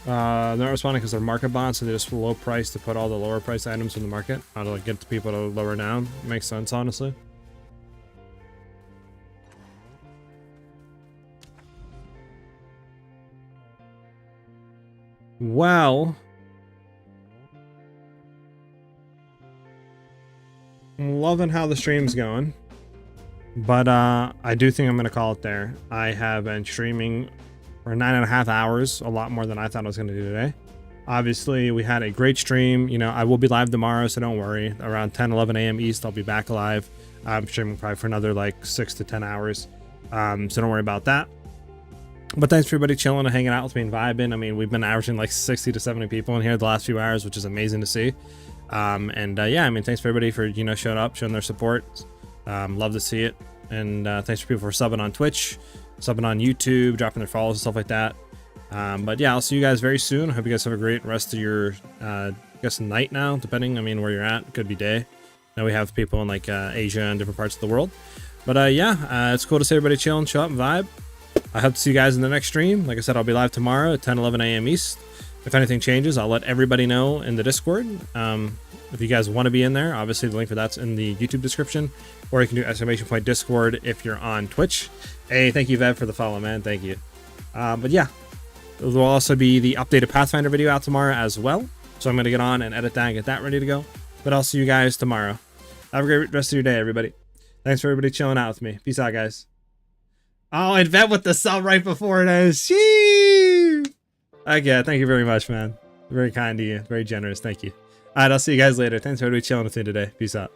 Speaker 1: They're not responding because they're market bots, so they just low price to put all the lower price items in the market. How to like get the people to lower down. Makes sense, honestly. Well, I'm loving how the stream's going, but I do think I'm gonna call it there. I have been streaming for 9.5 hours, a lot more than I thought I was going to do today. Obviously, we had a great stream. You know, I will be live tomorrow, so don't worry. Around 10, 11 a.m. East, I'll be back live. I'm streaming probably for another like 6 to 10 hours. So don't worry about that. But thanks for everybody chilling and hanging out with me and vibing. I mean, we've been averaging like 60 to 70 people in here the last few hours, which is amazing to see. Yeah, I mean, thanks for everybody for, you know, showing up, showing their support. Love to see it. And thanks for people for subbing on Twitch, subbing on YouTube, dropping their follows and stuff like that. But yeah, I'll see you guys very soon. I hope you guys have a great rest of your, I guess, night now, depending, I mean, where you're at. Could be day. Now we have people in like Asia and different parts of the world. But yeah, it's cool to see everybody chilling, show up, and vibe. I hope to see you guys in the next stream. Like I said, I'll be live tomorrow at 10, 11 a.m. East. If anything changes, I'll let everybody know in the Discord. If you guys want to be in there, obviously the link for that's in the YouTube description. Or you can do !Discord if you're on Twitch. Hey, thank you, Vev, for the follow, man. Thank you. But yeah, there will also be the updated Pathfinder video out tomorrow as well. So I'm going to get on and edit that and get that ready to go. But I'll see you guys tomorrow. Have a great rest of your day, everybody. Thanks for everybody chilling out with me. Peace out, guys. Oh, and Vev with the sub right before it is. Shee! Okay, thank you very much, man. Very kind of you. Very generous. Thank you. All right, I'll see you guys later. Thanks for everybody chilling with me today. Peace out.